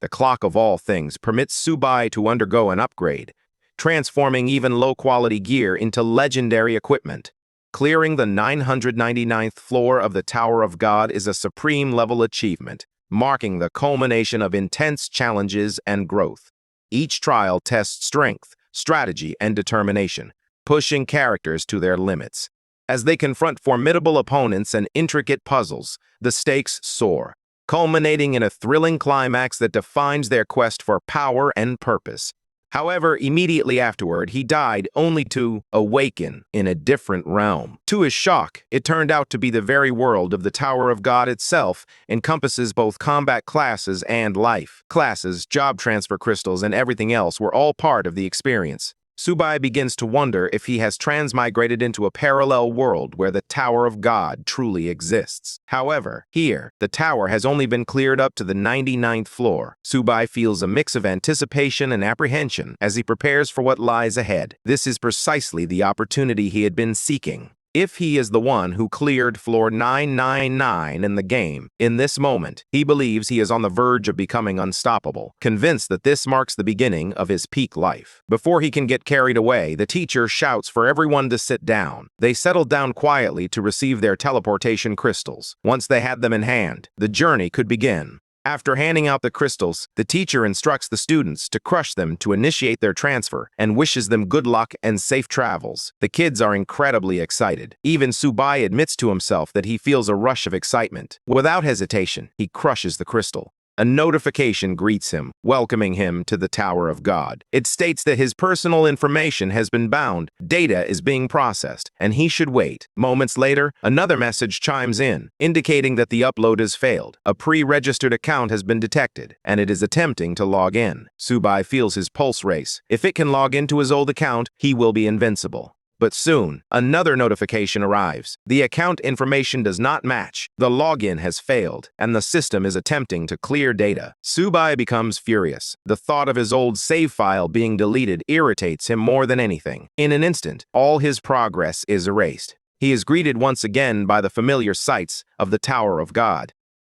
The clock of all things permits Sububai to undergo an upgrade, transforming even low-quality gear into legendary equipment. Clearing the 999th floor of the Tower of God is a supreme-level achievement, marking the culmination of intense challenges and growth. Each trial tests strength, strategy, and determination, pushing characters to their limits. As they confront formidable opponents and intricate puzzles, the stakes soar, culminating in a thrilling climax that defines their quest for power and purpose. However, immediately afterward, he died only to awaken in a different realm. To his shock, it turned out to be the very world of the Tower of God itself, encompasses both combat classes and life. Classes, job transfer crystals, and everything else were all part of the experience. Sububai begins to wonder if he has transmigrated into a parallel world where the Tower of God truly exists. However, here, the tower has only been cleared up to the 99th floor. Sububai feels a mix of anticipation and apprehension as he prepares for what lies ahead. This is precisely the opportunity he had been seeking. If he is the one who cleared floor 999 in the game, in this moment, he believes he is on the verge of becoming unstoppable, convinced that this marks the beginning of his peak life. Before he can get carried away, the teacher shouts for everyone to sit down. They settled down quietly to receive their teleportation crystals. Once they had them in hand, the journey could begin. After handing out the crystals, the teacher instructs the students to crush them to initiate their transfer and wishes them good luck and safe travels. The kids are incredibly excited. Even Sububai admits to himself that he feels a rush of excitement. Without hesitation, he crushes the crystal. A notification greets him, welcoming him to the Tower of God. It states that his personal information has been bound, data is being processed, and he should wait. Moments later, another message chimes in, indicating that the upload has failed. A pre-registered account has been detected, and it is attempting to log in. Sububai feels his pulse race. If it can log into his old account, he will be invincible. But soon, another notification arrives. The account information does not match, the login has failed, and the system is attempting to clear data. Sububai becomes furious. The thought of his old save file being deleted irritates him more than anything. In an instant, all his progress is erased. He is greeted once again by the familiar sights of the Tower of God.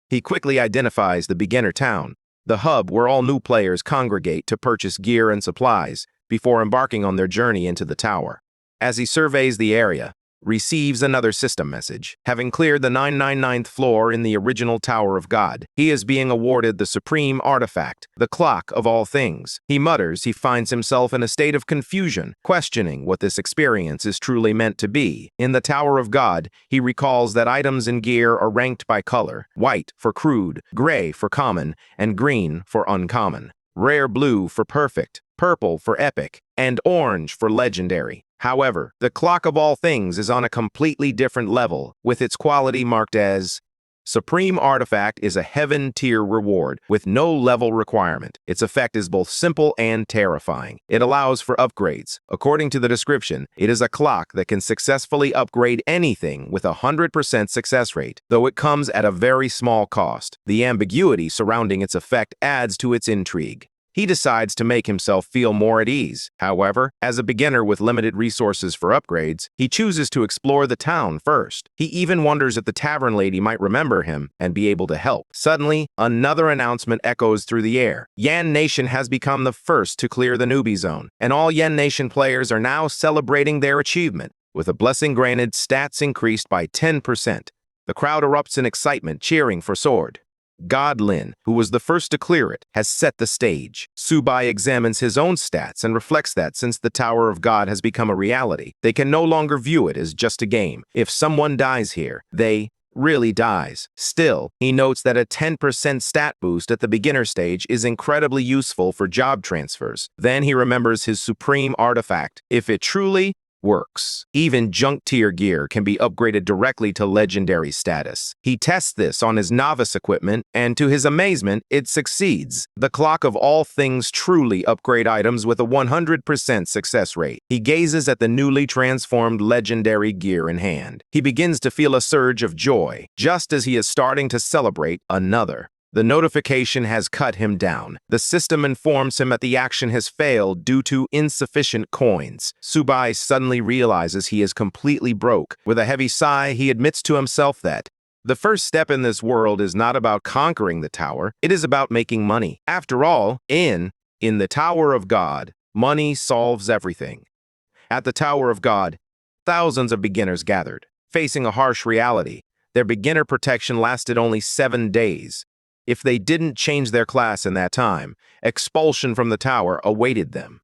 He quickly identifies the beginner town, the hub where all new players congregate to purchase gear and supplies before embarking on their journey into the tower. As he surveys the area, receives another system message. Having cleared the 999th floor in the original Tower of God, he is being awarded the supreme artifact, the clock of all things. He mutters he finds himself in a state of confusion, questioning what this experience is truly meant to be. In the Tower of God, he recalls that items and gear are ranked by color, white for crude, gray for common, and green for uncommon. Rare blue for perfect, purple for epic, and orange for legendary. However, the clock of all things is on a completely different level, with its quality marked as Supreme Artifact is a heaven-tier reward with no level requirement. Its effect is both simple and terrifying. It allows for upgrades. According to the description, it is a clock that can successfully upgrade anything with a 100% success rate, though it comes at a very small cost. The ambiguity surrounding its effect adds to its intrigue. He decides to make himself feel more at ease. However, as a beginner with limited resources for upgrades, he chooses to explore the town first. He even wonders if the tavern lady might remember him and be able to help. Suddenly, another announcement echoes through the air. Yan Nation has become the first to clear the newbie zone, and all Yan Nation players are now celebrating their achievement. With a blessing granted, stats increased by 10%. The crowd erupts in excitement, cheering for Sword. Goblin, who was the first to clear it, has set the stage. Sububai examines his own stats and reflects that since the Tower of God has become a reality, they can no longer view it as just a game. If someone dies here, they really dies. Still, he notes that a 10% stat boost at the beginner stage is incredibly useful for job transfers. Then he remembers his supreme artifact. If it truly works, even junk tier gear can be upgraded directly to legendary status. He tests this on his novice equipment, and to his amazement, it succeeds. The clock of all things truly upgrade items with a 100% success rate. He gazes at the newly transformed legendary gear in hand. He begins to feel a surge of joy, just as he is starting to celebrate another. The notification has cut him down. The system informs him that the action has failed due to insufficient coins. Sububai suddenly realizes he is completely broke. With a heavy sigh, he admits to himself that The first step in this world is not about conquering the tower, it is about making money. After all, in the Tower of God, money solves everything. At the Tower of God, thousands of beginners gathered, facing a harsh reality. Their beginner protection lasted only 7 days. If they didn't change their class in that time, expulsion from the tower awaited them.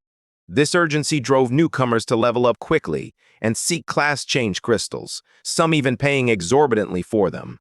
This urgency drove newcomers to level up quickly and seek class change crystals, some even paying exorbitantly for them.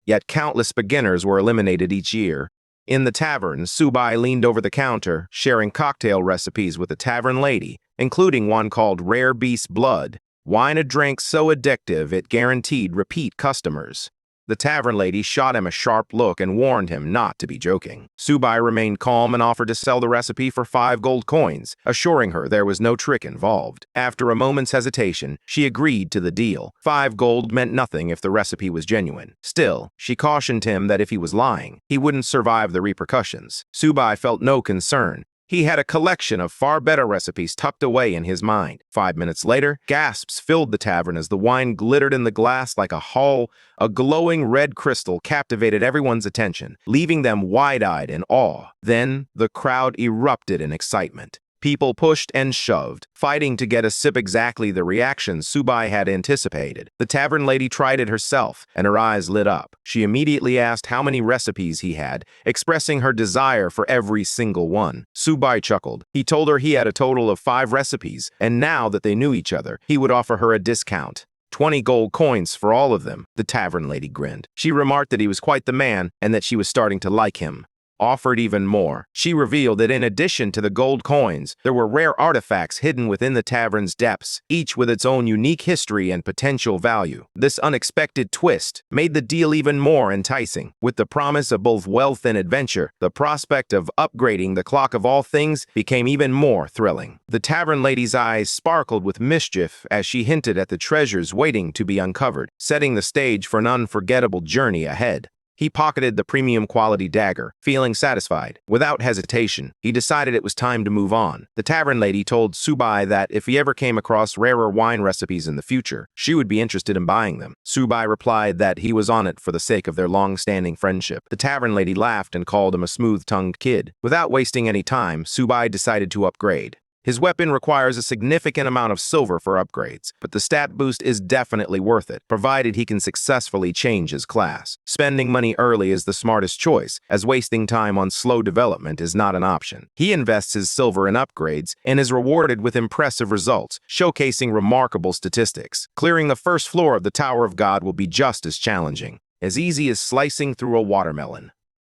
Yet countless beginners were eliminated each year. In the tavern, Sububai leaned over the counter, sharing cocktail recipes with a tavern lady, including one called Rare Beast Blood, wine a drink so addictive it guaranteed repeat customers. The tavern lady shot him a sharp look and warned him not to be joking. Sububai remained calm and offered to sell the recipe for 5 gold coins, assuring her there was no trick involved. After a moment's hesitation, she agreed to the deal. 5 gold meant nothing if the recipe was genuine. Still, she cautioned him that if he was lying, he wouldn't survive the repercussions. Sububai felt no concern. He had a collection of far better recipes tucked away in his mind. 5 minutes later, gasps filled the tavern as the wine glittered in the glass like a glowing red crystal captivated everyone's attention, leaving them wide-eyed in awe. Then, the crowd erupted in excitement. People pushed and shoved, fighting to get a sip exactly the reaction Sububai had anticipated. The tavern lady tried it herself, and her eyes lit up. She immediately asked how many recipes he had, expressing her desire for every single one. Sububai chuckled. He told her he had a total of 5 recipes, and now that they knew each other, he would offer her a discount. 20 gold coins for all of them, the tavern lady grinned. She remarked that he was quite the man, and that she was starting to like him. Offered even more. She revealed that in addition to the gold coins, there were rare artifacts hidden within the tavern's depths, each with its own unique history and potential value. This unexpected twist made the deal even more enticing. With the promise of both wealth and adventure, the prospect of upgrading the clock of all things became even more thrilling. The tavern lady's eyes sparkled with mischief as she hinted at the treasures waiting to be uncovered, setting the stage for an unforgettable journey ahead. He pocketed the premium quality dagger, feeling satisfied. Without hesitation, he decided it was time to move on. The tavern lady told Sububai that if he ever came across rarer wine recipes in the future, she would be interested in buying them. Sububai replied that he was on it for the sake of their long-standing friendship. The tavern lady laughed and called him a smooth-tongued kid. Without wasting any time, Sububai decided to upgrade. His weapon requires a significant amount of silver for upgrades, but the stat boost is definitely worth it, provided he can successfully change his class. Spending money early is the smartest choice, as wasting time on slow development is not an option. He invests his silver in upgrades and is rewarded with impressive results, showcasing remarkable statistics. Clearing the first floor of the Tower of God will be just as challenging, as easy as slicing through a watermelon.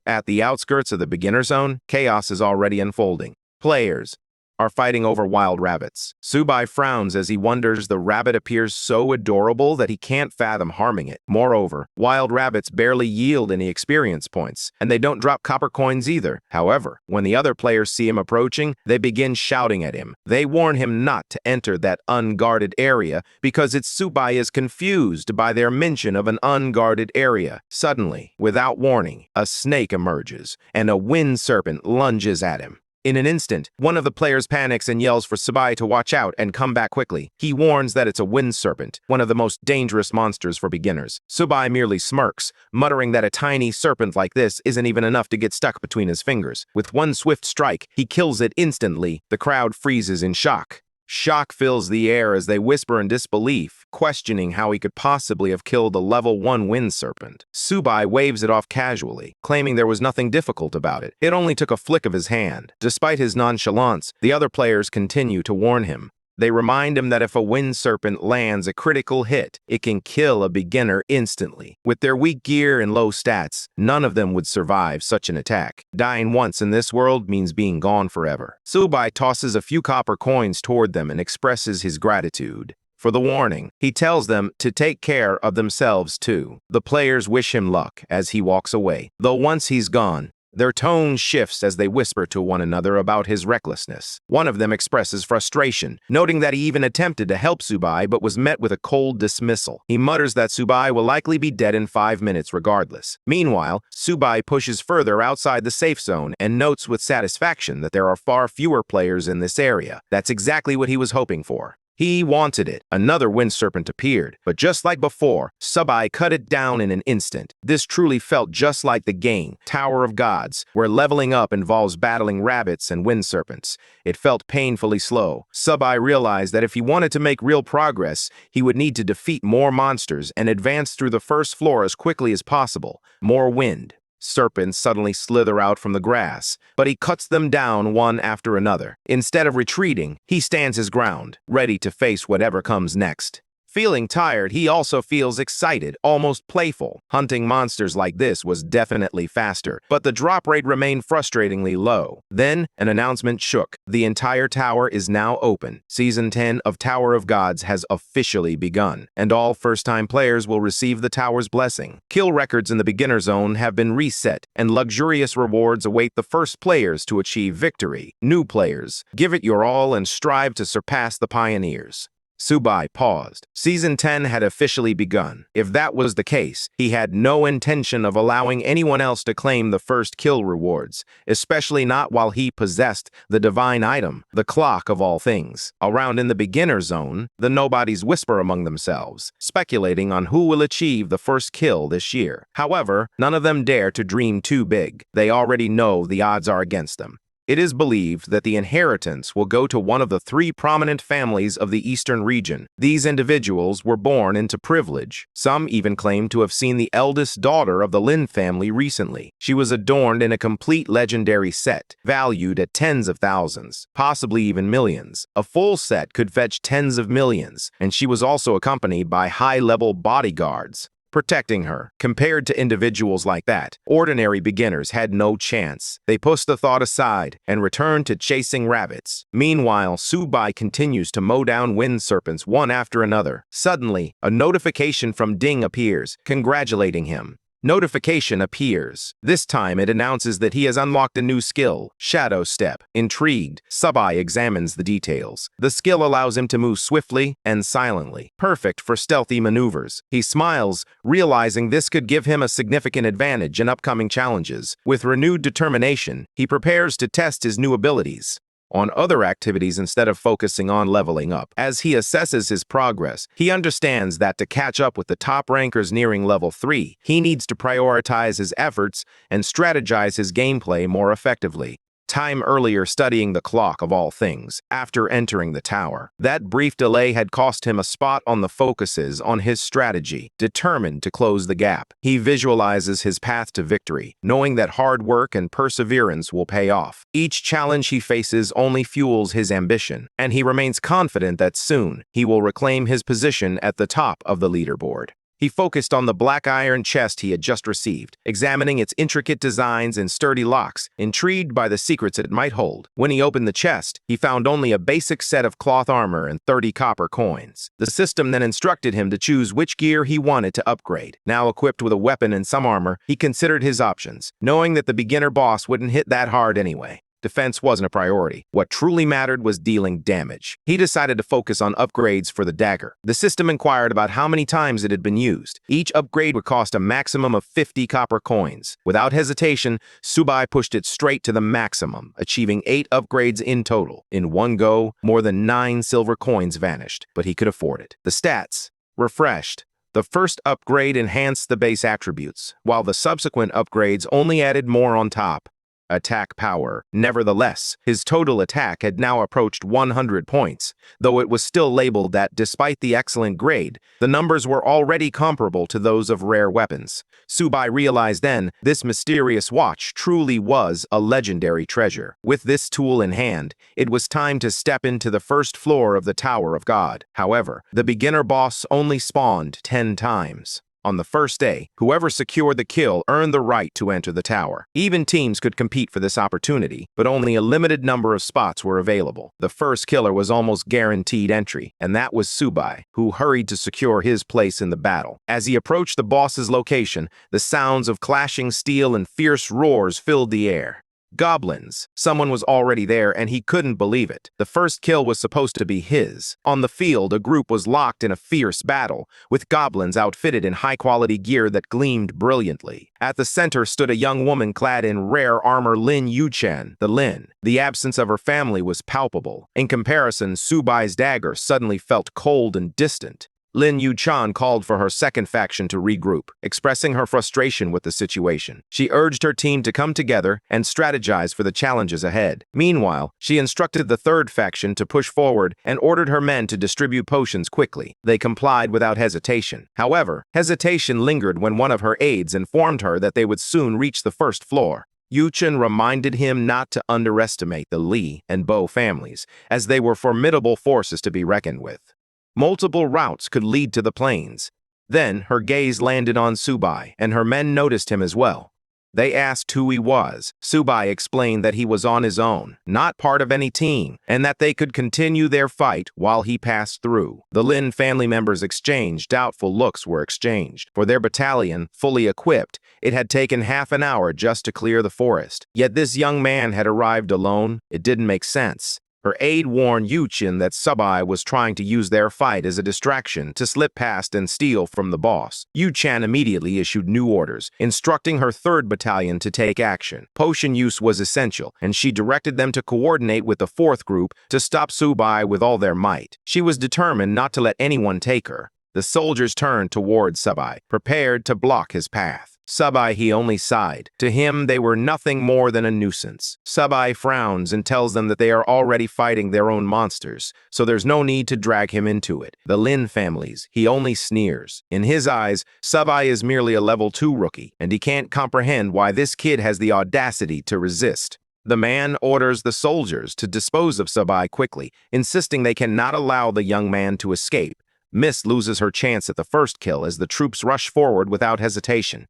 At the outskirts of the beginner zone, chaos is already unfolding. Players are fighting over wild rabbits. Sububai frowns as he wonders the rabbit appears so adorable that he can't fathom harming it. Moreover, wild rabbits barely yield any experience points, and they don't drop copper coins either. However, when the other players see him approaching, they begin shouting at him. They warn him not to enter that unguarded area because Sububai is confused by their mention of an unguarded area. Suddenly, without warning, a snake emerges, and a wind serpent lunges at him. In an instant, one of the players panics and yells for Sububai to watch out and come back quickly. He warns that it's a wind serpent, one of the most dangerous monsters for beginners. Sububai merely smirks, muttering that a tiny serpent like this isn't even enough to get stuck between his fingers. With one swift strike, he kills it instantly. The crowd freezes in shock. Shock fills the air as they whisper in disbelief, questioning how he could possibly have killed a level 1 wind serpent. Sububai waves it off casually, claiming there was nothing difficult about it. It only took a flick of his hand. Despite his nonchalance, the other players continue to warn him. They remind him that if a wind serpent lands a critical hit, it can kill a beginner instantly. With their weak gear and low stats, none of them would survive such an attack. Dying once in this world means being gone forever. Sububai tosses a few copper coins toward them and expresses his gratitude for the warning. He tells them to take care of themselves too. The players wish him luck as he walks away, though once he's gone, their tone shifts as they whisper to one another about his recklessness. One of them expresses frustration, noting that he even attempted to help Sububai but was met with a cold dismissal. He mutters that Sububai will likely be dead in 5 minutes regardless. Meanwhile, Sububai pushes further outside the safe zone and notes with satisfaction that there are far fewer players in this area. That's exactly what he was hoping for. He wanted it. Another wind serpent appeared, but just like before, Sububai cut it down in an instant. This truly felt just like the game, Tower of Gods, where leveling up involves battling rabbits and wind serpents. It felt painfully slow. Sububai realized that if he wanted to make real progress, he would need to defeat more monsters and advance through the first floor as quickly as possible. More wind. Serpents suddenly slither out from the grass, but he cuts them down one after another. Instead of retreating, he stands his ground, ready to face whatever comes next. Feeling tired, he also feels excited, almost playful. Hunting monsters like this was definitely faster, but the drop rate remained frustratingly low. Then, an announcement shook. The entire tower is now open. Season 10 of Tower of Gods has officially begun, and all first-time players will receive the tower's blessing. Kill records in the beginner zone have been reset, and luxurious rewards await the first players to achieve victory. New players, give it your all and strive to surpass the pioneers. Sububai paused. Season 10 had officially begun. If that was the case, he had no intention of allowing anyone else to claim the first kill rewards, especially not while he possessed the divine item, the clock of all things. Around in the beginner zone, the nobodies whisper among themselves, speculating on who will achieve the first kill this year. However, none of them dare to dream too big. They already know the odds are against them. It is believed that the inheritance will go to one of the three prominent families of the eastern region. These individuals were born into privilege. Some even claim to have seen the eldest daughter of the Lin family recently. She was adorned in a complete legendary set, valued at tens of thousands, possibly even millions. A full set could fetch tens of millions, and she was also accompanied by high-level bodyguards protecting her. Compared to individuals like that, ordinary beginners had no chance. They pushed the thought aside and returned to chasing rabbits. Meanwhile, Sububai continues to mow down wind serpents one after another. Suddenly, a notification from Ding appears, congratulating him. Notification appears. This time it announces that he has unlocked a new skill, Shadow Step. Intrigued, Sububai examines the details. The skill allows him to move swiftly and silently, perfect for stealthy maneuvers. He smiles, realizing this could give him a significant advantage in upcoming challenges. With renewed determination, he prepares to test his new abilities on other activities instead of focusing on leveling up. As he assesses his progress, he understands that to catch up with the top rankers nearing level 3, he needs to prioritize his efforts and strategize his gameplay more effectively. Time earlier studying the clock of all things, after entering the tower. That brief delay had cost him a spot on the focuses on his strategy, determined to close the gap. He visualizes his path to victory, knowing that hard work and perseverance will pay off. Each challenge he faces only fuels his ambition, and he remains confident that soon he will reclaim his position at the top of the leaderboard. He focused on the black iron chest he had just received, examining its intricate designs and sturdy locks, intrigued by the secrets it might hold. When he opened the chest, he found only a basic set of cloth armor and 30 copper coins. The system then instructed him to choose which gear he wanted to upgrade. Now equipped with a weapon and some armor, he considered his options, knowing that the beginner boss wouldn't hit that hard anyway. Defense wasn't a priority. What truly mattered was dealing damage. He decided to focus on upgrades for the dagger. The system inquired about how many times it had been used. Each upgrade would cost a maximum of 50 copper coins. Without hesitation, Sububai pushed it straight to the maximum, achieving 8 upgrades in total. In one go, more than 9 silver coins vanished, but he could afford it. The stats refreshed. The first upgrade enhanced the base attributes, while the subsequent upgrades only added more on top. Attack power. Nevertheless, his total attack had now approached 100 points, though it was still labeled that despite the excellent grade, the numbers were already comparable to those of rare weapons. Sububai realized then this mysterious watch truly was a legendary treasure. With this tool in hand, it was time to step into the first floor of the Tower of God. However, the beginner boss only spawned 10 times. On the first day, whoever secured the kill earned the right to enter the tower. Even teams could compete for this opportunity, but only a limited number of spots were available. The first killer was almost guaranteed entry, and that was Sububai, who hurried to secure his place in the battle. As he approached the boss's location, the sounds of clashing steel and fierce roars filled the air. Goblins. Someone was already there and he couldn't believe it. The first kill was supposed to be his. On the field, a group was locked in a fierce battle, with goblins outfitted in high-quality gear that gleamed brilliantly. At the center stood a young woman clad in rare armor, Lin Yuchan, the Lin. The absence of her family was palpable. In comparison, Subai's dagger suddenly felt cold and distant. Lin Yuchan called for her second faction to regroup, expressing her frustration with the situation. She urged her team to come together and strategize for the challenges ahead. Meanwhile, she instructed the third faction to push forward and ordered her men to distribute potions quickly. They complied without hesitation. However, hesitation lingered when one of her aides informed her that they would soon reach the first floor. Yuchan reminded him not to underestimate the Li and Bo families, as they were formidable forces to be reckoned with. Multiple routes could lead to the plains. Then her gaze landed on Sububai, and her men noticed him as well. They asked who he was. Sububai explained that he was on his own, not part of any team, and that they could continue their fight while he passed through. The Lin family members exchanged doubtful looks were exchanged. For their battalion, fully equipped, it had taken half an hour just to clear the forest. Yet this young man had arrived alone. It didn't make sense. Her aide warned Yuchan that Sububai was trying to use their fight as a distraction to slip past and steal from the boss. Yuchan immediately issued new orders, instructing her 3rd battalion to take action. Potion use was essential, and she directed them to coordinate with the 4th group to stop Sububai with all their might. She was determined not to let anyone take her. The soldiers turned toward Sububai, prepared to block his path. Sububai, he only sighed. To him, they were nothing more than a nuisance. Sububai frowns and tells them that they are already fighting their own monsters, so there's no need to drag him into it. The Lin families, he only sneers. In his eyes, Sububai is merely a level 2 rookie, and he can't comprehend why this kid has the audacity to resist. The man orders the soldiers to dispose of Sububai quickly, insisting they cannot allow the young man to escape. Miss loses her chance at the first kill as the troops rush forward without hesitation.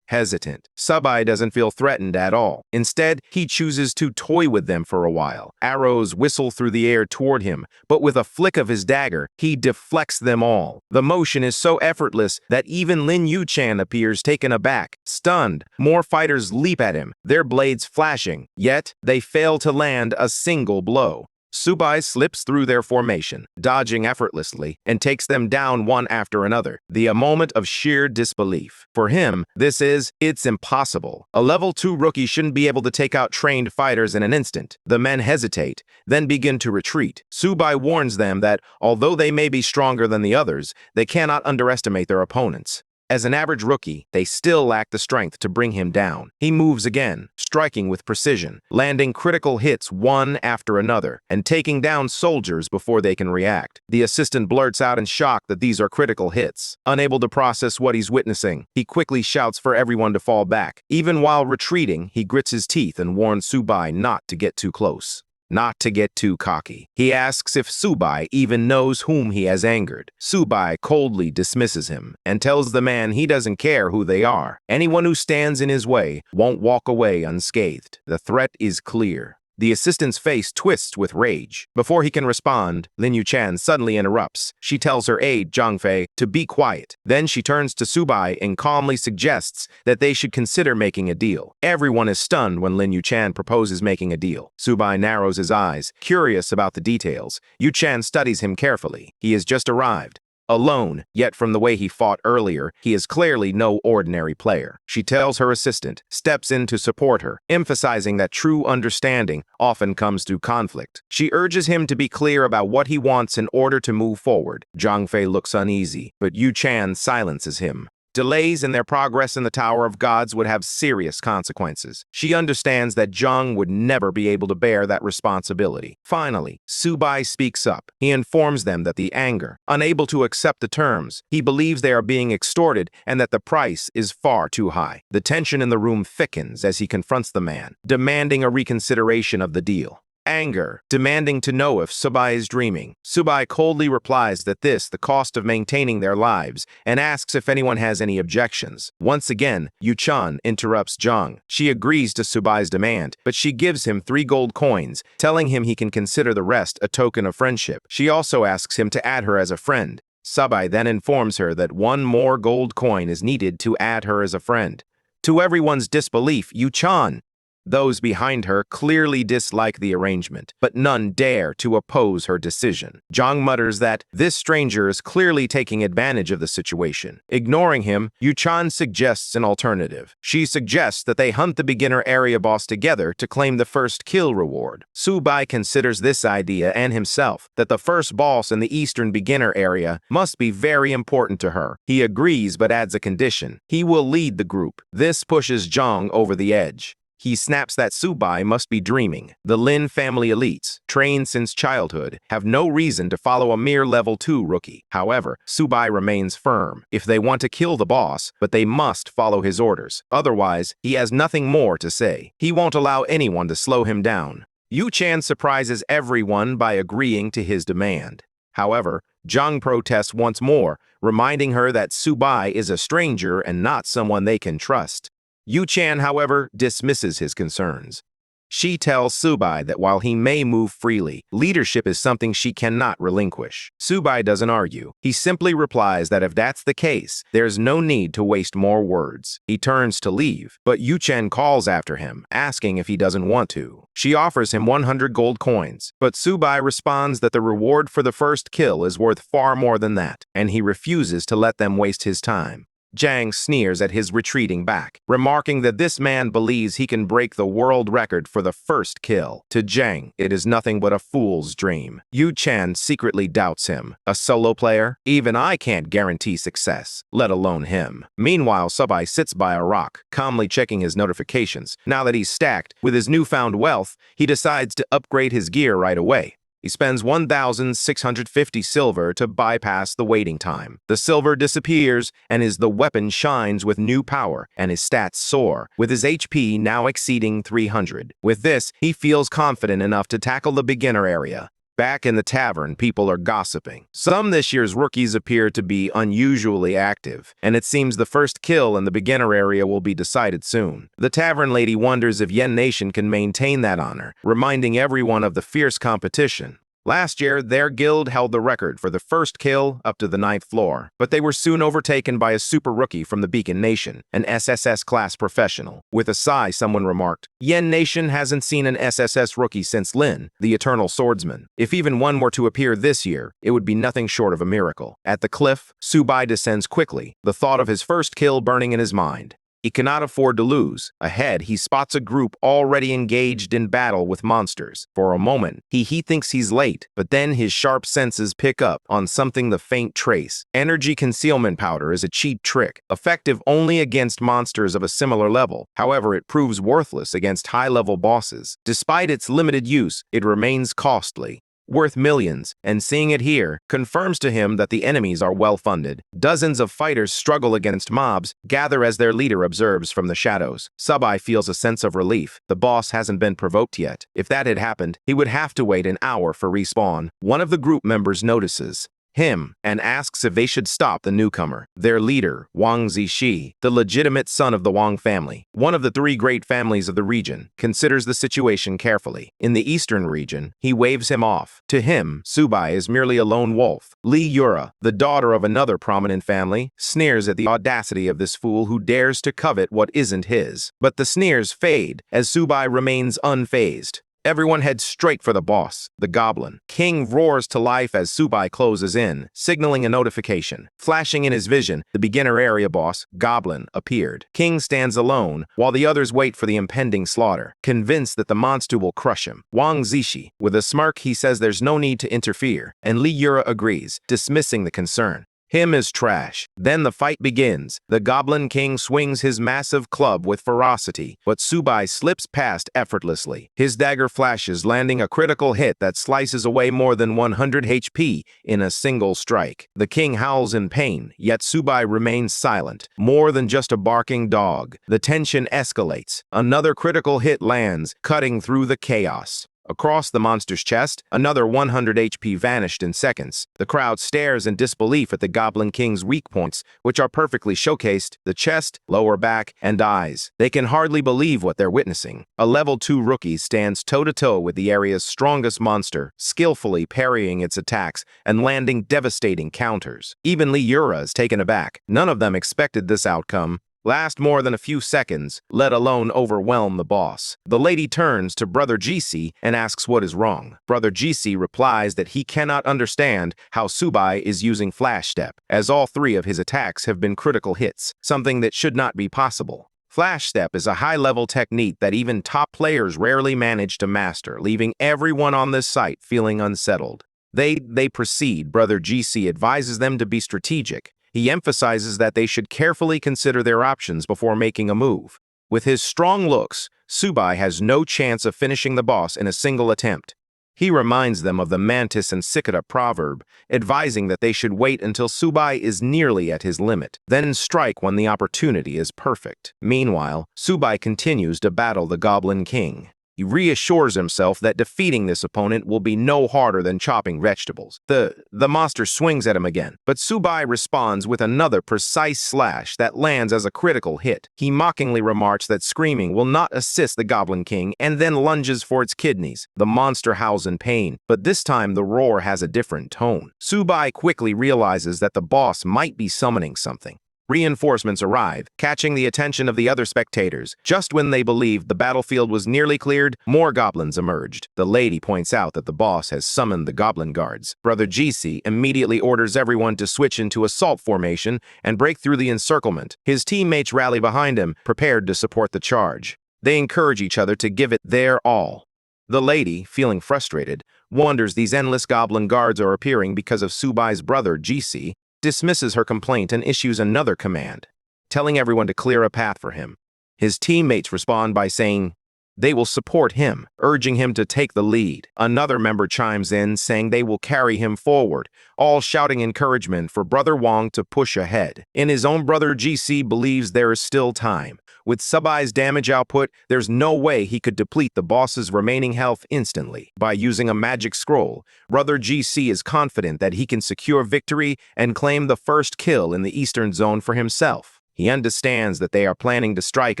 Hesitant. Sububai doesn't feel threatened at all. Instead, he chooses to toy with them for a while. Arrows whistle through the air toward him, but with a flick of his dagger, he deflects them all. The motion is so effortless that even Lin Yuchan appears taken aback. Stunned, more fighters leap at him, their blades flashing, yet they fail to land a single blow. Sububai slips through their formation, dodging effortlessly, and takes them down one after another. A moment of sheer disbelief. For him, it's impossible. A level 2 rookie shouldn't be able to take out trained fighters in an instant. The men hesitate, then begin to retreat. Sububai warns them that, although they may be stronger than the others, they cannot underestimate their opponents. As an average rookie, they still lack the strength to bring him down. He moves again, striking with precision, landing critical hits one after another, and taking down soldiers before they can react. The assistant blurts out in shock that these are critical hits. Unable to process what he's witnessing, he quickly shouts for everyone to fall back. Even while retreating, he grits his teeth and warns Sububai not to get too close. Not to get too cocky. He asks if Sububai even knows whom he has angered. Sububai coldly dismisses him and tells the man he doesn't care who they are. Anyone who stands in his way won't walk away unscathed. The threat is clear. The assistant's face twists with rage. Before he can respond, Lin Yuchan suddenly interrupts. She tells her aide, Zhang Fei, to be quiet. Then she turns to Sububai and calmly suggests that they should consider making a deal. Everyone is stunned when Lin Yuchan proposes making a deal. Sububai narrows his eyes, curious about the details. Yuchan studies him carefully. He has just arrived. Alone, yet from the way he fought earlier, he is clearly no ordinary player. She tells her assistant, steps in to support her, emphasizing that true understanding often comes through conflict. She urges him to be clear about what he wants in order to move forward. Zhang Fei looks uneasy, but Yuchan silences him. Delays in their progress in the Tower of Gods would have serious consequences. She understands that Zhang would never be able to bear that responsibility. Finally, Sububai speaks up. He informs them that the anger, unable to accept the terms, he believes they are being extorted and that the price is far too high. The tension in the room thickens as he confronts the man, demanding a reconsideration of the deal. Anger, demanding to know if Sububai is dreaming. Sububai coldly replies that the cost of maintaining their lives, and asks if anyone has any objections. Once again, Yuchan interrupts Zhang. She agrees to Subai's demand, but she gives him 3 gold coins, telling him he can consider the rest a token of friendship. She also asks him to add her as a friend. Sububai then informs her that 1 more gold coin is needed to add her as a friend. To everyone's disbelief, Yuchan Those behind her clearly dislike the arrangement, but none dare to oppose her decision. Zhang mutters that this stranger is clearly taking advantage of the situation. Ignoring him, Yuchan suggests an alternative. She suggests that they hunt the beginner area boss together to claim the first kill reward. Sububai considers this idea and himself that the first boss in the eastern beginner area must be very important to her. He agrees but adds a condition. He will lead the group. This pushes Zhang over the edge. He snaps that Sububai must be dreaming. The Lin family elites, trained since childhood, have no reason to follow a mere level 2 rookie. However, Sububai remains firm. If they want to kill the boss, but they must follow his orders. Otherwise, he has nothing more to say. He won't allow anyone to slow him down. Yuchan surprises everyone by agreeing to his demand. However, Zhang protests once more, reminding her that Sububai is a stranger and not someone they can trust. Yuchan, however, dismisses his concerns. She tells Sububai that while he may move freely, leadership is something she cannot relinquish. Sububai doesn't argue. He simply replies that if that's the case, there's no need to waste more words. He turns to leave, but Yuchan calls after him, asking if he doesn't want to. She offers him 100 gold coins, but Sububai responds that the reward for the first kill is worth far more than that, and he refuses to let them waste his time. Zhang sneers at his retreating back, remarking that this man believes he can break the world record for the first kill. To Zhang, it is nothing but a fool's dream. Yuchan secretly doubts him. A solo player? Even I can't guarantee success, let alone him. Meanwhile, Sububai sits by a rock, calmly checking his notifications. Now that he's stacked with his newfound wealth, he decides to upgrade his gear right away. He spends 1,650 silver to bypass the waiting time. The silver disappears, and the weapon shines with new power, and his stats soar, with his HP now exceeding 300. With this, he feels confident enough to tackle the beginner area. Back in the tavern, people are gossiping. Some this year's rookies appear to be unusually active, and it seems the first kill in the beginner area will be decided soon. The tavern lady wonders if Yen Nation can maintain that honor, reminding everyone of the fierce competition. Last year, their guild held the record for the first kill up to the 9th floor, but they were soon overtaken by a super rookie from the Beacon Nation, an SSS class professional. With a sigh, someone remarked, "Yen Nation hasn't seen an SSS rookie since Lin, the Eternal Swordsman. If even one were to appear this year, it would be nothing short of a miracle." At the cliff, Sububai descends quickly, the thought of his first kill burning in his mind. He cannot afford to lose. Ahead, he spots a group already engaged in battle with monsters. For a moment, he thinks he's late, but then his sharp senses pick up on something: the faint trace. Energy concealment powder is a cheap trick, effective only against monsters of a similar level. However, it proves worthless against high-level bosses. Despite its limited use, it remains costly, worth millions, and seeing it here confirms to him that the enemies are well-funded. Dozens of fighters struggle against mobs, gather as their leader observes from the shadows. Sububai feels a sense of relief. The boss hasn't been provoked yet. If that had happened, he would have to wait an hour for respawn. One of the group members notices him and asks if they should stop the newcomer. Their leader, Wang Zishi, the legitimate son of the Wang family, one of the 3 great families of the region, considers the situation carefully. In the eastern region, he waves him off. To him, Sububai is merely a lone wolf. Li Yura, the daughter of another prominent family, sneers at the audacity of this fool who dares to covet what isn't his. But the sneers fade as Sububai remains unfazed. Everyone heads straight for the boss, the Goblin. King roars to life as Sububai closes in, signaling a notification. Flashing in his vision, the beginner area boss, Goblin, appeared. King stands alone, while the others wait for the impending slaughter, convinced that the monster will crush him. Wang Zishi, with a smirk, he says there's no need to interfere, and Li Yura agrees, dismissing the concern. Him is trash. Then the fight begins. The Goblin King swings his massive club with ferocity, but Sububai slips past effortlessly. His dagger flashes, landing a critical hit that slices away more than 100 HP in a single strike. The king howls in pain, yet Sububai remains silent, more than just a barking dog. The tension escalates. Another critical hit lands, cutting through the chaos. Across the monster's chest, another 100 HP vanished in seconds. The crowd stares in disbelief at the Goblin King's weak points, which are perfectly showcased: the chest, lower back, and eyes. They can hardly believe what they're witnessing. A level 2 rookie stands toe-to-toe with the area's strongest monster, skillfully parrying its attacks and landing devastating counters. Even Li Yura is taken aback. None of them expected this outcome. last more than a few seconds, let alone overwhelm the boss. The lady turns to Brother GC and asks what is wrong. Brother GC replies that he cannot understand how Sububai is using Flash Step, as all three of his attacks have been critical hits, something that should not be possible. Flash Step is a high-level technique that even top players rarely manage to master, leaving everyone on this site feeling unsettled. They proceed. Brother GC advises them to be strategic. He emphasizes that they should carefully consider their options before making a move. With his strong looks, Sububai has no chance of finishing the boss in a single attempt. He reminds them of the Mantis and Cicada proverb, advising that they should wait until Sububai is nearly at his limit, then strike when the opportunity is perfect. Meanwhile, Sububai continues to battle the Goblin King. He reassures himself that defeating this opponent will be no harder than chopping vegetables. The monster swings at him again, but Sububai responds with another precise slash that lands as a critical hit. He mockingly remarks that screaming will not assist the Goblin King and then lunges for its kidneys. The monster howls in pain, but this time the roar has a different tone. Sububai quickly realizes that the boss might be summoning something. Reinforcements arrive, catching the attention of the other spectators. Just when they believed the battlefield was nearly cleared, more goblins emerged. The lady points out that the boss has summoned the goblin guards. Brother GC immediately orders everyone to switch into assault formation and break through the encirclement. His teammates rally behind him, prepared to support the charge. They encourage each other to give it their all. The lady, feeling frustrated, wonders these endless goblin guards are appearing because of Subai's brother GC, dismisses her complaint and issues another command, telling everyone to clear a path for him. His teammates respond by saying they will support him, urging him to take the lead. Another member chimes in, saying they will carry him forward, all shouting encouragement for Brother Wong to push ahead. In his own brother GC believes there is still time. With Subai's damage output, there's no way he could deplete the boss's remaining health instantly. By using a magic scroll, Brother GC is confident that he can secure victory and claim the first kill in the Eastern Zone for himself. He understands that they are planning to strike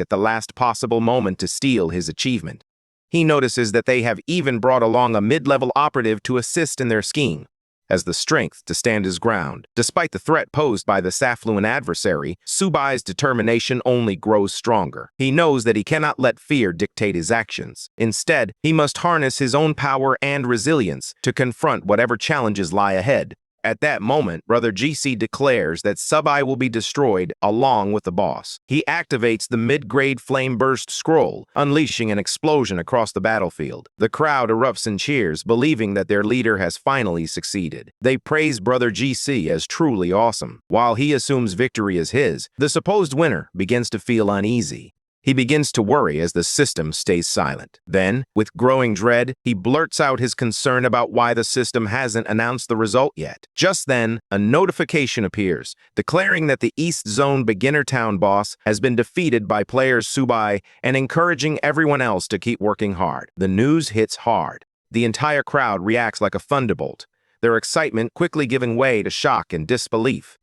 at the last possible moment to steal his achievement. He notices that they have even brought along a mid-level operative to assist in their scheme. Has the strength to stand his ground. Despite the threat posed by the affluent adversary, Subai's determination only grows stronger. He knows that he cannot let fear dictate his actions. Instead, he must harness his own power and resilience to confront whatever challenges lie ahead. At that moment, Brother GC declares that Sububai will be destroyed along with the boss. He activates the mid-grade flame burst scroll, unleashing an explosion across the battlefield. The crowd erupts in cheers, believing that their leader has finally succeeded. They praise Brother GC as truly awesome. While he assumes victory is his, the supposed winner begins to feel uneasy. He begins to worry as the system stays silent. Then, with growing dread, he blurts out his concern about why the system hasn't announced the result yet. Just then, a notification appears, declaring that the East Zone Beginner Town boss has been defeated by players Sububai and encouraging everyone else to keep working hard. The news hits hard. The entire crowd reacts like a thunderbolt, their excitement quickly giving way to shock and disbelief.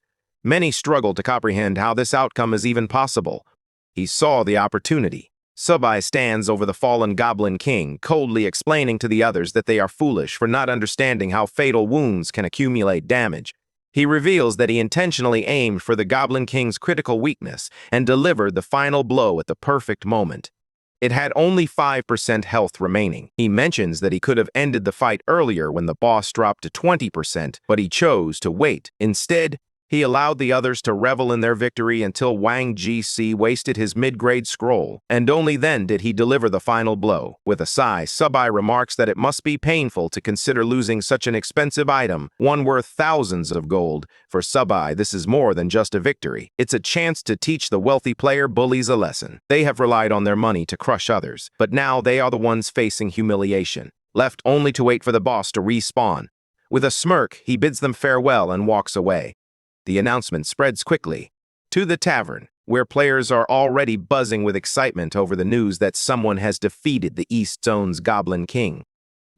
Many struggle to comprehend how this outcome is even possible. He saw the opportunity. Sububai stands over the fallen Goblin King, coldly explaining to the others that they are foolish for not understanding how fatal wounds can accumulate damage. He reveals that he intentionally aimed for the Goblin King's critical weakness and delivered the final blow at the perfect moment. It had only 5% health remaining. He mentions that he could have ended the fight earlier when the boss dropped to 20%, but he chose to wait. Instead, he allowed the others to revel in their victory until Wang GC wasted his mid-grade scroll, and only then did he deliver the final blow. With a sigh, Sububai remarks that it must be painful to consider losing such an expensive item, one worth thousands of gold. For Sububai, this is more than just a victory. It's a chance to teach the wealthy player bullies a lesson. They have relied on their money to crush others, but now they are the ones facing humiliation, left only to wait for the boss to respawn. With a smirk, he bids them farewell and walks away. The announcement spreads quickly to the tavern, where players are already buzzing with excitement over the news that someone has defeated the East Zone's Goblin King.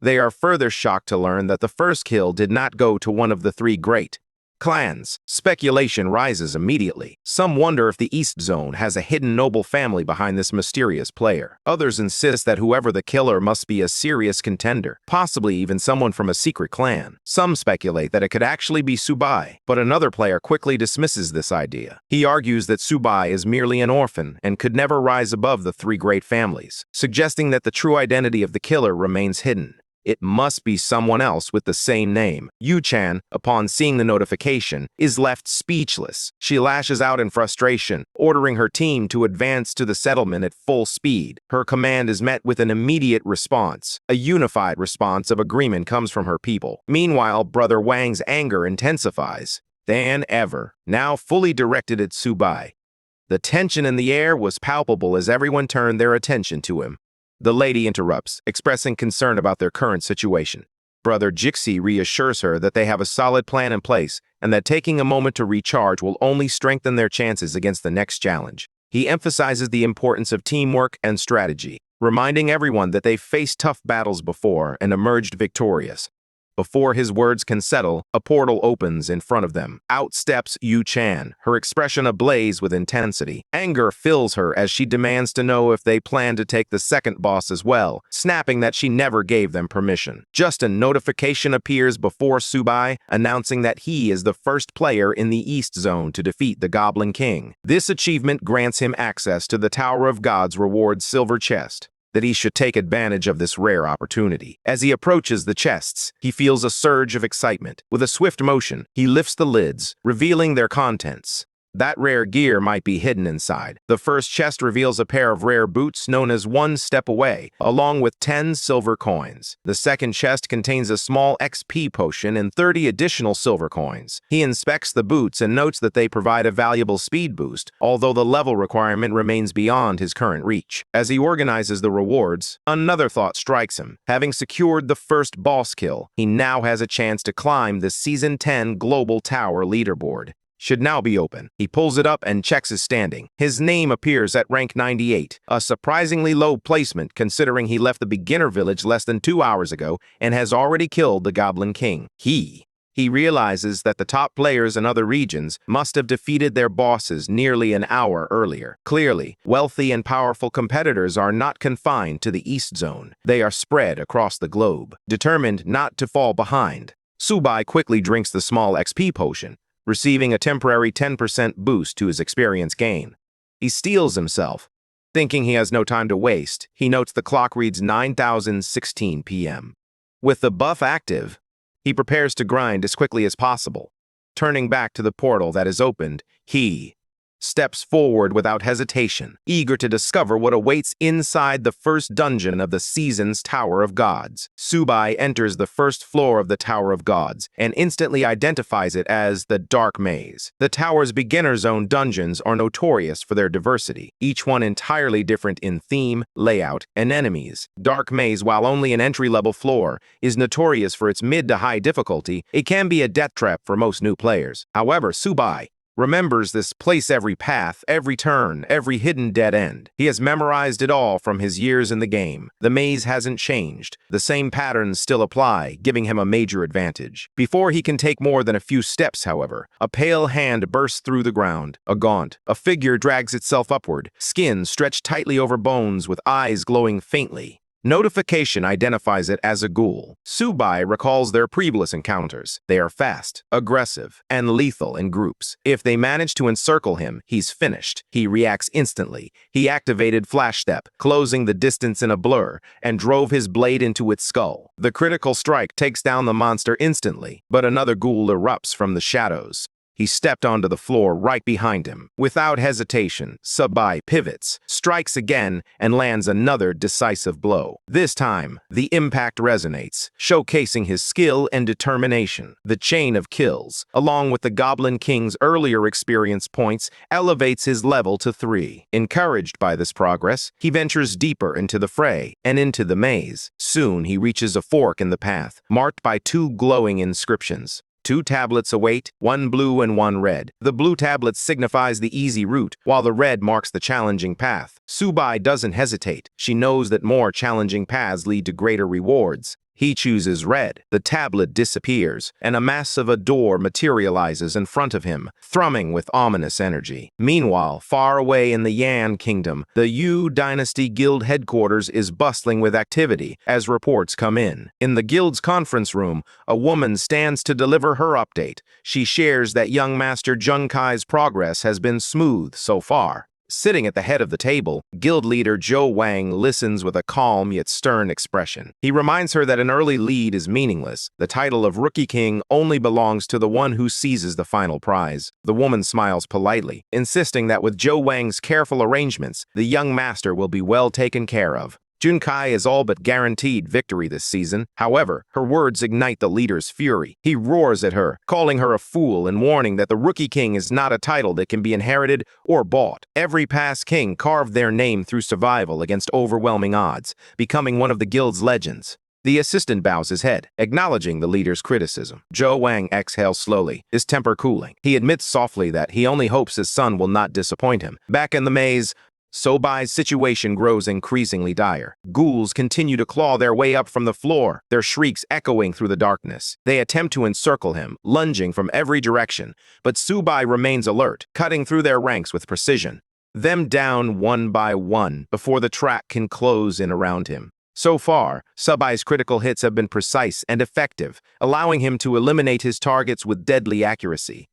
They are further shocked to learn that the first kill did not go to one of the three great Clans. Speculation rises immediately. Some wonder if the East Zone has a hidden noble family behind this mysterious player. Others insist that whoever the killer must be a serious contender, possibly even someone from a secret clan. Some speculate that it could actually be Sububai, but another player quickly dismisses this idea. He argues that Sububai is merely an orphan and could never rise above the three great families, suggesting that the true identity of the killer remains hidden. It must be someone else with the same name. Yuchan, upon seeing the notification, is left speechless. She lashes out in frustration, ordering her team to advance to the settlement at full speed. Her command is met with an immediate response. A unified response of agreement comes from her people. Meanwhile, Brother Wang's anger intensifies than ever, now fully directed at Sububai. The tension in the air was palpable as everyone turned their attention to him. The lady interrupts, expressing concern about their current situation. Brother Jixi reassures her that they have a solid plan in place and that taking a moment to recharge will only strengthen their chances against the next challenge. He emphasizes the importance of teamwork and strategy, reminding everyone that they've faced tough battles before and emerged victorious. Before his words can settle, a portal opens in front of them. Out steps Yuchan, her expression ablaze with intensity. Anger fills her as she demands to know if they plan to take the second boss as well, snapping that she never gave them permission. Just a notification appears before Sububai, announcing that he is the first player in the East Zone to defeat the Goblin King. This achievement grants him access to the Tower of God's reward silver chest. That he should take advantage of this rare opportunity. As he approaches the chests, he feels a surge of excitement. With a swift motion, he lifts the lids, revealing their contents. That rare gear might be hidden inside. The first chest reveals a pair of rare boots known as One Step Away, along with 10 silver coins. The second chest contains a small XP potion and 30 additional silver coins. He inspects the boots and notes that they provide a valuable speed boost, although the level requirement remains beyond his current reach. As he organizes the rewards, another thought strikes him. Having secured the first boss kill, he now has a chance to climb the Season 10 Global Tower Leaderboard. Should now be open. He pulls it up and checks his standing. His name appears at rank 98, a surprisingly low placement considering he left the beginner village less than 2 hours ago and has already killed the Goblin King. He realizes that the top players in other regions must have defeated their bosses nearly an hour earlier. Clearly, wealthy and powerful competitors are not confined to the East Zone. They are spread across the globe, determined not to fall behind. Sububai quickly drinks the small XP potion, receiving a temporary 10% boost to his experience gain. He steels himself. Thinking he has no time to waste, he notes the clock reads 9,016 p.m. With the buff active, he prepares to grind as quickly as possible. Turning back to the portal that is opened, he steps forward without hesitation, eager to discover what awaits inside the first dungeon of the season's Tower of Gods. Sububai enters the first floor of the Tower of Gods and instantly identifies it as the Dark Maze. The tower's beginner zone dungeons are notorious for their diversity, each one entirely different in theme, layout, and enemies. Dark Maze, while only an entry-level floor, is notorious for its mid to high difficulty. It can be a death trap for most new players. However, Sububai remembers this place every path, every turn, every hidden dead end. He has memorized it all from his years in the game. The maze hasn't changed. The same patterns still apply, giving him a major advantage. Before he can take more than a few steps, however, a pale hand bursts through the ground. A gaunt. A figure drags itself upward, skin stretched tightly over bones with eyes glowing faintly. Notification identifies it as a ghoul. Sububai recalls their previous encounters. They are fast, aggressive, and lethal in groups. If they manage to encircle him, he's finished. He reacts instantly. He activated Flash Step, closing the distance in a blur, and drove his blade into its skull. The critical strike takes down the monster instantly, but another ghoul erupts from the shadows. He stepped onto the floor right behind him. Without hesitation, Sububai pivots, strikes again, and lands another decisive blow. This time, the impact resonates, showcasing his skill and determination. The chain of kills, along with the Goblin King's earlier experience points, elevates his level to 3. Encouraged by this progress, he ventures deeper into the fray and into the maze. Soon, he reaches a fork in the path, marked by 2 glowing inscriptions. 2 tablets await, 1 blue and 1 red. The blue tablet signifies the easy route, while the red marks the challenging path. Sububai doesn't hesitate. She knows that more challenging paths lead to greater rewards. He chooses red. The tablet disappears, and a massive door materializes in front of him, thrumming with ominous energy. Meanwhile, far away in the Yan Kingdom, the Yu Dynasty Guild headquarters is bustling with activity as reports come in. In the guild's conference room, a woman stands to deliver her update. She shares that young Master Zheng Kai's progress has been smooth so far. Sitting at the head of the table, guild leader Zhou Wang listens with a calm yet stern expression. He reminds her that an early lead is meaningless. The title of Rookie King only belongs to the one who seizes the final prize. The woman smiles politely, insisting that with Zhou Wang's careful arrangements, the young master will be well taken care of. Zheng Kai is all but guaranteed victory this season. However, her words ignite the leader's fury. He roars at her, calling her a fool and warning that the Rookie King is not a title that can be inherited or bought. Every past king carved their name through survival against overwhelming odds, becoming one of the guild's legends. The assistant bows his head, acknowledging the leader's criticism. Zhou Wang exhales slowly, his temper cooling. He admits softly that he only hopes his son will not disappoint him. Back in the maze, Subai's situation grows increasingly dire. Ghouls continue to claw their way up from the floor, their shrieks echoing through the darkness. They attempt to encircle him, lunging from every direction, but Sububai remains alert, cutting through their ranks with precision. Them down one by one before the track can close in around him. So far, Subai's critical hits have been precise and effective, allowing him to eliminate his targets with deadly accuracy.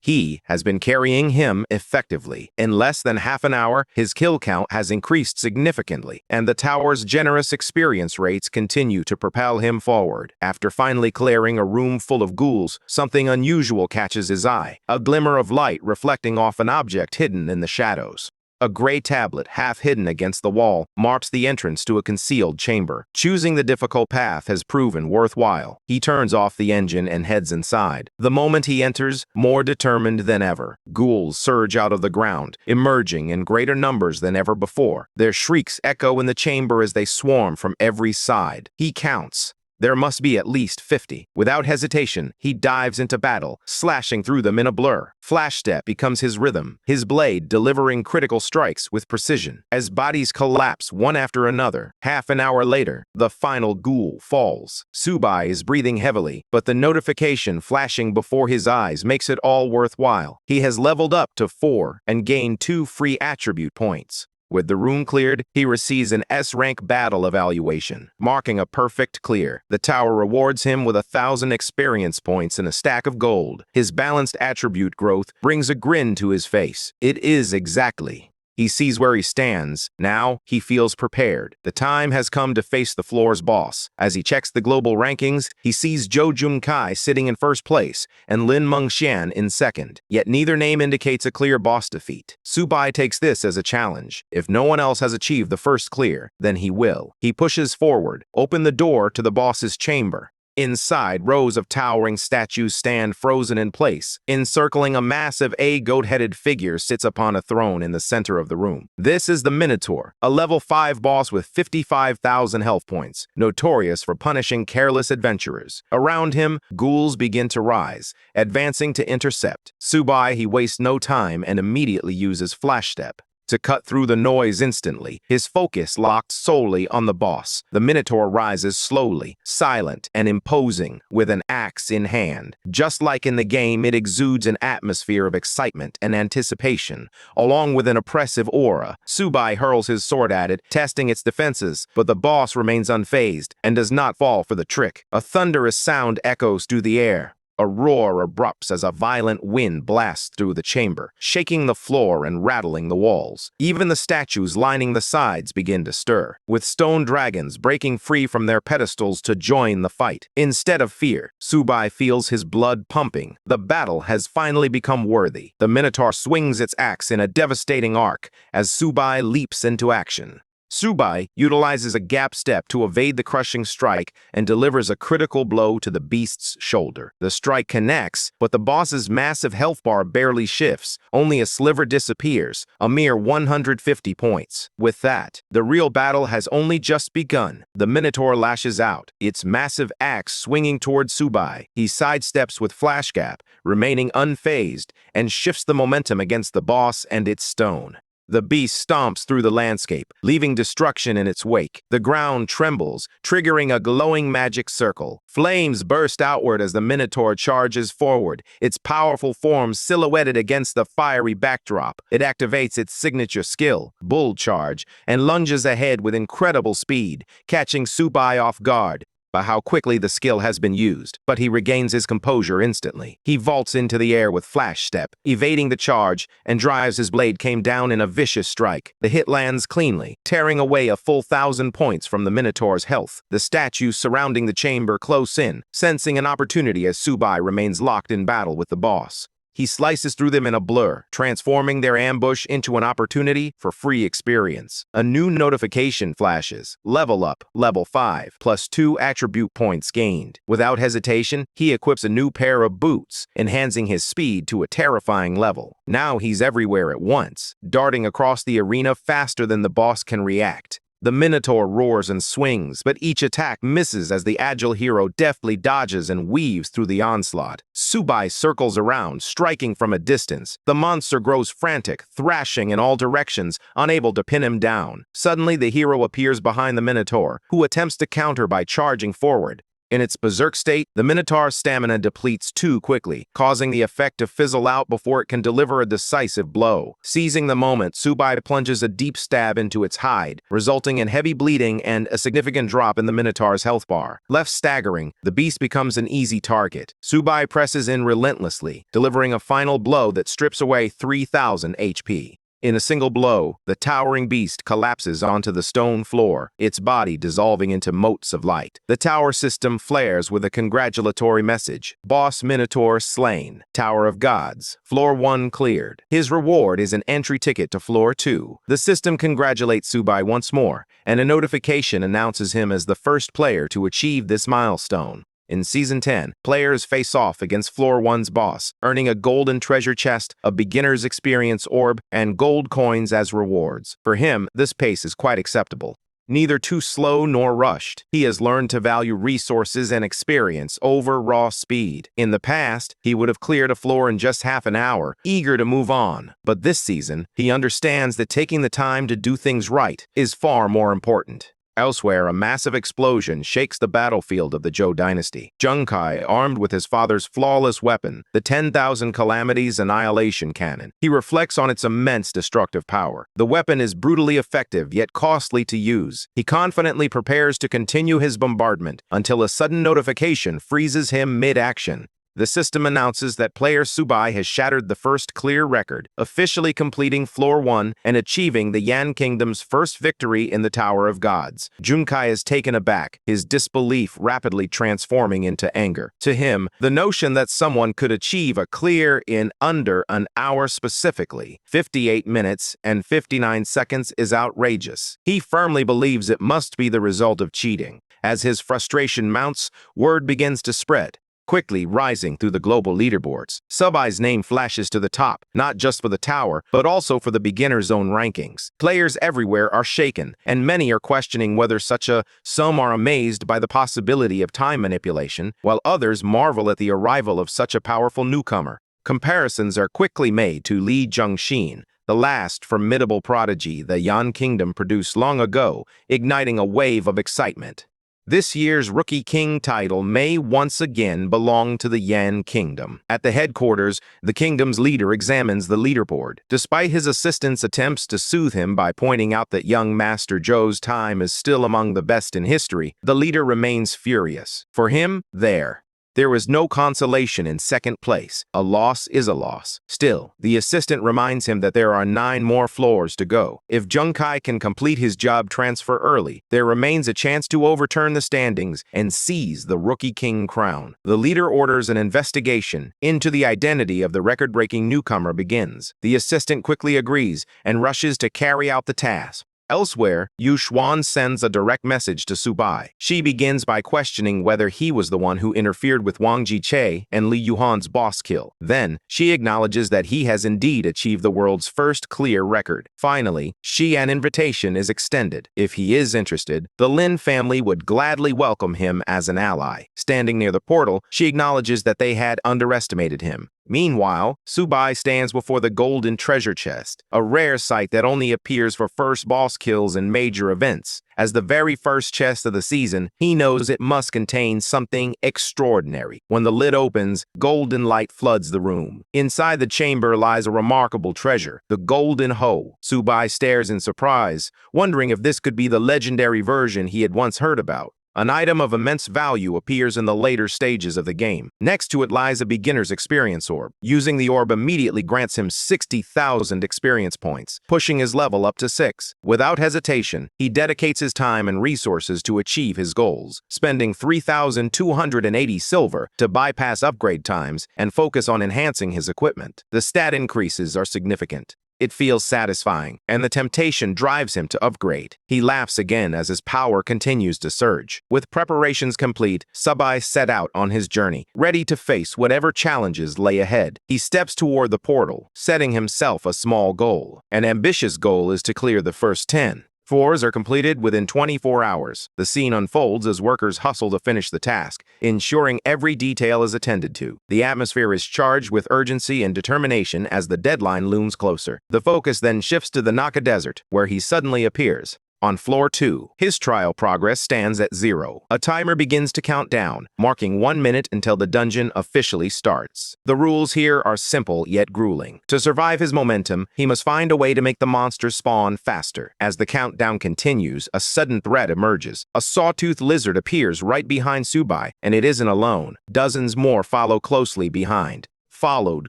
He has been carrying him effectively. In less than half an hour, his kill count has increased significantly, and the tower's generous experience rates continue to propel him forward. After finally clearing a room full of ghouls, something unusual catches his eye, a glimmer of light reflecting off an object hidden in the shadows. A gray tablet, half hidden against the wall, marks the entrance to a concealed chamber. Choosing the difficult path has proven worthwhile. He turns off the engine and heads inside. The moment he enters, more determined than ever, ghouls surge out of the ground, emerging in greater numbers than ever before. Their shrieks echo in the chamber as they swarm from every side. He counts. There must be at least 50. Without hesitation, he dives into battle, slashing through them in a blur. Flash step becomes his rhythm, his blade delivering critical strikes with precision. As bodies collapse one after another, half an hour later, the final ghoul falls. Subai is breathing heavily, but the notification flashing before his eyes makes it all worthwhile. He has leveled up to 4 and gained 2 free attribute points. With the room cleared, he receives an S-rank battle evaluation, marking a perfect clear. The tower rewards him with 1,000 experience points and a stack of gold. His balanced attribute growth brings a grin to his face. It is exactly. He sees where he stands. Now, he feels prepared. The time has come to face the floor's boss. As he checks the global rankings, he sees Zheng Kai sitting in first place and Lin Mongwen in second. Yet neither name indicates a clear boss defeat. Subai takes this as a challenge. If no one else has achieved the first clear, then he will. He pushes forward, open the door to the boss's chamber. Inside, rows of towering statues stand frozen in place. Encircling a massive goat-headed figure sits upon a throne in the center of the room. This is the Minotaur, a level 5 boss with 55,000 health points, notorious for punishing careless adventurers. Around him, ghouls begin to rise, advancing to intercept. Subai, he wastes no time and immediately uses Flash Step to cut through the noise instantly, his focus locked solely on the boss. The Minotaur rises slowly, silent and imposing, with an axe in hand. Just like in the game, it exudes an atmosphere of excitement and anticipation, along with an oppressive aura. Subai hurls his sword at it, testing its defenses, but the boss remains unfazed and does not fall for the trick. A thunderous sound echoes through the air. A roar erupts as a violent wind blasts through the chamber, shaking the floor and rattling the walls. Even the statues lining the sides begin to stir, with stone dragons breaking free from their pedestals to join the fight. Instead of fear, Subai feels his blood pumping. The battle has finally become worthy. The Minotaur swings its axe in a devastating arc as Subai leaps into action. Subai utilizes a gap step to evade the crushing strike and delivers a critical blow to the beast's shoulder. The strike connects, but the boss's massive health bar barely shifts. Only a sliver disappears, a mere 150 points. With that, the real battle has only just begun. The Minotaur lashes out, its massive axe swinging toward Subai. He sidesteps with Flash Gap, remaining unfazed, and shifts the momentum against the boss and its stone. The beast stomps through the landscape, leaving destruction in its wake. The ground trembles, triggering a glowing magic circle. Flames burst outward as the Minotaur charges forward, its powerful form silhouetted against the fiery backdrop. It activates its signature skill, Bull Charge, and lunges ahead with incredible speed, catching Sububai off guard by how quickly the skill has been used, but he regains his composure instantly. He vaults into the air with flash step, evading the charge, and drives his blade came down in a vicious strike. The hit lands cleanly, tearing away a full 1,000 points from the Minotaur's health. The statues surrounding the chamber close in, sensing an opportunity as Sububai remains locked in battle with the boss. He slices through them in a blur, transforming their ambush into an opportunity for free experience. A new notification flashes. Level up, level 5, plus 2 attribute points gained. Without hesitation, he equips a new pair of boots, enhancing his speed to a terrifying level. Now he's everywhere at once, darting across the arena faster than the boss can react. The Minotaur roars and swings, but each attack misses as the agile hero deftly dodges and weaves through the onslaught. Sububai circles around, striking from a distance. The monster grows frantic, thrashing in all directions, unable to pin him down. Suddenly, the hero appears behind the Minotaur, who attempts to counter by charging forward. In its berserk state, the Minotaur's stamina depletes too quickly, causing the effect to fizzle out before it can deliver a decisive blow. Seizing the moment, Sububai plunges a deep stab into its hide, resulting in heavy bleeding and a significant drop in the Minotaur's health bar. Left staggering, the beast becomes an easy target. Sububai presses in relentlessly, delivering a final blow that strips away 3,000 HP. In a single blow, the towering beast collapses onto the stone floor, its body dissolving into motes of light. The tower system flares with a congratulatory message. Boss Minotaur slain. Tower of Gods. Floor 1 cleared. His reward is an entry ticket to Floor 2. The system congratulates Sububai once more, and a notification announces him as the first player to achieve this milestone. In Season 10, players face off against Floor 1's boss, earning a golden treasure chest, a beginner's experience orb, and gold coins as rewards. For him, this pace is quite acceptable. Neither too slow nor rushed, he has learned to value resources and experience over raw speed. In the past, he would have cleared a floor in just half an hour, eager to move on. But this season, he understands that taking the time to do things right is far more important. Elsewhere, a massive explosion shakes the battlefield of the Zhou dynasty. Junkai, armed with his father's flawless weapon, the 10,000 Calamities Annihilation Cannon. He reflects on its immense destructive power. The weapon is brutally effective, yet costly to use. He confidently prepares to continue his bombardment until a sudden notification freezes him mid-action. The system announces that player Sububai has shattered the first clear record, officially completing Floor 1 and achieving the Yan Kingdom's first victory in the Tower of Gods. Junkai is taken aback, his disbelief rapidly transforming into anger. To him, the notion that someone could achieve a clear in under an hour, specifically 58 minutes and 59 seconds, is outrageous. He firmly believes it must be the result of cheating. As his frustration mounts, word begins to spread, quickly rising through the global leaderboards. Subai's name flashes to the top, not just for the tower, but also for the beginner zone rankings. Players everywhere are shaken, and many are questioning whether some are amazed by the possibility of time manipulation, while others marvel at the arrival of such a powerful newcomer. Comparisons are quickly made to Li Zhengxin, the last formidable prodigy the Yan Kingdom produced long ago, igniting a wave of excitement. This year's Rookie King title may once again belong to the Yan Kingdom. At the headquarters, the kingdom's leader examines the leaderboard. Despite his assistant's attempts to soothe him by pointing out that young Master Zhou's time is still among the best in history, the leader remains furious. For him, there is no consolation in second place. A loss is a loss. Still, the assistant reminds him that there are 9 more floors to go. If Junkai can complete his job transfer early, there remains a chance to overturn the standings and seize the Rookie King crown. The leader orders an investigation into the identity of the record-breaking newcomer begins. The assistant quickly agrees and rushes to carry out the task. Elsewhere, Yu Xuan sends a direct message to Sububai. She begins by questioning whether he was the one who interfered with Wang Jiche and Li Yuhan's boss kill. Then, she acknowledges that he has indeed achieved the world's first clear record. Finally, an invitation is extended. If he is interested, the Lin family would gladly welcome him as an ally. Standing near the portal, she acknowledges that they had underestimated him. Meanwhile, Sububai stands before the golden treasure chest, a rare sight that only appears for first boss kills and major events. As the very first chest of the season, he knows it must contain something extraordinary. When the lid opens, golden light floods the room. Inside the chamber lies a remarkable treasure, the golden hoe. Sububai stares in surprise, wondering if this could be the legendary version he had once heard about. An item of immense value appears in the later stages of the game. Next to it lies a beginner's experience orb. Using the orb immediately grants him 60,000 experience points, pushing his level up to 6. Without hesitation, he dedicates his time and resources to achieve his goals, spending 3,280 silver to bypass upgrade times and focus on enhancing his equipment. The stat increases are significant. It feels satisfying, and the temptation drives him to upgrade. He laughs again as his power continues to surge. With preparations complete, Sububai set out on his journey, ready to face whatever challenges lay ahead. He steps toward the portal, setting himself a small goal. An ambitious goal is to clear the first 10. 4s are completed within 24 hours. The scene unfolds as workers hustle to finish the task, ensuring every detail is attended to. The atmosphere is charged with urgency and determination as the deadline looms closer. The focus then shifts to the Naka Desert, where he suddenly appears. On floor 2, his trial progress stands at 0. A timer begins to count down, marking 1 minute until the dungeon officially starts. The rules here are simple yet grueling. To survive his momentum, he must find a way to make the monsters spawn faster. As the countdown continues, a sudden threat emerges. A sawtooth lizard appears right behind Sububai, and it isn't alone. Dozens more follow closely behind,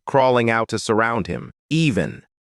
crawling out to surround him.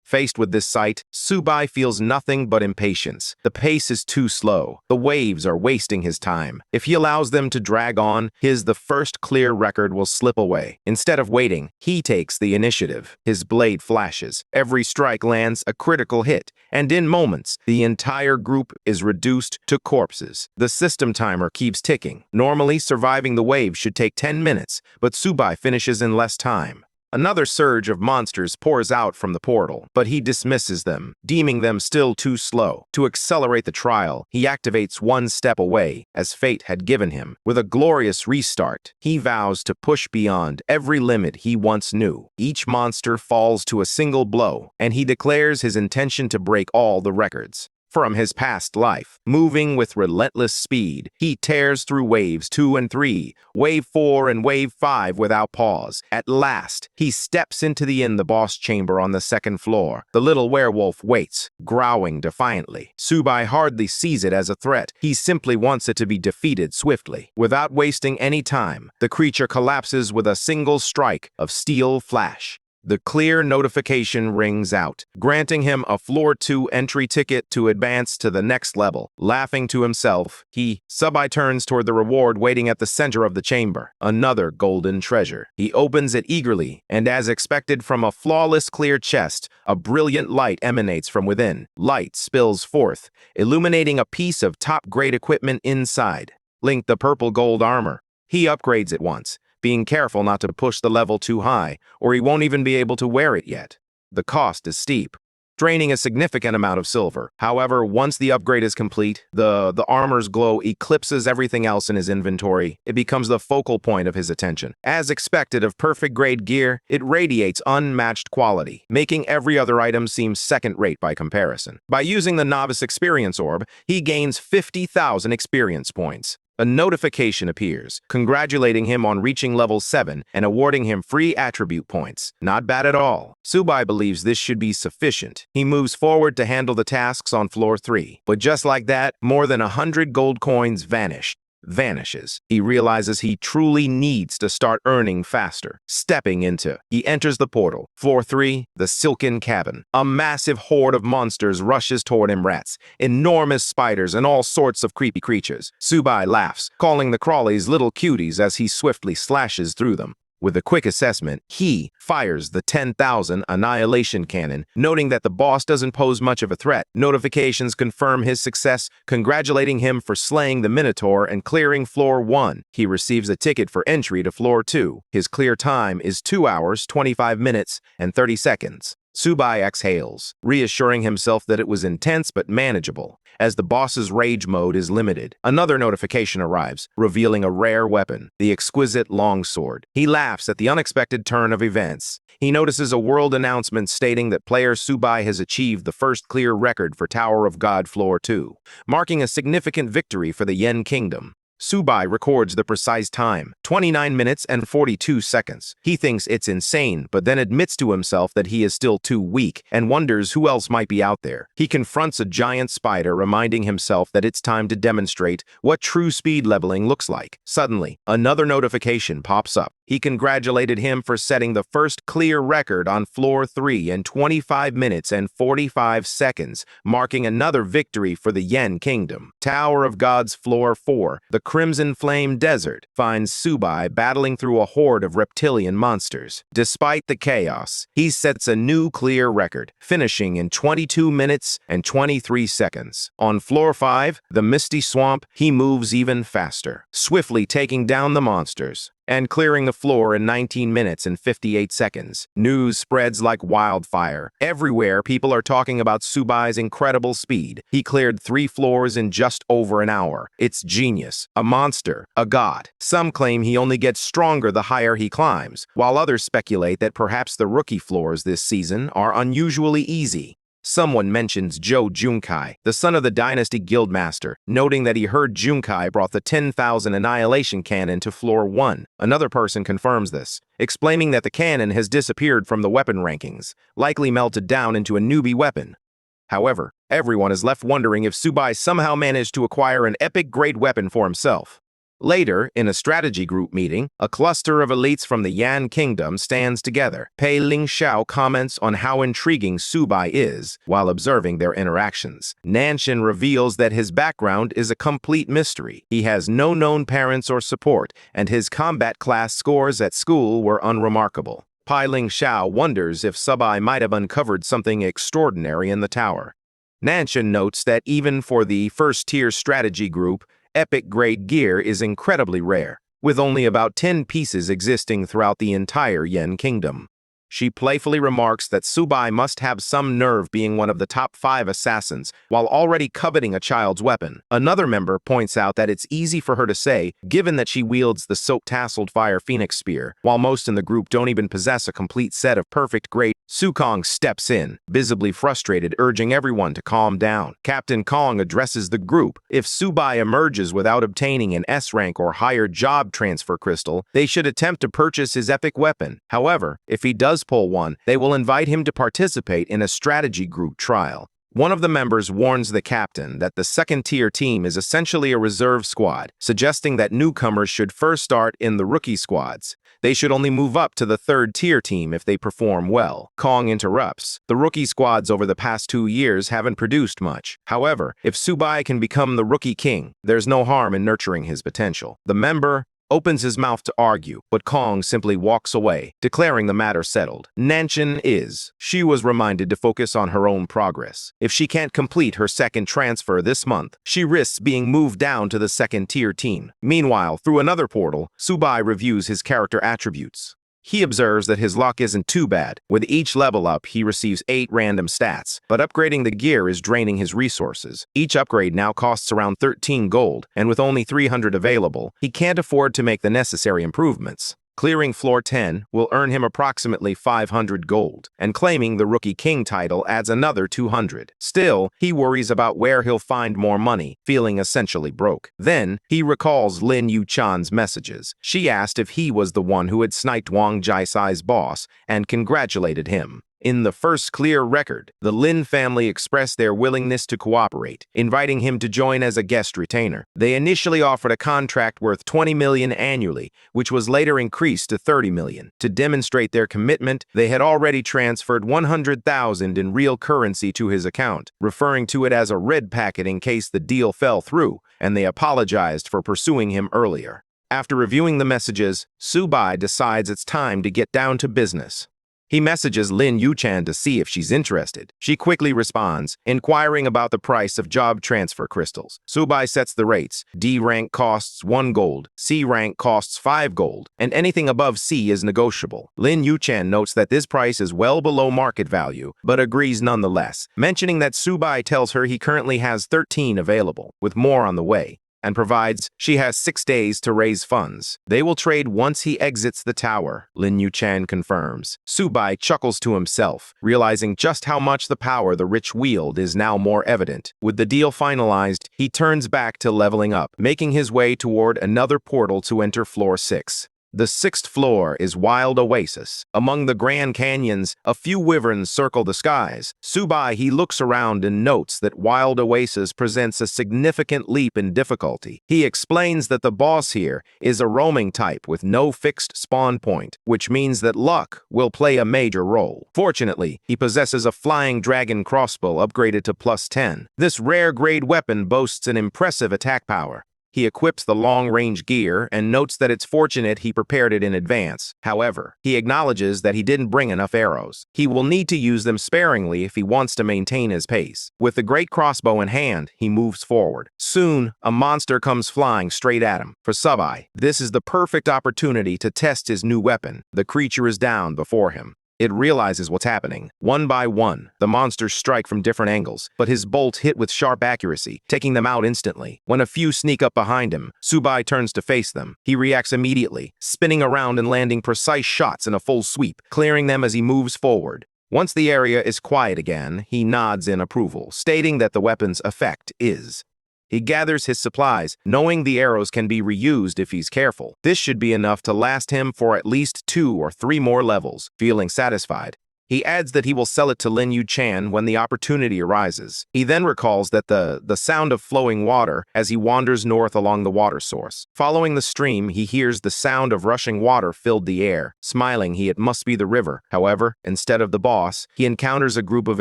Faced with this sight, Sububai feels nothing but impatience. The pace is too slow. The waves are wasting his time. If he allows them to drag on, the first clear record will slip away. Instead of waiting, he takes the initiative. His blade flashes. Every strike lands a critical hit, and in moments, the entire group is reduced to corpses. The system timer keeps ticking. Normally, surviving the wave should take 10 minutes, but Sububai finishes in less time. Another surge of monsters pours out from the portal, but he dismisses them, deeming them still too slow. To accelerate the trial, he activates one step away, as fate had given him. With a glorious restart, he vows to push beyond every limit he once knew. Each monster falls to a single blow, and he declares his intention to break all the records. From his past life, moving with relentless speed, he tears through waves 2 and 3, wave 4 and wave 5 without pause. At last, he steps into the boss chamber on the 2nd floor. The little werewolf waits, growling defiantly. Sububai hardly sees it as a threat. He simply wants it to be defeated swiftly. Without wasting any time, the creature collapses with a single strike of steel flash. The clear notification rings out, granting him a floor 2 entry ticket to advance to the next level. Laughing to himself, Sububai turns toward the reward waiting at the center of the chamber, another golden treasure. He opens it eagerly, and as expected from a flawless clear chest, a brilliant light emanates from within. Light spills forth, illuminating a piece of top-grade equipment inside. Link the purple gold armor. He upgrades it once, being careful not to push the level too high, or he won't even be able to wear it yet. The cost is steep, draining a significant amount of silver. However, once the upgrade is complete, the armor's glow eclipses everything else in his inventory. It becomes the focal point of his attention. As expected of perfect-grade gear, it radiates unmatched quality, making every other item seem second-rate by comparison. By using the Novice Experience Orb, he gains 50,000 experience points. A notification appears, congratulating him on reaching level 7 and awarding him free attribute points. Not bad at all. Sububai believes this should be sufficient. He moves forward to handle the tasks on floor 3. But just like that, more than 100 gold coins vanishes. He realizes he truly needs to start earning faster. He enters the portal. Floor 3, the Silken Cabin. A massive horde of monsters rushes toward him. Rats, enormous spiders, and all sorts of creepy creatures. Sububai laughs, calling the crawlies little cuties as he swiftly slashes through them. With a quick assessment, he fires the 10,000 Annihilation Cannon, noting that the boss doesn't pose much of a threat. Notifications confirm his success, congratulating him for slaying the Minotaur and clearing floor 1. He receives a ticket for entry to floor 2. His clear time is 2 hours, 25 minutes, and 30 seconds. Sububai exhales, reassuring himself that it was intense but manageable, as the boss's rage mode is limited. Another notification arrives, revealing a rare weapon, the exquisite longsword. He laughs at the unexpected turn of events. He notices a world announcement stating that player Sububai has achieved the first clear record for Tower of God Floor 2, marking a significant victory for the Yen Kingdom. Sububai records the precise time, 29 minutes and 42 seconds. He thinks it's insane, but then admits to himself that he is still too weak and wonders who else might be out there. He confronts a giant spider, reminding himself that it's time to demonstrate what true speed leveling looks like. Suddenly, another notification pops up. He congratulated him for setting the first clear record on Floor 3 in 25 minutes and 45 seconds, marking another victory for the Yen Kingdom. Tower of God's Floor 4, the Crimson Flame Desert, finds Sububai battling through a horde of reptilian monsters. Despite the chaos, he sets a new clear record, finishing in 22 minutes and 23 seconds. On Floor 5, the Misty Swamp, he moves even faster, swiftly taking down the monsters and clearing the floor in 19 minutes and 58 seconds. News spreads like wildfire. Everywhere, people are talking about Subai's incredible speed. He cleared 3 floors in just over an hour. It's genius. A monster. A god. Some claim he only gets stronger the higher he climbs, while others speculate that perhaps the rookie floors this season are unusually easy. Someone mentions Joe Junkai, the son of the Dynasty Guildmaster, noting that he heard Junkai brought the 10,000 Annihilation Cannon to Floor 1. Another person confirms this, explaining that the cannon has disappeared from the weapon rankings, likely melted down into a newbie weapon. However, everyone is left wondering if Sububai somehow managed to acquire an epic great weapon for himself. Later, in a strategy group meeting, a cluster of elites from the Yan Kingdom stands together. Pei Ling Xiao comments on how intriguing Sububai is while observing their interactions. Nanshan reveals that his background is a complete mystery. He has no known parents or support, and his combat class scores at school were unremarkable. Pei Ling Xiao wonders if Sububai might have uncovered something extraordinary in the tower. Nanshan notes that even for the first-tier strategy group, epic-grade gear is incredibly rare, with only about 10 pieces existing throughout the entire Yen Kingdom. She playfully remarks that Sububai must have some nerve being one of the top 5 assassins while already coveting a child's weapon. Another member points out that it's easy for her to say, given that she wields the soap-tasseled Fire Phoenix Spear, while most in the group don't even possess a complete set of perfect grade. Su Kong steps in, visibly frustrated, urging everyone to calm down. Captain Kong addresses the group. If Sububai emerges without obtaining an S-rank or higher job transfer crystal, they should attempt to purchase his epic weapon. However, if he does pull one, they will invite him to participate in a strategy group trial. One of the members warns the captain that the second-tier team is essentially a reserve squad, suggesting that newcomers should first start in the rookie squads. They should only move up to the third-tier team if they perform well. Kong interrupts. The rookie squads over the past 2 years haven't produced much. However, if Sububai can become the rookie king, there's no harm in nurturing his potential. The member opens his mouth to argue, but Kong simply walks away, declaring the matter settled. Nanshan is. She was reminded to focus on her own progress. If she can't complete her second transfer this month, she risks being moved down to the second-tier team. Meanwhile, through another portal, Sububai reviews his character attributes. He observes that his luck isn't too bad. With each level up, he receives 8 random stats, but upgrading the gear is draining his resources. Each upgrade now costs around 13 gold, and with only 300 available, he can't afford to make the necessary improvements. Clearing Floor 10 will earn him approximately 500 gold, and claiming the Rookie King title adds another 200. Still, he worries about where he'll find more money, feeling essentially broke. Then, he recalls Lin Yuchan's messages. She asked if he was the one who had sniped Wang Jiasai's boss, and congratulated him. In the first clear record, the Lin family expressed their willingness to cooperate, inviting him to join as a guest retainer. They initially offered a contract worth 20 million annually, which was later increased to 30 million. To demonstrate their commitment, they had already transferred 100,000 in real currency to his account, referring to it as a red packet in case the deal fell through, and they apologized for pursuing him earlier. After reviewing the messages, Sububai decides it's time to get down to business. He messages Lin Yuchan to see if she's interested. She quickly responds, inquiring about the price of job transfer crystals. Sububai sets the rates. D rank costs 1 gold, C rank costs 5 gold, and anything above C is negotiable. Lin Yuchan notes that this price is well below market value, but agrees nonetheless, mentioning that Sububai tells her he currently has 13 available, with more on the way, and provides she has 6 days to raise funds. They will trade once he exits the tower, Lin Yuchan confirms. Sububai chuckles to himself, realizing just how much the power the rich wield is now more evident. With the deal finalized, he turns back to leveling up, making his way toward another portal to enter floor 6. The 6th floor is Wild Oasis. Among the Grand Canyons, a few wyverns circle the skies. Sububai, he looks around and notes that Wild Oasis presents a significant leap in difficulty. He explains that the boss here is a roaming type with no fixed spawn point, which means that luck will play a major role. Fortunately, he possesses a flying dragon crossbow upgraded to +10. This rare grade weapon boasts an impressive attack power. He equips the long-range gear and notes that it's fortunate he prepared it in advance. However, he acknowledges that he didn't bring enough arrows. He will need to use them sparingly if he wants to maintain his pace. With the great crossbow in hand, he moves forward. Soon, a monster comes flying straight at him. For Sububai, this is the perfect opportunity to test his new weapon. The creature is down before him. It realizes what's happening. One by one, the monsters strike from different angles, but his bolts hit with sharp accuracy, taking them out instantly. When a few sneak up behind him, Sububai turns to face them. He reacts immediately, spinning around and landing precise shots in a full sweep, clearing them as he moves forward. Once the area is quiet again, he nods in approval, stating that the weapon's effect is. He gathers his supplies, knowing the arrows can be reused if he's careful. This should be enough to last him for at least 2 or 3 more levels. Feeling satisfied, he adds that he will sell it to Lin Yuchan when the opportunity arises. He then recalls that the sound of flowing water as he wanders north along the water source. Following the stream, he hears the sound of rushing water filled the air. Smiling, it must be the river. However, instead of the boss, he encounters a group of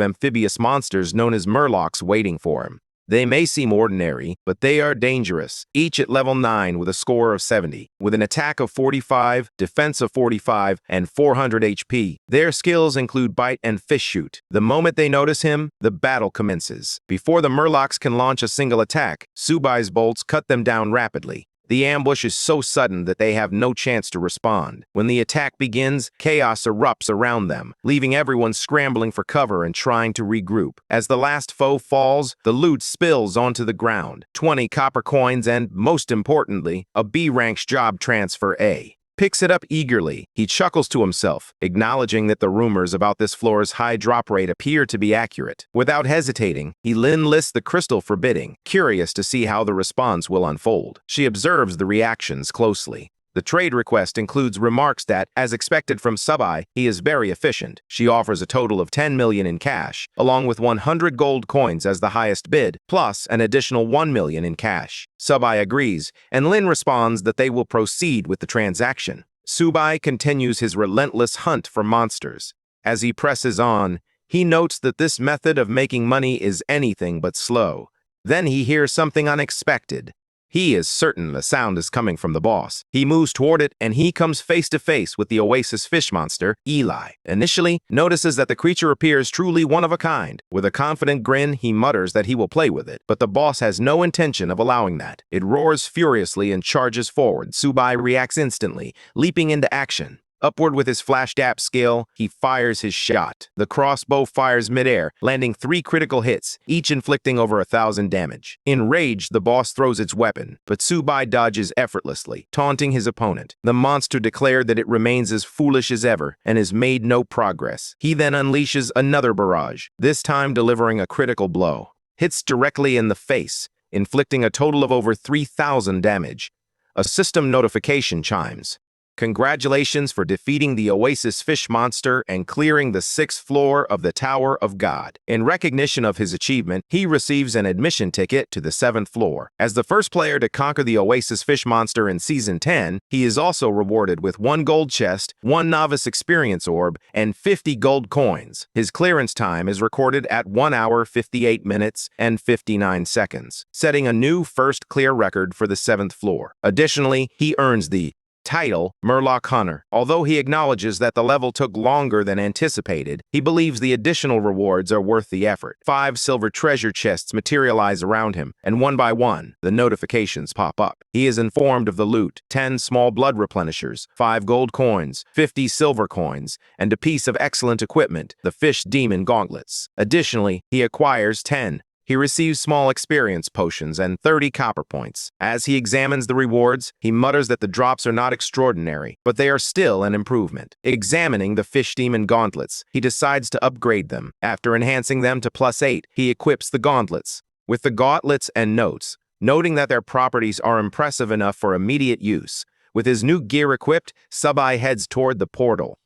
amphibious monsters known as murlocs waiting for him. They may seem ordinary, but they are dangerous, each at level 9 with a score of 70, with an attack of 45, defense of 45, and 400 HP. Their skills include bite and fish shoot. The moment they notice him, the battle commences. Before the murlocs can launch a single attack, Subai's bolts cut them down rapidly. The ambush is so sudden that they have no chance to respond. When the attack begins, chaos erupts around them, leaving everyone scrambling for cover and trying to regroup. As the last foe falls, the loot spills onto the ground. 20 copper coins and, most importantly, a B-rank job transfer A. Picks it up eagerly. He chuckles to himself, acknowledging that the rumors about this floor's high drop rate appear to be accurate. Without hesitating, he lists the crystal for bidding, curious to see how the response will unfold. She observes the reactions closely. The trade request includes remarks that, as expected from Sububai, he is very efficient. She offers a total of 10 million in cash, along with 100 gold coins as the highest bid, plus an additional 1 million in cash. Sububai agrees, and Lin responds that they will proceed with the transaction. Sububai continues his relentless hunt for monsters. As he presses on, he notes that this method of making money is anything but slow. Then he hears something unexpected. He is certain the sound is coming from the boss. He moves toward it, and he comes face to face with the Oasis fish monster, Eli. Initially, notices that the creature appears truly one of a kind. With a confident grin, he mutters that he will play with it, but the boss has no intention of allowing that. It roars furiously and charges forward. Sububai reacts instantly, leaping into action. Upward with his flash dap skill, he fires his shot. The crossbow fires midair, landing 3 critical hits, each inflicting over 1,000 damage. Enraged, the boss throws its weapon, but Sububai dodges effortlessly, taunting his opponent. The monster declared that it remains as foolish as ever and has made no progress. He then unleashes another barrage, this time delivering a critical blow. Hits directly in the face, inflicting a total of over 3,000 damage. A system notification chimes. Congratulations for defeating the Oasis fish monster and clearing the 6th floor of the Tower of God. In recognition of his achievement, he receives an admission ticket to the 7th floor. As the first player to conquer the Oasis fish monster in Season 10, he is also rewarded with 1 gold chest, 1 novice experience orb, and 50 gold coins. His clearance time is recorded at 1 hour, 58 minutes, and 59 seconds, setting a new first clear record for the 7th floor. Additionally, he earns the title, Murloc Hunter. Although he acknowledges that the level took longer than anticipated, he believes the additional rewards are worth the effort. 5 silver treasure chests materialize around him, and one by one, the notifications pop up. He is informed of the loot: 10 small blood replenishers, 5 gold coins, 50 silver coins, and a piece of excellent equipment, the fish demon gauntlets. Additionally, he acquires 10. He receives small experience potions and 30 copper points. As he examines the rewards, he mutters that the drops are not extraordinary, but they are still an improvement. Examining the fish demon gauntlets, he decides to upgrade them. After enhancing them to +8, he equips the gauntlets. With the gauntlets and notes, noting that their properties are impressive enough for immediate use, with his new gear equipped, Sububai heads toward the portal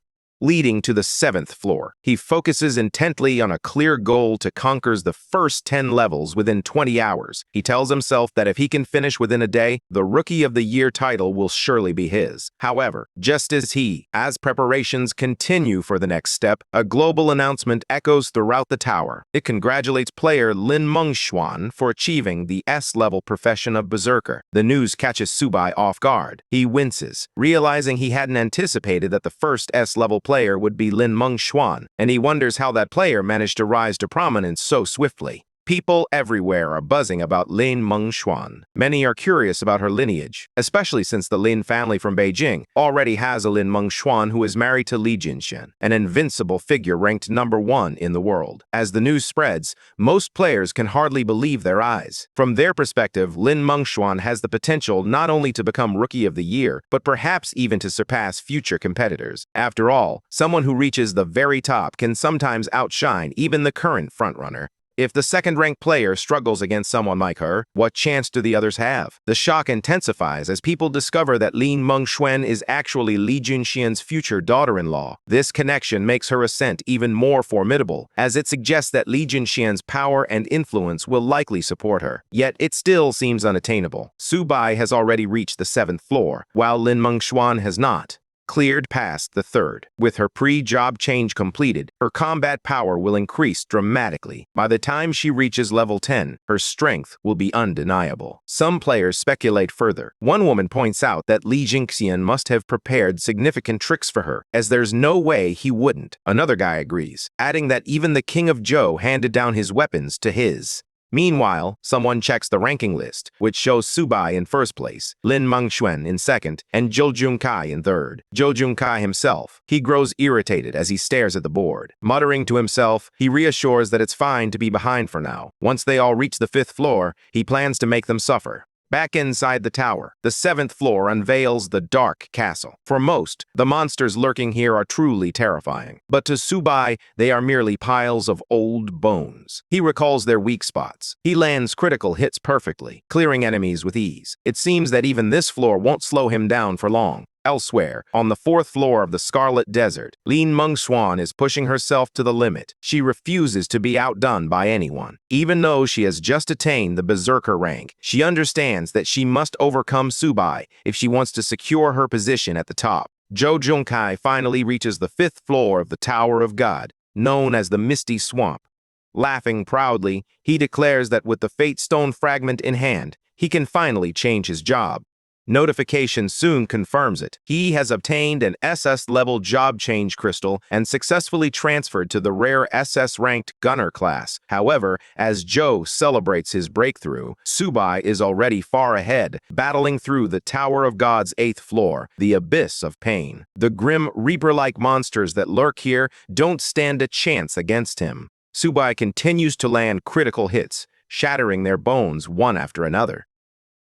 leading to the 7th floor. He focuses intently on a clear goal to conquer the first 10 levels within 20 hours. He tells himself that if he can finish within a day, the Rookie of the Year title will surely be his. However, just as preparations continue for the next step, a global announcement echoes throughout the tower. It congratulates player Lin Mongwen for achieving the S-level profession of Berserker. The news catches Sububai off guard. He winces, realizing he hadn't anticipated that the first S-level player would be Lin Mongwen, and he wonders how that player managed to rise to prominence so swiftly. People everywhere are buzzing about Lin Mongwen. Many are curious about her lineage, especially since the Lin family from Beijing already has a Lin Mongwen who is married to Lin Yuchan, an invincible figure ranked #1 in the world. As the news spreads, most players can hardly believe their eyes. From their perspective, Lin Mongwen has the potential not only to become Rookie of the Year, but perhaps even to surpass future competitors. After all, someone who reaches the very top can sometimes outshine even the current frontrunner. If the second-ranked player struggles against someone like her, what chance do the others have? The shock intensifies as people discover that Lin Mongwen is actually Li Junxian's future daughter-in-law. This connection makes her ascent even more formidable, as it suggests that Li Junxian's power and influence will likely support her. Yet it still seems unattainable. Sububai has already reached the 7th floor, while Lin Mongwen has not. Cleared past the 3rd. With her pre-job change completed, her combat power will increase dramatically. By the time she reaches level 10, her strength will be undeniable. Some players speculate further. One woman points out that Li Junxian must have prepared significant tricks for her, as there's no way he wouldn't. Another guy agrees, adding that even the King of Zhou handed down his weapons to his. Meanwhile, someone checks the ranking list, which shows Sububai in 1st place, Lin Mongwen in 2nd, and Zhou Junkai in 3rd. Zhou Junkai himself, he grows irritated as he stares at the board. Muttering to himself, he reassures that it's fine to be behind for now. Once they all reach the 5th floor, he plans to make them suffer. Back inside the tower, the 7th floor unveils the Dark Castle. For most, the monsters lurking here are truly terrifying. But to Sububai, they are merely piles of old bones. He recalls their weak spots. He lands critical hits perfectly, clearing enemies with ease. It seems that even this floor won't slow him down for long. Elsewhere, on the 4th floor of the Scarlet Desert, Lin Mongwen is pushing herself to the limit. She refuses to be outdone by anyone. Even though she has just attained the Berserker rank, she understands that she must overcome Sububai if she wants to secure her position at the top. Zhou Junkai finally reaches the 5th floor of the Tower of God, known as the Misty Swamp. Laughing proudly, he declares that with the Fate Stone fragment in hand, he can finally change his job. Notification soon confirms it. He has obtained an SS-level job change crystal and successfully transferred to the rare SS-ranked gunner class. However, as Zhou celebrates his breakthrough, Sububai is already far ahead, battling through the Tower of God's 8th floor, the Abyss of Pain. The grim Reaper-like monsters that lurk here don't stand a chance against him. Sububai continues to land critical hits, shattering their bones one after another.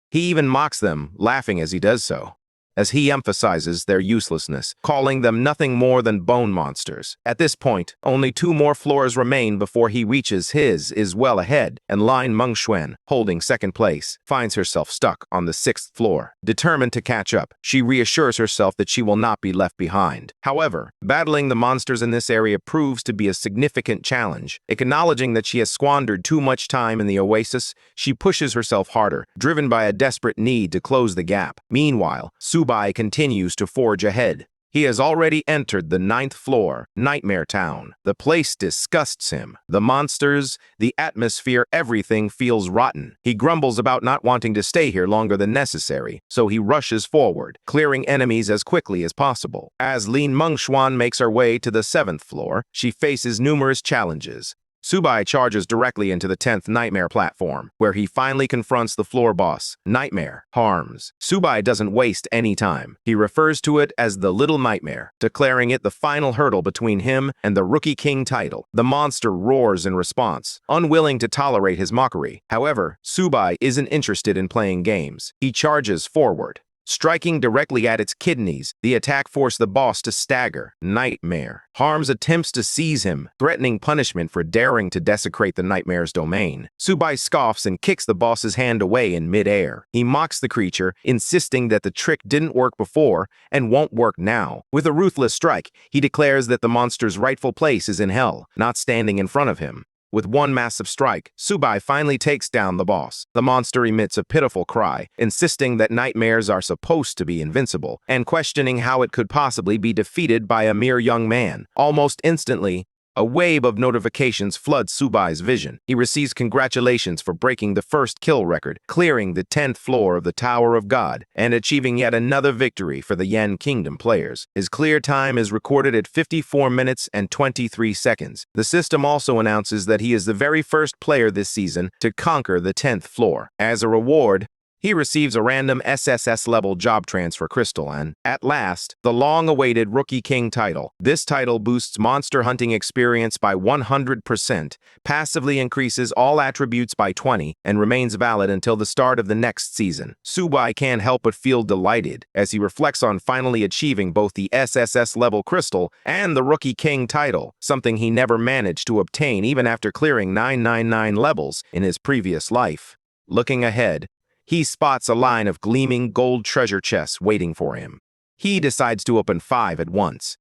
He even mocks them, laughing as he does so, as he emphasizes their uselessness, calling them nothing more than bone monsters. At this point, only 2 more floors remain before he reaches his is well ahead, and Lin Mongwen, holding 2nd place, finds herself stuck on the 6th floor. Determined to catch up, she reassures herself that she will not be left behind. However, battling the monsters in this area proves to be a significant challenge. Acknowledging that she has squandered too much time in the oasis, she pushes herself harder, driven by a desperate need to close the gap. Meanwhile, Sububai continues to forge ahead. He has already entered the 9th floor, Nightmare Town. The place disgusts him. The monsters, the atmosphere, everything feels rotten. He grumbles about not wanting to stay here longer than necessary, so he rushes forward, clearing enemies as quickly as possible. As Lin Mongwen makes her way to the 7th floor, she faces numerous challenges. Sububai charges directly into the 10th Nightmare platform, where he finally confronts the floor boss, Nightmare Harms. Sububai doesn't waste any time. He refers to it as the Little Nightmare, declaring it the final hurdle between him and the Rookie King title. The monster roars in response, unwilling to tolerate his mockery. However, Sububai isn't interested in playing games. He charges forward. Striking directly at its kidneys, the attack forced the boss to stagger. Nightmare Harms attempts to seize him, threatening punishment for daring to desecrate the Nightmare's domain. Sububai scoffs and kicks the boss's hand away in mid-air. He mocks the creature, insisting that the trick didn't work before and won't work now. With a ruthless strike, he declares that the monster's rightful place is in hell, not standing in front of him. With one massive strike, Sububai finally takes down the boss. The monster emits a pitiful cry, insisting that nightmares are supposed to be invincible, and questioning how it could possibly be defeated by a mere young man. Almost instantly, a wave of notifications floods Subai's vision. He receives congratulations for breaking the first kill record, clearing the 10th floor of the Tower of God, and achieving yet another victory for the Yan Kingdom players. His clear time is recorded at 54 minutes and 23 seconds. The system also announces that he is the very first player this season to conquer the 10th floor. As a reward, he receives a random SSS-level job transfer crystal and, at last, the long-awaited Rookie King title. This title boosts monster hunting experience by 100%, passively increases all attributes by 20, and remains valid until the start of the next season. Sububai can't help but feel delighted as he reflects on finally achieving both the SSS-level crystal and the Rookie King title, something he never managed to obtain even after clearing 999 levels in his previous life. Looking ahead, he spots a line of gleaming gold treasure chests waiting for him. He decides to open 5 at once,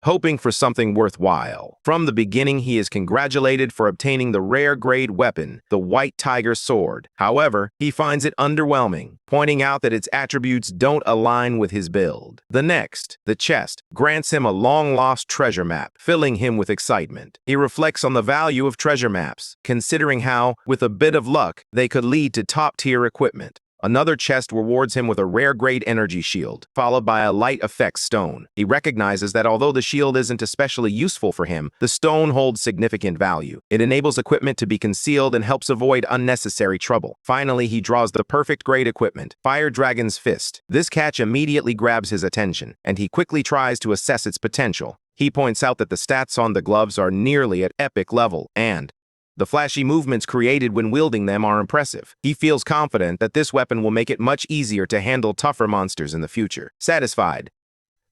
hoping for something worthwhile. From the beginning, he is congratulated for obtaining the rare grade weapon, the White Tiger Sword. However, he finds it underwhelming, pointing out that its attributes don't align with his build. The chest, grants him a long-lost treasure map, filling him with excitement. He reflects on the value of treasure maps, considering how, with a bit of luck, they could lead to top-tier equipment. Another chest rewards him with a rare-grade energy shield, followed by a light effect stone. He recognizes that although the shield isn't especially useful for him, the stone holds significant value. It enables equipment to be concealed and helps avoid unnecessary trouble. Finally, he draws the perfect grade equipment, Fire Dragon's Fist. This catch immediately grabs his attention, and he quickly tries to assess its potential. He points out that the stats on the gloves are nearly at epic level, and the flashy movements created when wielding them are impressive. He feels confident that this weapon will make it much easier to handle tougher monsters in the future. Satisfied,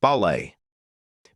Ballet.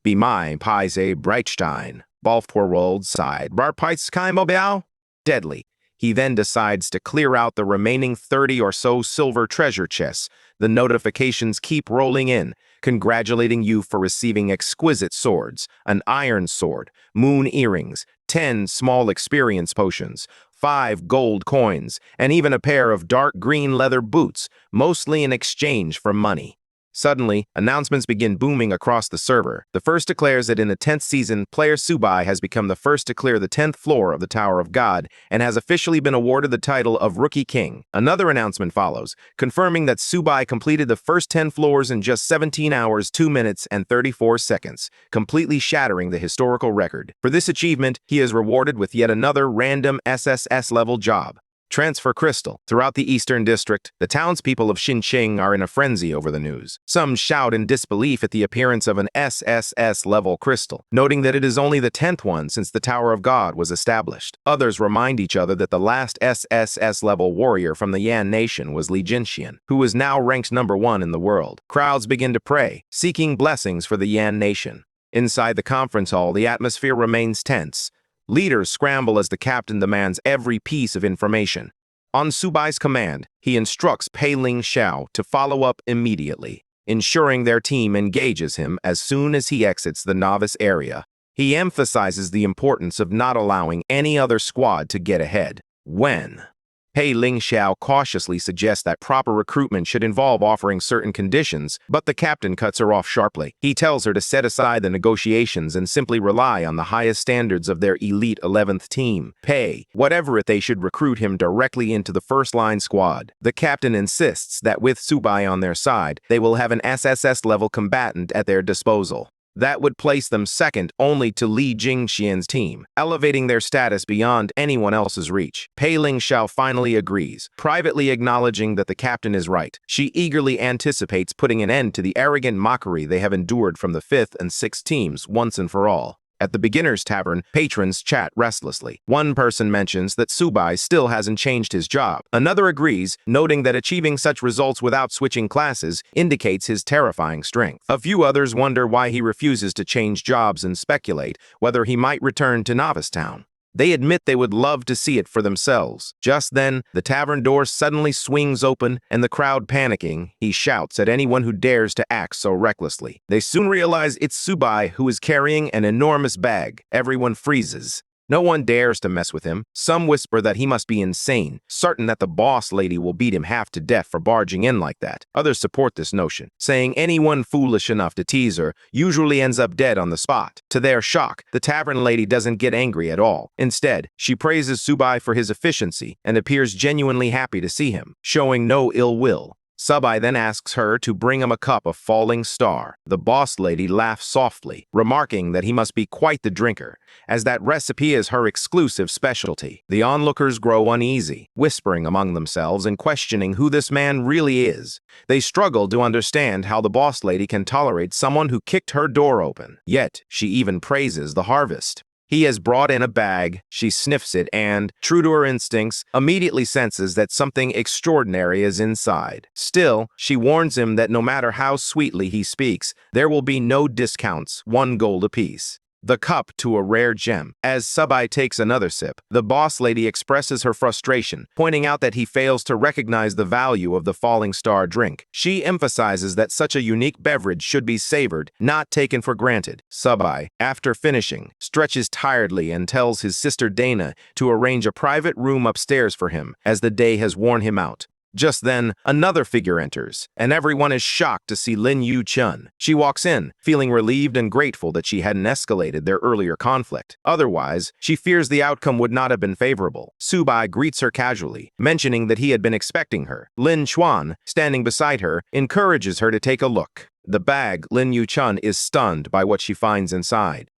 Be my Paise Breitstein. Balfworld side. Barpeitskai Mobile? Deadly. He then decides to clear out the remaining 30 or so silver treasure chests. The notifications keep rolling in, congratulating you for receiving exquisite swords, an iron sword, moon earrings, 10 small experience potions, 5 gold coins, and even a pair of dark green leather boots, mostly in exchange for money. Suddenly, announcements begin booming across the server. The first declares that in the 10th season, player Sububai has become the first to clear the 10th floor of the Tower of God and has officially been awarded the title of Rookie King. Another announcement follows, confirming that Sububai completed the first 10 floors in just 17 hours, 2 minutes, and 34 seconds, completely shattering the historical record. For this achievement, he is rewarded with yet another random SSS-level job. Transfer crystal. Throughout the Eastern District, the townspeople of Xinqing are in a frenzy over the news. Some shout in disbelief at the appearance of an SSS-level crystal, noting that it is only the 10th one since the Tower of God was established. Others remind each other that the last SSS-level warrior from the Yan Nation was Li Jinshian, who is now ranked #1 in the world. Crowds begin to pray, seeking blessings for the Yan Nation. Inside the conference hall, the atmosphere remains tense. Leaders scramble as the captain demands every piece of information. On Subai's command, he instructs Pei Ling Xiao to follow up immediately, ensuring their team engages him as soon as he exits the novice area. He emphasizes the importance of not allowing any other squad to get ahead. When Pei Lingxiao cautiously suggests that proper recruitment should involve offering certain conditions, but the captain cuts her off sharply. He tells her to set aside the negotiations and simply rely on the highest standards of their elite 11th team. Pei, whatever it, they should recruit him directly into the first-line squad. The captain insists that with Sububai on their side, they will have an SSS-level combatant at their disposal. That would place them second only to Li Jingxian's team, elevating their status beyond anyone else's reach. Pei Lingxiao finally agrees, privately acknowledging that the captain is right. She eagerly anticipates putting an end to the arrogant mockery they have endured from the 5th and 6th teams once and for all. At the beginner's tavern, patrons chat restlessly. One person mentions that Sububai still hasn't changed his job. Another agrees, noting that achieving such results without switching classes indicates his terrifying strength. A few others wonder why he refuses to change jobs and speculate whether he might return to Novice Town. They admit they would love to see it for themselves. Just then, the tavern door suddenly swings open, and the crowd panicking, he shouts at anyone who dares to act so recklessly. They soon realize it's Sububai who is carrying an enormous bag. Everyone freezes. No one dares to mess with him. Some whisper that he must be insane, certain that the boss lady will beat him half to death for barging in like that. Others support this notion, saying anyone foolish enough to tease her usually ends up dead on the spot. To their shock, the tavern lady doesn't get angry at all. Instead, she praises Sububai for his efficiency and appears genuinely happy to see him, showing no ill will. Sububai then asks her to bring him a cup of falling star. The boss lady laughs softly, remarking that he must be quite the drinker, as that recipe is her exclusive specialty. The onlookers grow uneasy, whispering among themselves and questioning who this man really is. They struggle to understand how the boss lady can tolerate someone who kicked her door open. Yet, she even praises the harvest. He has brought in a bag, she sniffs it and, true to her instincts, immediately senses that something extraordinary is inside. Still, she warns him that no matter how sweetly he speaks, there will be no discounts, 1 gold apiece. The cup to a rare gem. As Sububai takes another sip, the boss lady expresses her frustration, pointing out that he fails to recognize the value of the falling star drink. She emphasizes that such a unique beverage should be savored, not taken for granted. Sububai, after finishing, stretches tiredly and tells his sister Dana to arrange a private room upstairs for him, as the day has worn him out. Just then, another figure enters, and everyone is shocked to see Lin Yuchan. She walks in, feeling relieved and grateful that she hadn't escalated their earlier conflict. Otherwise, she fears the outcome would not have been favorable. Sububai greets her casually, mentioning that he had been expecting her. Lin Yuchan, standing beside her, encourages her to take a look. The bag, Lin Yuchan is stunned by what she finds inside.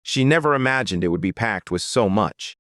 She never imagined it would be packed with so much.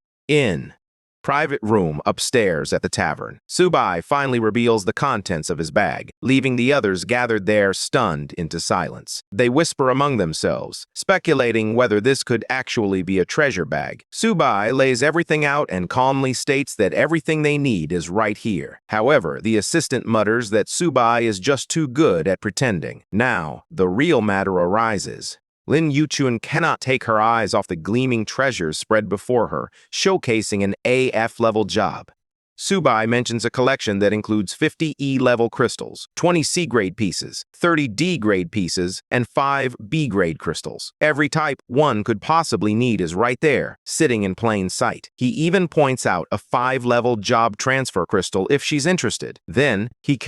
Private room upstairs at the tavern. Sububai finally reveals the contents of his bag, leaving the others gathered there stunned into silence. They whisper among themselves, speculating whether this could actually be a treasure bag. Sububai lays everything out and calmly states that everything they need is right here. However, the assistant mutters that Sububai is just too good at pretending. Now, the real matter arises. Lin Yuchan cannot take her eyes off the gleaming treasures spread before her, showcasing an AF-level job. Sububai mentions a collection that includes 50 E-level crystals, 20 C-grade pieces, 30 D-grade pieces, and 5 B-grade crystals. Every type one could possibly need is right there, sitting in plain sight. He even points out a 5-level job transfer crystal if she's interested. Then, he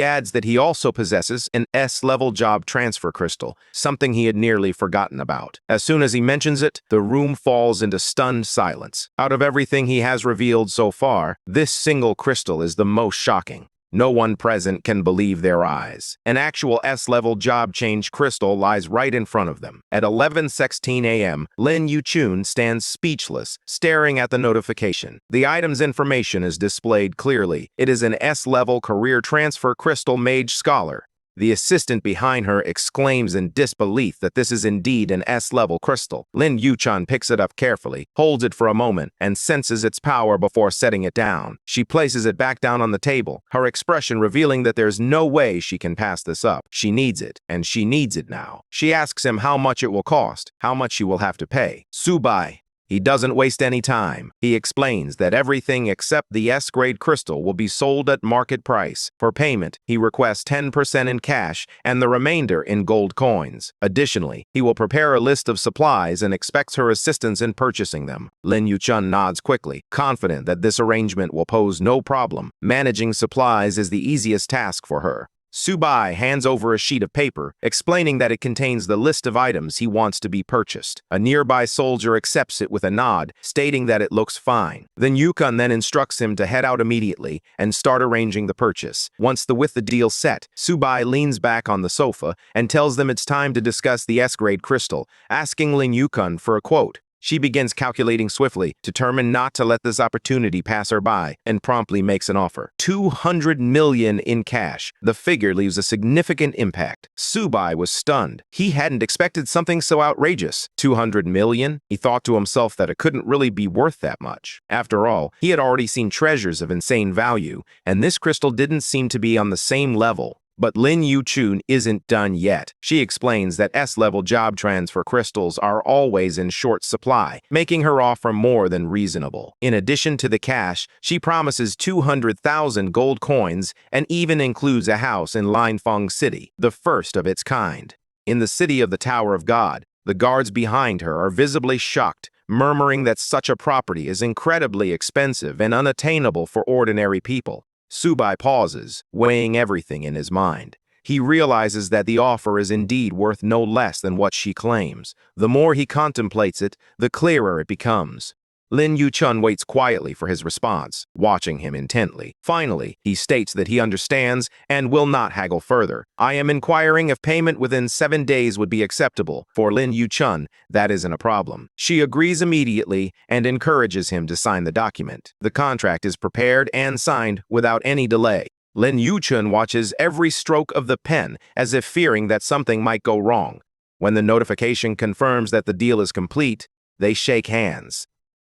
adds that he also possesses an S-level job transfer crystal, something he had nearly forgotten about. As soon as he mentions it, the room falls into stunned silence. Out of everything he has revealed so far, this single crystal is the most shocking. No one present can believe their eyes. An actual S-level job change crystal lies right in front of them. At 11:16 a.m., Lin Yuchan stands speechless, staring at the notification. The item's information is displayed clearly. It is an S-level career transfer crystal mage scholar. The assistant behind her exclaims in disbelief that this is indeed an S-level crystal. Lin Yuchan picks it up carefully, holds it for a moment, and senses its power before setting it down. She places it back down on the table, her expression revealing that there's no way she can pass this up. She needs it, and she needs it now. She asks him how much it will cost, how much she will have to pay. Sububai He doesn't waste any time. He explains that everything except the S-grade crystal will be sold at market price. For payment, he requests 10% in cash and the remainder in gold coins. Additionally, he will prepare a list of supplies and expects her assistance in purchasing them. Lin Yuchan nods quickly, confident that this arrangement will pose no problem. Managing supplies is the easiest task for her. Sububai hands over a sheet of paper, explaining that it contains the list of items he wants to be purchased. A nearby soldier accepts it with a nod, stating that it looks fine. Lin Yuchan then instructs him to head out immediately and start arranging the purchase. Once with the deal set, Sububai leans back on the sofa and tells them it's time to discuss the S-grade crystal, asking Lin Yuchan for a quote. She begins calculating swiftly, determined not to let this opportunity pass her by, and promptly makes an offer. 200 million in cash. The figure leaves a significant impact. Sububai was stunned. He hadn't expected something so outrageous. 200 million? He thought to himself that it couldn't really be worth that much. After all, he had already seen treasures of insane value, and this crystal didn't seem to be on the same level. But Lin Yuchan isn't done yet. She explains that S-level job transfer crystals are always in short supply, making her offer more than reasonable. In addition to the cash, she promises 200,000 gold coins and even includes a house in Linfeng City, the first of its kind. In the city of the Tower of God, the guards behind her are visibly shocked, murmuring that such a property is incredibly expensive and unattainable for ordinary people. Sububai pauses, weighing everything in his mind. He realizes that the offer is indeed worth no less than what she claims. The more he contemplates it, the clearer it becomes. Lin Yuchan waits quietly for his response, watching him intently. Finally, he states that he understands and will not haggle further. I am inquiring if payment within 7 days would be acceptable. For Lin Yuchan, that isn't a problem. She agrees immediately and encourages him to sign the document. The contract is prepared and signed without any delay. Lin Yuchan watches every stroke of the pen as if fearing that something might go wrong. When the notification confirms that the deal is complete, they shake hands.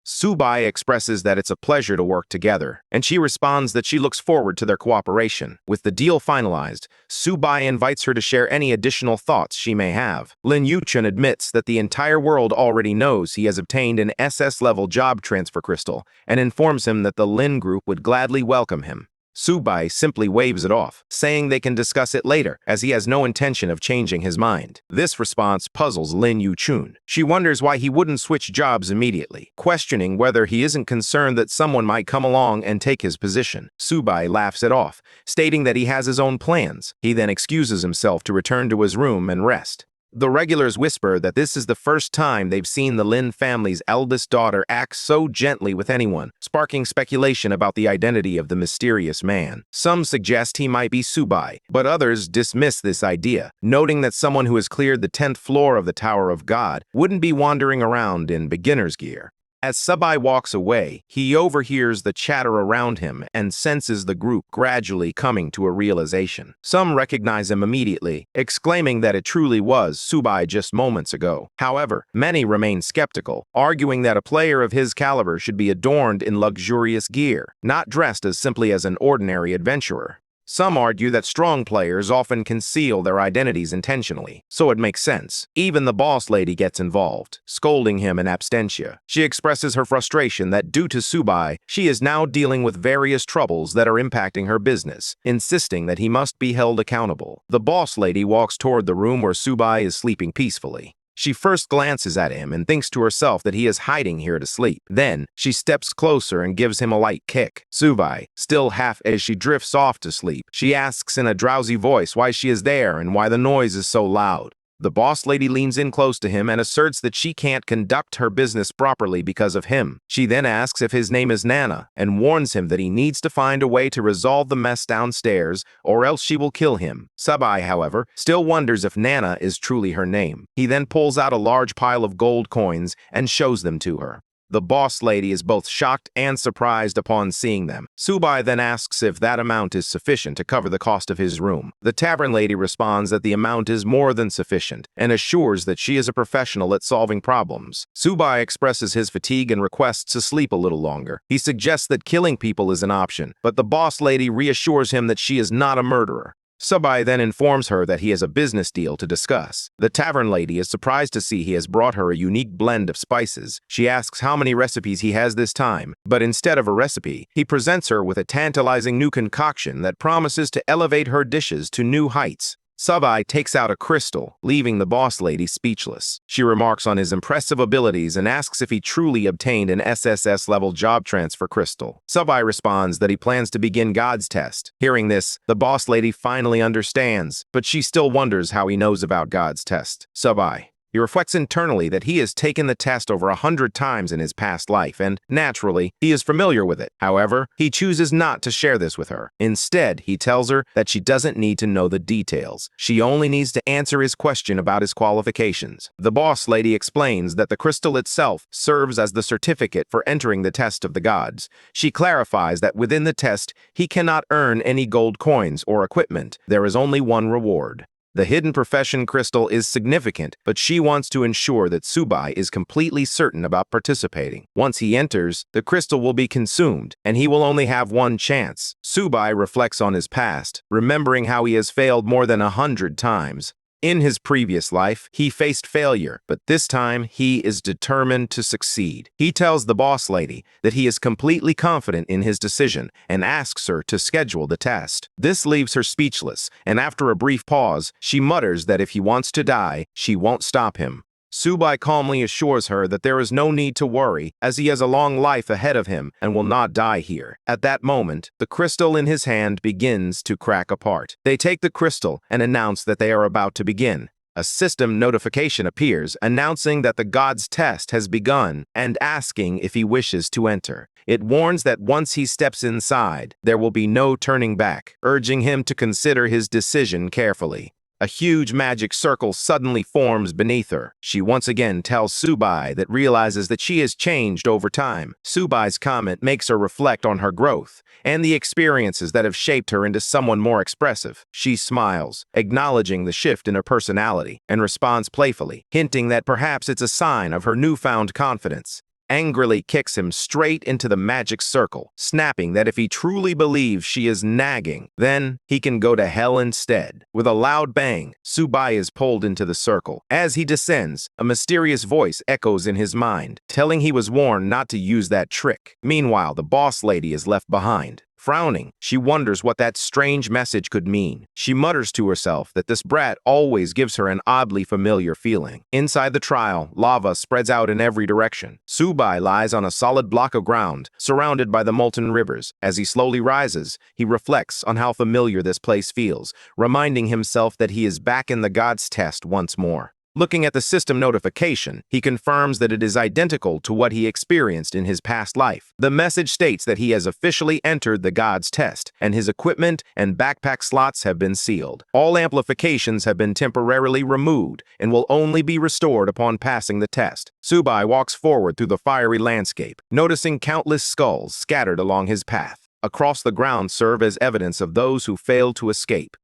Sububai expresses that it's a pleasure to work together, and she responds that she looks forward to their cooperation. With the deal finalized, Sububai invites her to share any additional thoughts she may have. Lin Yuchan admits that the entire world already knows he has obtained an SS-level job transfer crystal and informs him that the Lin group would gladly welcome him. Sububai simply waves it off, saying they can discuss it later, as he has no intention of changing his mind. This response puzzles Lin Yuchan. She wonders why he wouldn't switch jobs immediately, questioning whether he isn't concerned that someone might come along and take his position. Sububai laughs it off, stating that he has his own plans. He then excuses himself to return to his room and rest. The regulars whisper that this is the first time they've seen the Lin family's eldest daughter act so gently with anyone, sparking speculation about the identity of the mysterious man. Some suggest he might be Sububai, but others dismiss this idea, noting that someone who has cleared the 10th floor of the Tower of God wouldn't be wandering around in beginner's gear. As Sububai walks away, he overhears the chatter around him and senses the group gradually coming to a realization. Some recognize him immediately, exclaiming that it truly was Sububai just moments ago. However, many remain skeptical, arguing that a player of his caliber should be adorned in luxurious gear, not dressed as simply as an ordinary adventurer. Some argue that strong players often conceal their identities intentionally, so it makes sense. Even the boss lady gets involved, scolding him in absentia. She expresses her frustration that due to Sububai, she is now dealing with various troubles that are impacting her business, insisting that he must be held accountable. The boss lady walks toward the room where Sububai is sleeping peacefully. She first glances at him and thinks to herself that he is hiding here to sleep. Then, she steps closer and gives him a light kick. Sububai, still half as she drifts off to sleep, she asks in a drowsy voice why she is there and why the noise is so loud. The boss lady leans in close to him and asserts that she can't conduct her business properly because of him. She then asks if his name is Nana and warns him that he needs to find a way to resolve the mess downstairs or else she will kill him. Sububai, however, still wonders if Nana is truly her name. He then pulls out a large pile of gold coins and shows them to her. The boss lady is both shocked and surprised upon seeing them. Sububai then asks if that amount is sufficient to cover the cost of his room. The tavern lady responds that the amount is more than sufficient and assures that she is a professional at solving problems. Sububai expresses his fatigue and requests to sleep a little longer. He suggests that killing people is an option, but the boss lady reassures him that she is not a murderer. Sububai then informs her that he has a business deal to discuss. The tavern lady is surprised to see he has brought her a unique blend of spices. She asks how many recipes he has this time, but instead of a recipe, he presents her with a tantalizing new concoction that promises to elevate her dishes to new heights. Sububai takes out a crystal, leaving the boss lady speechless. She remarks on his impressive abilities and asks if he truly obtained an SSS-level job transfer crystal. Sububai responds that he plans to begin God's test. Hearing this, the boss lady finally understands, but she still wonders how he knows about God's test. Sububai. He reflects internally that he has taken the test over 100 times in his past life, and, naturally, he is familiar with it. However, he chooses not to share this with her. Instead, he tells her that she doesn't need to know the details. She only needs to answer his question about his qualifications. The boss lady explains that the crystal itself serves as the certificate for entering the test of the gods. She clarifies that within the test, he cannot earn any gold coins or equipment. There is only one reward. The hidden profession crystal is significant, but she wants to ensure that Sububai is completely certain about participating. Once he enters, the crystal will be consumed, and he will only have one chance. Sububai reflects on his past, remembering how he has failed more than 100 times. In his previous life, he faced failure, but this time he is determined to succeed. He tells the boss lady that he is completely confident in his decision and asks her to schedule the test. This leaves her speechless, and after a brief pause, she mutters that if he wants to die, she won't stop him. Sububai calmly assures her that there is no need to worry, as he has a long life ahead of him and will not die here. At that moment, the crystal in his hand begins to crack apart. They take the crystal and announce that they are about to begin. A system notification appears, announcing that the god's test has begun and asking if he wishes to enter. It warns that once he steps inside, there will be no turning back, urging him to consider his decision carefully. A huge magic circle suddenly forms beneath her. She once again tells Sububai that realizes that she has changed over time. Subai's comment makes her reflect on her growth and the experiences that have shaped her into someone more expressive. She smiles, acknowledging the shift in her personality, and responds playfully, hinting that perhaps it's a sign of her newfound confidence. Angrily kicks him straight into the magic circle, snapping that if he truly believes she is nagging, then he can go to hell instead. With a loud bang, Sububai is pulled into the circle. As he descends, a mysterious voice echoes in his mind, telling he was warned not to use that trick. Meanwhile, the boss lady is left behind. Frowning, she wonders what that strange message could mean. She mutters to herself that this brat always gives her an oddly familiar feeling. Inside the trial, lava spreads out in every direction. Sububai lies on a solid block of ground, surrounded by the molten rivers. As he slowly rises, he reflects on how familiar this place feels, reminding himself that he is back in the god's test once more. Looking at the system notification, he confirms that it is identical to what he experienced in his past life. The message states that he has officially entered the god's test, and his equipment and backpack slots have been sealed. All amplifications have been temporarily removed and will only be restored upon passing the test. Sububai walks forward through the fiery landscape, noticing countless skulls scattered along his path. Across the ground serve as evidence of those who failed to escape.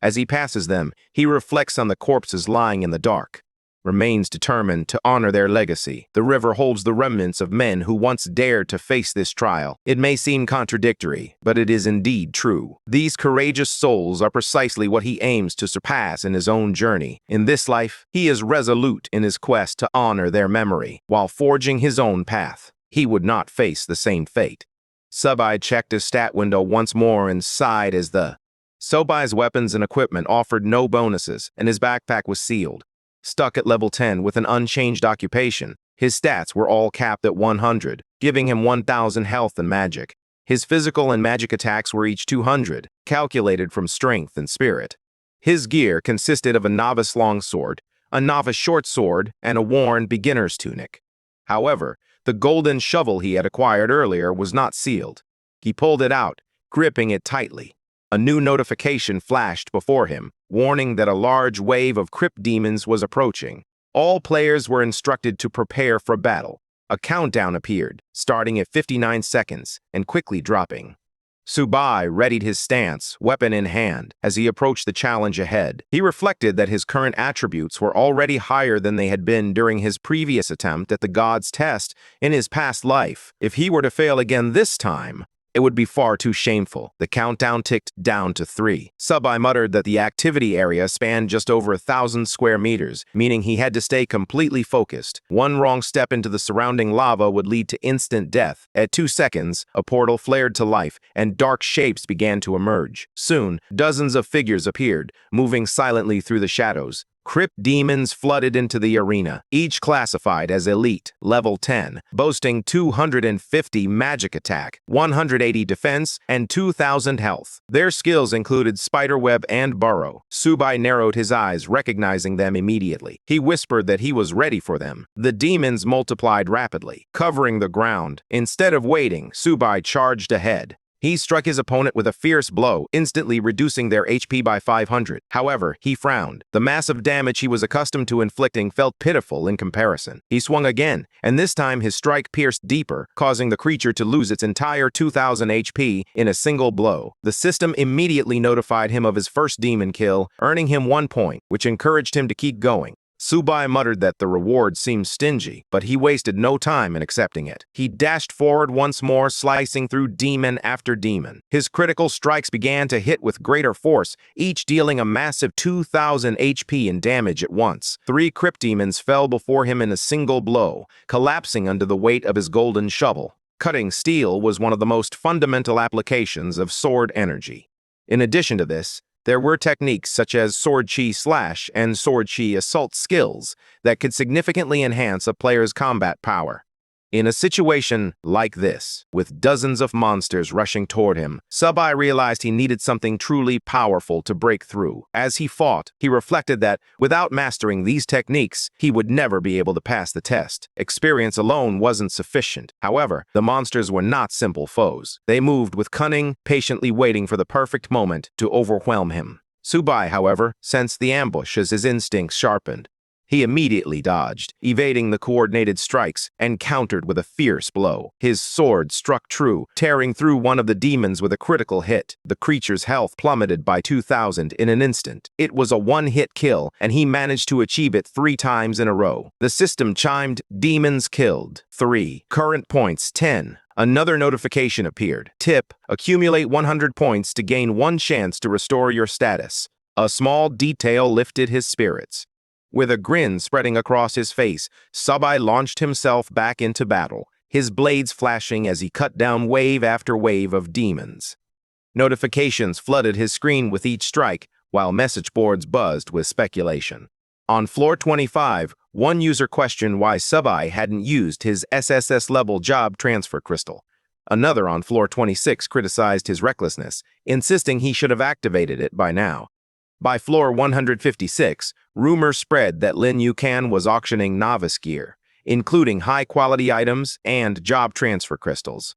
As he passes them, he reflects on the corpses lying in the dark, remains determined to honor their legacy. The river holds the remnants of men who once dared to face this trial. It may seem contradictory, but it is indeed true. These courageous souls are precisely what he aims to surpass in his own journey. In this life, he is resolute in his quest to honor their memory. While forging his own path, he would not face the same fate. Sububai checked his stat window once more and sighed as Subai's weapons and equipment offered no bonuses, and his backpack was sealed. Stuck at level 10 with an unchanged occupation, his stats were all capped at 100, giving him 1,000 health and magic. His physical and magic attacks were each 200, calculated from strength and spirit. His gear consisted of a novice longsword, a novice short sword, and a worn beginner's tunic. However, the golden shovel he had acquired earlier was not sealed. He pulled it out, gripping it tightly. A new notification flashed before him, warning that a large wave of Crypt demons was approaching. All players were instructed to prepare for battle. A countdown appeared, starting at 59 seconds and quickly dropping. Sububai readied his stance, weapon in hand, as he approached the challenge ahead. He reflected that his current attributes were already higher than they had been during his previous attempt at the god's test in his past life. If he were to fail again this time, It would be far too shameful. The countdown ticked down to 3. Sububai muttered that the activity area spanned just over 1,000 square meters, meaning he had to stay completely focused. One wrong step into the surrounding lava would lead to instant death. At 2 seconds, a portal flared to life, and dark shapes began to emerge. Soon, dozens of figures appeared, moving silently through the shadows. Crypt demons flooded into the arena, each classified as Elite, level 10, boasting 250 magic attack, 180 defense, and 2,000 health. Their skills included spiderweb and burrow. Sububai narrowed his eyes, recognizing them immediately. He whispered that he was ready for them. The demons multiplied rapidly, covering the ground. Instead of waiting, Sububai charged ahead. He struck his opponent with a fierce blow, instantly reducing their HP by 500. However, he frowned. The massive damage he was accustomed to inflicting felt pitiful in comparison. He swung again, and this time his strike pierced deeper, causing the creature to lose its entire 2,000 HP in a single blow. The system immediately notified him of his first demon kill, earning him 1 point, which encouraged him to keep going. Sububai muttered that the reward seemed stingy, but he wasted no time in accepting it. He dashed forward once more, slicing through demon after demon. His critical strikes began to hit with greater force, each dealing a massive 2,000 HP in damage at once. 3 crypt demons fell before him in a single blow, collapsing under the weight of his golden shovel. Cutting steel was one of the most fundamental applications of sword energy. In addition to this, there were techniques such as Sword Chi Slash and Sword Chi Assault skills that could significantly enhance a player's combat power. In a situation like this, with dozens of monsters rushing toward him, Sububai realized he needed something truly powerful to break through. As he fought, he reflected that, without mastering these techniques, he would never be able to pass the test. Experience alone wasn't sufficient. However, the monsters were not simple foes. They moved with cunning, patiently waiting for the perfect moment to overwhelm him. Sububai, however, sensed the ambush as his instincts sharpened. He immediately dodged, evading the coordinated strikes, and countered with a fierce blow. His sword struck true, tearing through one of the demons with a critical hit. The creature's health plummeted by 2,000 in an instant. It was a one-hit kill, and he managed to achieve it 3 times in a row. The system chimed, "Demons killed. 3. Current points 10. Another notification appeared. Tip: accumulate 100 points to gain 1 chance to restore your status. A small detail lifted his spirits. With a grin spreading across his face, Sububai launched himself back into battle, his blades flashing as he cut down wave after wave of demons. Notifications flooded his screen with each strike, while message boards buzzed with speculation. On floor 25, one user questioned why Sububai hadn't used his SSS-level job transfer crystal. Another on floor 26 criticized his recklessness, insisting he should have activated it by now. By floor 156, rumors spread that Lin Yuchan was auctioning novice gear, including high-quality items and job transfer crystals.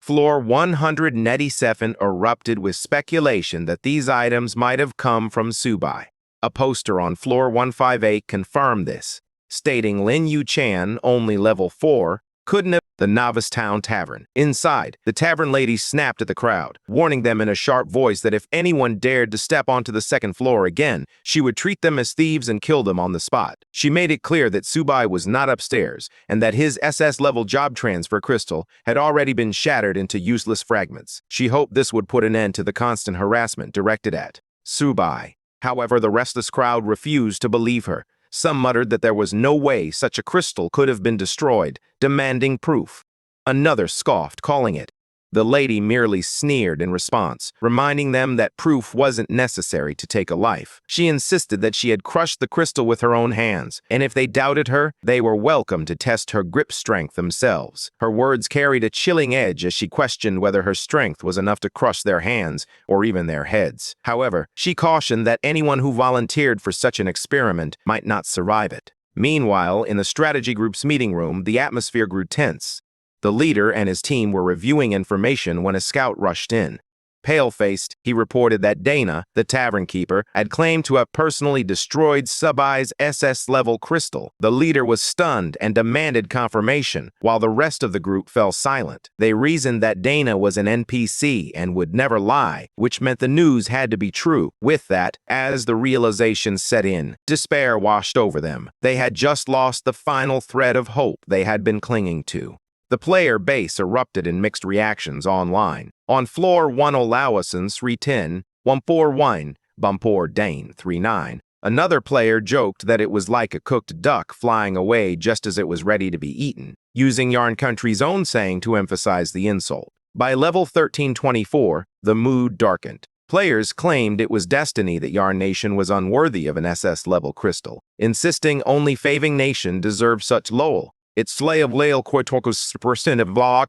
Floor 187 erupted with speculation that these items might have come from Sububai. A poster on floor 158 confirmed this, stating Lin Yuchan, only level 4, couldn't have the Novice Town Tavern. Inside, the tavern lady snapped at the crowd, warning them in a sharp voice that if anyone dared to step onto the 2nd floor again, she would treat them as thieves and kill them on the spot. She made it clear that Sububai was not upstairs and that his SS-level job transfer crystal had already been shattered into useless fragments. She hoped this would put an end to the constant harassment directed at Sububai. However, the restless crowd refused to believe her. Some muttered that there was no way such a crystal could have been destroyed, demanding proof. Another scoffed, calling it. The lady merely sneered in response, reminding them that proof wasn't necessary to take a life. She insisted that she had crushed the crystal with her own hands, and if they doubted her, they were welcome to test her grip strength themselves. Her words carried a chilling edge as she questioned whether her strength was enough to crush their hands or even their heads. However, she cautioned that anyone who volunteered for such an experiment might not survive it. Meanwhile, in the strategy group's meeting room, the atmosphere grew tense. The leader and his team were reviewing information when a scout rushed in. Pale-faced, he reported that Dana, the tavern keeper, had claimed to have personally destroyed Subai's SS-level crystal. The leader was stunned and demanded confirmation, while the rest of the group fell silent. They reasoned that Dana was an NPC and would never lie, which meant the news had to be true. With that, as the realization set in, despair washed over them. They had just lost the final thread of hope they had been clinging to. The player base erupted in mixed reactions online. On floor 1 Olawason 310, 141, Bumpor Dane 39. Another player joked that it was like a cooked duck flying away just as it was ready to be eaten, using Yarn Country's own saying to emphasize the insult. By level 1324, the mood darkened. Players claimed it was destiny that Yarn Nation was unworthy of an SS-level crystal, insisting only Faving Nation deserved such lol. It's slay of Lael Koitorkus percent of vlog.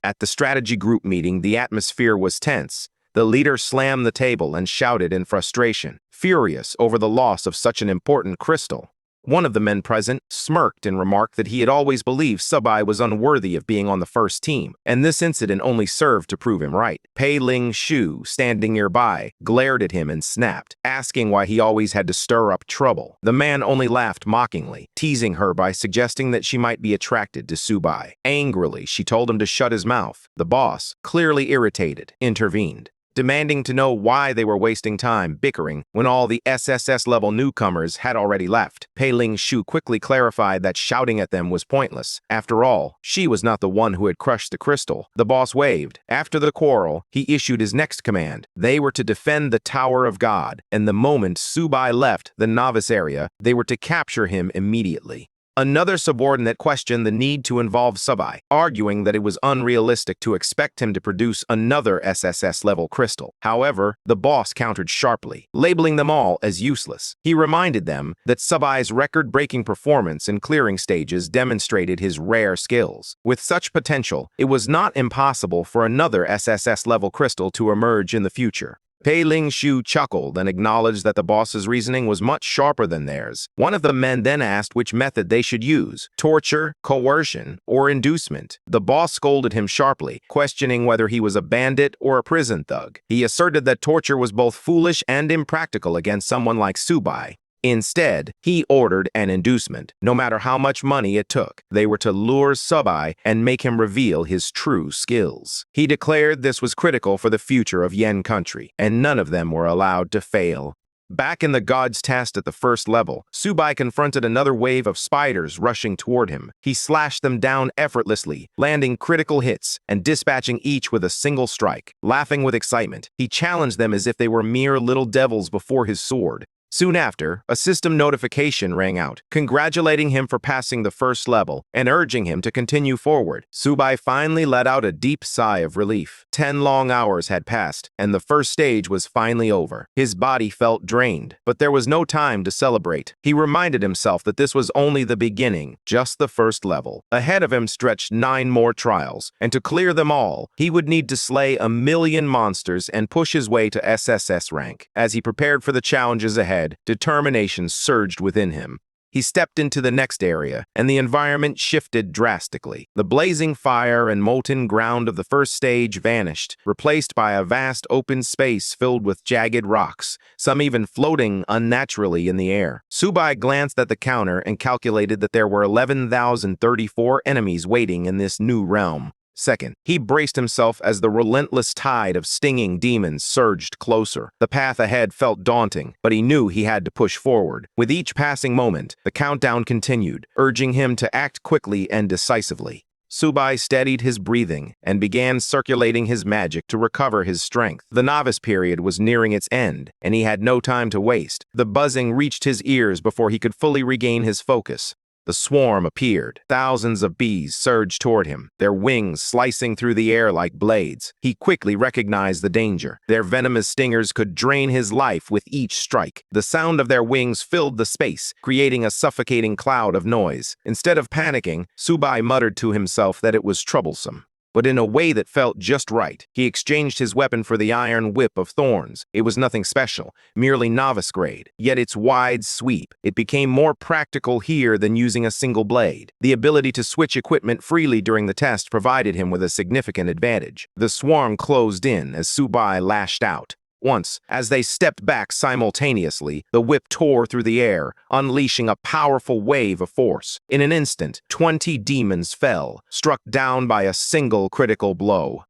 At the strategy group meeting, the atmosphere was tense. The leader slammed the table and shouted in frustration, furious over the loss of such an important crystal. One of the men present smirked and remarked that he had always believed Sububai was unworthy of being on the first team, and this incident only served to prove him right. Pei Ling Shu, standing nearby, glared at him and snapped, asking why he always had to stir up trouble. The man only laughed mockingly, teasing her by suggesting that she might be attracted to Sububai. Angrily, she told him to shut his mouth. The boss, clearly irritated, intervened, demanding to know why they were wasting time bickering when all the SSS-level newcomers had already left. Pei Ling Shu quickly clarified that shouting at them was pointless. After all, she was not the one who had crushed the crystal. The boss waved. After the quarrel, he issued his next command. They were to defend the Tower of God, and the moment Sububai left the novice area, they were to capture him immediately. Another subordinate questioned the need to involve Sububai, arguing that it was unrealistic to expect him to produce another SSS-level crystal. However, the boss countered sharply, labeling them all as useless. He reminded them that Subai's record-breaking performance in clearing stages demonstrated his rare skills. With such potential, it was not impossible for another SSS-level crystal to emerge in the future. Pei Ling Shu chuckled and acknowledged that the boss's reasoning was much sharper than theirs. One of the men then asked which method they should use, torture, coercion, or inducement. The boss scolded him sharply, questioning whether he was a bandit or a prison thug. He asserted that torture was both foolish and impractical against someone like Sububai. Instead, he ordered an inducement. No matter how much money it took, they were to lure Sububai and make him reveal his true skills. He declared this was critical for the future of Yen country, and none of them were allowed to fail. Back in the God's Test at the first level, Sububai confronted another wave of spiders rushing toward him. He slashed them down effortlessly, landing critical hits and dispatching each with a single strike. Laughing with excitement, he challenged them as if they were mere little devils before his sword. Soon after, a system notification rang out, congratulating him for passing the first level and urging him to continue forward. Sububai finally let out a deep sigh of relief. 10 long hours had passed, and the first stage was finally over. His body felt drained, but there was no time to celebrate. He reminded himself that this was only the beginning, just the first level. Ahead of him stretched 9 more trials, and to clear them all, he would need to slay 1,000,000 monsters and push his way to SSS rank. As he prepared for the challenges ahead, determination surged within him. He stepped into the next area, and the environment shifted drastically. The blazing fire and molten ground of the first stage vanished, replaced by a vast open space filled with jagged rocks, some even floating unnaturally in the air. Sububai glanced at the counter and calculated that there were 11,034 enemies waiting in this new realm. Second, he braced himself as the relentless tide of stinging demons surged closer. The path ahead felt daunting, but he knew he had to push forward. With each passing moment, the countdown continued, urging him to act quickly and decisively. Sububai steadied his breathing and began circulating his magic to recover his strength. The novice period was nearing its end, and he had no time to waste. The buzzing reached his ears before he could fully regain his focus. The swarm appeared. Thousands of bees surged toward him, their wings slicing through the air like blades. He quickly recognized the danger. Their venomous stingers could drain his life with each strike. The sound of their wings filled the space, creating a suffocating cloud of noise. Instead of panicking, Sububai muttered to himself that it was troublesome, but in a way that felt just right. He exchanged his weapon for the iron whip of thorns. It was nothing special, merely novice grade. Yet its wide sweep, it became more practical here than using a single blade. The ability to switch equipment freely during the test provided him with a significant advantage. The swarm closed in as Sububai lashed out. Once, as they stepped back simultaneously, the whip tore through the air, unleashing a powerful wave of force. In an instant, 20 demons fell, struck down by a single critical blow.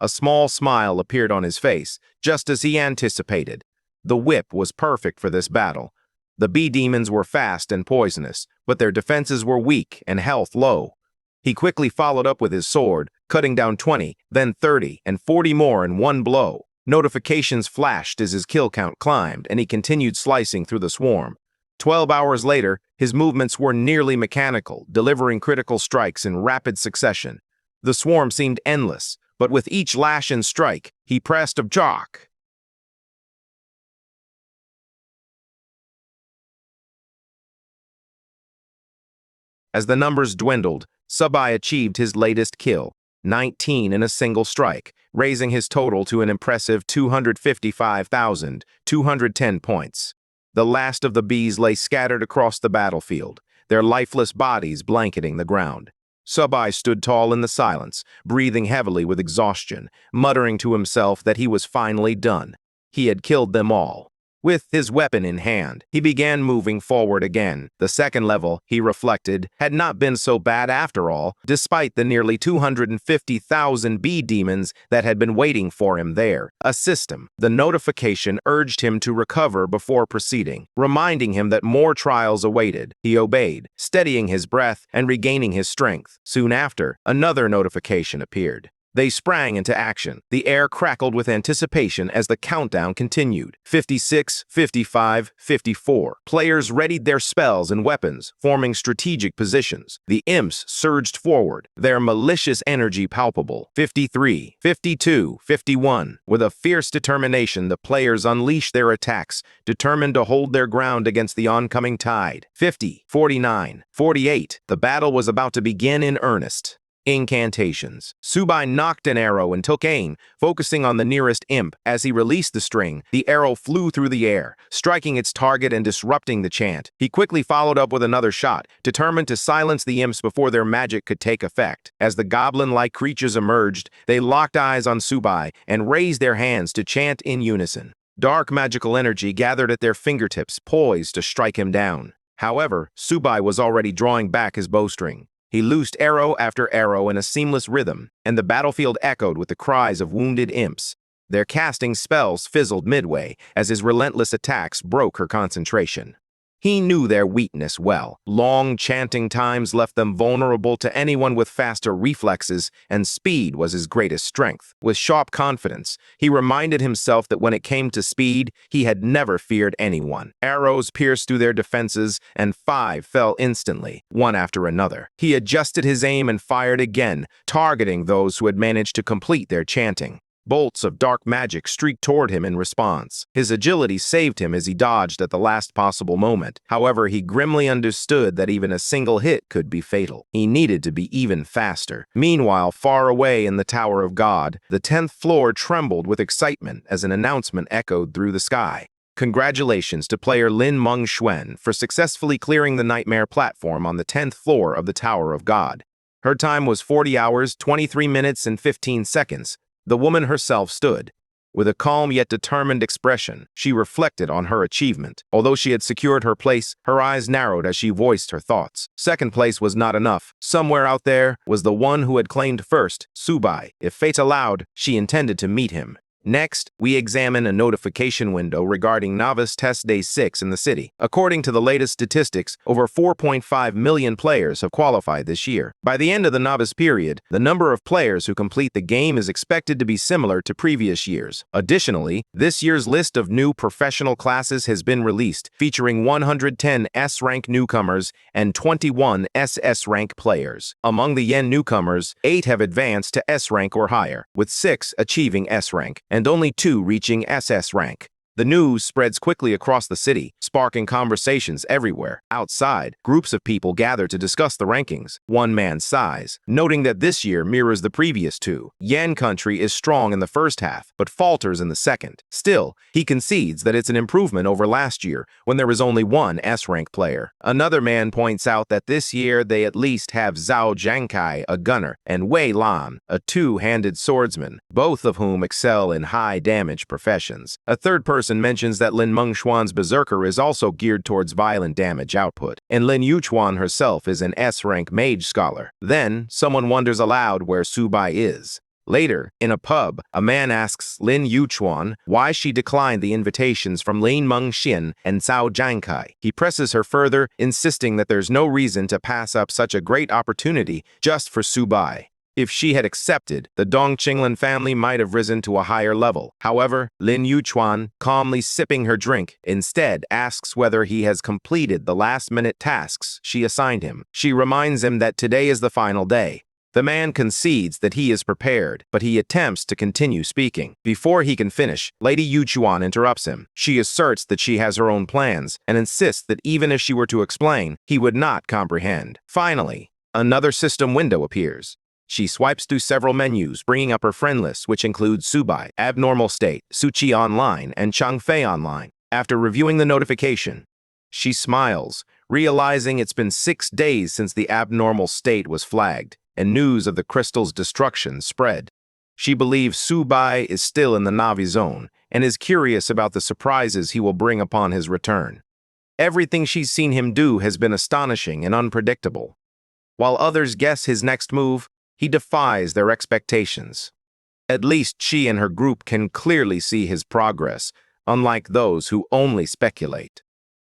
A A small smile appeared on his face, just as he anticipated. The whip was perfect for this battle. The bee demons were fast and poisonous, but their defenses were weak and health low. He quickly followed up with his sword, cutting down 20, then 30, and 40 more in one blow. Notifications flashed as his kill count climbed, and he continued slicing through the swarm. 12 hours later, his movements were nearly mechanical, delivering critical strikes in rapid succession. The swarm seemed endless, but with each lash and strike, he pressed a jock. As the numbers dwindled, Sububai achieved his latest kill, 19 in a single strike, raising his total to an impressive 255,210 points. The last of the bees lay scattered across the battlefield, their lifeless bodies blanketing the ground. Sububai stood tall in the silence, breathing heavily with exhaustion, muttering to himself that he was finally done. He had killed them all. With his weapon in hand, he began moving forward again. The second level, he reflected, had not been so bad after all, despite the nearly 250,000 bee demons that had been waiting for him there. A system. The notification urged him to recover before proceeding, reminding him that more trials awaited. He obeyed, steadying his breath and regaining his strength. Soon after, another notification appeared. They sprang into action. The air crackled with anticipation as the countdown continued. 56, 55, 54. Players readied their spells and weapons, forming strategic positions. The imps surged forward, their malicious energy palpable. 53, 52, 51. With a fierce determination, the players unleashed their attacks, determined to hold their ground against the oncoming tide. 50, 49, 48. The battle was about to begin in earnest. Incantations. Sububai knocked an arrow and took aim, focusing on the nearest imp. As he released the string, the arrow flew through the air, striking its target and disrupting the chant. He quickly followed up with another shot, determined to silence the imps before their magic could take effect. As the goblin-like creatures emerged, they locked eyes on Sububai and raised their hands to chant in unison. Dark magical energy gathered at their fingertips, poised to strike him down. However, Sububai was already drawing back his bowstring. He loosed arrow after arrow in a seamless rhythm, and the battlefield echoed with the cries of wounded imps. Their casting spells fizzled midway as his relentless attacks broke her concentration. He knew their weakness well. Long chanting times left them vulnerable to anyone with faster reflexes, and speed was his greatest strength. With sharp confidence, he reminded himself that when it came to speed, he had never feared anyone. Arrows pierced through their defenses, and 5 fell instantly, one after another. He adjusted his aim and fired again, targeting those who had managed to complete their chanting. Bolts of dark magic streaked toward him in response. His agility saved him as he dodged at the last possible moment. However, he grimly understood that even a single hit could be fatal. He needed to be even faster. Meanwhile, far away in the Tower of God, the 10th floor trembled with excitement as an announcement echoed through the sky. Congratulations to player Lin Mongwen for successfully clearing the nightmare platform on the 10th floor of the Tower of God. Her time was 40 hours, 23 minutes, and 15 seconds. The woman herself stood. With a calm yet determined expression, she reflected on her achievement. Although she had secured her place, her eyes narrowed as she voiced her thoughts. Second place was not enough. Somewhere out there was the one who had claimed first, Sububai. If fate allowed, she intended to meet him. Next, we examine a notification window regarding Novice Test Day 6 in the city. According to the latest statistics, over 4.5 million players have qualified this year. By the end of the novice period, the number of players who complete the game is expected to be similar to previous years. Additionally, this year's list of new professional classes has been released, featuring 110 S-rank newcomers and 21 SS-rank players. Among the Yen newcomers, 8 have advanced to S-rank or higher, with 6 achieving S-rank, and only 2 reaching SS rank. The news spreads quickly across the city, sparking conversations everywhere. Outside, groups of people gather to discuss the rankings. One man sighs, noting that this year mirrors the previous 2. Yan country is strong in the first half, but falters in the second. Still, he concedes that it's an improvement over last year, when there was only 1 S-rank player. Another man points out that this year they at least have Zhao Jiankai, a gunner, and Wei Lan, a 2-handed swordsman, both of whom excel in high-damage professions. A third person mentions that Lin Mongwen's berserker is also geared towards violent damage output, and Lin Yuchan herself is an S-rank mage scholar. Then, someone wonders aloud where Sububai is. Later, in a pub, a man asks Lin Yuchan why she declined the invitations from Lin Mongwen and Cao Jiankai. He presses her further, insisting that there's no reason to pass up such a great opportunity just for Sububai. If she had accepted, the Dongqinglin family might have risen to a higher level. However, Lin Yuchan, calmly sipping her drink, instead asks whether he has completed the last-minute tasks she assigned him. She reminds him that today is the final day. The man concedes that he is prepared, but he attempts to continue speaking. Before he can finish, Lady Yuchuan interrupts him. She asserts that she has her own plans and insists that even if she were to explain, he would not comprehend. Finally, another system window appears. She swipes through several menus, bringing up her friend list, which includes Subai, Abnormal State, Suchi Online, and Changfei Online. After reviewing the notification, she smiles, realizing it's been 6 days since the Abnormal State was flagged, and news of the crystal's destruction spread. She believes Subai is still in the Navi zone, and is curious about the surprises he will bring upon his return. Everything she's seen him do has been astonishing and unpredictable. While others guess his next move, he defies their expectations. At least she and her group can clearly see his progress, unlike those who only speculate.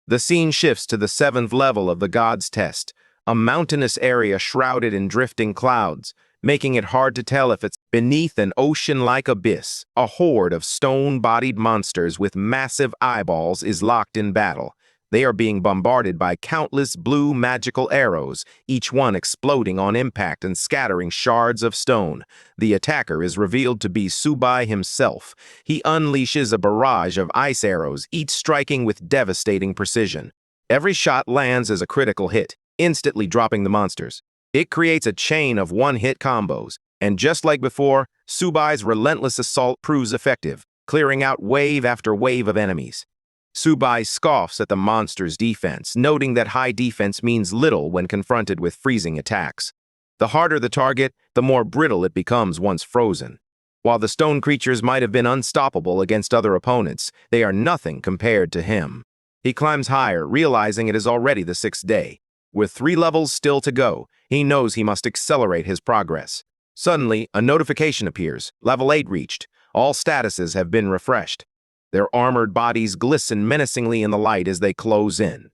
The scene shifts to the 7th level of the God's Test, a mountainous area shrouded in drifting clouds, making it hard to tell if it's beneath an ocean-like abyss. A horde of stone-bodied monsters with massive eyeballs is locked in battle. They are being bombarded by countless blue magical arrows, each one exploding on impact and scattering shards of stone. The attacker is revealed to be Subai himself. He unleashes a barrage of ice arrows, each striking with devastating precision. Every shot lands as a critical hit, instantly dropping the monsters. It creates a chain of one-hit combos, and just like before, Subai's relentless assault proves effective, clearing out wave after wave of enemies. Subai scoffs at the monster's defense, noting that high defense means little when confronted with freezing attacks. The harder the target, the more brittle it becomes once frozen. While the stone creatures might have been unstoppable against other opponents, they are nothing compared to him. He climbs higher, realizing it is already the 6th day. With 3 levels still to go, he knows he must accelerate his progress. Suddenly, a notification appears. Level 8 reached. All statuses have been refreshed. Their armored bodies glisten menacingly in the light as they close in.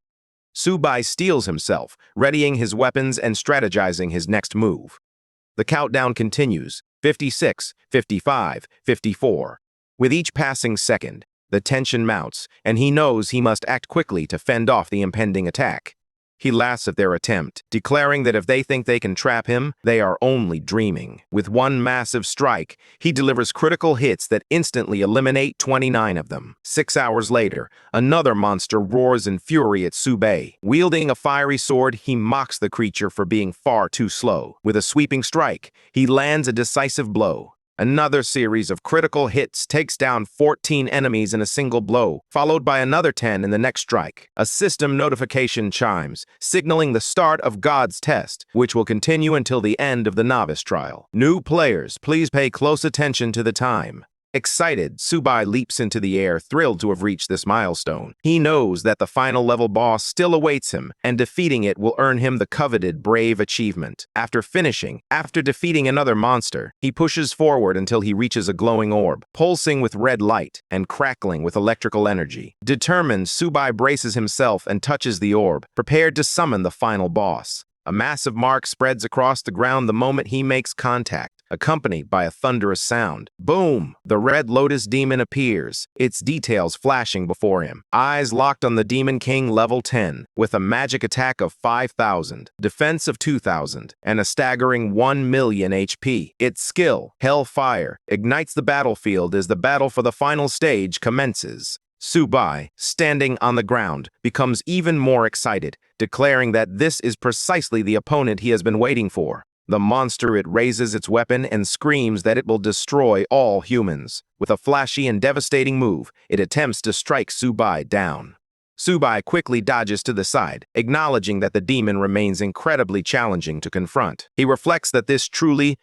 Subai steels himself, readying his weapons and strategizing his next move. The countdown continues, 56, 55, 54. With each passing second, the tension mounts, and he knows he must act quickly to fend off the impending attack. He laughs at their attempt, declaring that if they think they can trap him, they are only dreaming. With one massive strike, he delivers critical hits that instantly eliminate 29 of them. 6 hours later, another monster roars in fury at Subai. Wielding a fiery sword, he mocks the creature for being far too slow. With a sweeping strike, he lands a decisive blow. Another series of critical hits takes down 14 enemies in a single blow, followed by another 10 in the next strike. A system notification chimes, signaling the start of God's Test, which will continue until the end of the novice trial. New players, please pay close attention to the time. Excited, Subai leaps into the air, thrilled to have reached this milestone. He knows that the final level boss still awaits him, and defeating it will earn him the coveted brave achievement. After defeating another monster, he pushes forward until he reaches a glowing orb, pulsing with red light and crackling with electrical energy. Determined, Subai braces himself and touches the orb, prepared to summon the final boss. A massive mark spreads across the ground the moment he makes contact, accompanied by a thunderous sound. Boom! The red Lotus Demon appears, its details flashing before him. Eyes locked on the Demon King level 10, with a magic attack of 5,000, defense of 2,000, and a staggering 1 million HP. Its skill, Hellfire, ignites the battlefield as the battle for the final stage commences. Subai, standing on the ground, becomes even more excited, declaring that this is precisely the opponent he has been waiting for. The monster, it raises its weapon and screams that it will destroy all humans. With a flashy and devastating move, it attempts to strike Subai down. Subai quickly dodges to the side, acknowledging that the demon remains incredibly challenging to confront. He reflects that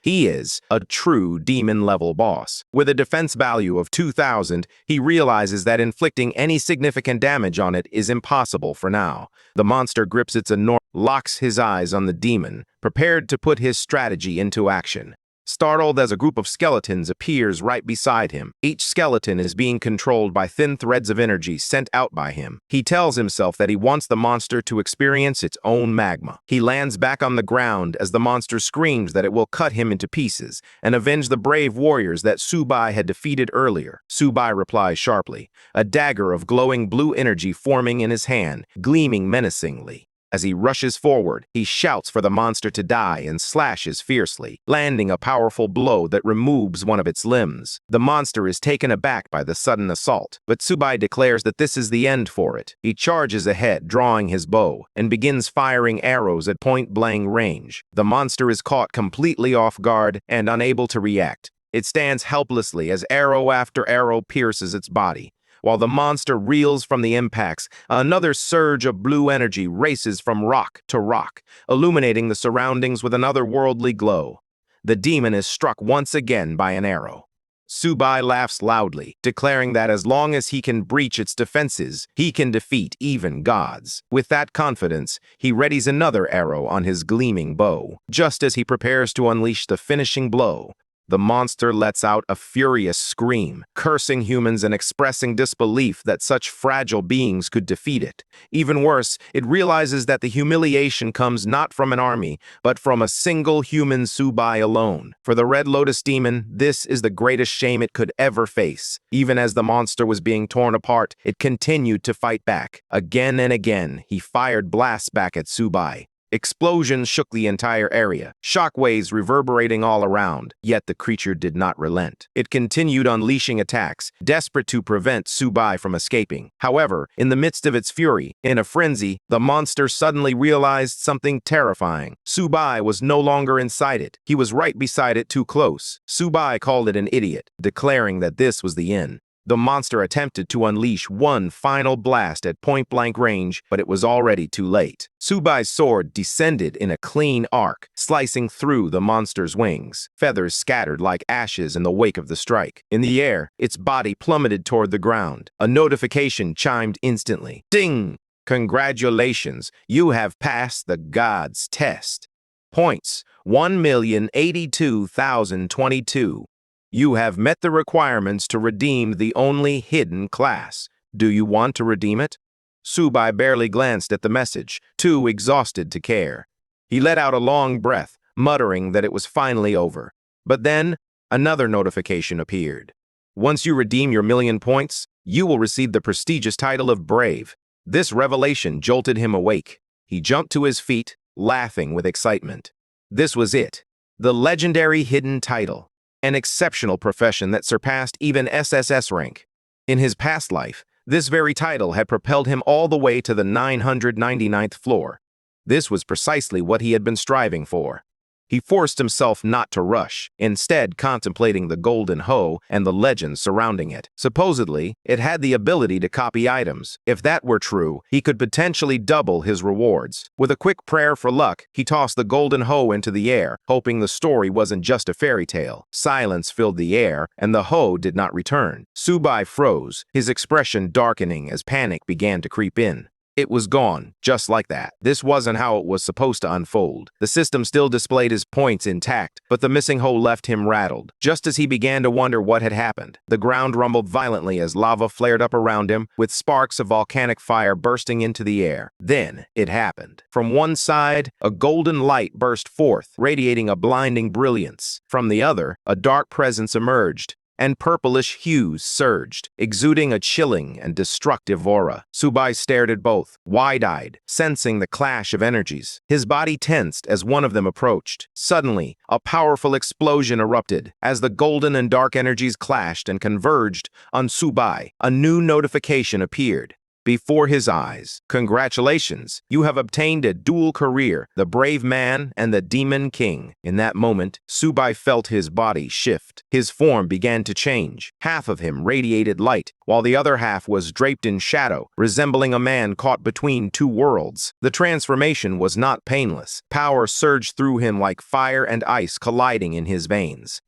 he is a true demon-level boss. With a defense value of 2,000, he realizes that inflicting any significant damage on it is impossible for now. The monster grips its locks his eyes on the demon, prepared to put his strategy into action. startled as a group of skeletons appears right beside him. Each skeleton is being controlled by thin threads of energy sent out by him. He tells himself that he wants the monster to experience its own magma. He lands back on the ground as the monster screams that it will cut him into pieces and avenge the brave warriors that Sububai had defeated earlier. Sububai replies sharply, a dagger of glowing blue energy forming in his hand, gleaming menacingly. As he rushes forward, he shouts for the monster to die and slashes fiercely, landing a powerful blow that removes one of its limbs. The monster is taken aback by the sudden assault, but Sububai declares that this is the end for it. He charges ahead, drawing his bow, and begins firing arrows at point-blank range. The monster is caught completely off guard and unable to react. It stands helplessly as arrow after arrow pierces its body. While the monster reels from the impacts, another surge of blue energy races from rock to rock, illuminating the surroundings with an otherworldly glow. The demon is struck once again by an arrow. Sububai laughs loudly, declaring that as long as he can breach its defenses, he can defeat even gods. With that confidence, he readies another arrow on his gleaming bow. Just as he prepares to unleash the finishing blow, the monster lets out a furious scream, cursing humans and expressing disbelief that such fragile beings could defeat it. Even worse, it realizes that the humiliation comes not from an army, but from a single human Sububai alone. For the Red Lotus Demon, this is the greatest shame it could ever face. Even as the monster was being torn apart, it continued to fight back. Again and again, he fired blasts back at Sububai. Explosions shook the entire area, shockwaves reverberating all around, yet the creature did not relent. It continued unleashing attacks, desperate to prevent Sububai from escaping. However, in the midst of its fury, in a frenzy, the monster suddenly realized something terrifying. Sububai was no longer inside it. He was right beside it, too close. Sububai called it an idiot, declaring that this was the end. The monster attempted to unleash one final blast at point-blank range, but it was already too late. Subai's sword descended in a clean arc, slicing through the monster's wings. Feathers scattered like ashes in the wake of the strike. In the air, its body plummeted toward the ground. A notification chimed instantly. Ding! Congratulations, you have passed the God's test. Points, 1,082,022. You have met the requirements to redeem the only hidden class. Do you want to redeem it? Sububai barely glanced at the message, too exhausted to care. He let out a long breath, muttering that it was finally over. But then, another notification appeared. Once you redeem your 1,000,000 points, you will receive the prestigious title of Brave. This revelation jolted him awake. He jumped to his feet, laughing with excitement. This was it, the legendary hidden title. An exceptional profession that surpassed even SSS rank. In his past life, this very title had propelled him all the way to the 999th floor. This was precisely what he had been striving for. He forced himself not to rush, instead contemplating the golden hoe and the legends surrounding it. Supposedly, it had the ability to copy items. If that were true, he could potentially double his rewards. With a quick prayer for luck, he tossed the golden hoe into the air, hoping the story wasn't just a fairy tale. Silence filled the air, and the hoe did not return. Sububai froze, his expression darkening as panic began to creep in. It was gone, just like that. This wasn't how it was supposed to unfold. The system still displayed his points intact, but the missing hole left him rattled. Just as he began to wonder what had happened, the ground rumbled violently as lava flared up around him, with sparks of volcanic fire bursting into the air. Then it happened. From one side, a golden light burst forth, radiating a blinding brilliance. From the other, a dark presence emerged, and purplish hues surged, exuding a chilling and destructive aura. Sububai stared at both, wide-eyed, sensing the clash of energies. His body tensed as one of them approached. Suddenly, a powerful explosion erupted. As the golden and dark energies clashed and converged on Sububai, a new notification appeared. Before his eyes, congratulations, you have obtained a dual career, the Brave Man and the Demon King. In that moment, Sububai felt his body shift. His form began to change. Half of him radiated light, while the other half was draped in shadow, resembling a man caught between two worlds. The transformation was not painless. Power surged through him like fire and ice colliding in his veins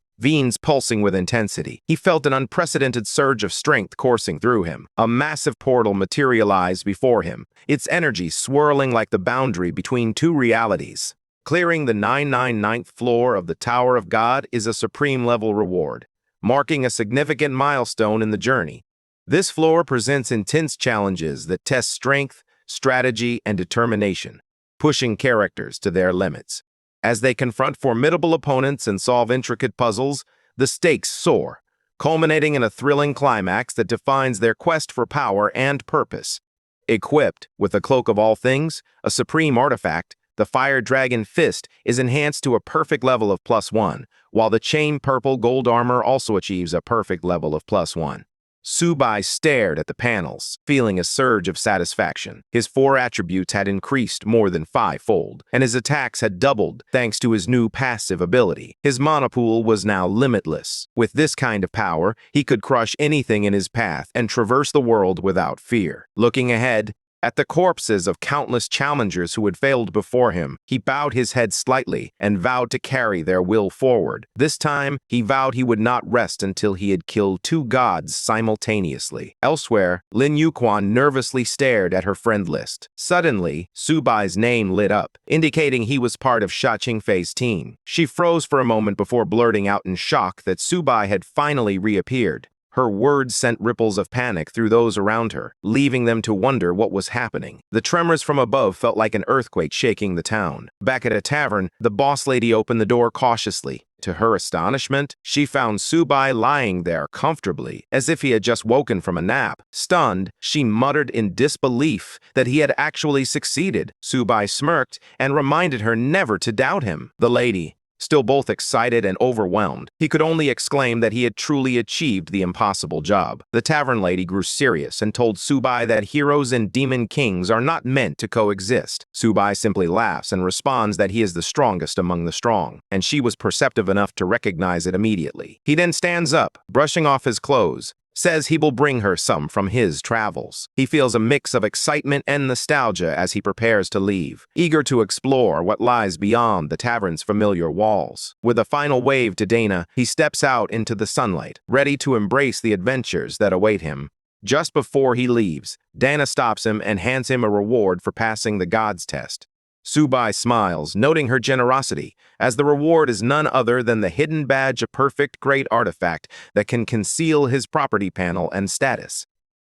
pulsing with intensity. He felt an unprecedented surge of strength coursing through him. A massive portal materialized before him, its energy swirling like the boundary between two realities. Clearing the 999th floor of the Tower of God is a supreme level reward, marking a significant milestone in the journey. This floor presents intense challenges that test strength, strategy, and determination, pushing characters to their limits. As they confront formidable opponents and solve intricate puzzles, the stakes soar, culminating in a thrilling climax that defines their quest for power and purpose. Equipped with the Cloak of All Things, a supreme artifact, the Fire Dragon Fist is enhanced to a perfect level of +1, while the Chain Purple Gold Armor also achieves a perfect level of +1. Sububai stared at the panels, feeling a surge of satisfaction. His 4 attributes had increased more than 5-fold, and his attacks had doubled thanks to his new passive ability. His mana pool was now limitless. With this kind of power, he could crush anything in his path and traverse the world without fear. Looking ahead, at the corpses of countless challengers who had failed before him, he bowed his head slightly and vowed to carry their will forward. This time, he vowed he would not rest until he had killed 2 gods simultaneously. Elsewhere, Lin Yuchan nervously stared at her friend list. Suddenly, Subai's name lit up, indicating he was part of Sha Qingfei's team. She froze for a moment before blurting out in shock that Sububai had finally reappeared. Her words sent ripples of panic through those around her, leaving them to wonder what was happening. The tremors from above felt like an earthquake shaking the town. Back at a tavern, the boss lady opened the door cautiously. To her astonishment, she found Sububai lying there comfortably, as if he had just woken from a nap. Stunned, she muttered in disbelief that he had actually succeeded. Sububai smirked and reminded her never to doubt him. The lady, still both excited and overwhelmed, he could only exclaim that he had truly achieved the impossible job. The tavern lady grew serious and told Sububai that heroes and demon kings are not meant to coexist. Sububai simply laughs and responds that he is the strongest among the strong, and she was perceptive enough to recognize it immediately. He then stands up, brushing off his clothes, says he will bring her some from his travels. He feels a mix of excitement and nostalgia as he prepares to leave, eager to explore what lies beyond the tavern's familiar walls. With a final wave to Dana, he steps out into the sunlight, ready to embrace the adventures that await him. Just before he leaves, Dana stops him and hands him a reward for passing the God's test. Sububai smiles, noting her generosity, as the reward is none other than the hidden badge, a perfect great artifact that can conceal his property panel and status.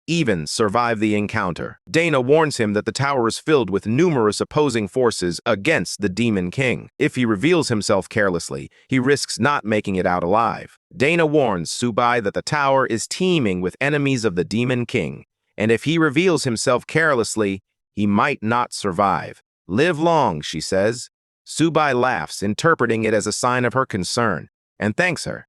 Even survive the encounter. Dana warns him that the tower is filled with numerous opposing forces against the Demon King. If he reveals himself carelessly, he risks not making it out alive. Dana warns Sububai that the tower is teeming with enemies of the Demon King, and if he reveals himself carelessly, he might not survive. Live long, she says. Sububai laughs, interpreting it as a sign of her concern, and thanks her.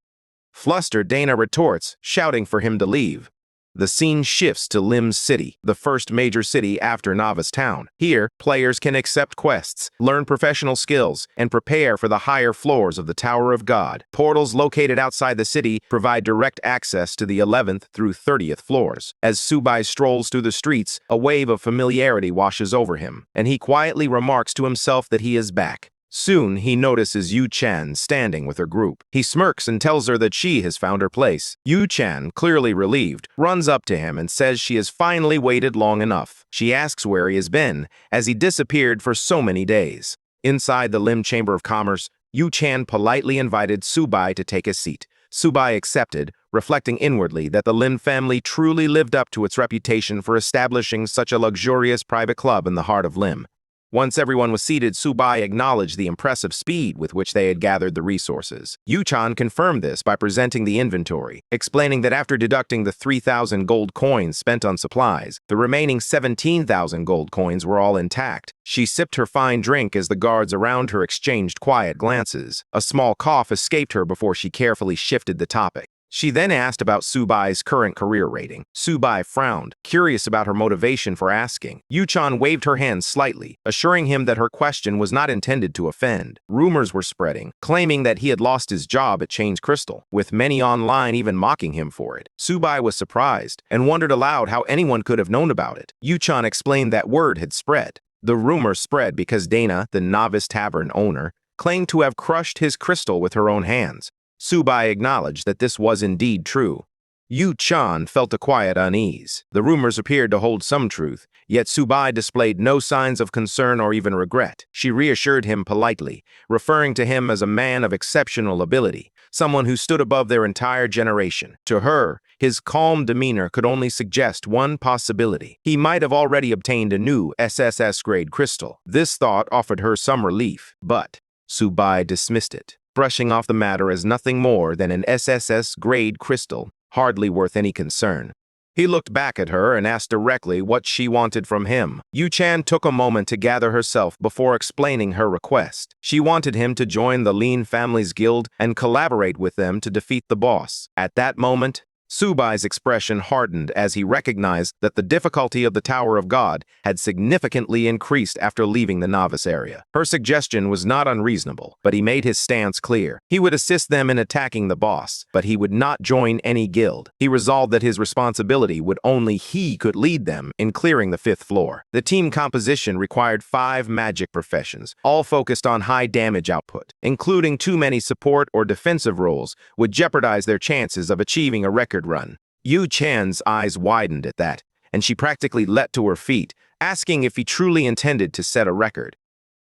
Flustered, Dana retorts, shouting for him to leave. The scene shifts to Lim City, the first major city after Nova's town. Here, players can accept quests, learn professional skills, and prepare for the higher floors of the Tower of God. Portals located outside the city provide direct access to the 11th through 30th floors. As Sububai strolls through the streets, a wave of familiarity washes over him, and he quietly remarks to himself that he is back. Soon, he notices Yuchan standing with her group. He smirks and tells her that she has found her place. Yuchan, clearly relieved, runs up to him and says she has finally waited long enough. She asks where he has been, as he disappeared for so many days. Inside the Lim Chamber of Commerce, Yuchan politely invited Sububai to take a seat. Sububai accepted, reflecting inwardly that the Lim family truly lived up to its reputation for establishing such a luxurious private club in the heart of Lim. Once everyone was seated, Sububai acknowledged the impressive speed with which they had gathered the resources. Yuchan confirmed this by presenting the inventory, explaining that after deducting the 3,000 gold coins spent on supplies, the remaining 17,000 gold coins were all intact. She sipped her fine drink as the guards around her exchanged quiet glances. A small cough escaped her before she carefully shifted the topic. She then asked about Subai's current career rating. Sububai frowned, curious about her motivation for asking. Yuchan waved her hand slightly, assuring him that her question was not intended to offend. Rumors were spreading, claiming that he had lost his job at Chain's Crystal, with many online even mocking him for it. Sububai was surprised and wondered aloud how anyone could have known about it. Yuchan explained that word had spread. The rumor spread because Dana, the novice tavern owner, claimed to have crushed his crystal with her own hands. Sububai acknowledged that this was indeed true. Yuchan felt a quiet unease. The rumors appeared to hold some truth, yet Sububai displayed no signs of concern or even regret. She reassured him politely, referring to him as a man of exceptional ability, someone who stood above their entire generation. To her, his calm demeanor could only suggest one possibility. He might have already obtained a new SSS-grade crystal. This thought offered her some relief, but Sububai dismissed it, brushing off the matter as nothing more than an SSS-grade crystal, hardly worth any concern. He looked back at her and asked directly what she wanted from him. Yuchan took a moment to gather herself before explaining her request. She wanted him to join the Lin family's guild and collaborate with them to defeat the boss. At that moment, Subai's expression hardened as he recognized that the difficulty of the Tower of God had significantly increased after leaving the novice area. Her suggestion was not unreasonable, but he made his stance clear. He would assist them in attacking the boss, but he would not join any guild. He resolved that his responsibility would only he could lead them in clearing the 5th floor. The team composition required 5 magic professions, all focused on high damage output. Including too many support or defensive roles would jeopardize their chances of achieving a record run. Yuchan's eyes widened at that, and she practically leapt to her feet, asking if he truly intended to set a record.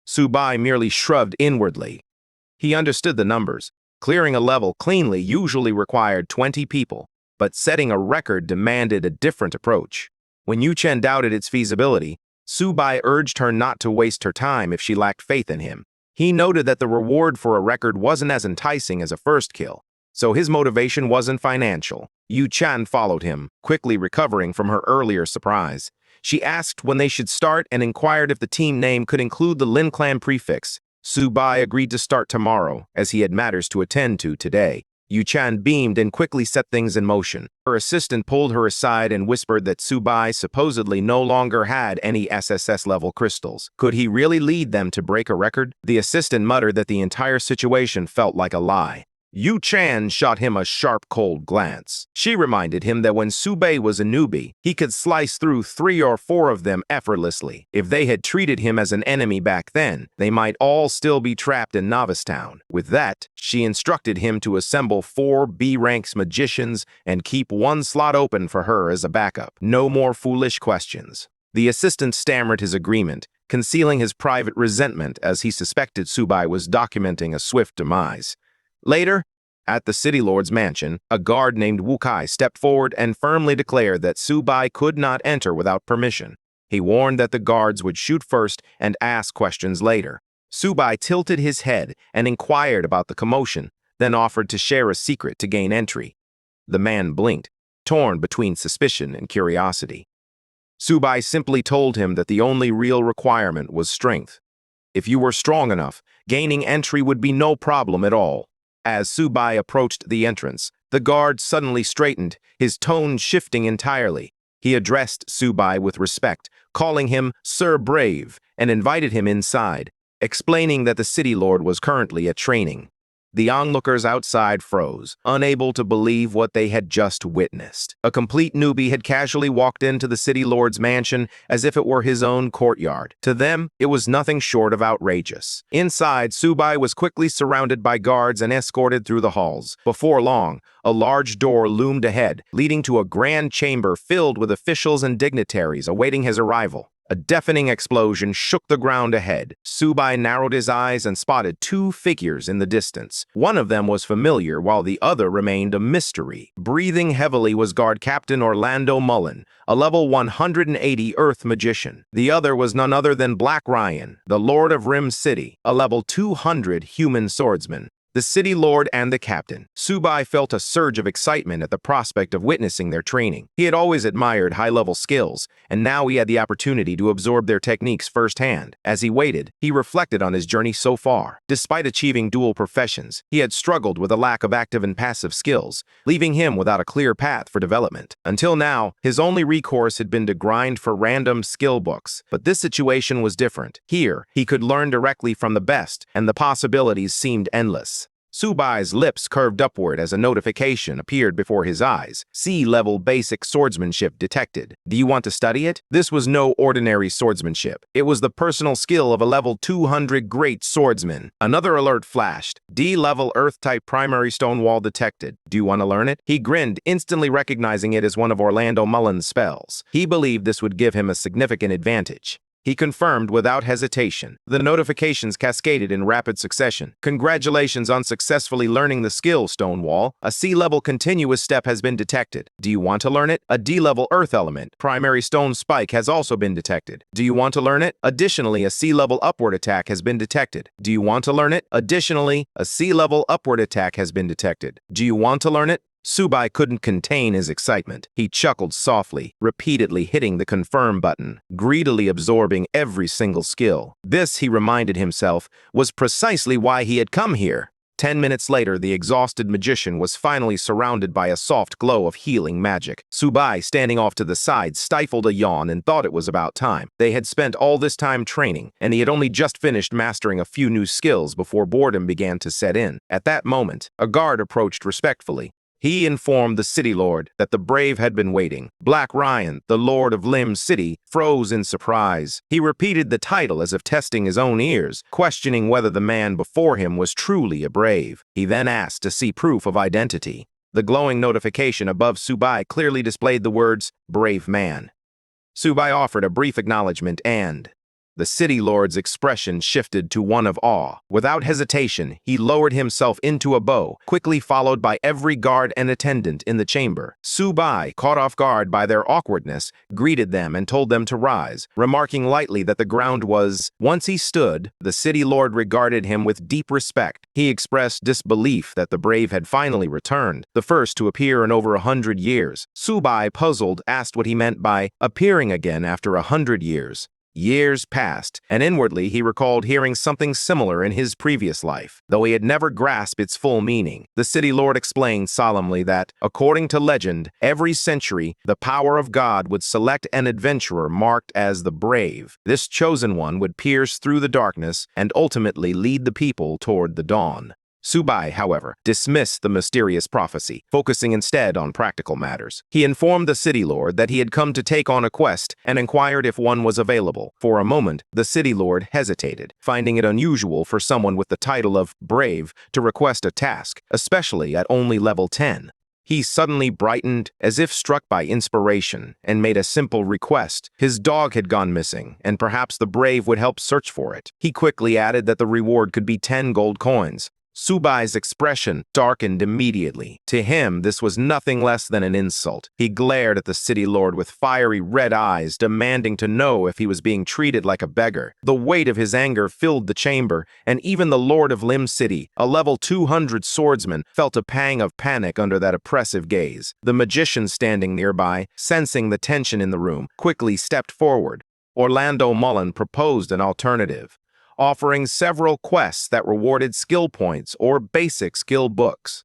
Sububai merely shrugged inwardly. He understood the numbers. Clearing a level cleanly usually required 20 people, but setting a record demanded a different approach. When Yuchan doubted its feasibility, Sububai urged her not to waste her time if she lacked faith in him. He noted that the reward for a record wasn't as enticing as a first kill, so his motivation wasn't financial. Yuchan followed him, quickly recovering from her earlier surprise. She asked when they should start and inquired if the team name could include the Lin clan prefix. Sububai agreed to start tomorrow, as he had matters to attend to today. Yuchan beamed and quickly set things in motion. Her assistant pulled her aside and whispered that Sububai supposedly no longer had any SSS-level crystals. Could he really lead them to break a record? The assistant muttered that the entire situation felt like a lie. Yuchan shot him a sharp, cold glance. She reminded him that when Sububai was a newbie, he could slice through 3 or 4 of them effortlessly. If they had treated him as an enemy back then, they might all still be trapped in Novice Town. With that, she instructed him to assemble 4 B-ranks magicians and keep 1 slot open for her as a backup. No more foolish questions. The assistant stammered his agreement, concealing his private resentment as he suspected Sububai was documenting a swift demise. Later, at the city lord's mansion, a guard named Wu Kai stepped forward and firmly declared that Sububai could not enter without permission. He warned that the guards would shoot first and ask questions later. Sububai tilted his head and inquired about the commotion, then offered to share a secret to gain entry. The man blinked, torn between suspicion and curiosity. Sububai simply told him that the only real requirement was strength. If you were strong enough, gaining entry would be no problem at all. As Sububai approached the entrance, the guard suddenly straightened, his tone shifting entirely. He addressed Sububai with respect, calling him Sir Brave, and invited him inside, explaining that the city lord was currently at training. The onlookers outside froze, unable to believe what they had just witnessed. A complete newbie had casually walked into the city lord's mansion as if it were his own courtyard. To them, it was nothing short of outrageous. Inside, Sububai was quickly surrounded by guards and escorted through the halls. Before long, a large door loomed ahead, leading to a grand chamber filled with officials and dignitaries awaiting his arrival. A deafening explosion shook the ground ahead. Sububai narrowed his eyes and spotted 2 figures in the distance. One of them was familiar, while the other remained a mystery. Breathing heavily was Guard Captain Orlando Mullen, a level 180 Earth magician. The other was none other than Black Ryan, the Lord of Lim City, a level 200 human swordsman. The city lord and the captain. Sububai felt a surge of excitement at the prospect of witnessing their training. He had always admired high-level skills, and now he had the opportunity to absorb their techniques firsthand. As he waited, he reflected on his journey so far. Despite achieving dual professions, he had struggled with a lack of active and passive skills, leaving him without a clear path for development. Until now, his only recourse had been to grind for random skill books, but this situation was different. Here, he could learn directly from the best, and the possibilities seemed endless. Subai's lips curved upward as a notification appeared before his eyes. Sea-level basic swordsmanship detected. Do you want to study it? This was no ordinary swordsmanship. It was the personal skill of a level 200 great swordsman. Another alert flashed. D-level Earth-type primary stone wall detected. Do you want to learn it? He grinned, instantly recognizing it as one of Orlando Mullen's spells. He believed this would give him a significant advantage. He confirmed without hesitation. The notifications cascaded in rapid succession. Congratulations on successfully learning the skill, Stonewall. A C-level continuous step has been detected. Do you want to learn it? A D-level earth element, primary stone spike, has also been detected. Do you want to learn it? Additionally, a C-level upward attack has been detected. Do you want to learn it? Additionally, a C-level upward attack has been detected. Do you want to learn it? Subai couldn't contain his excitement. He chuckled softly, repeatedly hitting the confirm button, greedily absorbing every single skill. This, he reminded himself, was precisely why he had come here. 10 minutes later, the exhausted magician was finally surrounded by a soft glow of healing magic. Subai, standing off to the side, stifled a yawn and thought it was about time. They had spent all this time training, and he had only just finished mastering a few new skills before boredom began to set in. At that moment, a guard approached respectfully. He informed the city lord that the brave had been waiting. Black Ryan, the lord of Lim City, froze in surprise. He repeated the title as if testing his own ears, questioning whether the man before him was truly a brave. He then asked to see proof of identity. The glowing notification above Subai clearly displayed the words, "Brave Man." Subai offered a brief acknowledgement and the city lord's expression shifted to one of awe. Without hesitation, he lowered himself into a bow, quickly followed by every guard and attendant in the chamber. Subai, caught off guard by their awkwardness, greeted them and told them to rise, remarking lightly that the ground was. Once he stood, the city lord regarded him with deep respect. He expressed disbelief that the brave had finally returned, the first to appear in over 100 years. Subai, puzzled, asked what he meant by appearing again after 100 years. Years passed, and inwardly he recalled hearing something similar in his previous life, though he had never grasped its full meaning. The city lord explained solemnly that, according to legend, every century, the power of God would select an adventurer marked as the brave. This chosen one would pierce through the darkness and ultimately lead the people toward the dawn. Subai, however, dismissed the mysterious prophecy, focusing instead on practical matters. He informed the city lord that he had come to take on a quest and inquired if one was available. For a moment, the city lord hesitated, finding it unusual for someone with the title of brave to request a task, especially at only level 10. He suddenly brightened, as if struck by inspiration, and made a simple request. His dog had gone missing, and perhaps the brave would help search for it. He quickly added that the reward could be 10 gold coins. Subai's expression darkened immediately. To him, this was nothing less than an insult. He glared at the city lord with fiery red eyes, demanding to know if he was being treated like a beggar. The weight of his anger filled the chamber, and even the lord of Lim City, a level 200 swordsman, felt a pang of panic under that oppressive gaze. The magician standing nearby, sensing the tension in the room, quickly stepped forward. Orlando Mullen proposed an alternative, offering several quests that rewarded skill points or basic skill books.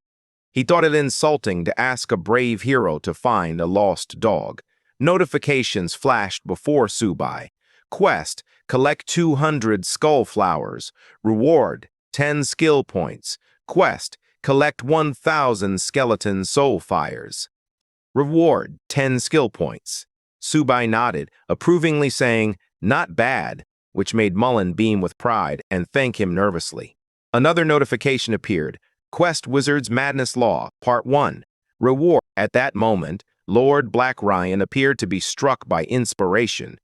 He thought it insulting to ask a brave hero to find a lost dog. Notifications flashed before Subai. Quest: collect 200 skull flowers. Reward: 10 skill points. Quest: collect 1,000 skeleton soul fires. Reward: 10 skill points. Subai nodded, approvingly saying, "Not bad," which made Mullen beam with pride and thank him nervously. Another notification appeared. Quest Wizard's Madness Law, Part 1. Reward. At that moment, Lord Black Ryan appeared to be struck by inspiration.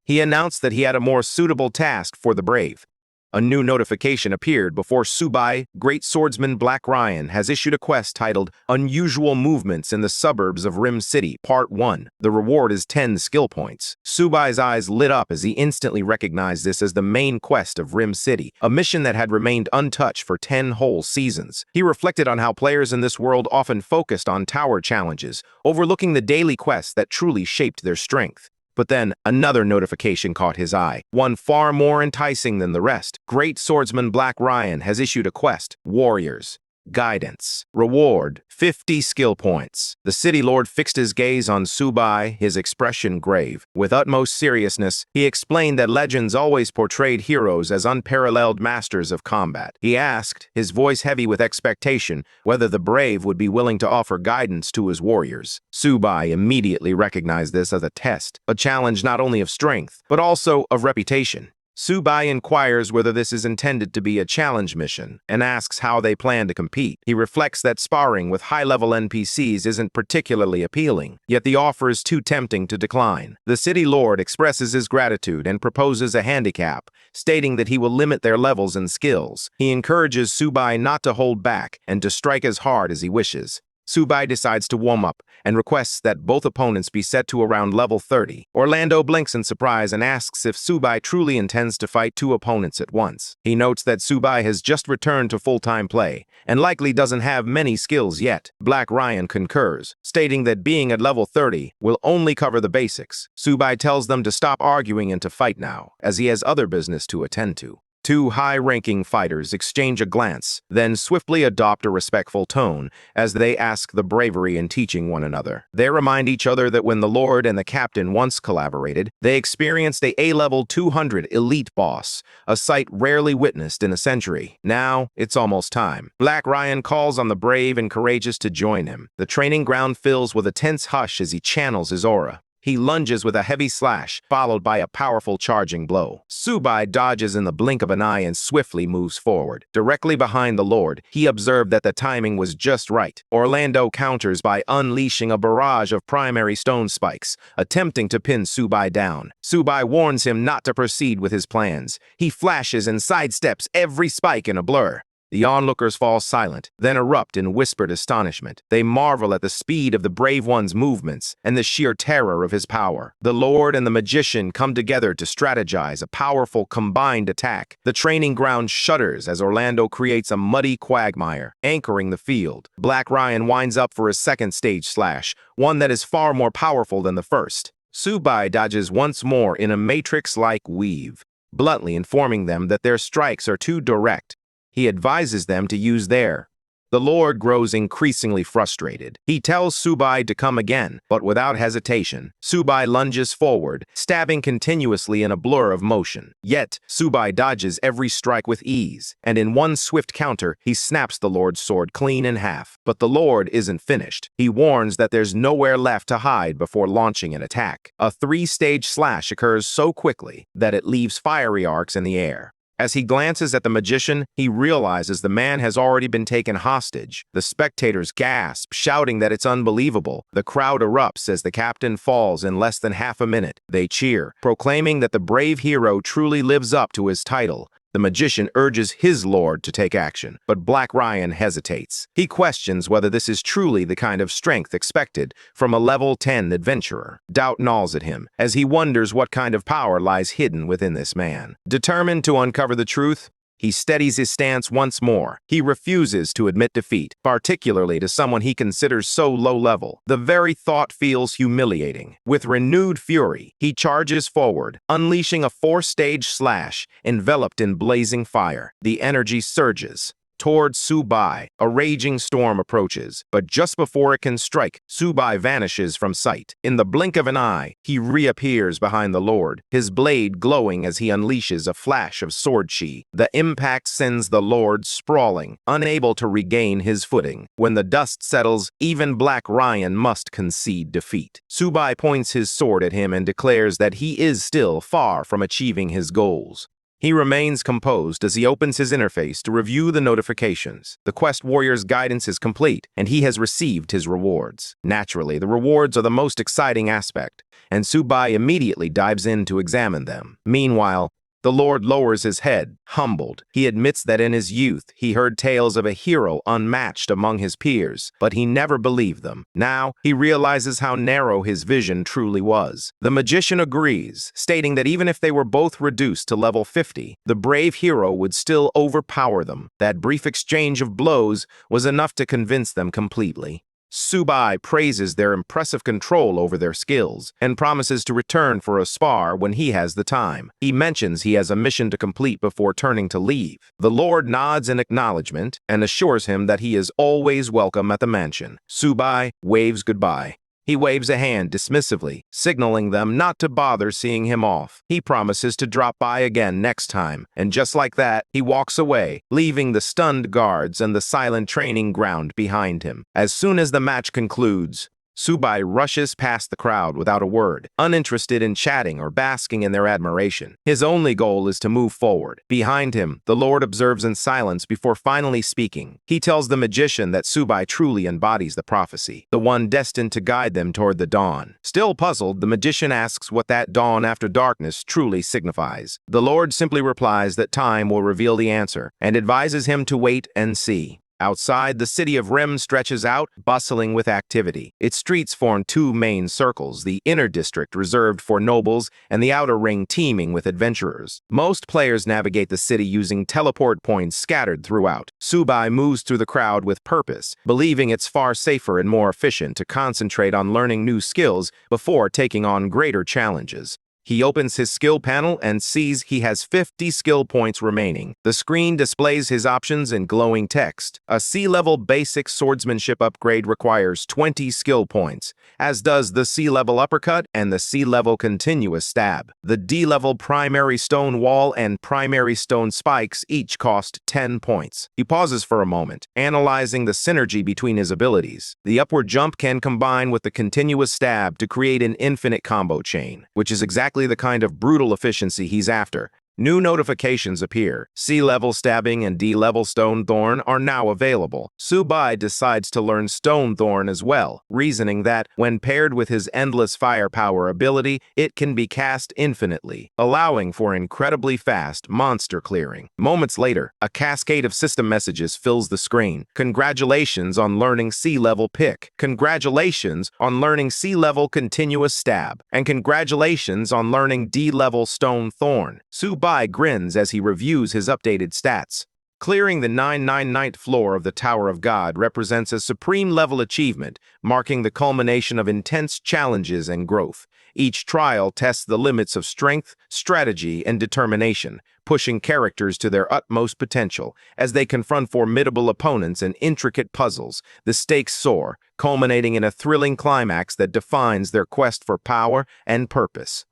He announced that he had a more suitable task for the brave. A new notification appeared before Subai. Great Swordsman Black Ryan has issued a quest titled Unusual Movements in the Suburbs of Lim City, Part 1. The reward is 10 skill points. Subai's eyes lit up as he instantly recognized this as the main quest of Lim City, a mission that had remained untouched for 10 whole seasons. He reflected on how players in this world often focused on tower challenges, overlooking the daily quests that truly shaped their strength. But then, another notification caught his eye, one far more enticing than the rest. Great Swordsman Black Ryan has issued a quest, Warriors. Guidance. Reward, 50 skill points. The city lord fixed his gaze on Sububai, his expression grave. With utmost seriousness, he explained that legends always portrayed heroes as unparalleled masters of combat. He asked, his voice heavy with expectation, whether the brave would be willing to offer guidance to his warriors. Sububai immediately recognized this as a test, a challenge not only of strength, but also of reputation. Sububai inquires whether this is intended to be a challenge mission and asks how they plan to compete. He reflects that sparring with high-level NPCs isn't particularly appealing, yet the offer is too tempting to decline. The city lord expresses his gratitude and proposes a handicap, stating that he will limit their levels and skills. He encourages Sububai not to hold back and to strike as hard as he wishes. Sububai decides to warm up and requests that both opponents be set to around level 30. Orlando blinks in surprise and asks if Sububai truly intends to fight two opponents at once. He notes that Sububai has just returned to full-time play and likely doesn't have many skills yet. Black Ryan concurs, stating that being at level 30 will only cover the basics. Sububai tells them to stop arguing and to fight now, as he has other business to attend to. Two high-ranking fighters exchange a glance, then swiftly adopt a respectful tone as they ask the bravery in teaching one another. They remind each other that when the Lord and the Captain once collaborated, they experienced a A-level 200 elite boss, a sight rarely witnessed in a century. Now, it's almost time. Black Ryan calls on the brave and courageous to join him. The training ground fills with a tense hush as he channels his aura. He lunges with a heavy slash, followed by a powerful charging blow. Sububai dodges in the blink of an eye and swiftly moves forward. Directly behind the Lord, he observed that the timing was just right. Orlando counters by unleashing a barrage of primary stone spikes, attempting to pin Sububai down. Sububai warns him not to proceed with his plans. He flashes and sidesteps every spike in a blur. The onlookers fall silent, then erupt in whispered astonishment. They marvel at the speed of the brave one's movements and the sheer terror of his power. The Lord and the magician come together to strategize a powerful combined attack. The training ground shudders as Orlando creates a muddy quagmire, anchoring the field. Black Ryan winds up for a second stage slash, one that is far more powerful than the first. Sububai dodges once more in a matrix-like weave, bluntly informing them that their strikes are too direct. He advises them to use their. The Lord grows increasingly frustrated. He tells Sububai to come again, but without hesitation, Sububai lunges forward, stabbing continuously in a blur of motion. Yet, Sububai dodges every strike with ease, and in one swift counter, he snaps the Lord's sword clean in half. But the Lord isn't finished. He warns that there's nowhere left to hide before launching an attack. A three-stage slash occurs so quickly that it leaves fiery arcs in the air. As he glances at the magician, he realizes the man has already been taken hostage. The spectators gasp, shouting that it's unbelievable. The crowd erupts as the captain falls in less than half a minute. They cheer, proclaiming that the brave hero truly lives up to his title. The magician urges his lord to take action, but Black Ryan hesitates. He questions whether this is truly the kind of strength expected from a level 10 adventurer. Doubt gnaws at him, as he wonders what kind of power lies hidden within this man. Determined to uncover the truth, he steadies his stance once more. He refuses to admit defeat, particularly to someone he considers so low-level. The very thought feels humiliating. With renewed fury, he charges forward, unleashing a four-stage slash enveloped in blazing fire. The energy surges towards Sububai. A raging storm approaches, but just before it can strike, Sububai vanishes from sight. In the blink of an eye, he reappears behind the Lord, his blade glowing as he unleashes a flash of sword chi. The impact sends the Lord sprawling, unable to regain his footing. When the dust settles, even Black Ryan must concede defeat. Sububai points his sword at him and declares that he is still far from achieving his goals. He remains composed as he opens his interface to review the notifications. The quest warrior's guidance is complete, and he has received his rewards. Naturally, the rewards are the most exciting aspect, and Sububai immediately dives in to examine them. Meanwhile, the Lord lowers his head, humbled. He admits that in his youth, he heard tales of a hero unmatched among his peers, but he never believed them. Now, he realizes how narrow his vision truly was. The magician agrees, stating that even if they were both reduced to level 50, the brave hero would still overpower them. That brief exchange of blows was enough to convince them completely. Sububai praises their impressive control over their skills and promises to return for a spar when he has the time. He mentions he has a mission to complete before turning to leave. The Lord nods in acknowledgement and assures him that he is always welcome at the mansion. Sububai waves goodbye. He waves a hand dismissively, signaling them not to bother seeing him off. He promises to drop by again next time, and just like that, he walks away, leaving the stunned guards and the silent training ground behind him. As soon as the match concludes, Sububai rushes past the crowd without a word, uninterested in chatting or basking in their admiration. His only goal is to move forward. Behind him, the Lord observes in silence before finally speaking. He tells the magician that Sububai truly embodies the prophecy, the one destined to guide them toward the dawn. Still puzzled, the magician asks what that dawn after darkness truly signifies. The Lord simply replies that time will reveal the answer, and advises him to wait and see. Outside, the city of Rem stretches out, bustling with activity. Its streets form two main circles, the inner district reserved for nobles and the outer ring teeming with adventurers. Most players navigate the city using teleport points scattered throughout. Sububai moves through the crowd with purpose, believing it's far safer and more efficient to concentrate on learning new skills before taking on greater challenges. He opens his skill panel and sees he has 50 skill points remaining. The screen displays his options in glowing text. A C-level basic swordsmanship upgrade requires 20 skill points, as does the C-level uppercut and the C-level continuous stab. The D-level primary stone wall and primary stone spikes each cost 10 points. He pauses for a moment, analyzing the synergy between his abilities. The upward jump can combine with the continuous stab to create an infinite combo chain, which is exactly the kind of brutal efficiency he's after. New notifications appear. C-level stabbing and D-level stone thorn are now available. Sububai decides to learn stone thorn as well, reasoning that, when paired with his endless firepower ability, it can be cast infinitely, allowing for incredibly fast monster clearing. Moments later, a cascade of system messages fills the screen. Congratulations on learning C-level pick. Congratulations on learning C-level continuous stab. And congratulations on learning D-level stone thorn. Sububai grins as he reviews his updated stats. Clearing the 999th floor of the Tower of God represents a supreme-level achievement, marking the culmination of intense challenges and growth. Each trial tests the limits of strength, strategy, and determination, pushing characters to their utmost potential. As they confront formidable opponents and intricate puzzles, the stakes soar, culminating in a thrilling climax that defines their quest for power and purpose.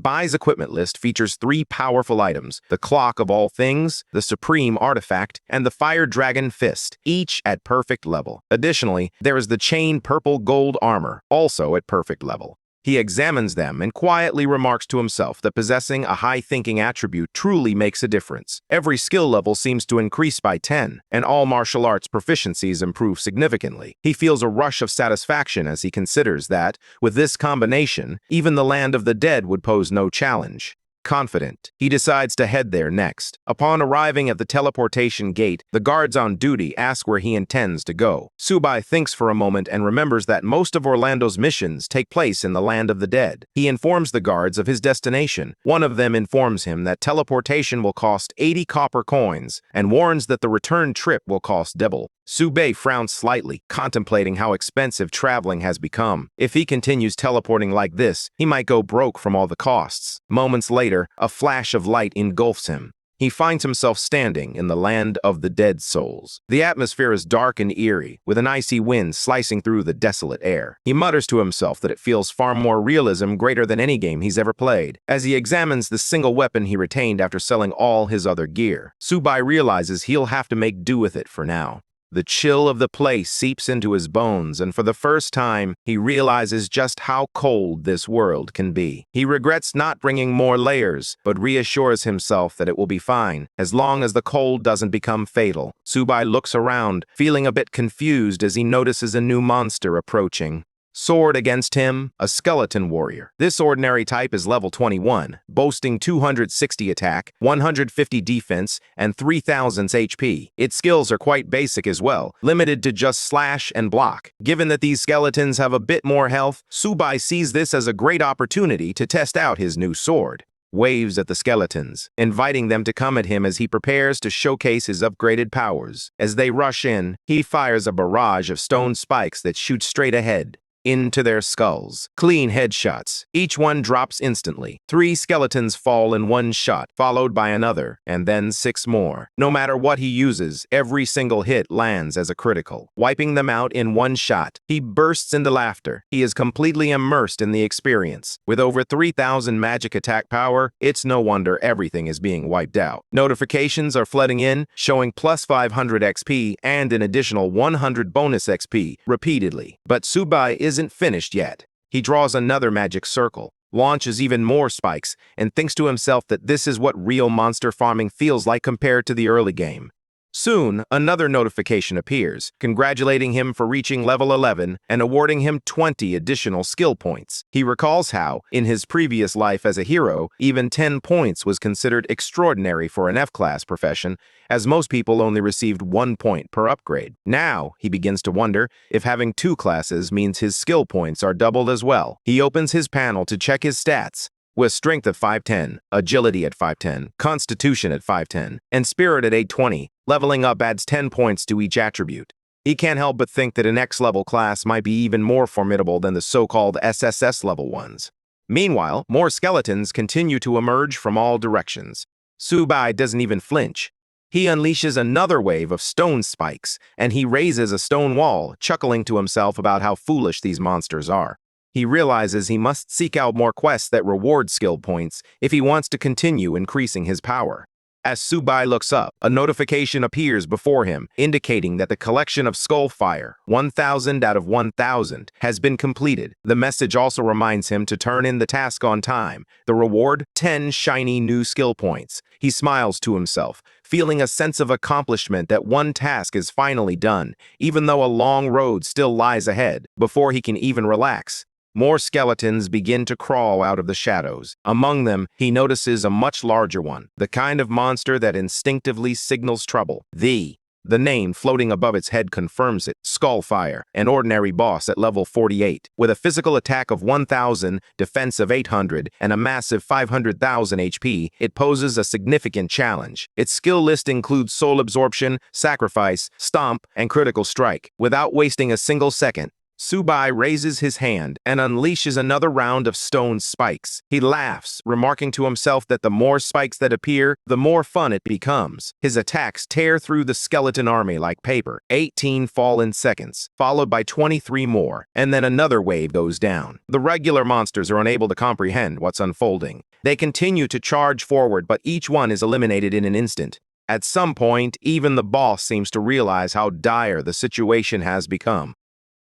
Bai's equipment list features 3 powerful items: the Clock of All Things, the Supreme Artifact, and the Fire Dragon Fist, each at perfect level. Additionally, there is the Chain Purple Gold Armor, also at perfect level. He examines them and quietly remarks to himself that possessing a high-thinking attribute truly makes a difference. Every skill level seems to increase by 10, and all martial arts proficiencies improve significantly. He feels a rush of satisfaction as he considers that, with this combination, even the land of the dead would pose no challenge. Confident, he decides to head there next. Upon arriving at the teleportation gate, the guards on duty ask where he intends to go. Sububai thinks for a moment and remembers that most of Orlando's missions take place in the land of the dead. He informs the guards of his destination. One of them informs him that teleportation will cost 80 copper coins and warns that the return trip will cost double. Sububai frowns slightly, contemplating how expensive traveling has become. If he continues teleporting like this, he might go broke from all the costs. Moments later, a flash of light engulfs him. He finds himself standing in the land of the dead souls. The atmosphere is dark and eerie, with an icy wind slicing through the desolate air. He mutters to himself that it feels far more realism greater than any game he's ever played. As he examines the single weapon he retained after selling all his other gear, Sububai realizes he'll have to make do with it for now. The chill of the place seeps into his bones, and for the first time, he realizes just how cold this world can be. He regrets not bringing more layers, but reassures himself that it will be fine, as long as the cold doesn't become fatal. Sububai looks around, feeling a bit confused as he notices a new monster approaching. Sword against him, a skeleton warrior. This ordinary type is level 21, boasting 260 attack, 150 defense, and 3000 HP. Its skills are quite basic as well, limited to just slash and block. Given that these skeletons have a bit more health, Sububai sees this as a great opportunity to test out his new sword. waves at the skeletons, inviting them to come at him as he prepares to showcase his upgraded powers. As they rush in, he fires a barrage of stone spikes that shoot straight ahead, into their skulls. Clean headshots. Each one drops instantly. 3 skeletons fall in one shot, followed by another, and then 6 more. No matter what he uses, every single hit lands as a critical, wiping them out in one shot. He bursts into laughter. He is completely immersed in the experience. With over 3,000 magic attack power, it's no wonder everything is being wiped out. Notifications are flooding in, showing plus 500 XP and an additional 100 bonus XP repeatedly. But Sububai isn't finished yet. He draws another magic circle, launches even more spikes, and thinks to himself that this is what real monster farming feels like compared to the early game. Soon, another notification appears, congratulating him for reaching level 11 and awarding him 20 additional skill points. He recalls how, in his previous life as a hero, even 10 points was considered extraordinary for an F-class profession, as most people only received 1 point per upgrade. Now, he begins to wonder if having 2 classes means his skill points are doubled as well. He opens his panel to check his stats. With strength at 510, agility at 510, constitution at 510, and spirit at 820, leveling up adds 10 points to each attribute. He can't help but think that an X-level class might be even more formidable than the so-called SSS level ones. Meanwhile, more skeletons continue to emerge from all directions. Sububai doesn't even flinch. He unleashes another wave of stone spikes, and he raises a stone wall, chuckling to himself about how foolish these monsters are. He realizes he must seek out more quests that reward skill points if he wants to continue increasing his power. As Sububai looks up, a notification appears before him, indicating that the collection of Skullfire, 1,000 out of 1,000, has been completed. The message also reminds him to turn in the task on time. The reward, 10 shiny new skill points. He smiles to himself, feeling a sense of accomplishment that one task is finally done, even though a long road still lies ahead. Before he can even relax, more skeletons begin to crawl out of the shadows. Among them, he notices a much larger one, the kind of monster that instinctively signals trouble. The name floating above its head confirms it. Skullfire, an ordinary boss at level 48. With a physical attack of 1,000, defense of 800, and a massive 500,000 HP, it poses a significant challenge. Its skill list includes soul absorption, sacrifice, stomp, and critical strike. Without wasting a single second, Sububai raises his hand and unleashes another round of stone spikes. He laughs, remarking to himself that the more spikes that appear, the more fun it becomes. His attacks tear through the skeleton army like paper. 18 fall in seconds, followed by 23 more, and then another wave goes down. The regular monsters are unable to comprehend what's unfolding. They continue to charge forward, but each one is eliminated in an instant. At some point, even the boss seems to realize how dire the situation has become.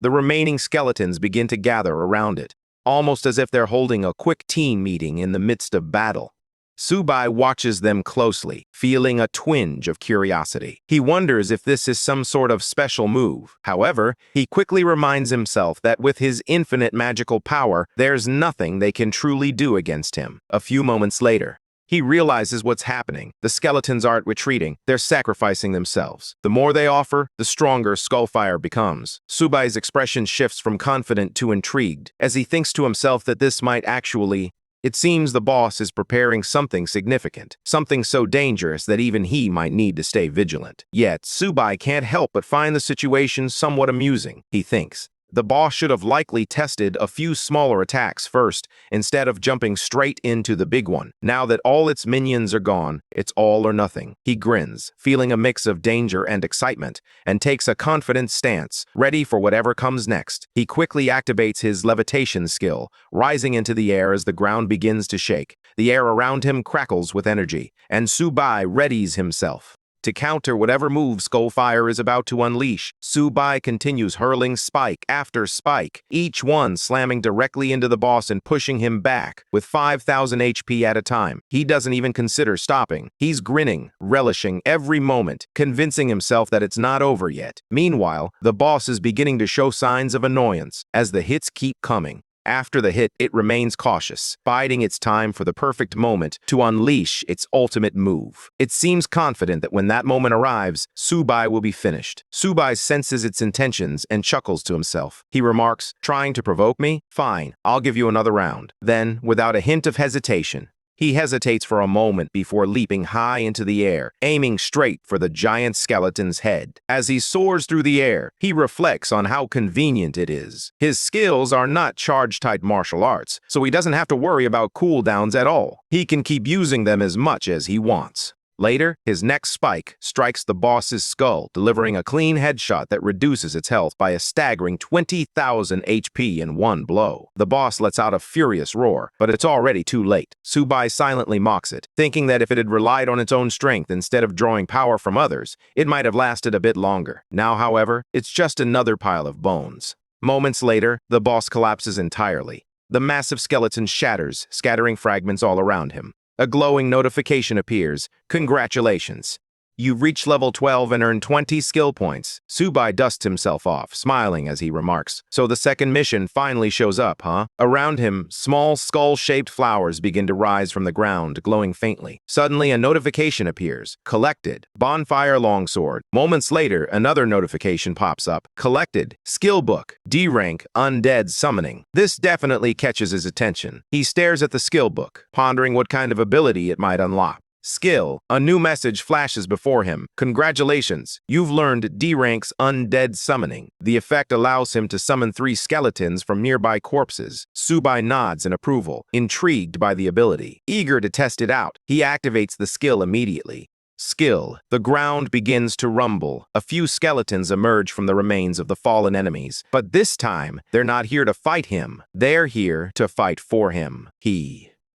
The remaining skeletons begin to gather around it, almost as if they're holding a quick team meeting in the midst of battle. Sububai watches them closely, feeling a twinge of curiosity. He wonders if this is some sort of special move. However, he quickly reminds himself that with his infinite magical power, there's nothing they can truly do against him. A few moments later, he realizes what's happening. The skeletons aren't retreating, they're sacrificing themselves. The more they offer, the stronger Skullfire becomes. Subai's expression shifts from confident to intrigued, as he thinks to himself that this might actually... It seems the boss is preparing something significant, something so dangerous that even he might need to stay vigilant. Yet, Sububai can't help but find the situation somewhat amusing, he thinks. The boss should have likely tested a few smaller attacks first, instead of jumping straight into the big one. Now that all its minions are gone, it's all or nothing. He grins, feeling a mix of danger and excitement, and takes a confident stance, ready for whatever comes next. He quickly activates his levitation skill, rising into the air as the ground begins to shake. The air around him crackles with energy, and Sububai readies himself to counter whatever move Skullfire is about to unleash. Sububai continues hurling spike after spike, each one slamming directly into the boss and pushing him back, with 5,000 HP at a time. He doesn't even consider stopping. He's grinning, relishing every moment, convincing himself that it's not over yet. Meanwhile, the boss is beginning to show signs of annoyance, as the hits keep coming. After the hit, it remains cautious, biding its time for the perfect moment to unleash its ultimate move. It seems confident that when that moment arrives, Sububai will be finished. Sububai senses its intentions and chuckles to himself. He remarks, "Trying to provoke me? Fine, I'll give you another round." Then, without a hint of hesitation, He hesitates for a moment before leaping high into the air, aiming straight for the giant skeleton's head. As he soars through the air, he reflects on how convenient it is. His skills are not charge-type martial arts, so he doesn't have to worry about cooldowns at all. He can keep using them as much as he wants. Later, his next spike strikes the boss's skull, delivering a clean headshot that reduces its health by a staggering 20,000 HP in one blow. The boss lets out a furious roar, but it's already too late. Sububai silently mocks it, thinking that if it had relied on its own strength instead of drawing power from others, it might have lasted a bit longer. Now, however, it's just another pile of bones. Moments later, the boss collapses entirely. The massive skeleton shatters, scattering fragments all around him. A glowing notification appears. Congratulations. You've reached level 12 and earned 20 skill points. Sububai dusts himself off, smiling as he remarks. So the second mission finally shows up, huh? Around him, small skull-shaped flowers begin to rise from the ground, glowing faintly. Suddenly, a notification appears. Collected. Bonfire Longsword. Moments later, another notification pops up. Collected. Skill book. D rank, Undead Summoning. This definitely catches his attention. He stares at the skill book, pondering what kind of ability it might unlock. Skill. A new message flashes before him. Congratulations, you've learned D-Rank's Undead Summoning. The effect allows him to summon 3 skeletons from nearby corpses. Sububai nods in approval, intrigued by the ability. Eager to test it out, he activates the skill immediately. Skill. The ground begins to rumble. A few skeletons emerge from the remains of the fallen enemies. But this time, they're not here to fight him. They're here to fight for him.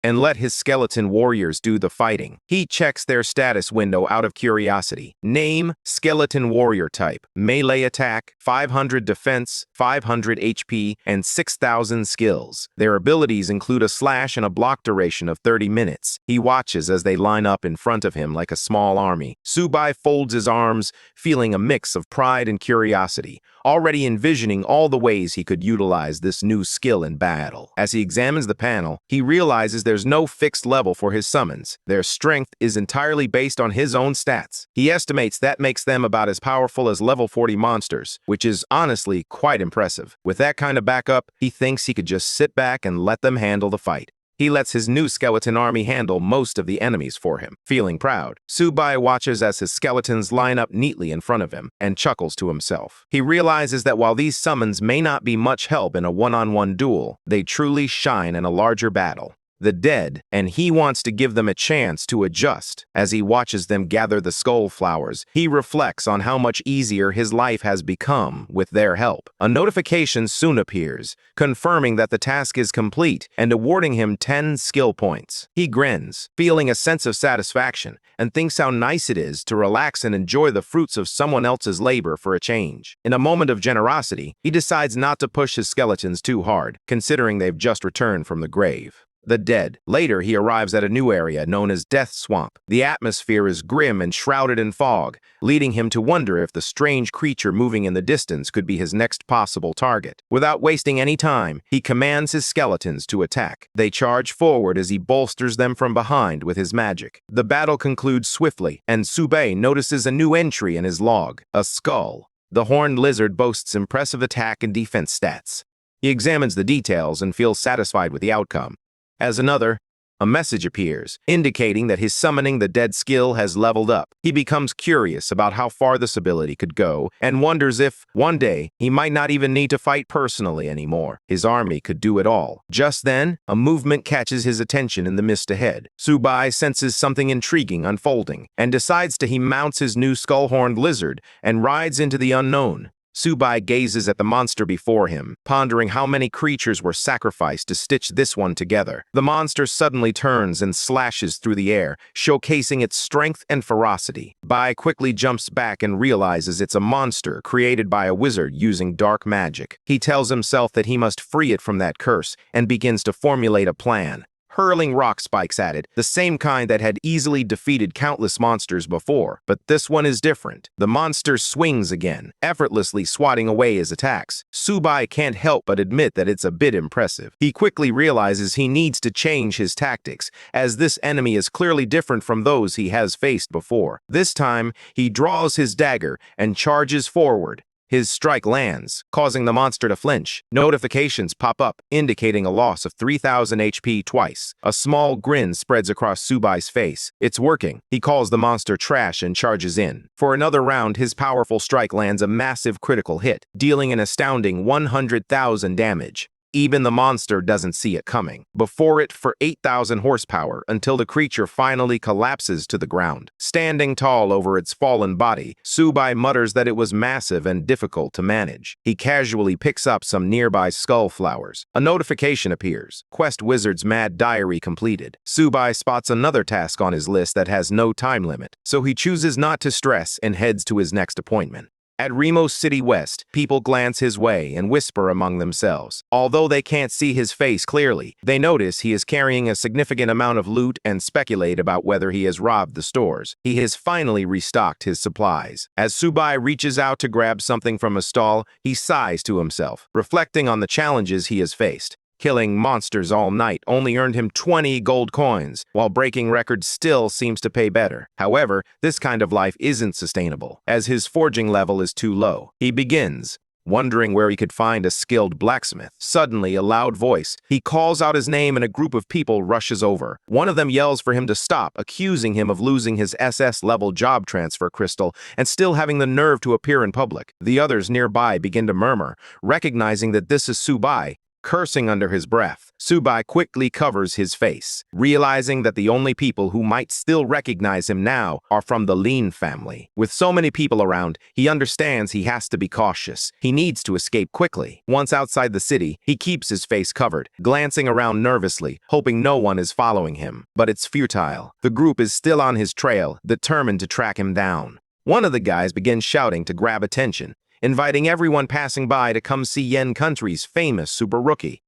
And let his skeleton warriors do the fighting. He checks their status window out of curiosity. Name, skeleton warrior type, melee attack, 500 defense, 500 HP, and 6,000 skills. Their abilities include a slash and a block duration of 30 minutes. He watches as they line up in front of him like a small army. Sububai folds his arms, feeling a mix of pride and curiosity, already envisioning all the ways he could utilize this new skill in battle. As he examines the panel, he realizes there's no fixed level for his summons. Their strength is entirely based on his own stats. He estimates that makes them about as powerful as level 40 monsters, which is honestly quite impressive. With that kind of backup, he thinks he could just sit back and let them handle the fight. He lets his new skeleton army handle most of the enemies for him. Feeling proud, Sububai watches as his skeletons line up neatly in front of him and chuckles to himself. He realizes that while these summons may not be much help in a one-on-one duel, they truly shine in a larger battle. The dead, and he wants to give them a chance to adjust. As he watches them gather the skull flowers, he reflects on how much easier his life has become with their help. A notification soon appears, confirming that the task is complete and awarding him 10 skill points. He grins, feeling a sense of satisfaction, and thinks how nice it is to relax and enjoy the fruits of someone else's labor for a change. In a moment of generosity, he decides not to push his skeletons too hard, considering they've just returned from the grave. The dead. Later, he arrives at a new area known as Death Swamp. The atmosphere is grim and shrouded in fog, leading him to wonder if the strange creature moving in the distance could be his next possible target. Without wasting any time, he commands his skeletons to attack. They charge forward as he bolsters them from behind with his magic. The battle concludes swiftly, and Sububai notices a new entry in his log, a skull. The horned lizard boasts impressive attack and defense stats. He examines the details and feels satisfied with the outcome. As a message appears, indicating that his summoning the dead skill has leveled up. He becomes curious about how far this ability could go and wonders if, one day, he might not even need to fight personally anymore. His army could do it all. Just then, a movement catches his attention in the mist ahead. Sububai senses something intriguing unfolding and decides he mounts his new skull-horned lizard and rides into the unknown. Sububai gazes at the monster before him, pondering how many creatures were sacrificed to stitch this one together. The monster suddenly turns and slashes through the air, showcasing its strength and ferocity. Bai quickly jumps back and realizes it's a monster created by a wizard using dark magic. He tells himself that he must free it from that curse and begins to formulate a plan. Hurling rock spikes at it, the same kind that had easily defeated countless monsters before. But this one is different. The monster swings again, effortlessly swatting away his attacks. Sububai can't help but admit that it's a bit impressive. He quickly realizes he needs to change his tactics, as this enemy is clearly different from those he has faced before. This time, he draws his dagger and charges forward. His strike lands, causing the monster to flinch. Notifications pop up, indicating a loss of 3,000 HP twice. A small grin spreads across Subai's face. It's working. He calls the monster trash and charges in. For another round, his powerful strike lands a massive critical hit, dealing an astounding 100,000 damage. Even the monster doesn't see it coming. Before it for 8,000 horsepower until the creature finally collapses to the ground. Standing tall over its fallen body, Subai mutters that it was massive and difficult to manage. He casually picks up some nearby skull flowers. A notification appears. Quest Wizard's Mad Diary completed. Subai spots another task on his list that has no time limit, so he chooses not to stress and heads to his next appointment. At Remos City West, people glance his way and whisper among themselves. Although they can't see his face clearly, they notice he is carrying a significant amount of loot and speculate about whether he has robbed the stores. He has finally restocked his supplies. As Subai reaches out to grab something from a stall, he sighs to himself, reflecting on the challenges he has faced. Killing monsters all night only earned him 20 gold coins, while breaking records still seems to pay better. However, this kind of life isn't sustainable, as his forging level is too low. He begins, wondering where he could find a skilled blacksmith. Suddenly, a loud voice. He calls out his name and a group of people rushes over. One of them yells for him to stop, accusing him of losing his SS-level job transfer crystal and still having the nerve to appear in public. The others nearby begin to murmur, recognizing that this is Subai. Cursing under his breath, Subai quickly covers his face, realizing that the only people who might still recognize him now are from the Lin family. With so many people around, he understands he has to be cautious. He needs to escape quickly. Once outside the city, he keeps his face covered, glancing around nervously, hoping no one is following him. But it's futile. The group is still on his trail, determined to track him down. One of the guys begins shouting to grab attention, inviting everyone passing by to come see Yen Country's famous super rookie.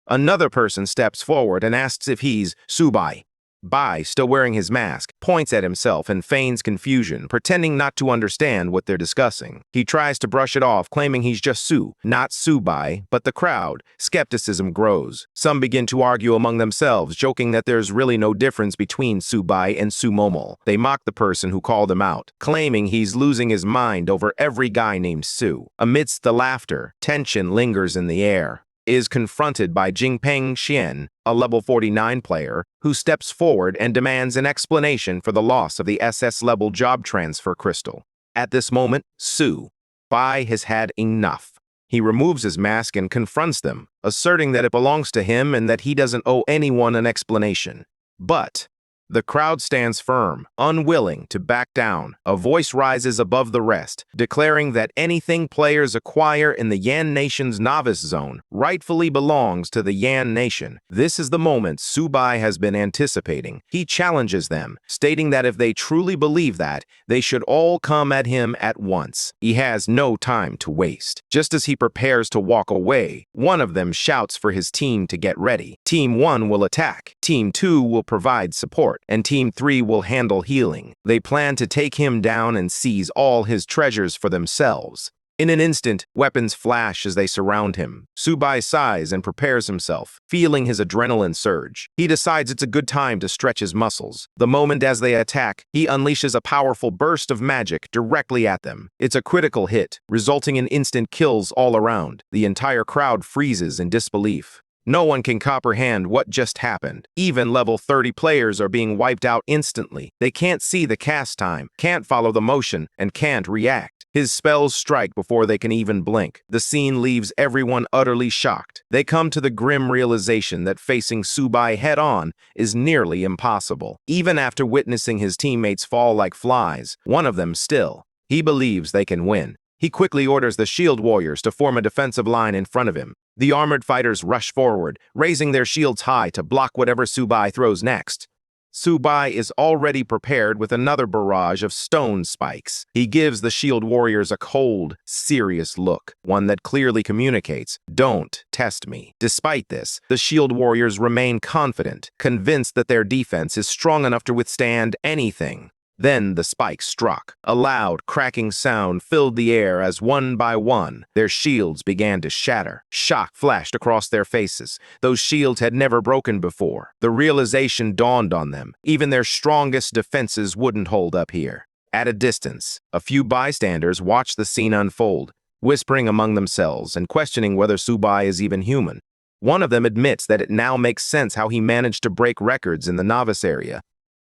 Another person steps forward and asks if he's Subai. Bai, still wearing his mask, points at himself and feigns confusion, pretending not to understand what they're discussing. He tries to brush it off, claiming he's just Su, not Subai, but the crowd. Skepticism grows. Some begin to argue among themselves, joking that there's really no difference between Subai and Sumomo. They mock the person who called him out, claiming he's losing his mind over every guy named Su. Amidst the laughter, tension lingers in the air. Is confronted by Jingpeng Xian, a level 49 player, who steps forward and demands an explanation for the loss of the SS-level job transfer crystal. At this moment, Su Bai has had enough. He removes his mask and confronts them, asserting that it belongs to him and that he doesn't owe anyone an explanation. But the crowd stands firm, unwilling to back down. A voice rises above the rest, declaring that anything players acquire in the Yan Nation's novice zone rightfully belongs to the Yan Nation. This is the moment Subai has been anticipating. He challenges them, stating that if they truly believe that, they should all come at him at once. He has no time to waste. Just as he prepares to walk away, one of them shouts for his team to get ready. Team 1 will attack. Team 2 will provide support, and Team 3 will handle healing. They plan to take him down and seize all his treasures for themselves. In an instant, weapons flash as they surround him. Subai sighs and prepares himself, feeling his adrenaline surge. He decides it's a good time to stretch his muscles. The moment as they attack, he unleashes a powerful burst of magic directly at them. It's a critical hit, resulting in instant kills all around. The entire crowd freezes in disbelief. No one can comprehend what just happened. Even level 30 players are being wiped out instantly. They can't see the cast time, can't follow the motion, and can't react. His spells strike before they can even blink. The scene leaves everyone utterly shocked. They come to the grim realization that facing Subai head-on is nearly impossible. Even after witnessing his teammates fall like flies, one of them still. He believes they can win. He quickly orders the shield warriors to form a defensive line in front of him. The armored fighters rush forward, raising their shields high to block whatever Subai throws next. Subai is already prepared with another barrage of stone spikes. He gives the shield warriors a cold, serious look, one that clearly communicates, "Don't test me." Despite this, the shield warriors remain confident, convinced that their defense is strong enough to withstand anything. Then the spike struck. A loud, cracking sound filled the air as one by one, their shields began to shatter. Shock flashed across their faces. Those shields had never broken before. The realization dawned on them. Even their strongest defenses wouldn't hold up here. At a distance, a few bystanders watched the scene unfold. whispering among themselves and questioning whether Subai is even human. One of them admits that it now makes sense how he managed to break records in the novice area.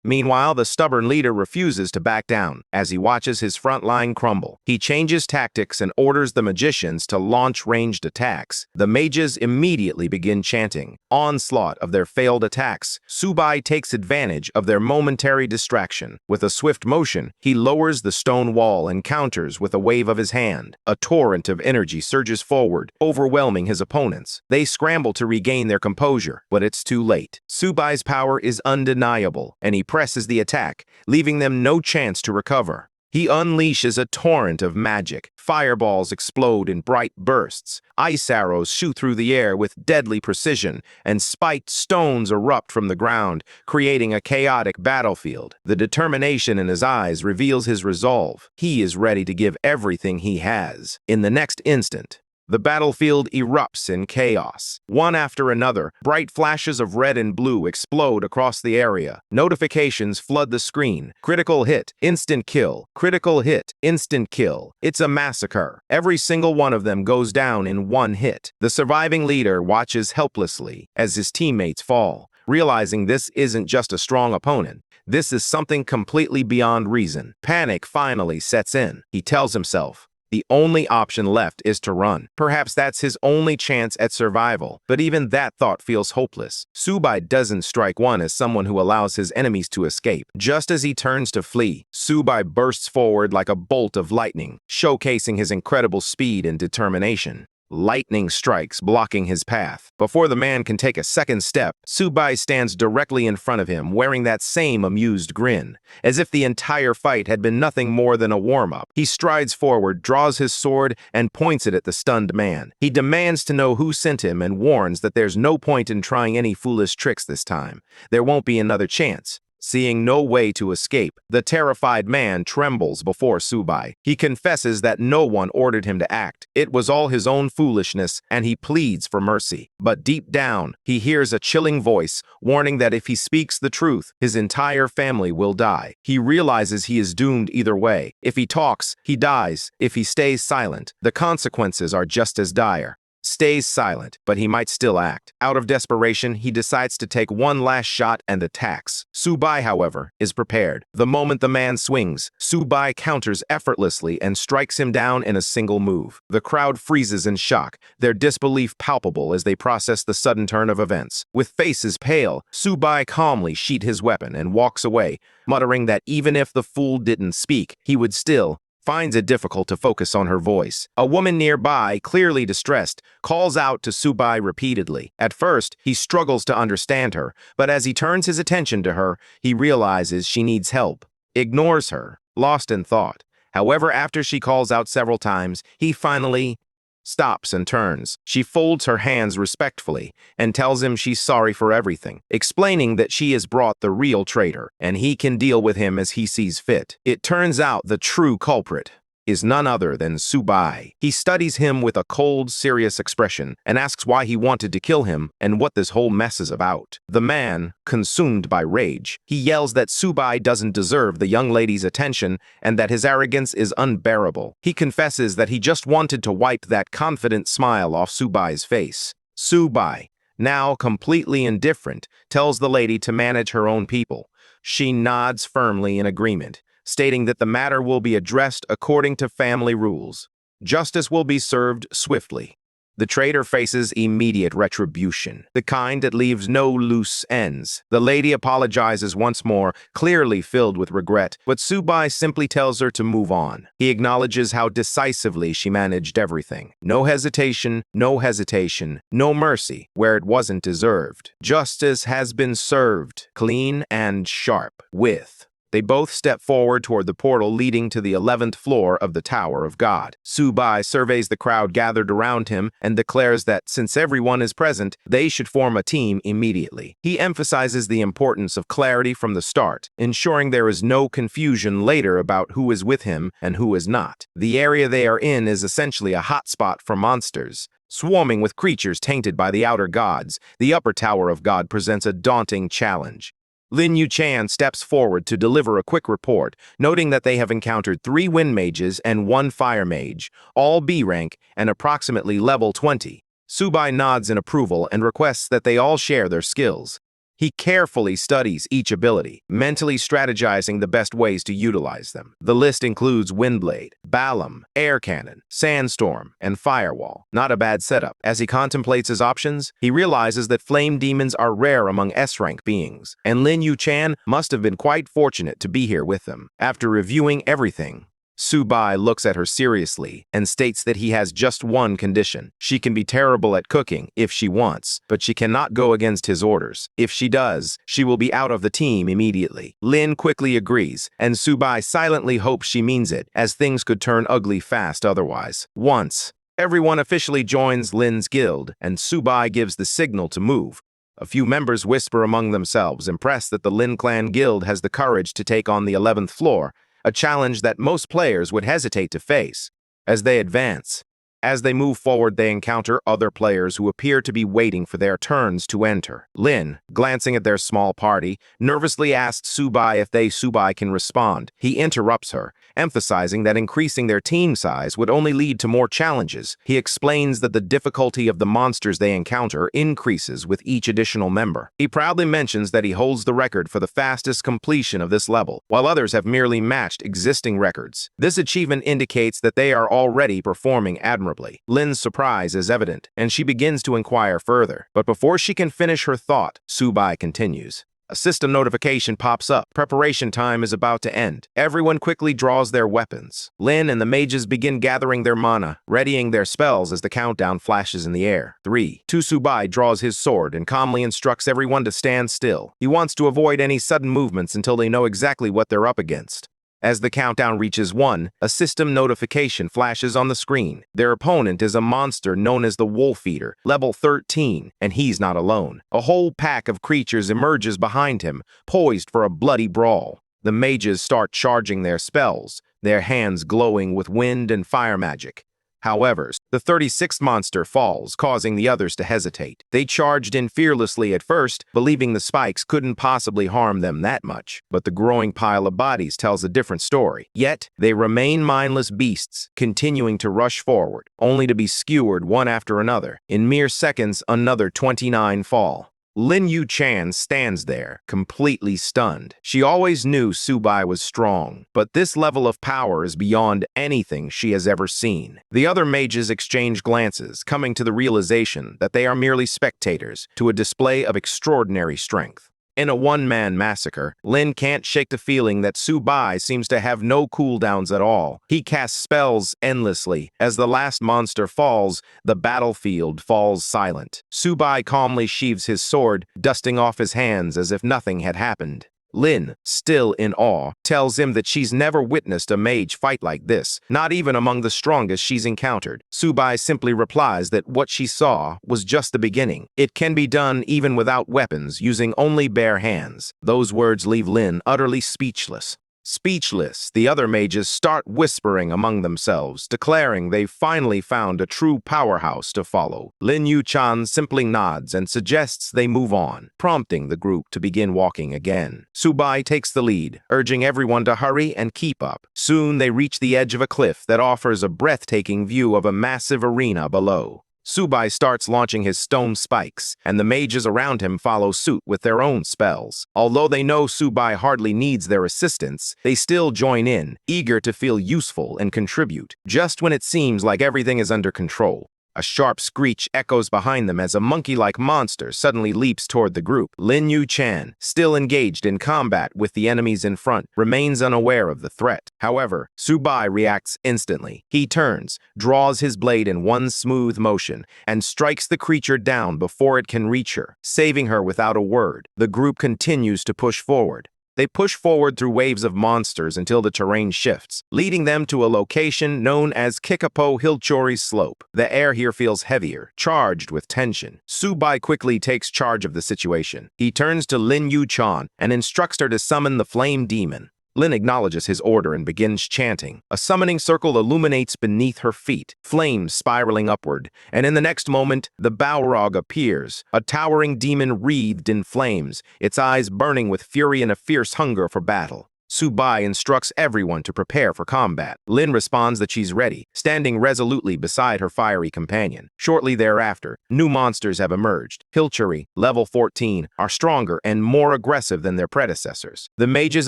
Meanwhile, the stubborn leader refuses to back down as he watches his front line crumble. He changes tactics and orders the magicians to launch ranged attacks. The mages immediately begin chanting onslaught of their failed attacks. Subai takes advantage of their momentary distraction. With a swift motion, he lowers the stone wall and counters with a wave of his hand. A torrent of energy surges forward, overwhelming his opponents. They scramble to regain their composure, but it's too late. Subai's power is undeniable, and he presses the attack, leaving them no chance to recover. He unleashes a torrent of magic. Fireballs explode in bright bursts. Ice arrows shoot through the air with deadly precision, and spiked stones erupt from the ground, creating a chaotic battlefield. The determination in his eyes reveals his resolve. He is ready to give everything he has. In the next instant, the battlefield erupts in chaos. One after another, bright flashes of red and blue explode across the area. Notifications flood the screen. Critical hit, instant kill. Critical hit, instant kill. It's a massacre. Every single one of them goes down in one hit. The surviving leader watches helplessly as his teammates fall, realizing this isn't just a strong opponent. This is something completely beyond reason. Panic finally sets in. He tells himself, the only option left is to run. Perhaps that's his only chance at survival, but even that thought feels hopeless. Subai doesn't strike one as someone who allows his enemies to escape. Just as he turns to flee, Subai bursts forward like a bolt of lightning, showcasing his incredible speed and determination. Lightning strikes, blocking his path. Before the man can take a second step, Subai stands directly in front of him, wearing that same amused grin, as if the entire fight had been nothing more than a warm-up. He strides forward, draws his sword, and points it at the stunned man. He demands to know who sent him and warns that there's no point in trying any foolish tricks this time. There won't be another chance. Seeing no way to escape, the terrified man trembles before Subai. He confesses that no one ordered him to act. It was all his own foolishness, and he pleads for mercy. But deep down, he hears a chilling voice, warning that if he speaks the truth, his entire family will die. He realizes he is doomed either way. If he talks, he dies. If he stays silent, the consequences are just as dire. Stays silent, but he might still act. Out of desperation, he decides to take one last shot and attacks. Subai, however, is prepared. The moment the man swings, Subai counters effortlessly and strikes him down in a single move. The crowd freezes in shock, their disbelief palpable as they process the sudden turn of events. With faces pale, Subai calmly sheaths his weapon and walks away, muttering that even if the fool didn't speak, he would still finds it difficult to focus on her voice. A woman nearby, clearly distressed, calls out to Subai repeatedly. At first, he struggles to understand her, but as he turns his attention to her, he realizes she needs help. Ignores her, lost in thought. However, after she calls out several times, he finally stops and turns. She folds her hands respectfully and tells him she's sorry for everything, explaining that she has brought the real traitor and he can deal with him as he sees fit. It turns out the true culprit is none other than Subai. He studies him with a cold, serious expression and asks why he wanted to kill him and what this whole mess is about. The man, consumed by rage, he yells that Subai doesn't deserve the young lady's attention and that his arrogance is unbearable. He confesses that he just wanted to wipe that confident smile off Subai's face. Subai, now completely indifferent, tells the lady to manage her own people. She nods firmly in agreement, stating that the matter will be addressed according to family rules. Justice will be served swiftly. The traitor faces immediate retribution, the kind that leaves no loose ends. The lady apologizes once more, clearly filled with regret, but Subai simply tells her to move on. He acknowledges how decisively she managed everything. No hesitation, no mercy where it wasn't deserved. Justice has been served, clean and sharp, with. They both step forward toward the portal leading to the 11th floor of the Tower of God. Subai surveys the crowd gathered around him and declares that since everyone is present, they should form a team immediately. He emphasizes the importance of clarity from the start, ensuring there is no confusion later about who is with him and who is not. The area they are in is essentially a hotspot for monsters. Swarming with creatures tainted by the outer gods, the upper Tower of God presents a daunting challenge. Lin Yuchan steps forward to deliver a quick report, noting that they have encountered 3 wind mages and 1 fire mage, all B rank and approximately level 20. Sububai nods in approval and requests that they all share their skills. He carefully studies each ability, mentally strategizing the best ways to utilize them. The list includes Windblade, Balam, Air Cannon, Sandstorm, and Firewall. Not a bad setup. As he contemplates his options, he realizes that flame demons are rare among S-rank beings, and Lin Yuchan must have been quite fortunate to be here with them. After reviewing everything, Sububai looks at her seriously and states that he has just one condition. She can be terrible at cooking if she wants, but she cannot go against his orders. If she does, she will be out of the team immediately. Lin quickly agrees, and Sububai silently hopes she means it, as things could turn ugly fast otherwise. Once everyone officially joins Lin's guild, and Sububai gives the signal to move, a few members whisper among themselves, impressed that the Lin clan guild has the courage to take on the 11th floor, a challenge that most players would hesitate to face. As they advance, as they move forward, they encounter other players who appear to be waiting for their turns to enter. Lin, glancing at their small party, nervously asks Sububai if Sububai can respond. He interrupts her, emphasizing that increasing their team size would only lead to more challenges. He explains that the difficulty of the monsters they encounter increases with each additional member. He proudly mentions that he holds the record for the fastest completion of this level, while others have merely matched existing records. This achievement indicates that they are already performing admirably. Lin's surprise is evident, and she begins to inquire further. But before she can finish her thought, Sububai continues. A system notification pops up. Preparation time is about to end. Everyone quickly draws their weapons. Lin and the mages begin gathering their mana, readying their spells as the countdown flashes in the air. 3. Sububai draws his sword and calmly instructs everyone to stand still. He wants to avoid any sudden movements until they know exactly what they're up against. As the countdown reaches 1, a system notification flashes on the screen. Their opponent is a monster known as the Wolf Eater, level 13, and he's not alone. A whole pack of creatures emerges behind him, poised for a bloody brawl. The mages start charging their spells, their hands glowing with wind and fire magic. However, the 36th monster falls, causing the others to hesitate. They charged in fearlessly at first, believing the spikes couldn't possibly harm them that much. But the growing pile of bodies tells a different story. Yet, they remain mindless beasts, continuing to rush forward, only to be skewered one after another. In mere seconds, another 29 fall. Lin Yuchan stands there, completely stunned. She always knew Sububai was strong, but this level of power is beyond anything she has ever seen. The other mages exchange glances, coming to the realization that they are merely spectators to a display of extraordinary strength. In a one-man massacre, Lin can't shake the feeling that Sububai seems to have no cooldowns at all. He casts spells endlessly. As the last monster falls, the battlefield falls silent. Sububai calmly sheaves his sword, dusting off his hands as if nothing had happened. Lin, still in awe, tells him that she's never witnessed a mage fight like this, not even among the strongest she's encountered. Sububai simply replies that what she saw was just the beginning. It can be done even without weapons, using only bare hands. Those words leave Lin utterly speechless. Speechless, the other mages start whispering among themselves, declaring they've finally found a true powerhouse to follow. Lin Yuchan simply nods and suggests they move on, prompting the group to begin walking again. Sububai takes the lead, urging everyone to hurry and keep up. Soon they reach the edge of a cliff that offers a breathtaking view of a massive arena below. Sububai starts launching his stone spikes, and the mages around him follow suit with their own spells. Although they know Sububai hardly needs their assistance, they still join in, eager to feel useful and contribute. Just when it seems like everything is under control, a sharp screech echoes behind them as a monkey-like monster suddenly leaps toward the group. Lin Yuchan, still engaged in combat with the enemies in front, remains unaware of the threat. However, Sububai reacts instantly. He turns, draws his blade in one smooth motion, and strikes the creature down before it can reach her, saving her without a word. The group continues to push forward. They push forward through waves of monsters until the terrain shifts, leading them to a location known as Kikapo Hilchori's Slope. The air here feels heavier, charged with tension. Sububai quickly takes charge of the situation. He turns to Lin Yuchan and instructs her to summon the flame demon. Lin acknowledges his order and begins chanting. A summoning circle illuminates beneath her feet, flames spiraling upward, and in the next moment, the Balrog appears, a towering demon wreathed in flames, its eyes burning with fury and a fierce hunger for battle. Sububai instructs everyone to prepare for combat. Lin responds that she's ready, standing resolutely beside her fiery companion. Shortly thereafter, new monsters have emerged. Hilchuri, level 14, are stronger and more aggressive than their predecessors. The mages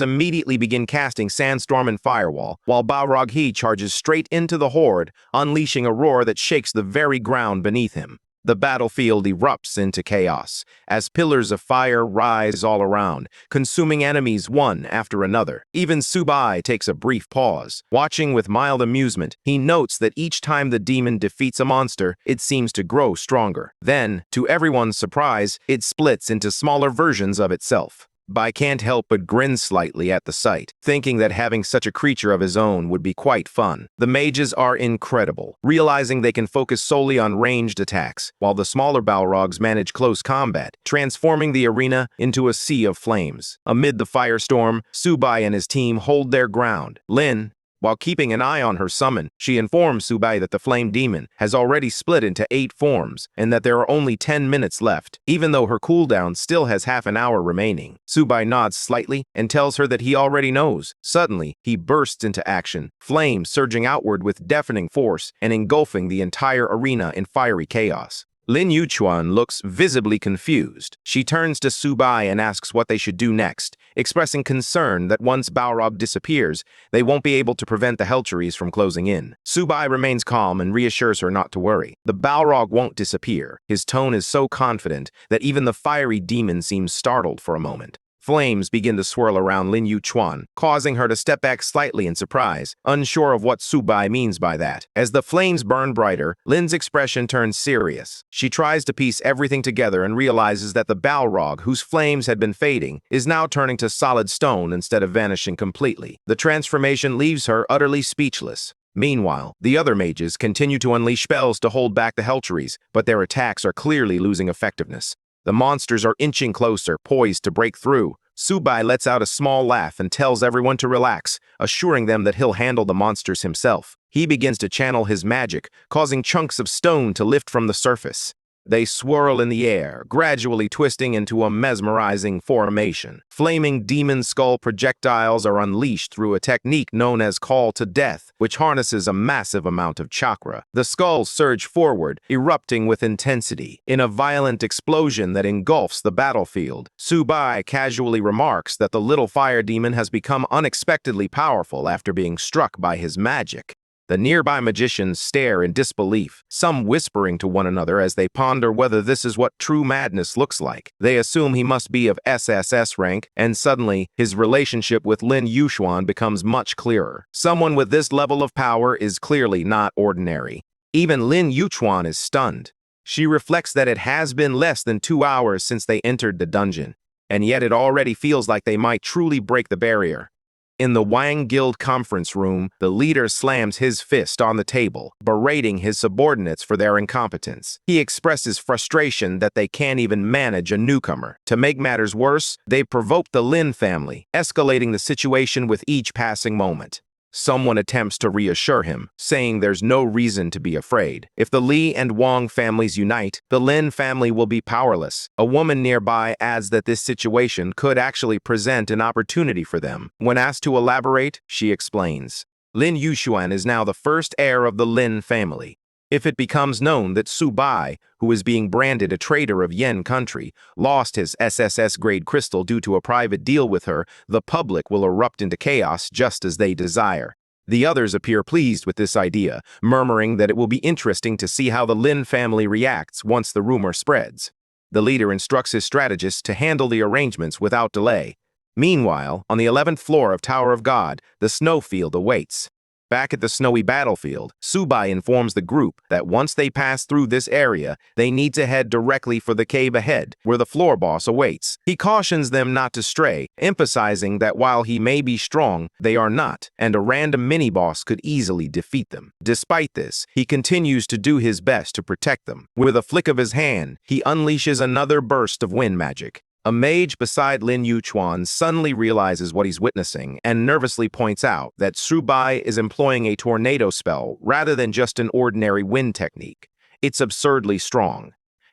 immediately begin casting Sandstorm and Firewall, while Balrog He charges straight into the horde, unleashing a roar that shakes the very ground beneath him. The battlefield erupts into chaos, as pillars of fire rise all around, consuming enemies one after another. Even Sububai takes a brief pause. Watching with mild amusement, he notes that each time the demon defeats a monster, it seems to grow stronger. Then, to everyone's surprise, it splits into smaller versions of itself. Bai can't help but grin slightly at the sight, thinking that having such a creature of his own would be quite fun. The mages are incredible, realizing they can focus solely on ranged attacks, while the smaller Balrogs manage close combat, transforming the arena into a sea of flames. Amid the firestorm, Sububai and his team hold their ground. Lin, while keeping an eye on her summon, she informs Sububai that the flame demon has already split into 8 forms and that there are only 10 minutes left, even though her cooldown still has half an hour remaining. Sububai nods slightly and tells her that he already knows. Suddenly, he bursts into action, flames surging outward with deafening force and engulfing the entire arena in fiery chaos. Lin Yuchan looks visibly confused. She turns to Sububai and asks what they should do next, expressing concern that once Balrog disappears, they won't be able to prevent the Helcheries from closing in. Sububai remains calm and reassures her not to worry. The Balrog won't disappear. His tone is so confident that even the fiery demon seems startled for a moment. Flames begin to swirl around Lin Yuchan, causing her to step back slightly in surprise, unsure of what Sububai means by that. As the flames burn brighter, Lin's expression turns serious. She tries to piece everything together and realizes that the Balrog, whose flames had been fading, is now turning to solid stone instead of vanishing completely. The transformation leaves her utterly speechless. Meanwhile, the other mages continue to unleash spells to hold back the Helcheries, but their attacks are clearly losing effectiveness. The monsters are inching closer, poised to break through. Sububai lets out a small laugh and tells everyone to relax, assuring them that he'll handle the monsters himself. He begins to channel his magic, causing chunks of stone to lift from the surface. They swirl in the air, gradually twisting into a mesmerizing formation. Flaming demon skull projectiles are unleashed through a technique known as Call to Death, which harnesses a massive amount of chakra. The skulls surge forward, erupting with intensity. In a violent explosion that engulfs the battlefield, Sububai casually remarks that the little fire demon has become unexpectedly powerful after being struck by his magic. The nearby magicians stare in disbelief, some whispering to one another as they ponder whether this is what true madness looks like. They assume he must be of SSS rank, and suddenly, his relationship with Lin Yuchan becomes much clearer. Someone with this level of power is clearly not ordinary. Even Lin Yuchan is stunned. She reflects that it has been less than 2 hours since they entered the dungeon, and yet it already feels like they might truly break the barrier. In the Wang Guild conference room, the leader slams his fist on the table, berating his subordinates for their incompetence. He expresses frustration that they can't even manage a newcomer. To make matters worse, they provoke the Lin family, escalating the situation with each passing moment. Someone attempts to reassure him, saying there's no reason to be afraid. If the Li and Wang families unite, the Lin family will be powerless. A woman nearby adds that this situation could actually present an opportunity for them. When asked to elaborate, she explains. Lin Yuchan is now the first heir of the Lin family. If it becomes known that Sububai, who is being branded a traitor of Yen country, lost his SSS-grade crystal due to a private deal with her, the public will erupt into chaos just as they desire. The others appear pleased with this idea, murmuring that it will be interesting to see how the Lin family reacts once the rumor spreads. The leader instructs his strategists to handle the arrangements without delay. Meanwhile, on the 11th floor of Tower of God, the snowfield awaits. Back at the snowy battlefield, Sububai informs the group that once they pass through this area, they need to head directly for the cave ahead, where the floor boss awaits. He cautions them not to stray, emphasizing that while he may be strong, they are not, and a random mini-boss could easily defeat them. Despite this, he continues to do his best to protect them. With a flick of his hand, he unleashes another burst of wind magic. A mage beside Lin Yuchan suddenly realizes what he's witnessing and nervously points out that Sububai is employing a tornado spell rather than just an ordinary wind technique. It's absurdly strong.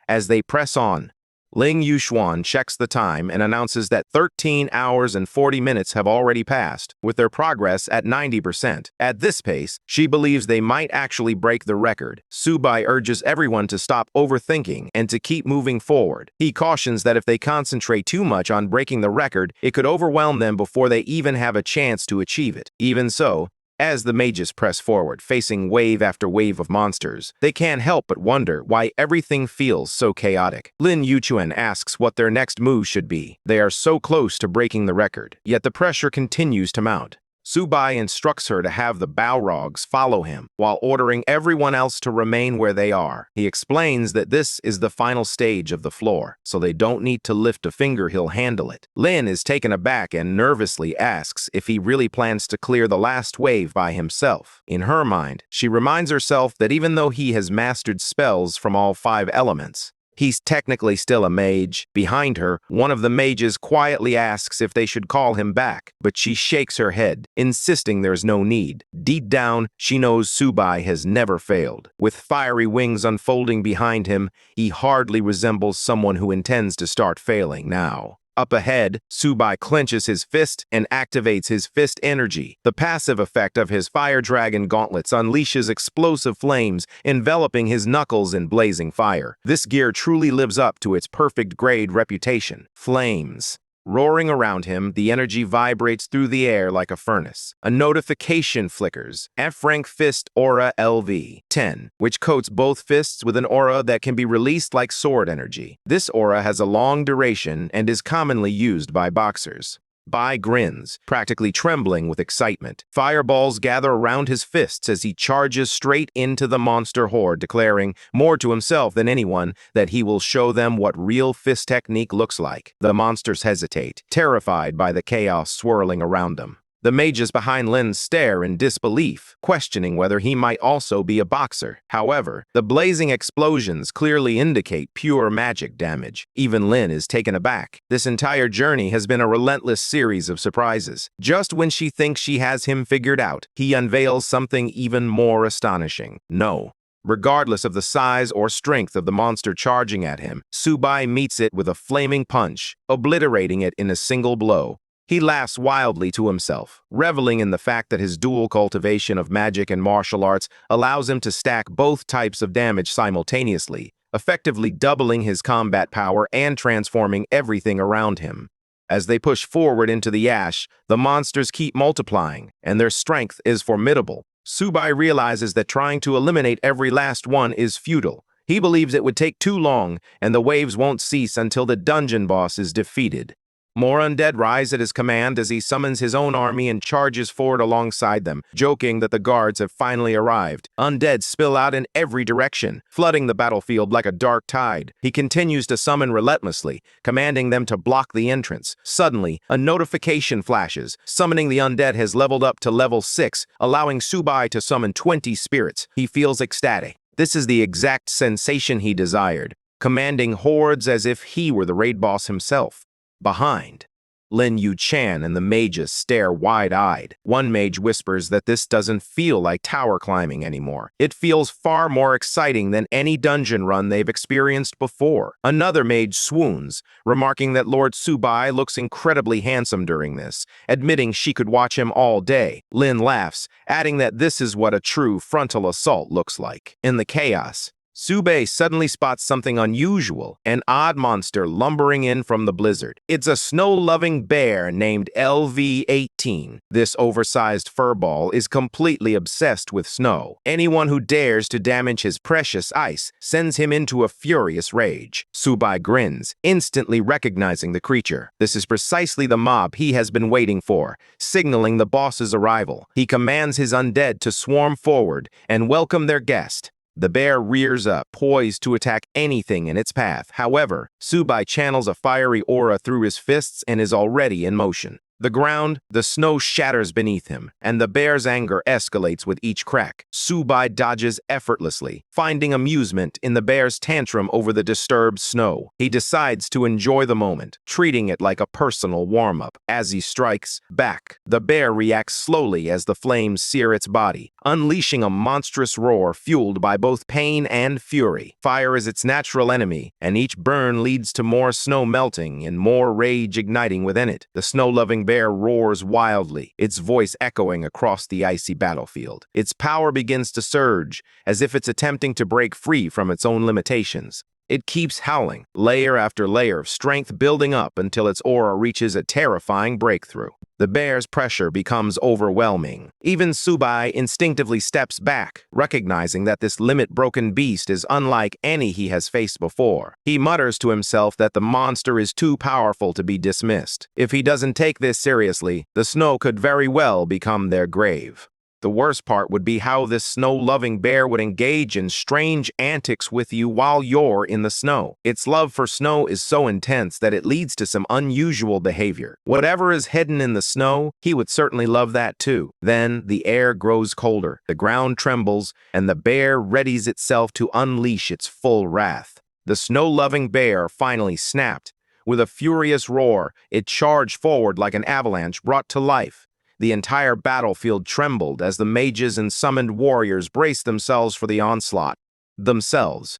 As they press on, Lin Yuchan checks the time and announces that 13 hours and 40 minutes have already passed, with their progress at 90%. At this pace, she believes they might actually break the record. Sububai urges everyone to stop overthinking and to keep moving forward. He cautions that if they concentrate too much on breaking the record, it could overwhelm them before they even have a chance to achieve it. Even so, as the mages press forward, facing wave after wave of monsters, they can't help but wonder why everything feels so chaotic. Lin Yuchan asks what their next move should be. They are so close to breaking the record, yet the pressure continues to mount. Sububai instructs her to have the Balrogs follow him, while ordering everyone else to remain where they are. He explains that this is the final stage of the floor, so they don't need to lift a finger, he'll handle it. Lin is taken aback and nervously asks if he really plans to clear the last wave by himself. In her mind, she reminds herself that even though he has mastered spells from all 5 elements, he's technically still a mage. Behind her, one of the mages quietly asks if they should call him back, but she shakes her head, insisting there's no need. Deep down, she knows Sububai has never failed. With fiery wings unfolding behind him, he hardly resembles someone who intends to start failing now. Up ahead, Sububai clenches his fist and activates his fist energy. The passive effect of his fire dragon gauntlets unleashes explosive flames, enveloping his knuckles in blazing fire. This gear truly lives up to its perfect grade reputation. Flames roaring around him, the energy vibrates through the air like a furnace. A notification flickers. F-rank fist aura LV-10, which coats both fists with an aura that can be released like sword energy. This aura has a long duration and is commonly used by boxers. Bai grins, practically trembling with excitement. Fireballs gather around his fists as he charges straight into the monster horde, declaring, more to himself than anyone, that he will show them what real fist technique looks like. The monsters hesitate, terrified by the chaos swirling around them. The mages behind Lin stare in disbelief, questioning whether he might also be a boxer. However, the blazing explosions clearly indicate pure magic damage. Even Lin is taken aback. This entire journey has been a relentless series of surprises. Just when she thinks she has him figured out, he unveils something even more astonishing. No. Regardless of the size or strength of the monster charging at him, Sububai meets it with a flaming punch, obliterating it in a single blow. He laughs wildly to himself, reveling in the fact that his dual cultivation of magic and martial arts allows him to stack both types of damage simultaneously, effectively doubling his combat power and transforming everything around him. As they push forward into the ash, the monsters keep multiplying, and their strength is formidable. Sububai realizes that trying to eliminate every last one is futile. He believes it would take too long, and the waves won't cease until the dungeon boss is defeated. More undead rise at his command as he summons his own army and charges forward alongside them, joking that the guards have finally arrived. Undead spill out in every direction, flooding the battlefield like a dark tide. He continues to summon relentlessly, commanding them to block the entrance. Suddenly, a notification flashes. Summoning the undead has leveled up to level 6, allowing Sububai to summon 20 spirits. He feels ecstatic. This is the exact sensation he desired, commanding hordes as if he were the raid boss himself. Behind, Lin Yuchan and the mages stare wide-eyed. One mage whispers that this doesn't feel like tower climbing anymore. It feels far more exciting than any dungeon run they've experienced before. Another mage swoons, remarking that Lord Sububai looks incredibly handsome during this, admitting she could watch him all day. Lin laughs, adding that this is what a true frontal assault looks like. In the chaos, Sububai suddenly spots something unusual, an odd monster lumbering in from the blizzard. It's a snow-loving bear named LV-18. This oversized furball is completely obsessed with snow. Anyone who dares to damage his precious ice sends him into a furious rage. Sububai grins, instantly recognizing the creature. This is precisely the mob he has been waiting for, signaling the boss's arrival. He commands his undead to swarm forward and welcome their guest. The bear rears up, poised to attack anything in its path. However, Sububai channels a fiery aura through his fists and is already in motion. The snow shatters beneath him, and the bear's anger escalates with each crack. Sububai dodges effortlessly, finding amusement in the bear's tantrum over the disturbed snow. He decides to enjoy the moment, treating it like a personal warm-up. As he strikes back, the bear reacts slowly as the flames sear its body, unleashing a monstrous roar fueled by both pain and fury. Fire is its natural enemy, and each burn leads to more snow melting and more rage igniting within it. The snow-loving bear roars wildly, its voice echoing across the icy battlefield. Its power begins to surge, as if it's attempting to break free from its own limitations. It keeps howling, layer after layer of strength building up until its aura reaches a terrifying breakthrough. The bear's pressure becomes overwhelming. Even Sububai instinctively steps back, recognizing that this limit-broken beast is unlike any he has faced before. He mutters to himself that the monster is too powerful to be dismissed. If he doesn't take this seriously, the snow could very well become their grave. The worst part would be how this snow-loving bear would engage in strange antics with you while you're in the snow. Its love for snow is so intense that it leads to some unusual behavior. Whatever is hidden in the snow, he would certainly love that too. Then the air grows colder, the ground trembles, and the bear readies itself to unleash its full wrath. The snow-loving bear finally snapped. With a furious roar, it charged forward like an avalanche brought to life. The entire battlefield trembled as the mages and summoned warriors braced themselves for the onslaught.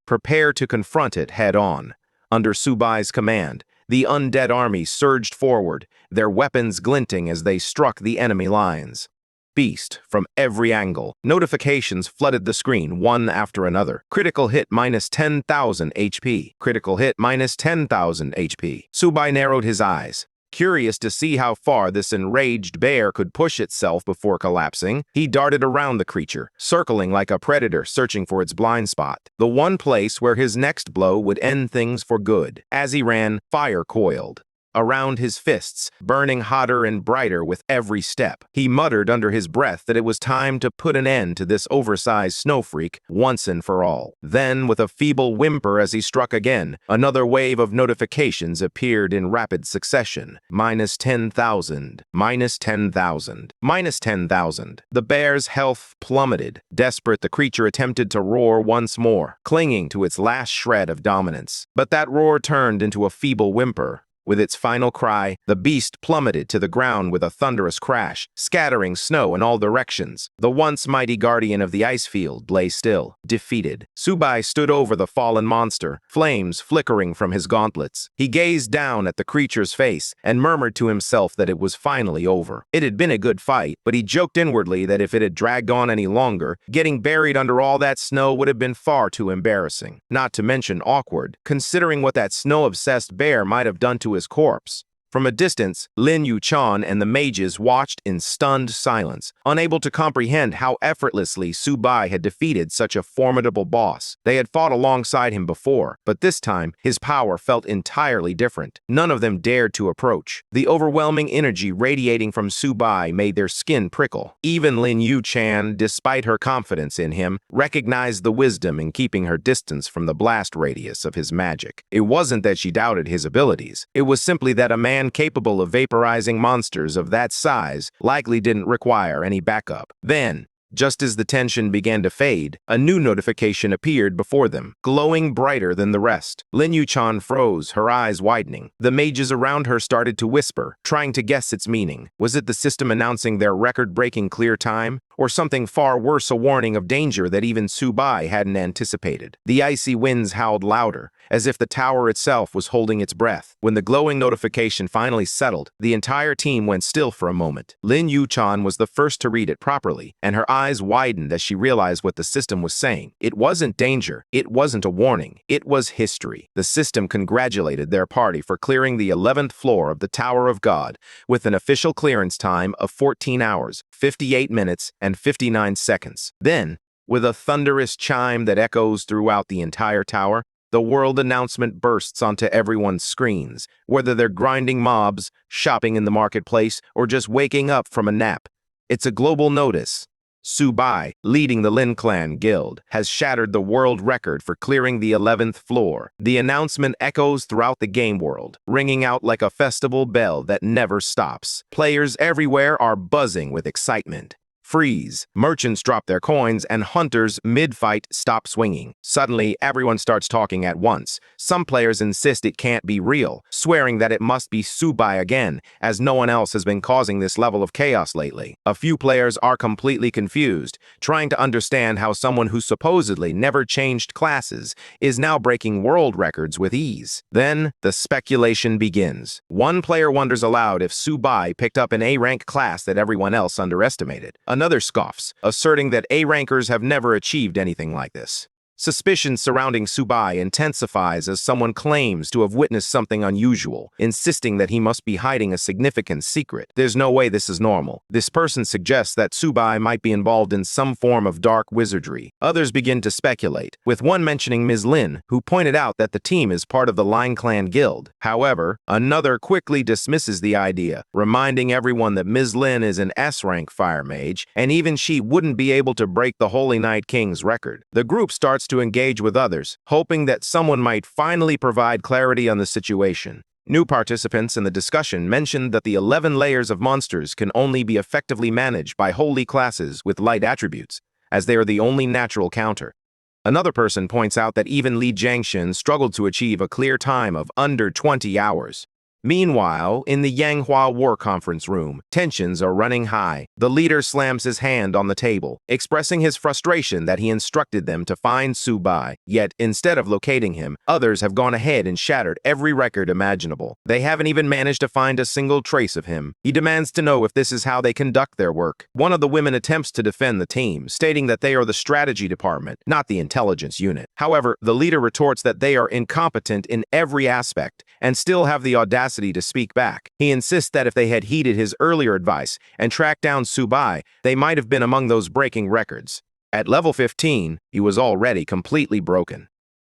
Prepare to confront it head-on. Under Subai's command, the undead army surged forward, their weapons glinting as they struck the enemy lines. Beast from every angle. Notifications flooded the screen one after another. Critical hit minus 10,000 HP. Critical hit minus 10,000 HP. Sububai narrowed his eyes. Curious to see how far this enraged bear could push itself before collapsing, he darted around the creature, circling like a predator searching for its blind spot, the one place where his next blow would end things for good. As he ran, fire coiled around his fists, burning hotter and brighter with every step. He muttered under his breath that it was time to put an end to this oversized snow freak once and for all. Then, with a feeble whimper as he struck again, another wave of notifications appeared in rapid succession. Minus 10,000, minus 10,000, minus 10,000. The bear's health plummeted. Desperate, the creature attempted to roar once more, clinging to its last shred of dominance. But that roar turned into a feeble whimper. With its final cry, the beast plummeted to the ground with a thunderous crash, scattering snow in all directions. The once mighty guardian of the ice field lay still, defeated. Sububai stood over the fallen monster, flames flickering from his gauntlets. He gazed down at the creature's face and murmured to himself that it was finally over. It had been a good fight, but he joked inwardly that if it had dragged on any longer, getting buried under all that snow would have been far too embarrassing. Not to mention awkward, considering what that snow-obsessed bear might have done to his corpse. From a distance, Lin Yuchan and the mages watched in stunned silence, unable to comprehend how effortlessly Sububai had defeated such a formidable boss. They had fought alongside him before, but this time, his power felt entirely different. None of them dared to approach. The overwhelming energy radiating from Sububai made their skin prickle. Even Lin Yuchan, despite her confidence in him, recognized the wisdom in keeping her distance from the blast radius of his magic. It wasn't that she doubted his abilities. It was simply that a man capable of vaporizing monsters of that size likely didn't require any backup. Then, just as the tension began to fade, a new notification appeared before them, glowing brighter than the rest. Lin Yuchan froze, her eyes widening. The mages around her started to whisper, trying to guess its meaning. Was it the system announcing their record-breaking clear time? Or something far worse, a warning of danger that even Sububai hadn't anticipated? The icy winds howled louder, as if the tower itself was holding its breath. When the glowing notification finally settled, the entire team went still for a moment. Lin Yuchan was the first to read it properly, and her eyes widened as she realized what the system was saying. It wasn't danger. It wasn't a warning. It was history. The system congratulated their party for clearing the 11th floor of the Tower of God with an official clearance time of 14 hours, 58 minutes, and 59 seconds. Then, with a thunderous chime that echoes throughout the entire tower, the world announcement bursts onto everyone's screens, whether they're grinding mobs, shopping in the marketplace, or just waking up from a nap. It's a global notice. Sububai, leading the Lin Clan Guild, has shattered the world record for clearing the 11th floor. The announcement echoes throughout the game world, ringing out like a festival bell that never stops. Players everywhere are buzzing with excitement. Freeze. Merchants drop their coins and hunters mid-fight stop swinging. Suddenly, everyone starts talking at once. Some players insist it can't be real, swearing that it must be Sububai again, as no one else has been causing this level of chaos lately. A few players are completely confused, trying to understand how someone who supposedly never changed classes is now breaking world records with ease. Then, the speculation begins. One player wonders aloud if Sububai picked up an A-rank class that everyone else underestimated. Another scoffs, asserting that A-rankers have never achieved anything like this. Suspicion surrounding Sububai intensifies as someone claims to have witnessed something unusual, insisting that he must be hiding a significant secret. There's no way this is normal. This person suggests that Sububai might be involved in some form of dark wizardry. Others begin to speculate, with one mentioning Ms. Lin, who pointed out that the team is part of the Lin Clan Guild. However, another quickly dismisses the idea, reminding everyone that Ms. Lin is an S-rank fire mage, and even she wouldn't be able to break the Holy Knight King's record. The group starts to engage with others, hoping that someone might finally provide clarity on the situation. New participants in the discussion mentioned that the 11 layers of monsters can only be effectively managed by holy classes with light attributes, as they are the only natural counter. Another person points out that even Li Jiangshan struggled to achieve a clear time of under 20 hours. Meanwhile, in the Yanghua War Conference room, tensions are running high. The leader slams his hand on the table, expressing his frustration that he instructed them to find Sububai. Yet, instead of locating him, others have gone ahead and shattered every record imaginable. They haven't even managed to find a single trace of him. He demands to know if this is how they conduct their work. One of the women attempts to defend the team, stating that they are the strategy department, not the intelligence unit. However, the leader retorts that they are incompetent in every aspect and still have the audacity to speak back. He insists that if they had heeded his earlier advice and tracked down Sububai, they might have been among those breaking records. At level 15, he was already completely broken.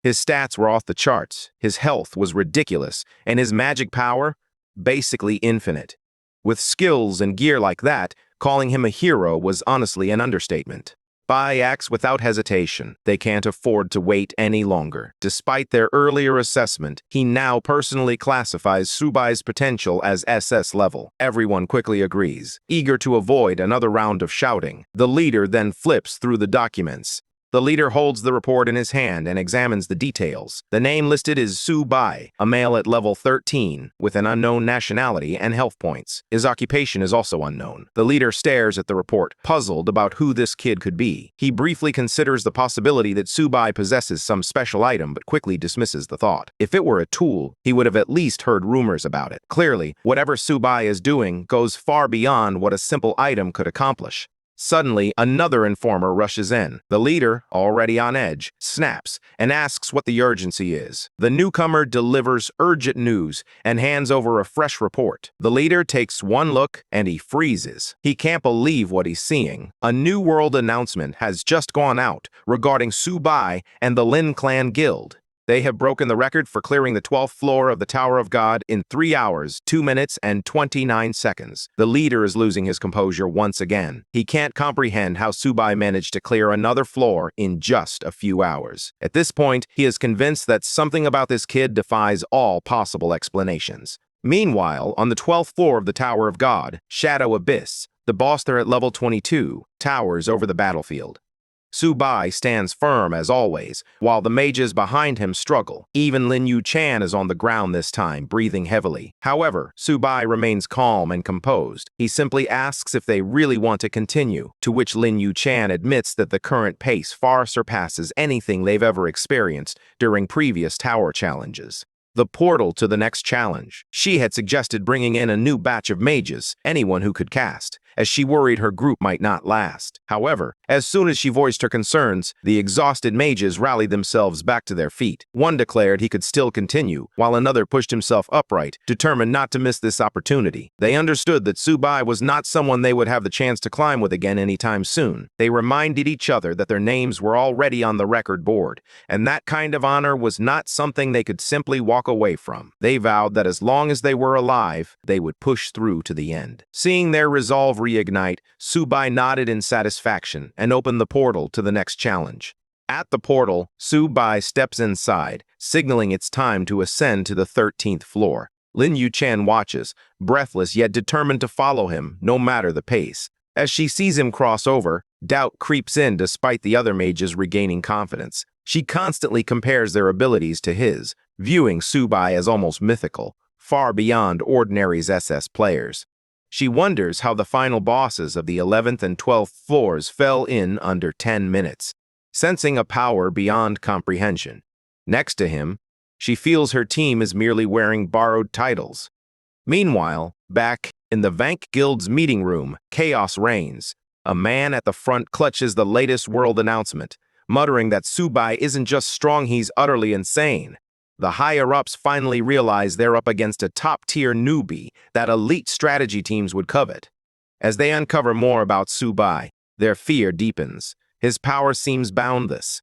His stats were off the charts, his health was ridiculous, and his magic power, basically infinite. With skills and gear like that, calling him a hero was honestly an understatement. Bai acts without hesitation. They can't afford to wait any longer. Despite their earlier assessment, he now personally classifies Subai's potential as SS level. Everyone quickly agrees, eager to avoid another round of shouting. The leader then flips through the documents. The leader holds the report in his hand and examines the details. The name listed is Sububai, a male at level 13, with an unknown nationality and health points. His occupation is also unknown. The leader stares at the report, puzzled about who this kid could be. He briefly considers the possibility that Sububai possesses some special item, but quickly dismisses the thought. If it were a tool, he would have at least heard rumors about it. Clearly, whatever Sububai is doing goes far beyond what a simple item could accomplish. Suddenly, another informer rushes in. The leader, already on edge, snaps and asks what the urgency is. The newcomer delivers urgent news and hands over a fresh report. The leader takes one look and he freezes. He can't believe what he's seeing. A New World announcement has just gone out regarding Sububai and the Lin Clan Guild. They have broken the record for clearing the 12th floor of the Tower of God in 3 hours, 2 minutes, and 29 seconds. The leader is losing his composure once again. He can't comprehend how Sububai managed to clear another floor in just a few hours. At this point, he is convinced that something about this kid defies all possible explanations. Meanwhile, on the 12th floor of the Tower of God, Shadow Abyss, the boss there at level 22, towers over the battlefield. Sububai stands firm as always, while the mages behind him struggle. Even Lin Yuchan is on the ground this time, breathing heavily. However, Sububai remains calm and composed. He simply asks if they really want to continue, to which Lin Yuchan admits that the current pace far surpasses anything they've ever experienced during previous tower challenges. The portal to the next challenge. She had suggested bringing in a new batch of mages, anyone who could cast, as she worried her group might not last. However, as soon as she voiced her concerns, the exhausted mages rallied themselves back to their feet. One declared he could still continue, while another pushed himself upright, determined not to miss this opportunity. They understood that Sububai was not someone they would have the chance to climb with again anytime soon. They reminded each other that their names were already on the record board, and that kind of honor was not something they could simply walk away from. They vowed that as long as they were alive, they would push through to the end. Seeing their resolve reignite, Subai nodded in satisfaction and opened the portal to the next challenge. At the portal, Subai steps inside, signaling it's time to ascend to the 13th floor. Lin Yuchan watches, breathless yet determined to follow him, no matter the pace. As she sees him cross over, doubt creeps in despite the other mages regaining confidence. She constantly compares their abilities to his, viewing Subai as almost mythical, far beyond ordinary's SS players. She wonders how the final bosses of the 11th and 12th floors fell in under 10 minutes, sensing a power beyond comprehension. Next to him, she feels her team is merely wearing borrowed titles. Meanwhile, back in the Vank Guild's meeting room, chaos reigns. A man at the front clutches the latest world announcement, muttering that Subai isn't just strong, he's utterly insane. The higher-ups finally realize they're up against a top-tier newbie that elite strategy teams would covet. As they uncover more about Subai, their fear deepens. His power seems boundless.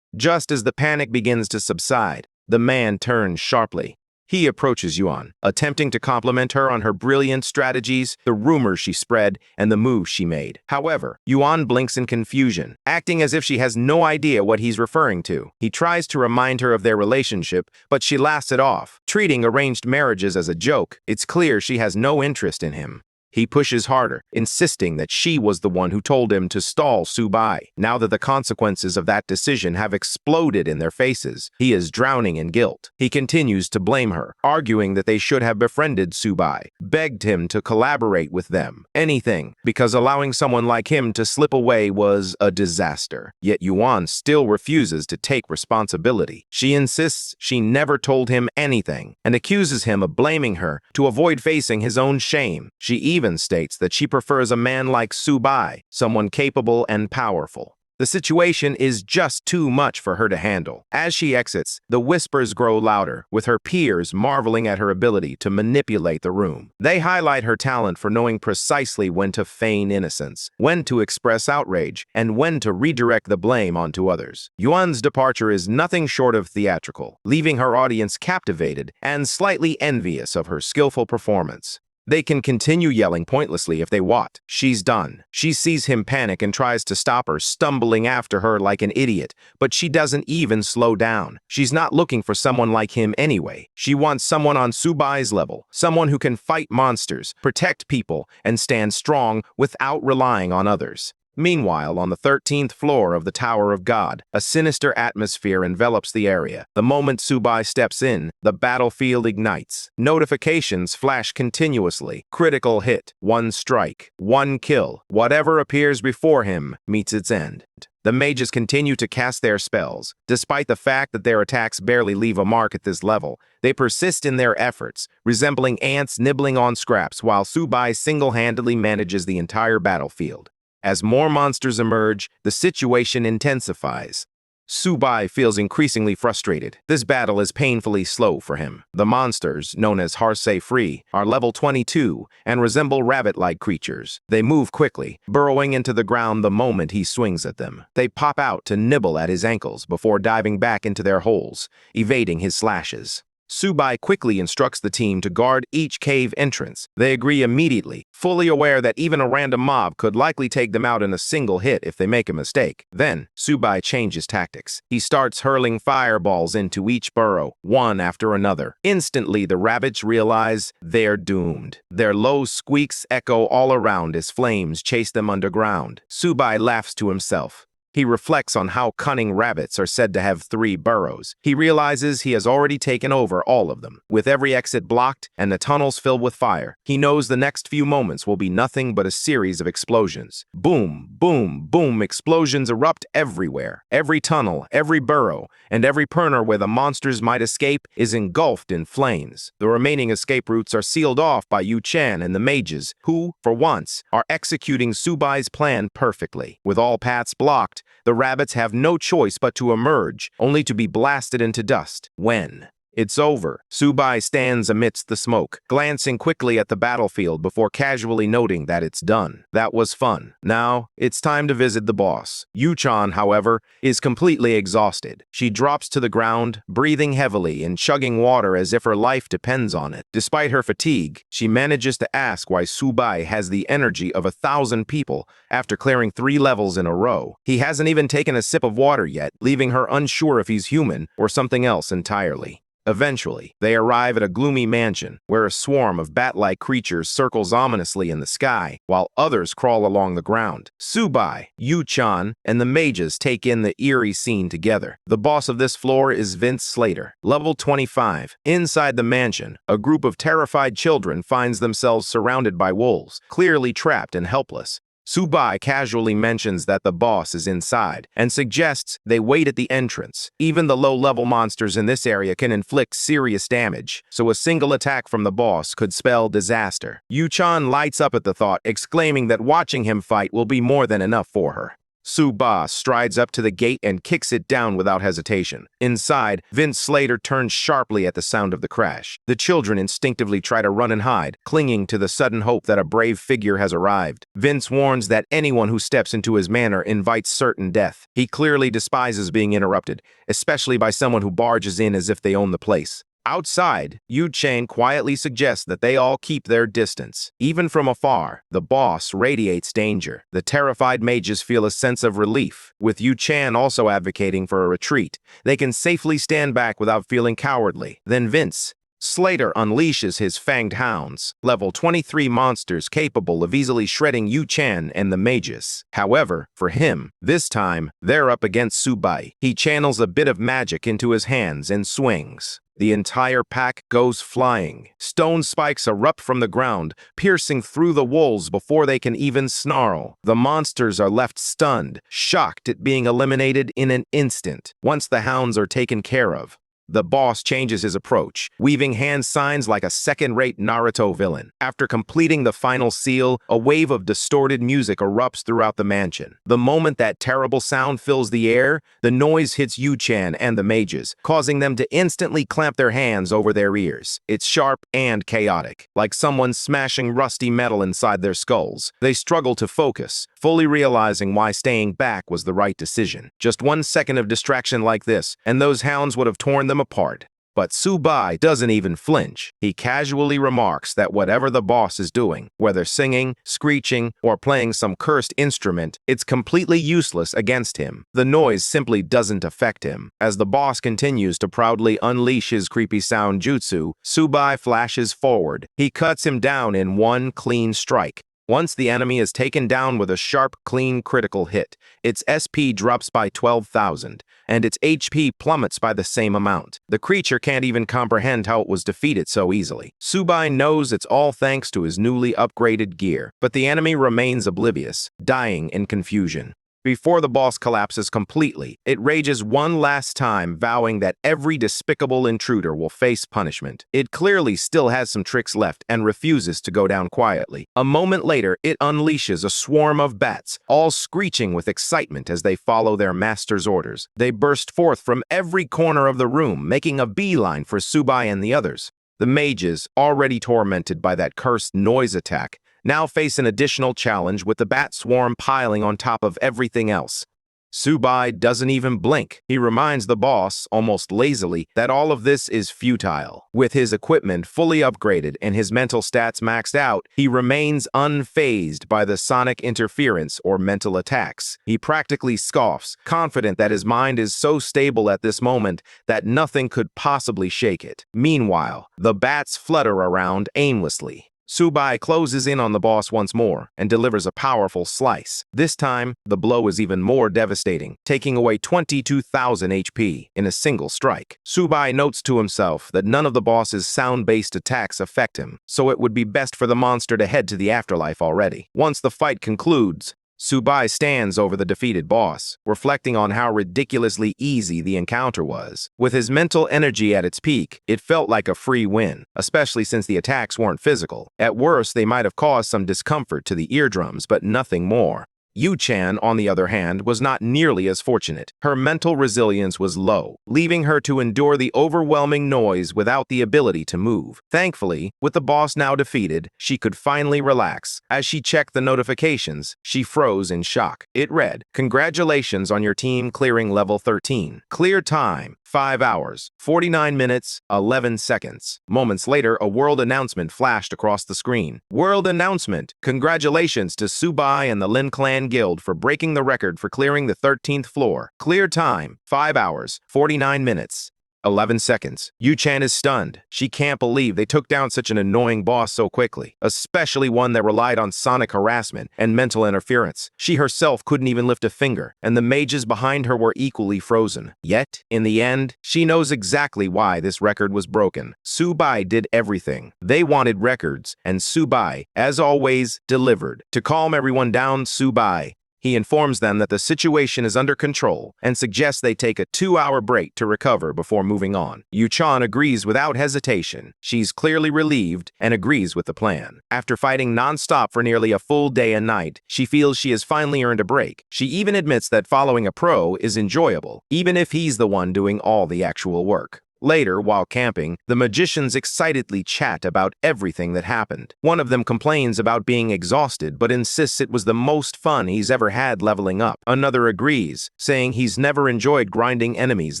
Just as the panic begins to subside, the man turns sharply. He approaches Yuan, attempting to compliment her on her brilliant strategies, the rumors she spread, and the moves she made. However, Yuan blinks in confusion, acting as if she has no idea what he's referring to. He tries to remind her of their relationship, but she laughs it off, treating arranged marriages as a joke. It's clear she has no interest in him. He pushes harder, insisting that she was the one who told him to stall Subai. Now that the consequences of that decision have exploded in their faces, he is drowning in guilt. He continues to blame her, arguing that they should have befriended Subai, begged him to collaborate with them, anything, because allowing someone like him to slip away was a disaster. Yet Yuan still refuses to take responsibility. She insists she never told him anything, and accuses him of blaming her to avoid facing his own shame. She even states that she prefers a man like Subai, someone capable and powerful. The situation is just too much for her to handle. As she exits, the whispers grow louder, with her peers marveling at her ability to manipulate the room. They highlight her talent for knowing precisely when to feign innocence, when to express outrage, and when to redirect the blame onto others. Yuan's departure is nothing short of theatrical, leaving her audience captivated and slightly envious of her skillful performance. They can continue yelling pointlessly if they want. She's done. She sees him panic and tries to stop her, stumbling after her like an idiot, but she doesn't even slow down. She's not looking for someone like him anyway. She wants someone on Subai's level, someone who can fight monsters, protect people, and stand strong without relying on others. Meanwhile, on the 13th floor of the Tower of God, a sinister atmosphere envelops the area. The moment Subai steps in, the battlefield ignites. Notifications flash continuously. Critical hit, 1 strike, 1 kill. Whatever appears before him meets its end. The mages continue to cast their spells. Despite the fact that their attacks barely leave a mark at this level, they persist in their efforts, resembling ants nibbling on scraps while Subai single-handedly manages the entire battlefield. As more monsters emerge, the situation intensifies. Subai feels increasingly frustrated. This battle is painfully slow for him. The monsters, known as Harse-free, are level 22 and resemble rabbit-like creatures. They move quickly, burrowing into the ground the moment he swings at them. They pop out to nibble at his ankles before diving back into their holes, evading his slashes. Subai quickly instructs the team to guard each cave entrance. They agree immediately, fully aware that even a random mob could likely take them out in a single hit if they make a mistake. Then, Subai changes tactics. He starts hurling fireballs into each burrow, one after another. Instantly, the rabbits realize they're doomed. Their low squeaks echo all around as flames chase them underground. Subai laughs to himself. He reflects on how cunning rabbits are said to have 3 burrows. He realizes he has already taken over all of them. With every exit blocked and the tunnels filled with fire, he knows the next few moments will be nothing but a series of explosions. Boom, boom, boom, explosions erupt everywhere. Every tunnel, every burrow, and every corner where the monsters might escape is engulfed in flames. The remaining escape routes are sealed off by Yuchan and the mages, who, for once, are executing Subai's plan perfectly. With all paths blocked, the rabbits have no choice but to emerge, only to be blasted into dust. When It's over. Sububai stands amidst the smoke, glancing quickly at the battlefield before casually noting that it's done. That was fun. Now, it's time to visit the boss. Yuchan, however, is completely exhausted. She drops to the ground, breathing heavily and chugging water as if her life depends on it. Despite her fatigue, she manages to ask why Sububai has the energy of 1,000 people after clearing 3 levels in a row. He hasn't even taken a sip of water yet, leaving her unsure if he's human or something else entirely. Eventually, they arrive at a gloomy mansion where a swarm of bat-like creatures circles ominously in the sky, while others crawl along the ground. Sububai, Yuchan, and the mages take in the eerie scene together. The boss of this floor is Vince Slater, level 25. Inside the mansion, a group of terrified children finds themselves surrounded by wolves, clearly trapped and helpless. Sububai casually mentions that the boss is inside and suggests they wait at the entrance. Even the low-level monsters in this area can inflict serious damage, so a single attack from the boss could spell disaster. Yuchan lights up at the thought, exclaiming that watching him fight will be more than enough for her. Sububai strides up to the gate and kicks it down without hesitation. Inside, Vince Slater turns sharply at the sound of the crash. The children instinctively try to run and hide, clinging to the sudden hope that a brave figure has arrived. Vince warns that anyone who steps into his manor invites certain death. He clearly despises being interrupted, especially by someone who barges in as if they own the place. Outside, Yuchan quietly suggests that they all keep their distance. Even from afar, the boss radiates danger. The terrified mages feel a sense of relief, with Yuchan also advocating for a retreat. They can safely stand back without feeling cowardly. Then Vince Slater unleashes his fanged hounds, level 23 monsters capable of easily shredding Yuchan and the mages. However, for him, this time, they're up against Sububai. He channels a bit of magic into his hands and swings. The entire pack goes flying. Stone spikes erupt from the ground, piercing through the wolves before they can even snarl. The monsters are left stunned, shocked at being eliminated in an instant. Once the hounds are taken care of, the boss changes his approach, weaving hand signs like a second-rate Naruto villain. After completing the final seal, a wave of distorted music erupts throughout the mansion. The moment that terrible sound fills the air, the noise hits Yuchan and the mages, causing them to instantly clamp their hands over their ears. It's sharp and chaotic, like someone smashing rusty metal inside their skulls. They struggle to focus, fully realizing why staying back was the right decision. Just 1 second of distraction like this, and those hounds would have torn them apart. But Sububai doesn't even flinch. He casually remarks that whatever the boss is doing, whether singing, screeching, or playing some cursed instrument, it's completely useless against him. The noise simply doesn't affect him. As the boss continues to proudly unleash his creepy sound jutsu, Sububai flashes forward. He cuts him down in one clean strike. Once the enemy is taken down with a sharp, clean critical hit, its SP drops by 12,000, and its HP plummets by the same amount. The creature can't even comprehend how it was defeated so easily. Sububai knows it's all thanks to his newly upgraded gear, but the enemy remains oblivious, dying in confusion. Before the boss collapses completely, it rages one last time, vowing that every despicable intruder will face punishment. It clearly still has some tricks left and refuses to go down quietly. A moment later, it unleashes a swarm of bats, all screeching with excitement as they follow their master's orders. They burst forth from every corner of the room, making a beeline for Sububai and the others. The mages, already tormented by that cursed noise attack, now face an additional challenge with the bat swarm piling on top of everything else. Sububai doesn't even blink. He reminds the boss, almost lazily, that all of this is futile. With his equipment fully upgraded and his mental stats maxed out, he remains unfazed by the sonic interference or mental attacks. He practically scoffs, confident that his mind is so stable at this moment that nothing could possibly shake it. Meanwhile, the bats flutter around aimlessly. Sububai closes in on the boss once more and delivers a powerful slice. This time, the blow is even more devastating, taking away 22,000 HP in a single strike. Sububai notes to himself that none of the boss's sound-based attacks affect him, so it would be best for the monster to head to the afterlife already. Once the fight concludes, Sububai stands over the defeated boss, reflecting on how ridiculously easy the encounter was. With his mental energy at its peak, it felt like a free win, especially since the attacks weren't physical. At worst, they might have caused some discomfort to the eardrums, but nothing more. Yuchan, on the other hand, was not nearly as fortunate. Her mental resilience was low, leaving her to endure the overwhelming noise without the ability to move. Thankfully, with the boss now defeated, she could finally relax. As she checked the notifications, she froze in shock. It read, "Congratulations on your team clearing level 13. Clear time, 5 hours, 49 minutes, 11 seconds. Moments later, a world announcement flashed across the screen. World announcement! Congratulations to Sububai and the Lin Clan Guild for breaking the record for clearing the 13th floor. Clear time, 5 hours, 49 minutes. 11 seconds. Yuchan is stunned. She can't believe they took down such an annoying boss so quickly, especially one that relied on sonic harassment and mental interference. She herself couldn't even lift a finger, and the mages behind her were equally frozen. Yet, in the end, she knows exactly why this record was broken. Sububai did everything. They wanted records, and Sububai, as always, delivered. To calm everyone down, Sububai, he informs them that the situation is under control and suggests they take a 2-hour break to recover before moving on. Yuchan agrees without hesitation. She's clearly relieved and agrees with the plan. After fighting non-stop for nearly a full day and night, she feels she has finally earned a break. She even admits that following a pro is enjoyable, even if he's the one doing all the actual work. Later, while camping, the magicians excitedly chat about everything that happened. One of them complains about being exhausted, but insists it was the most fun he's ever had leveling up. Another agrees, saying he's never enjoyed grinding enemies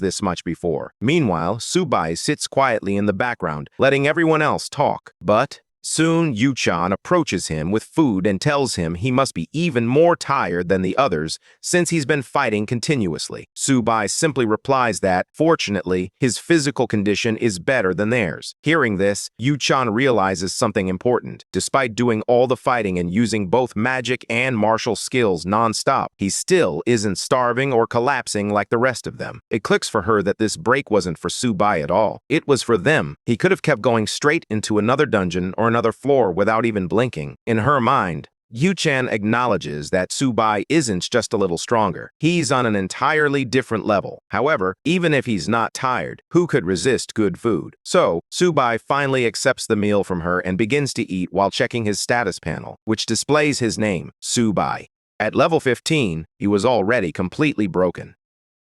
this much before. Meanwhile, Sububai sits quietly in the background, letting everyone else talk. But soon, Yuchan approaches him with food and tells him he must be even more tired than the others since he's been fighting continuously. Sububai simply replies that, fortunately, his physical condition is better than theirs. Hearing this, Yuchan realizes something important. Despite doing all the fighting and using both magic and martial skills non-stop, he still isn't starving or collapsing like the rest of them. It clicks for her that this break wasn't for Sububai at all. It was for them. He could have kept going straight into another dungeon or another floor without even blinking. In her mind, Yuchan acknowledges that Sububai isn't just a little stronger. He's on an entirely different level. However, even if he's not tired, who could resist good food? So, Sububai finally accepts the meal from her and begins to eat while checking his status panel, which displays his name, Sububai. At level 15, he was already completely broken.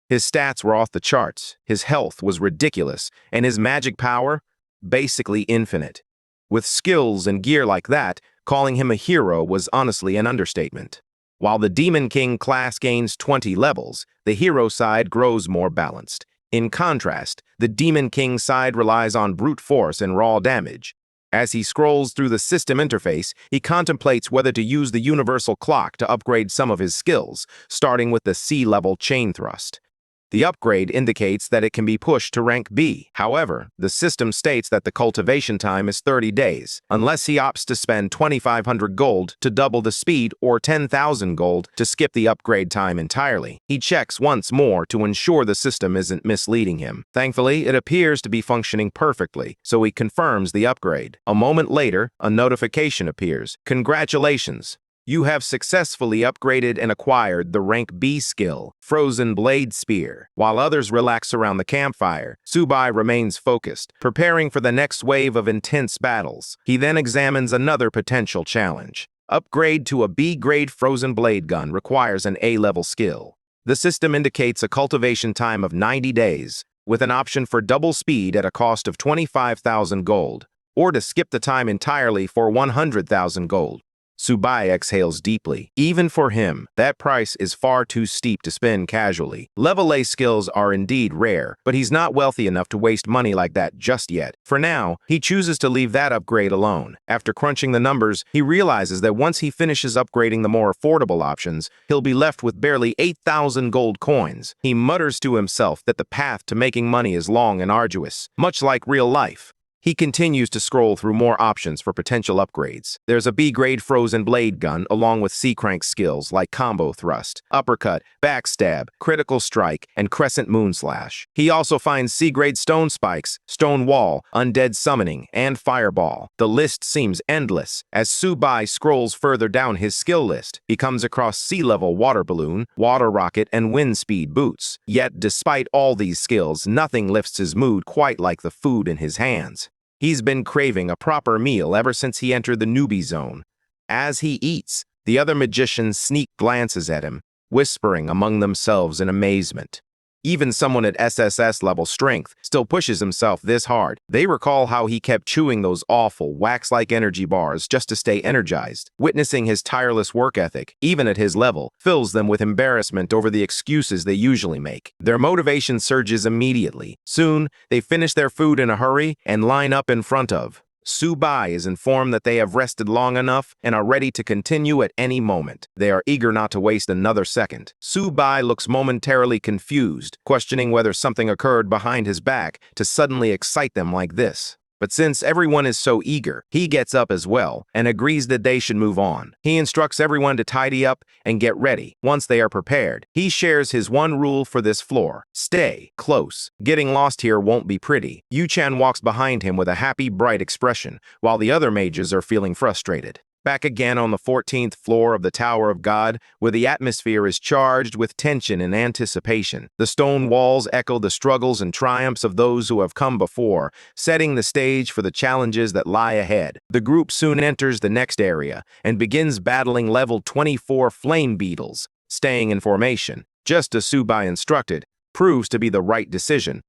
His stats were off the charts, his health was ridiculous, and his magic power, basically infinite. With skills and gear like that, calling him a hero was honestly an understatement. While the Demon King class gains 20 levels, the hero side grows more balanced. In contrast, the Demon King side relies on brute force and raw damage. As he scrolls through the system interface, he contemplates whether to use the universal clock to upgrade some of his skills, starting with the C-level chain thrust. The upgrade indicates that it can be pushed to rank B. However, the system states that the cultivation time is 30 days, unless he opts to spend 2,500 gold to double the speed or 10,000 gold to skip the upgrade time entirely. He checks once more to ensure the system isn't misleading him. Thankfully, it appears to be functioning perfectly, so he confirms the upgrade. A moment later, a notification appears. Congratulations! You have successfully upgraded and acquired the rank B skill, Frozen Blade Spear. While others relax around the campfire, Sububai remains focused, preparing for the next wave of intense battles. He then examines another potential challenge. Upgrade to a B-grade Frozen Blade Gun requires an A-level skill. The system indicates a cultivation time of 90 days, with an option for double speed at a cost of 25,000 gold, or to skip the time entirely for 100,000 gold. Sububai exhales deeply. Even for him, that price is far too steep to spend casually. Level A skills are indeed rare, but he's not wealthy enough to waste money like that just yet. For now, he chooses to leave that upgrade alone. After crunching the numbers, he realizes that once he finishes upgrading the more affordable options, he'll be left with barely 8,000 gold coins. He mutters to himself that the path to making money is long and arduous, much like real life. He continues to scroll through more options for potential upgrades. There's a B-grade Frozen Blade Gun along with C-crank skills like Combo Thrust, Uppercut, Backstab, Critical Strike, and Crescent Moonslash. He also finds C-grade Stone Spikes, Stone Wall, Undead Summoning, and Fireball. The list seems endless. As Sububai scrolls further down his skill list, he comes across Sea-level Water Balloon, Water Rocket, and Wind Speed Boots. Yet, despite all these skills, nothing lifts his mood quite like the food in his hands. He's been craving a proper meal ever since he entered the newbie zone. As he eats, The other magicians sneak glances at him, whispering among themselves in amazement. Even someone at SSS level strength still pushes himself this hard. They recall how he kept chewing those awful, wax-like energy bars just to stay energized. Witnessing his tireless work ethic, even at his level, fills them with embarrassment over the excuses they usually make. Their motivation surges immediately. Soon, they finish their food in a hurry and line up in front of. Sububai is informed that they have rested long enough and are ready to continue at any moment. They are eager not to waste another second. Sububai looks momentarily confused, questioning whether something occurred behind his back to suddenly excite them like this. But since everyone is so eager, he gets up as well and agrees that they should move on. He instructs everyone to tidy up and get ready. Once they are prepared, he shares his one rule for this floor: stay close. Getting lost here won't be pretty. Yuchan walks behind him with a happy, bright expression, while the other mages are feeling frustrated. Back again on the 14th floor of the Tower of God, where the atmosphere is charged with tension and anticipation. The stone walls echo the struggles and triumphs of those who have come before, setting the stage for the challenges that lie ahead. The group soon enters the next area and begins battling level 24 flame beetles. Staying in formation, just as Sububai instructed, proves to be the right decision.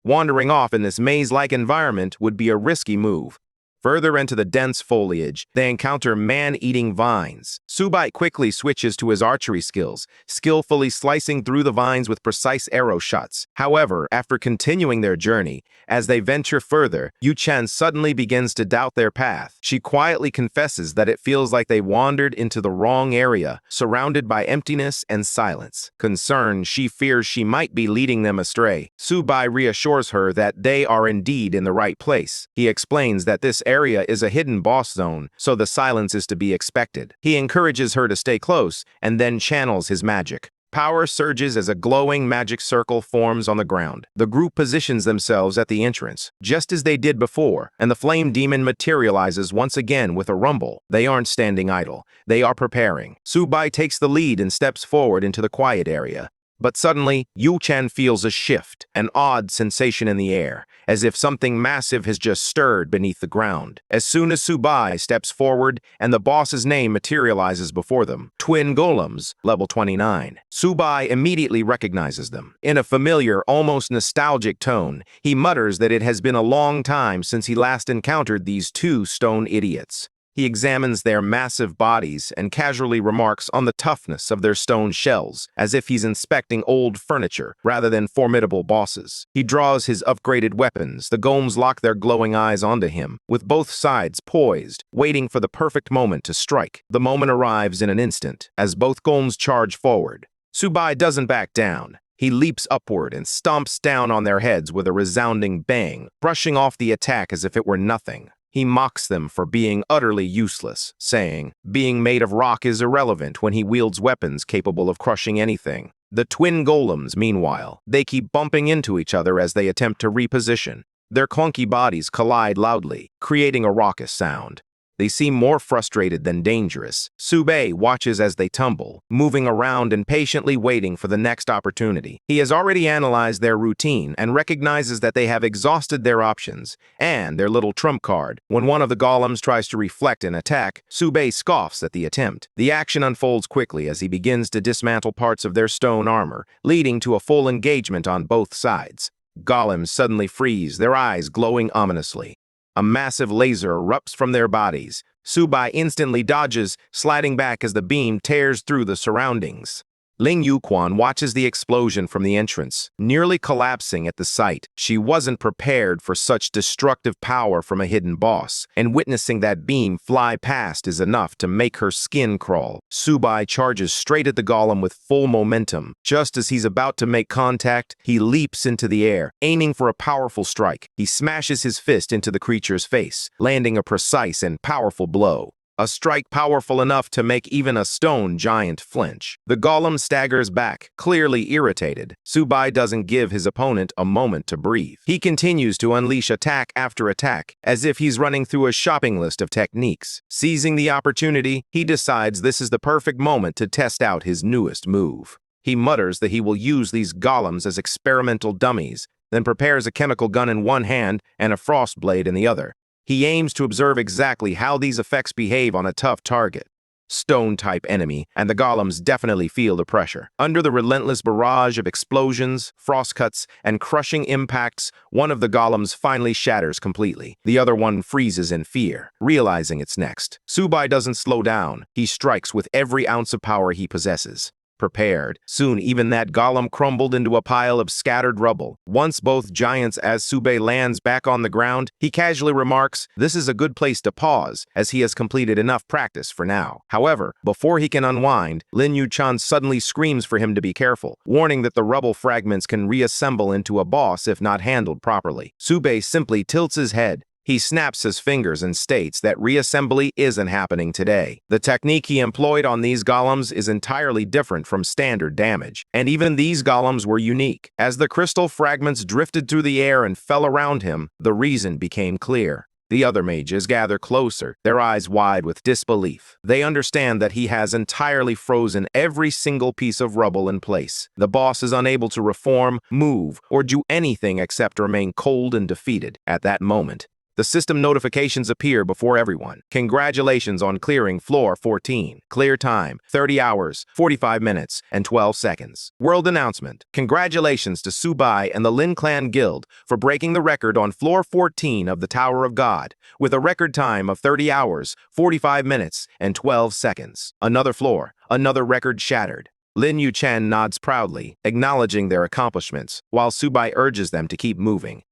Wandering off in this maze-like environment would be a risky move. Further into the dense foliage, they encounter man-eating vines. Sububai quickly switches to his archery skills, skillfully slicing through the vines with precise arrow shots. However, after continuing their journey, as they venture further, Yuchan suddenly begins to doubt their path. She quietly confesses that it feels like they wandered into the wrong area, surrounded by emptiness and silence. Concerned, she fears she might be leading them astray. Sububai reassures her that they are indeed in the right place. He explains that this area is a hidden boss zone, so the silence is to be expected. He encourages her to stay close and then channels his magic. Power surges as a glowing magic circle forms on the ground. The group positions themselves at the entrance, just as they did before, and the flame demon materializes once again with a rumble. They aren't standing idle. They are preparing. Sububai takes the lead and steps forward into the quiet area. But suddenly, Yuchan feels a shift, an odd sensation in the air, as if something massive has just stirred beneath the ground. As soon as Sububai steps forward and the boss's name materializes before them, twin golems, level 29. Sububai immediately recognizes them. In a familiar, almost nostalgic tone, he mutters that it has been a long time since he last encountered these two stone idiots. He examines their massive bodies and casually remarks on the toughness of their stone shells, as if he's inspecting old furniture rather than formidable bosses. He draws his upgraded weapons. The golems lock their glowing eyes onto him, with both sides poised, waiting for the perfect moment to strike. The moment arrives in an instant, as both golems charge forward. Sububai doesn't back down. He leaps upward and stomps down on their heads with a resounding bang, brushing off the attack as if it were nothing. He mocks them for being utterly useless, saying, being made of rock is irrelevant when he wields weapons capable of crushing anything. The twin golems, meanwhile, they keep bumping into each other as they attempt to reposition. Their clunky bodies collide loudly, creating a raucous sound. They seem more frustrated than dangerous. Sububai watches as they tumble, moving around and patiently waiting for the next opportunity. He has already analyzed their routine and recognizes that they have exhausted their options and their little trump card. When one of the golems tries to reflect an attack, Sububai scoffs at the attempt. The action unfolds quickly as he begins to dismantle parts of their stone armor, leading to a full engagement on both sides. Golems suddenly freeze, their eyes glowing ominously. A massive laser erupts from their bodies. Sububai instantly dodges, sliding back as the beam tears through the surroundings. Lin Yuchan watches the explosion from the entrance, nearly collapsing at the sight. She wasn't prepared for such destructive power from a hidden boss, and witnessing that beam fly past is enough to make her skin crawl. Sububai charges straight at the golem with full momentum. Just as he's about to make contact, he leaps into the air, aiming for a powerful strike. He smashes his fist into the creature's face, landing a precise and powerful blow. A strike powerful enough to make even a stone giant flinch. The golem staggers back, clearly irritated. Sububai doesn't give his opponent a moment to breathe. He continues to unleash attack after attack, as if he's running through a shopping list of techniques. Seizing the opportunity, he decides this is the perfect moment to test out his newest move. He mutters that he will use these golems as experimental dummies, then prepares a chemical gun in one hand and a frost blade in the other. He aims to observe exactly how these effects behave on a tough target. stone-type enemy, and the golems definitely feel the pressure. Under the relentless barrage of explosions, frost cuts, and crushing impacts, one of the golems finally shatters completely. The other one freezes in fear, realizing it's next. Sububai doesn't slow down. He strikes with every ounce of power he possesses. Prepared. Soon, even that golem crumbled into a pile of scattered rubble. Once both giants, as Sububai lands back on the ground, he casually remarks, "This is a good place to pause, as he has completed enough practice for now." However, before he can unwind, Lin Yuchan suddenly screams for him to be careful, warning that the rubble fragments can reassemble into a boss if not handled properly. Sububai simply tilts his head. He snaps his fingers and states that reassembly isn't happening today. The technique he employed on these golems is entirely different from standard damage, and even these golems were unique. As the crystal fragments drifted through the air and fell around him, the reason became clear. The other mages gather closer, their eyes wide with disbelief. They understand that he has entirely frozen every single piece of rubble in place. The boss is unable to reform, move, or do anything except remain cold and defeated. At that moment, the system notifications appear before everyone. Congratulations on clearing floor 14. Clear time, 30 hours, 45 minutes, and 12 seconds. World announcement. Congratulations to Sububai and the Lin Clan Guild for breaking the record on floor 14 of the Tower of God, with a record time of 30 hours, 45 minutes, and 12 seconds. Another floor, another record shattered. Lin Yuchan nods proudly, acknowledging their accomplishments, while Sububai urges them to keep moving.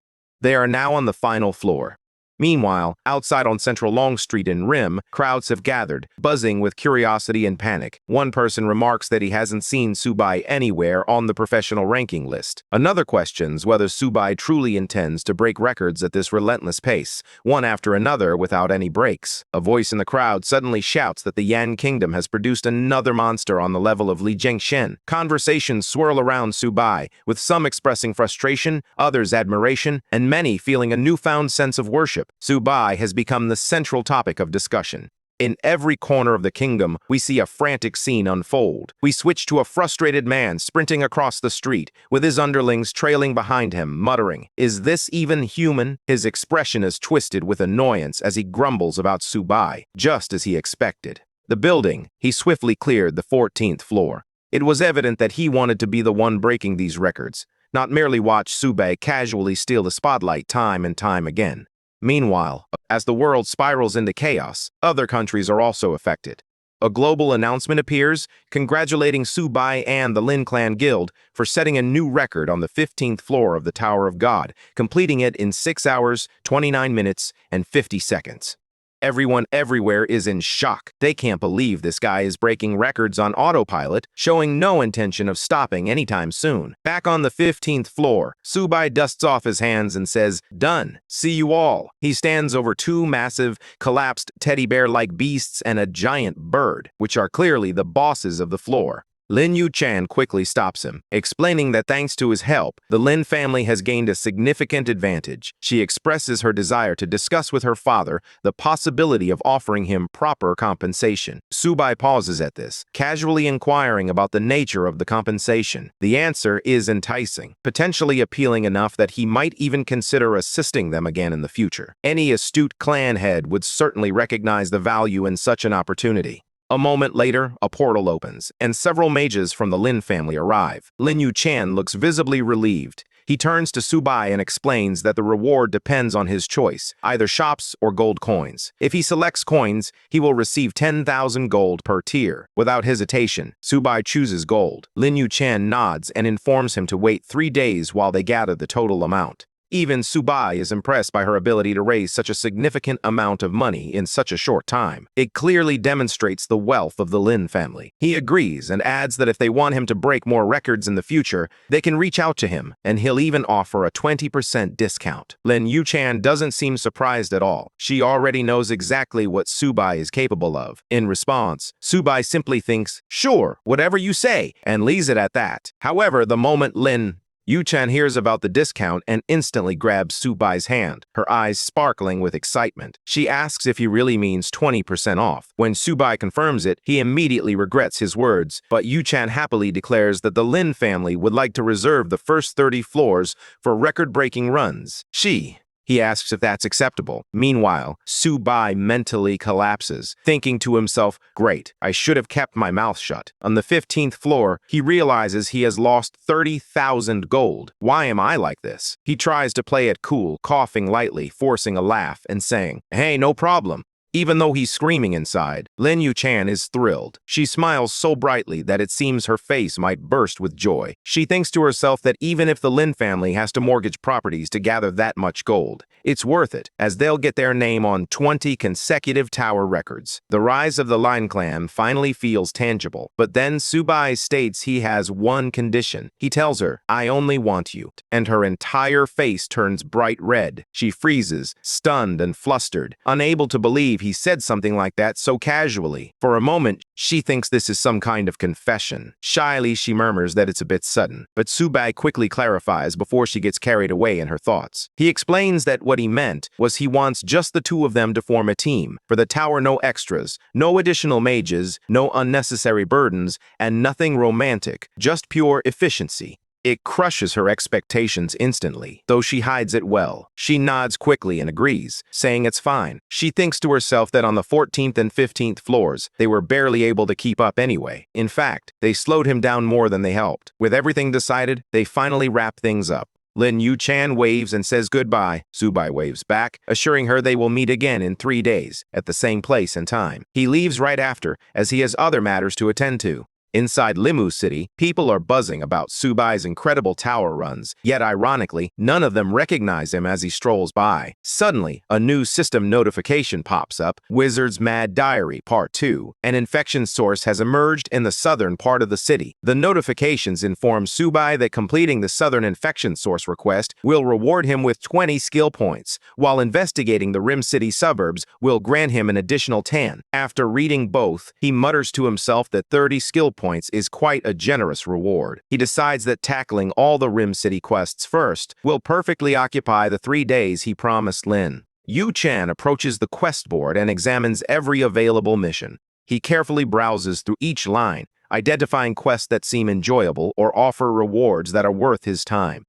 They are now on the final floor. Meanwhile, outside on Central Long Street in Rim, crowds have gathered, buzzing with curiosity and panic. One person remarks that he hasn't seen Sububai anywhere on the professional ranking list. Another questions whether Sububai truly intends to break records at this relentless pace, one after another without any breaks. A voice in the crowd suddenly shouts that the Yan Kingdom has produced another monster on the level of Li Jingshen. Conversations swirl around Sububai, with some expressing frustration, others admiration, and many feeling a newfound sense of worship. Sububai has become the central topic of discussion. In every corner of the kingdom, we see a frantic scene unfold. We switch to a frustrated man sprinting across the street, with his underlings trailing behind him, muttering, "Is this even human?" His expression is twisted with annoyance as he grumbles about Sububai, just as he expected. The building, he swiftly cleared the 14th floor. It was evident that he wanted to be the one breaking these records, not merely watch Sububai casually steal the spotlight time and time again. Meanwhile, as the world spirals into chaos, other countries are also affected. A global announcement appears, congratulating Sububai and the Lin Clan Guild for setting a new record on the 15th floor of the Tower of God, completing it in 6 hours, 29 minutes, and 50 seconds. Everyone everywhere is in shock. They can't believe this guy is breaking records on autopilot, showing no intention of stopping anytime soon. Back on the 15th floor, Sububai dusts off his hands and says, "Done. See you all." He stands over two massive, collapsed teddy bear-like beasts and a giant bird, which are clearly the bosses of the floor. Lin Yuchan quickly stops him, explaining that thanks to his help, the Lin family has gained a significant advantage. She expresses her desire to discuss with her father the possibility of offering him proper compensation. Sububai pauses at this, casually inquiring about the nature of the compensation. The answer is enticing, potentially appealing enough that he might even consider assisting them again in the future. Any astute clan head would certainly recognize the value in such an opportunity. A moment later, a portal opens, and several mages from the Lin family arrive. Lin Yuchan looks visibly relieved. He turns to Sububai and explains that the reward depends on his choice, either shops or gold coins. If he selects coins, he will receive 10,000 gold per tier. Without hesitation, Sububai chooses gold. Lin Yuchan nods and informs him to wait 3 days while they gather the total amount. Even Sububai is impressed by her ability to raise such a significant amount of money in such a short time. It clearly demonstrates the wealth of the Lin family. He agrees and adds that if they want him to break more records in the future, they can reach out to him, and he'll even offer a 20% discount. Lin Yuchan doesn't seem surprised at all. She already knows exactly what Sububai is capable of. In response, Sububai simply thinks, "Sure, whatever you say," and leaves it at that. However, the moment Lin Yuchan hears about the discount and instantly grabs Subai's hand, her eyes sparkling with excitement. She asks if he really means 20% off. When Sububai confirms it, he immediately regrets his words, but Yuchan happily declares that the Lin family would like to reserve the first 30 floors for record-breaking runs. She He asks if that's acceptable. Meanwhile, Sububai mentally collapses, thinking to himself, great, I should have kept my mouth shut. On the 15th floor, he realizes he has lost 30,000 gold. Why am I like this? He tries to play it cool, coughing lightly, forcing a laugh, and saying, hey, no problem. Even though he's screaming inside, Lin Yuchan is thrilled. She smiles so brightly that it seems her face might burst with joy. She thinks to herself that even if the Lin family has to mortgage properties to gather that much gold, it's worth it, as they'll get their name on 20 consecutive tower records. The rise of the Lin clan finally feels tangible, but then Sububai states he has one condition. He tells her, I only want you, and her entire face turns bright red. She freezes, stunned and flustered, unable to believe he said something like that so casually. For a moment, she thinks this is some kind of confession. Shyly, she murmurs that it's a bit sudden, but Sububai quickly clarifies before she gets carried away in her thoughts. He explains that what he meant was he wants just the two of them to form a team. For the tower, no extras, no additional mages, no unnecessary burdens, and nothing romantic, just pure efficiency. It crushes her expectations instantly, though she hides it well. She nods quickly and agrees, saying it's fine. She thinks to herself that on the 14th and 15th floors, they were barely able to keep up anyway. In fact, they slowed him down more than they helped. With everything decided, they finally wrap things up. Lin Yuchan waves and says goodbye. Sububai waves back, assuring her they will meet again in 3 days, at the same place and time. He leaves right after, as he has other matters to attend to. Inside Lim City, people are buzzing about Subai's incredible tower runs, yet ironically, none of them recognize him as he strolls by. Suddenly, a new system notification pops up, Wizard's Mad Diary Part 2. An infection source has emerged in the southern part of the city. The notifications inform Sububai that completing the southern infection source request will reward him with 20 skill points, while investigating the Lim City suburbs will grant him an additional 10. After reading both, he mutters to himself that 30 skill points is quite a generous reward. He decides that tackling all the Lim City quests first will perfectly occupy the 3 days he promised Lin. Yuchan approaches the quest board and examines every available mission. He carefully browses through each line, identifying quests that seem enjoyable or offer rewards that are worth his time.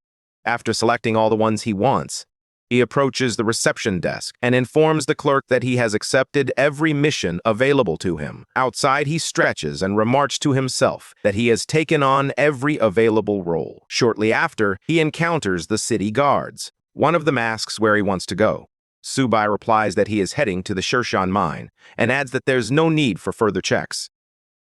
After selecting all the ones he wants, he approaches the reception desk and informs the clerk that he has accepted every mission available to him. Outside, he stretches and remarks to himself that he has taken on every available role. Shortly after, he encounters the city guards. One of them asks where he wants to go. Sububai replies that he is heading to the Shershan mine and adds that there's no need for further checks.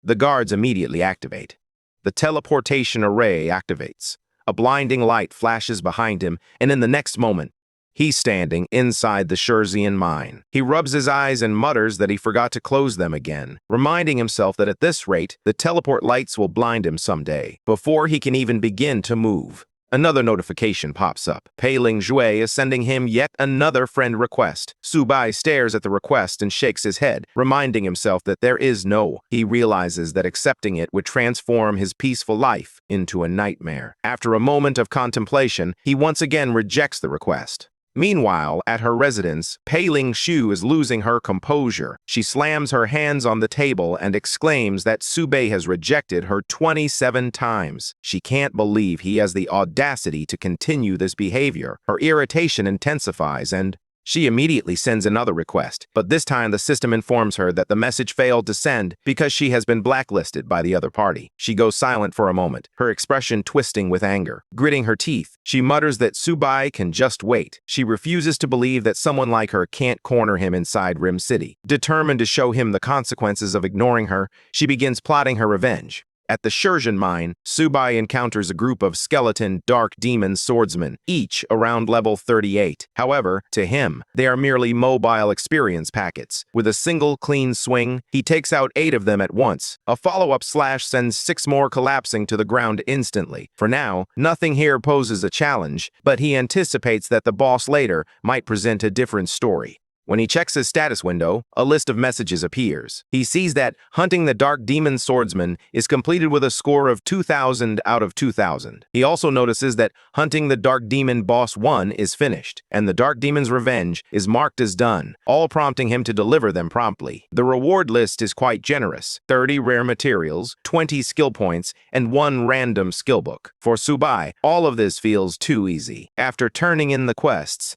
The guards immediately activate. The teleportation array activates. A blinding light flashes behind him, and in the next moment, he's standing inside the Shershan mine. He rubs his eyes and mutters that he forgot to close them again, reminding himself that at this rate, the teleport lights will blind him someday, before he can even begin to move. Another notification pops up. Pei Ling Jue is sending him yet another friend request. Sububai stares at the request and shakes his head, reminding himself that there is no. He realizes that accepting it would transform his peaceful life into a nightmare. After a moment of contemplation, he once again rejects the request. Meanwhile, at her residence, Pei Ling Shu is losing her composure. She slams her hands on the table and exclaims that Sububai has rejected her 27 times. She can't believe he has the audacity to continue this behavior. Her irritation intensifies and she immediately sends another request, but this time the system informs her that the message failed to send because she has been blacklisted by the other party. She goes silent for a moment, her expression twisting with anger. Gritting her teeth, she mutters that Sububai can just wait. She refuses to believe that someone like her can't corner him inside Lim City. Determined to show him the consequences of ignoring her, she begins plotting her revenge. At the Shershan mine, Sububai encounters a group of skeleton dark demon swordsmen, each around level 38. However, to him, they are merely mobile experience packets. With a single clean swing, he takes out 8 of them at once. A follow-up slash sends 6 more collapsing to the ground instantly. For now, nothing here poses a challenge, but he anticipates that the boss later might present a different story. When he checks his status window, a list of messages appears. He sees that hunting the Dark Demon Swordsman is completed with a score of 2,000 out of 2,000. He also notices that hunting the Dark Demon Boss 1 is finished, and the Dark Demon's Revenge is marked as done, all prompting him to deliver them promptly. The reward list is quite generous: 30 rare materials, 20 skill points, and 1 random skill book. For Sububai, all of this feels too easy. After turning in the quests,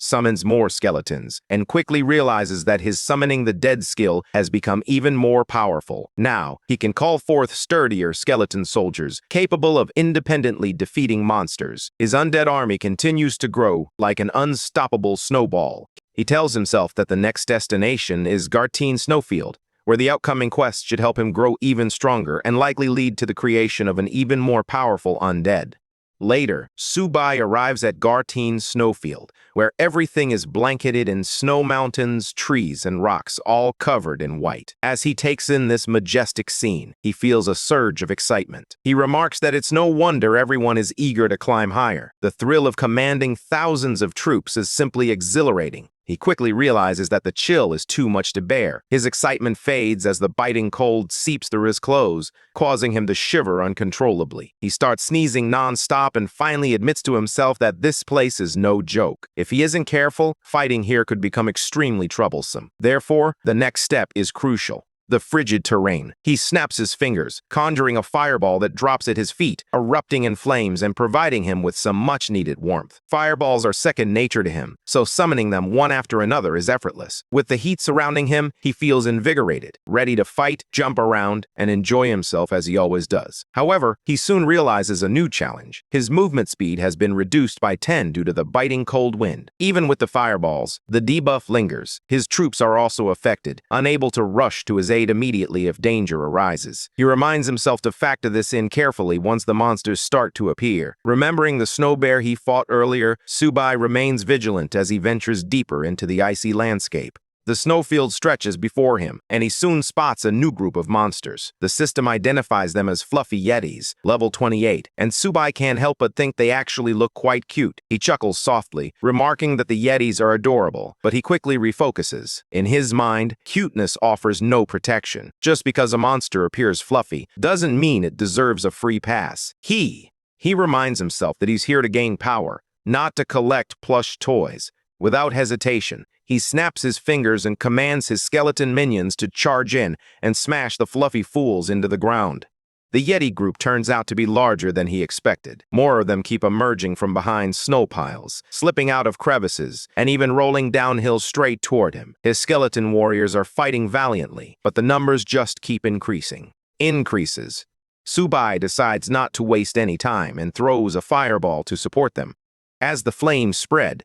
summons more skeletons, and quickly realizes that his summoning the dead skill has become even more powerful. Now, he can call forth sturdier skeleton soldiers, capable of independently defeating monsters. His undead army continues to grow like an unstoppable snowball. He tells himself that the next destination is Garteen Snowfield, where the upcoming quest should help him grow even stronger and likely lead to the creation of an even more powerful undead. Later, Sububai arrives at Garteen Snowfield, where everything is blanketed in snow mountains, trees, and rocks, all covered in white. As he takes in this majestic scene, he feels a surge of excitement. He remarks that it's no wonder everyone is eager to climb higher. The thrill of commanding thousands of troops is simply exhilarating. He quickly realizes that the chill is too much to bear. His excitement fades as the biting cold seeps through his clothes, causing him to shiver uncontrollably. He starts sneezing non-stop and finally admits to himself that this place is no joke. If he isn't careful, fighting here could become extremely troublesome. Therefore, the next step is crucial. The frigid terrain. He snaps his fingers, conjuring a fireball that drops at his feet, erupting in flames and providing him with some much-needed warmth. Fireballs are second nature to him, so summoning them one after another is effortless. With the heat surrounding him, he feels invigorated, ready to fight, jump around, and enjoy himself as he always does. However, he soon realizes a new challenge. His movement speed has been reduced by 10 due to the biting cold wind. Even with the fireballs, the debuff lingers. His troops are also affected, unable to rush to his aid immediately if danger arises. He reminds himself to factor this in carefully once the monsters start to appear. Remembering the snow bear he fought earlier, Sububai remains vigilant as he ventures deeper into the icy landscape. The snowfield stretches before him, and he soon spots a new group of monsters. The system identifies them as fluffy yetis, level 28, and Sububai can't help but think they actually look quite cute. He chuckles softly, remarking that the yetis are adorable, but he quickly refocuses. In his mind, cuteness offers no protection. Just because a monster appears fluffy doesn't mean it deserves a free pass. He reminds himself that he's here to gain power, not to collect plush toys. Without hesitation, he snaps his fingers and commands his skeleton minions to charge in and smash the fluffy fools into the ground. The Yeti group turns out to be larger than he expected. More of them keep emerging from behind snow piles, slipping out of crevices, and even rolling downhill straight toward him. His skeleton warriors are fighting valiantly, but the numbers just keep increasing. Sububai decides not to waste any time and throws a fireball to support them. As the flames spread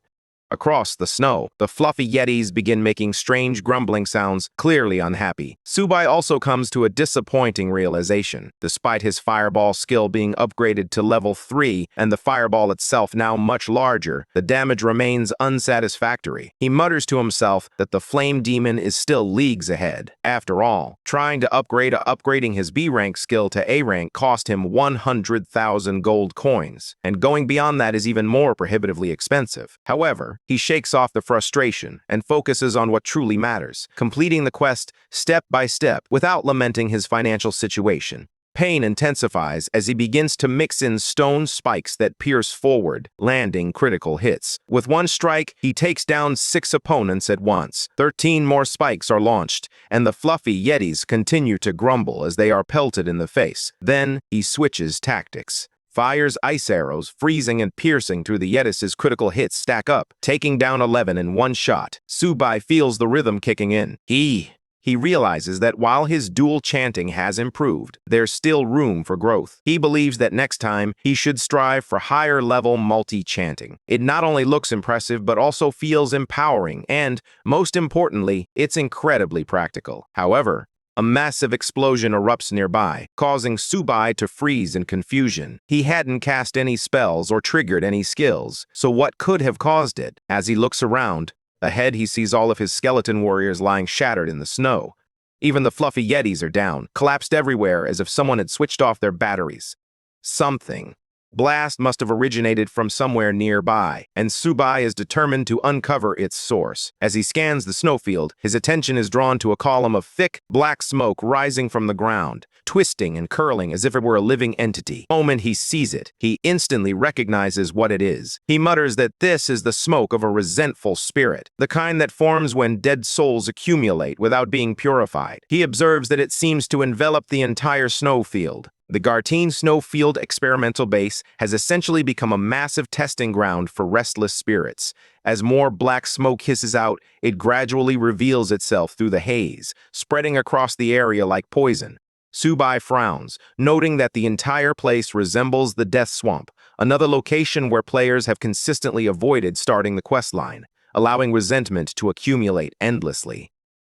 across the snow, the fluffy yetis begin making strange grumbling sounds, clearly unhappy. Sububai also comes to a disappointing realization. Despite his fireball skill being upgraded to level 3 and the fireball itself now much larger, the damage remains unsatisfactory. He mutters to himself that the flame demon is still leagues ahead. After all, trying to upgrading his B rank skill to A rank cost him 100,000 gold coins, and going beyond that is even more prohibitively expensive. However, he shakes off the frustration and focuses on what truly matters, completing the quest step by step without lamenting his financial situation. Pain intensifies as he begins to mix in stone spikes that pierce forward, landing critical hits. With one strike, he takes down 6 opponents at once. 13 more spikes are launched, and the fluffy yetis continue to grumble as they are pelted in the face. Then, he switches tactics. Fires ice arrows, freezing and piercing through the yetis' critical hits stack up, taking down 11 in one shot. Sububai feels the rhythm kicking in. He realizes that while his duel chanting has improved, there's still room for growth. He believes that next time, he should strive for higher-level multi-chanting. It not only looks impressive, but also feels empowering, and, most importantly, it's incredibly practical. However, a massive explosion erupts nearby, causing Sububai to freeze in confusion. He hadn't cast any spells or triggered any skills, so what could have caused it? As he looks around, ahead he sees all of his skeleton warriors lying shattered in the snow. Even the fluffy yetis are down, collapsed everywhere as if someone had switched off their batteries. Something blast must have originated from somewhere nearby, and Sububai is determined to uncover its source. As he scans the snowfield, his attention is drawn to a column of thick, black smoke rising from the ground, twisting and curling as if it were a living entity. The moment he sees it, he instantly recognizes what it is. He mutters that this is the smoke of a resentful spirit, the kind that forms when dead souls accumulate without being purified. He observes that it seems to envelop the entire snowfield. The Gartine Snowfield experimental base has essentially become a massive testing ground for restless spirits. As more black smoke hisses out, it gradually reveals itself through the haze, spreading across the area like poison. Sububai frowns, noting that the entire place resembles the Death Swamp, another location where players have consistently avoided starting the questline, allowing resentment to accumulate endlessly.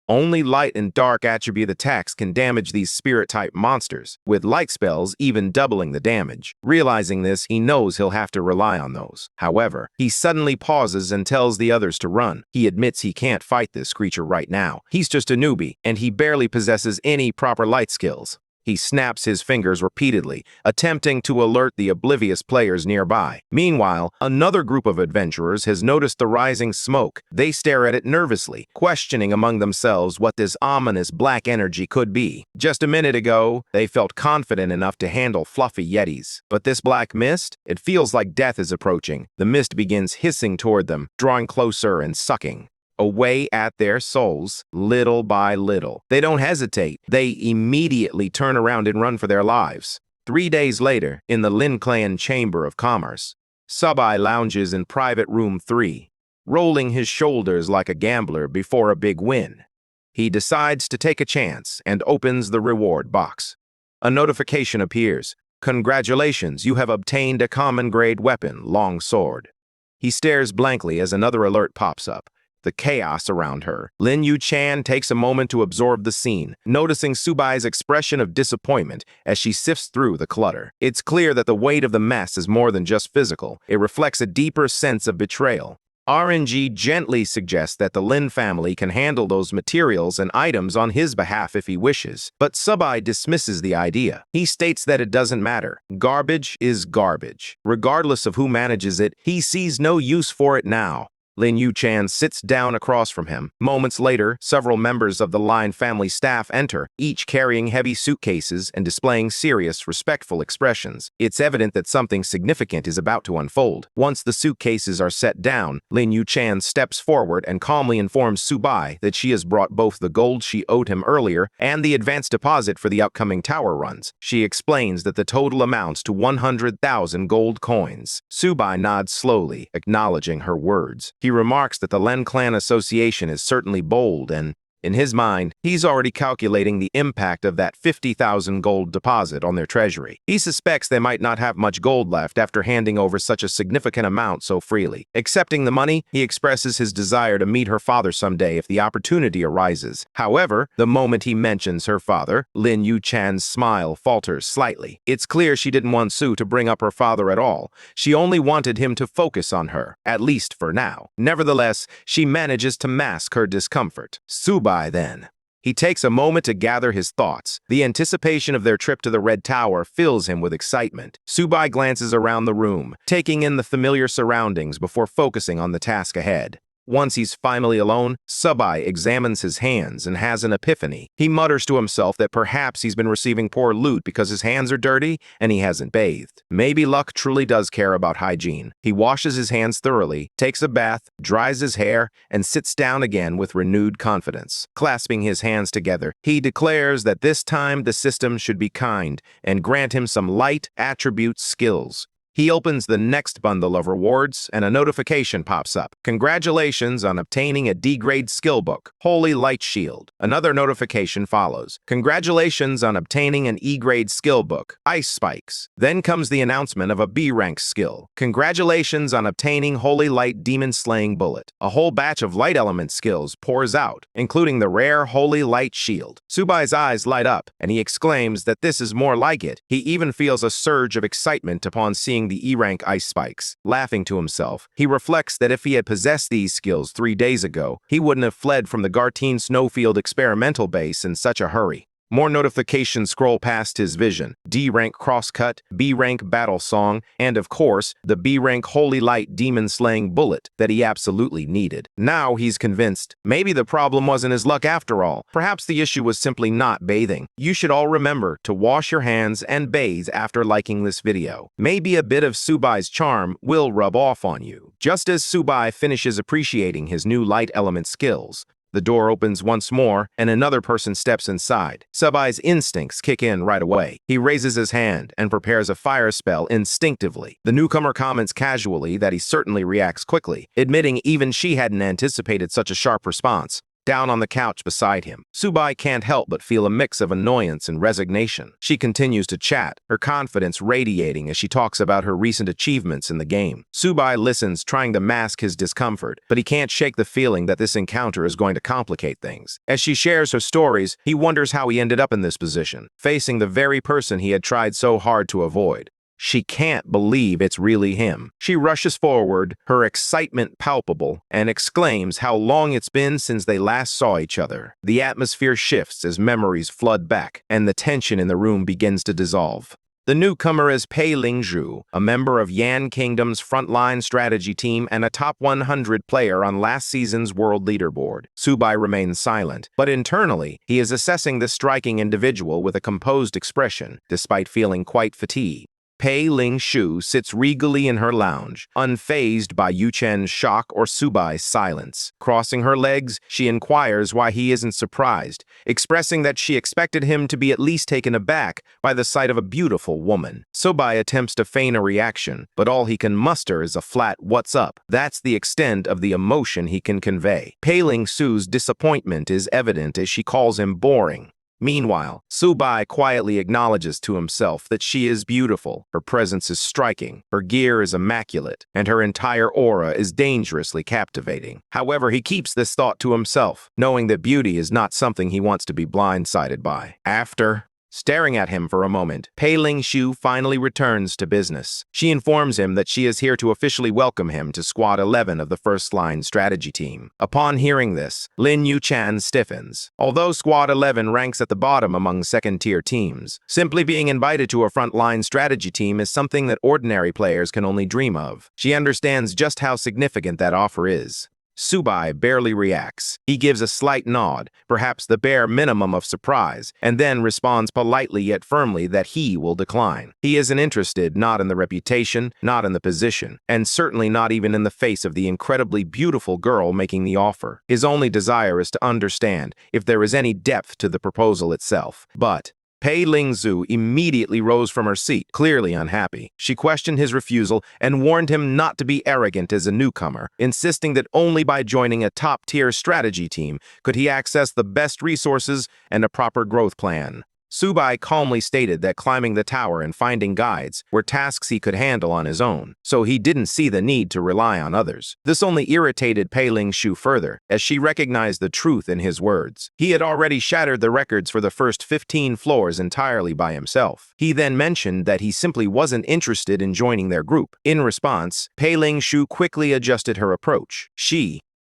Only light and dark attribute attacks can damage these spirit-type monsters, with light spells even doubling the damage. Realizing this, he knows he'll have to rely on those. However, he suddenly pauses and tells the others to run. He admits he can't fight this creature right now. He's just a newbie, and he barely possesses any proper light skills. He snaps his fingers repeatedly, attempting to alert the oblivious players nearby. Meanwhile, another group of adventurers has noticed the rising smoke. They stare at it nervously, questioning among themselves what this ominous black energy could be. Just a minute ago, they felt confident enough to handle fluffy yetis. But this black mist? It feels like death is approaching. The mist begins hissing toward them, drawing closer and sucking away at their souls, little by little. They don't hesitate. They immediately turn around and run for their lives. 3 days later, in the Lin Clan Chamber of Commerce, Sububai lounges in Private Room 3, rolling his shoulders like a gambler before a big win. He decides to take a chance and opens the reward box. A notification appears. Congratulations, you have obtained a common-grade weapon, long sword. He stares blankly as another alert pops up. The chaos around her. Lin Yuchan takes a moment to absorb the scene, noticing Subai's expression of disappointment as she sifts through the clutter. It's clear that the weight of the mess is more than just physical. It reflects a deeper sense of betrayal. RNG gently suggests that the Lin family can handle those materials and items on his behalf if he wishes, but Sububai dismisses the idea. He states that it doesn't matter. Garbage is garbage. Regardless of who manages it, he sees no use for it now. Lin Yuchan sits down across from him. Moments later, several members of the Lin family staff enter, each carrying heavy suitcases and displaying serious, respectful expressions. It's evident that something significant is about to unfold. Once the suitcases are set down, Lin Yuchan steps forward and calmly informs Sububai that she has brought both the gold she owed him earlier and the advance deposit for the upcoming tower runs. She explains that the total amounts to 100,000 gold coins. Sububai nods slowly, acknowledging her words. He remarks that the Lin Clan Association is certainly bold and, in his mind, he's already calculating the impact of that 50,000 gold deposit on their treasury. He suspects they might not have much gold left after handing over such a significant amount so freely. Accepting the money, he expresses his desire to meet her father someday if the opportunity arises. However, the moment he mentions her father, Lin Yuchan's smile falters slightly. It's clear she didn't want Su to bring up her father at all. She only wanted him to focus on her, at least for now. Nevertheless, she manages to mask her discomfort. Sububai then. He takes a moment to gather his thoughts. The anticipation of their trip to the Red Tower fills him with excitement. Sububai glances around the room, taking in the familiar surroundings before focusing on the task ahead. Once he's finally alone, Sububai examines his hands and has an epiphany. He mutters to himself that perhaps he's been receiving poor loot because his hands are dirty and he hasn't bathed. Maybe luck truly does care about hygiene. He washes his hands thoroughly, takes a bath, dries his hair, and sits down again with renewed confidence. Clasping his hands together, he declares that this time the system should be kind and grant him some light attribute skills. He opens the next bundle of rewards, and a notification pops up. Congratulations on obtaining a D-grade skill book, Holy Light Shield. Another notification follows. Congratulations on obtaining an E-grade skill book, Ice Spikes. Then comes the announcement of a B-rank skill. Congratulations on obtaining Holy Light Demon Slaying Bullet. A whole batch of light element skills pours out, including the rare Holy Light Shield. Subai's eyes light up, and he exclaims that this is more like it. He even feels a surge of excitement upon seeing the E-rank ice spikes. Laughing to himself, he reflects that if he had possessed these skills 3 days ago, he wouldn't have fled from the Gartine Snowfield experimental base in such a hurry. More notifications scroll past his vision. D-rank crosscut, B-rank battle song, and of course, the B-rank Holy Light Demon Slaying Bullet that he absolutely needed. Now he's convinced maybe the problem wasn't his luck after all. Perhaps the issue was simply not bathing. You should all remember to wash your hands and bathe after liking this video. Maybe a bit of Subai's charm will rub off on you. Just as Sububai finishes appreciating his new light element skills, The door opens once more, and another person steps inside. Subai's instincts kick in right away. He raises his hand and prepares a fire spell instinctively. The newcomer comments casually that he certainly reacts quickly, admitting even she hadn't anticipated such a sharp response. Down on the couch beside him, Sububai can't help but feel a mix of annoyance and resignation. She continues to chat, her confidence radiating as she talks about her recent achievements in the game. Sububai listens, trying to mask his discomfort, but he can't shake the feeling that this encounter is going to complicate things. As she shares her stories, he wonders how he ended up in this position, facing the very person he had tried so hard to avoid. She can't believe it's really him. She rushes forward, her excitement palpable, and exclaims how long it's been since they last saw each other. The atmosphere shifts as memories flood back, and the tension in the room begins to dissolve. The newcomer is Pei Lingzhu, a member of Yan Kingdom's frontline strategy team and a top 100 player on last season's world leaderboard. Subai remains silent, but internally, he is assessing this striking individual with a composed expression, despite feeling quite fatigued. Pei Lingzhu sits regally in her lounge, unfazed by Yuchan's shock or Subai's silence. Crossing her legs, she inquires why he isn't surprised, expressing that she expected him to be at least taken aback by the sight of a beautiful woman. Subai attempts to feign a reaction, but all he can muster is a flat "what's up?" That's the extent of the emotion he can convey. Pei Lingzhu's disappointment is evident as she calls him boring. Meanwhile, Subai quietly acknowledges to himself that she is beautiful, her presence is striking, her gear is immaculate, and her entire aura is dangerously captivating. However, he keeps this thought to himself, knowing that beauty is not something he wants to be blindsided by. After staring at him for a moment, Pei Lingzhu finally returns to business. She informs him that she is here to officially welcome him to Squad 11 of the first-line strategy team. Upon hearing this, Lin Yuchan stiffens. Although Squad 11 ranks at the bottom among second-tier teams, simply being invited to a front-line strategy team is something that ordinary players can only dream of. She understands just how significant that offer is. Subai barely reacts. He gives a slight nod, perhaps the bare minimum of surprise, and then responds politely yet firmly that he will decline. He isn't interested not in the reputation, not in the position, and certainly not even in the face of the incredibly beautiful girl making the offer. His only desire is to understand if there is any depth to the proposal itself. But Pei Lingzhu immediately rose from her seat, clearly unhappy. She questioned his refusal and warned him not to be arrogant as a newcomer, insisting that only by joining a top-tier strategy team could he access the best resources and a proper growth plan. Subai calmly stated that climbing the tower and finding guides were tasks he could handle on his own, so he didn't see the need to rely on others. This only irritated Pei Lingzhu further, as she recognized the truth in his words. He had already shattered the records for the first 15 floors entirely by himself. He then mentioned that he simply wasn't interested in joining their group. In response, Pei Lingzhu quickly adjusted her approach.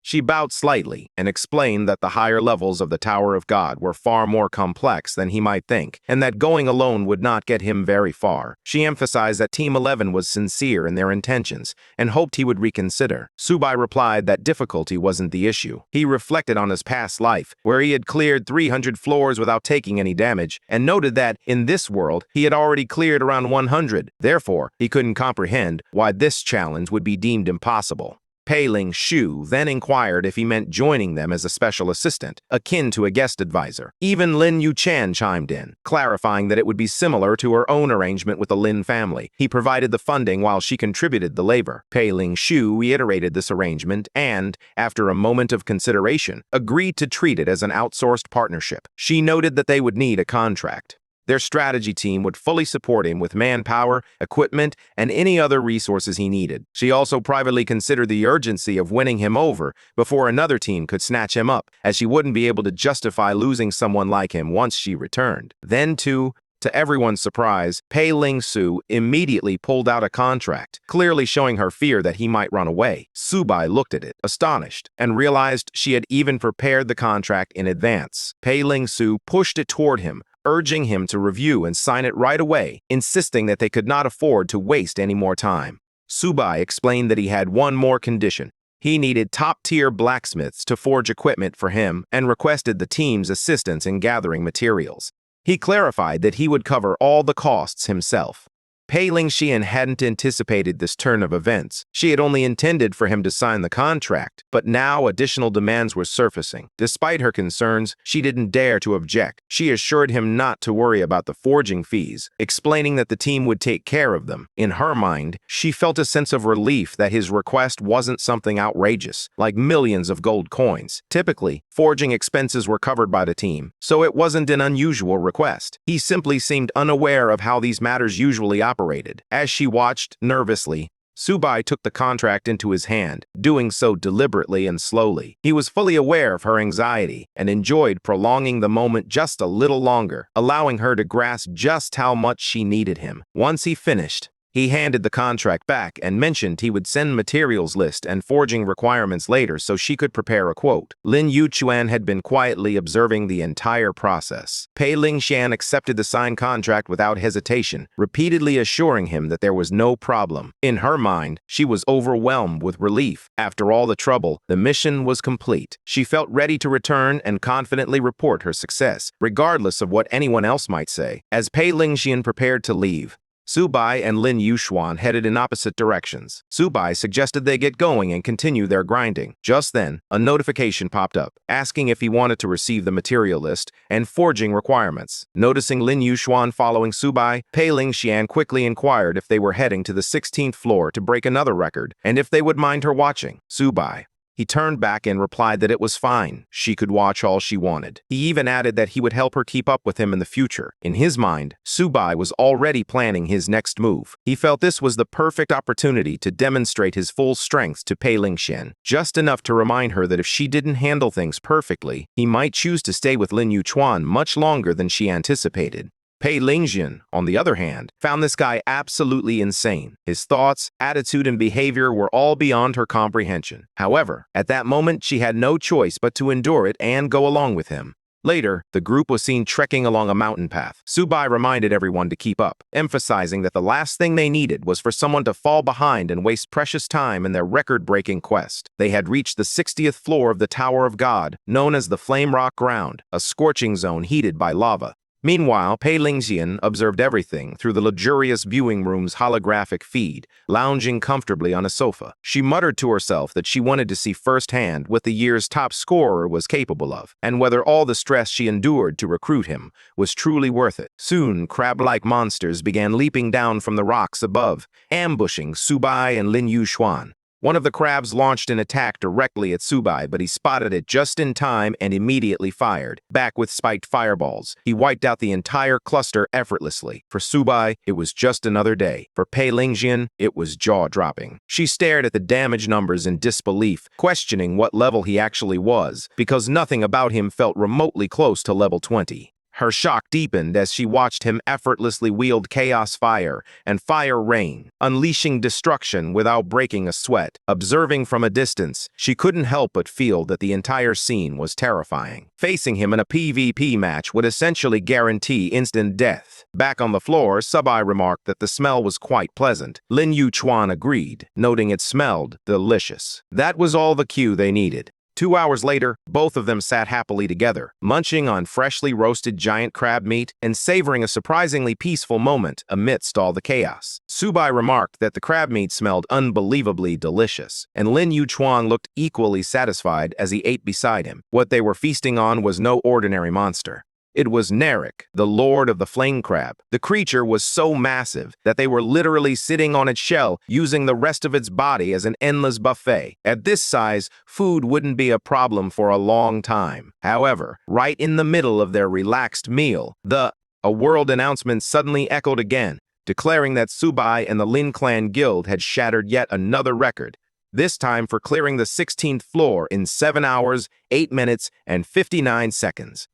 She bowed slightly and explained that the higher levels of the Tower of God were far more complex than he might think, and that going alone would not get him very far. She emphasized that Team 11 was sincere in their intentions and hoped he would reconsider. Subai replied that difficulty wasn't the issue. He reflected on his past life, where he had cleared 300 floors without taking any damage, and noted that, in this world, he had already cleared around 100. Therefore, he couldn't comprehend why this challenge would be deemed impossible. Pei Lingzhu then inquired if he meant joining them as a special assistant, akin to a guest advisor. Even Lin Yuchan chimed in, clarifying that it would be similar to her own arrangement with the Lin family. He provided the funding while she contributed the labor. Pei Lingzhu reiterated this arrangement and, after a moment of consideration, agreed to treat it as an outsourced partnership. She noted that they would need a contract. Their strategy team would fully support him with manpower, equipment, and any other resources he needed. She also privately considered the urgency of winning him over before another team could snatch him up, as she wouldn't be able to justify losing someone like him once she returned. Then, to everyone's surprise, Pei Lingzhu immediately pulled out a contract, clearly showing her fear that he might run away. Subai looked at it, astonished, and realized she had even prepared the contract in advance. Pei Lingzhu pushed it toward him, urging him to review and sign it right away, insisting that they could not afford to waste any more time. Subai explained that he had one more condition. He needed top-tier blacksmiths to forge equipment for him and requested the team's assistance in gathering materials. He clarified that he would cover all the costs himself. Pei Lingxian hadn't anticipated this turn of events. She had only intended for him to sign the contract, but now additional demands were surfacing. Despite her concerns, she didn't dare to object. She assured him not to worry about the forging fees, explaining that the team would take care of them. In her mind, she felt a sense of relief that his request wasn't something outrageous, like millions of gold coins. Typically, forging expenses were covered by the team, so it wasn't an unusual request. He simply seemed unaware of how these matters usually operated. As she watched nervously, Sububai took the contract into his hand, doing so deliberately and slowly. He was fully aware of her anxiety and enjoyed prolonging the moment just a little longer, allowing her to grasp just how much she needed him. Once he finished, he handed the contract back and mentioned he would send materials list and forging requirements later so she could prepare a quote. Lin Yuchan had been quietly observing the entire process. Pei Lingxian accepted the signed contract without hesitation, repeatedly assuring him that there was no problem. In her mind, she was overwhelmed with relief. After all the trouble, the mission was complete. She felt ready to return and confidently report her success, regardless of what anyone else might say. As Pei Lingxian prepared to leave, Sububai and Lin Yuchan headed in opposite directions. Sububai suggested they get going and continue their grinding. Just then, a notification popped up, asking if he wanted to receive the material list and forging requirements. Noticing Lin Yuchan following Sububai, Pei Lingxian quickly inquired if they were heading to the 16th floor to break another record, and if they would mind her watching. Sububai. He turned back and replied that it was fine. She could watch all she wanted. He even added that he would help her keep up with him in the future. In his mind, Sububai was already planning his next move. He felt this was the perfect opportunity to demonstrate his full strength to Pei Lingxian, just enough to remind her that if she didn't handle things perfectly, he might choose to stay with Lin Yuchan much longer than she anticipated. Pei Lingxian, on the other hand, found this guy absolutely insane. His thoughts, attitude, and behavior were all beyond her comprehension. However, at that moment, she had no choice but to endure it and go along with him. Later, the group was seen trekking along a mountain path. Sububai reminded everyone to keep up, emphasizing that the last thing they needed was for someone to fall behind and waste precious time in their record-breaking quest. They had reached the 60th floor of the Tower of God, known as the Flame Rock Ground, a scorching zone heated by lava. Meanwhile, Pei Lingxian observed everything through the luxurious viewing room's holographic feed, lounging comfortably on a sofa. She muttered to herself that she wanted to see firsthand what the year's top scorer was capable of, and whether all the stress she endured to recruit him was truly worth it. Soon, crab-like monsters began leaping down from the rocks above, ambushing Sububai and Lin Yuchan. One of the crabs launched an attack directly at Sububai, but he spotted it just in time and immediately fired. Back with spiked fireballs, he wiped out the entire cluster effortlessly. For Sububai, it was just another day. For Pei Lingxian, it was jaw-dropping. She stared at the damage numbers in disbelief, questioning what level he actually was, because nothing about him felt remotely close to level 20. Her shock deepened as she watched him effortlessly wield chaos fire and fire rain, unleashing destruction without breaking a sweat. Observing from a distance, she couldn't help but feel that the entire scene was terrifying. Facing him in a PvP match would essentially guarantee instant death. Back on the floor, Sububai remarked that the smell was quite pleasant. Lin Yuchan agreed, noting it smelled delicious. That was all the cue they needed. 2 hours later, both of them sat happily together, munching on freshly roasted giant crab meat and savoring a surprisingly peaceful moment amidst all the chaos. Sububai remarked that the crab meat smelled unbelievably delicious, and Lin Yuchan looked equally satisfied as he ate beside him. What they were feasting on was no ordinary monster. It was Narek, the lord of the flame crab. The creature was so massive that they were literally sitting on its shell, using the rest of its body as an endless buffet. At this size, food wouldn't be a problem for a long time. However, right in the middle of their relaxed meal, a world announcement suddenly echoed again, declaring that Sububai and the Lin Clan Guild had shattered yet another record, this time for clearing the 16th floor in 7 hours, 8 minutes, and 59 seconds.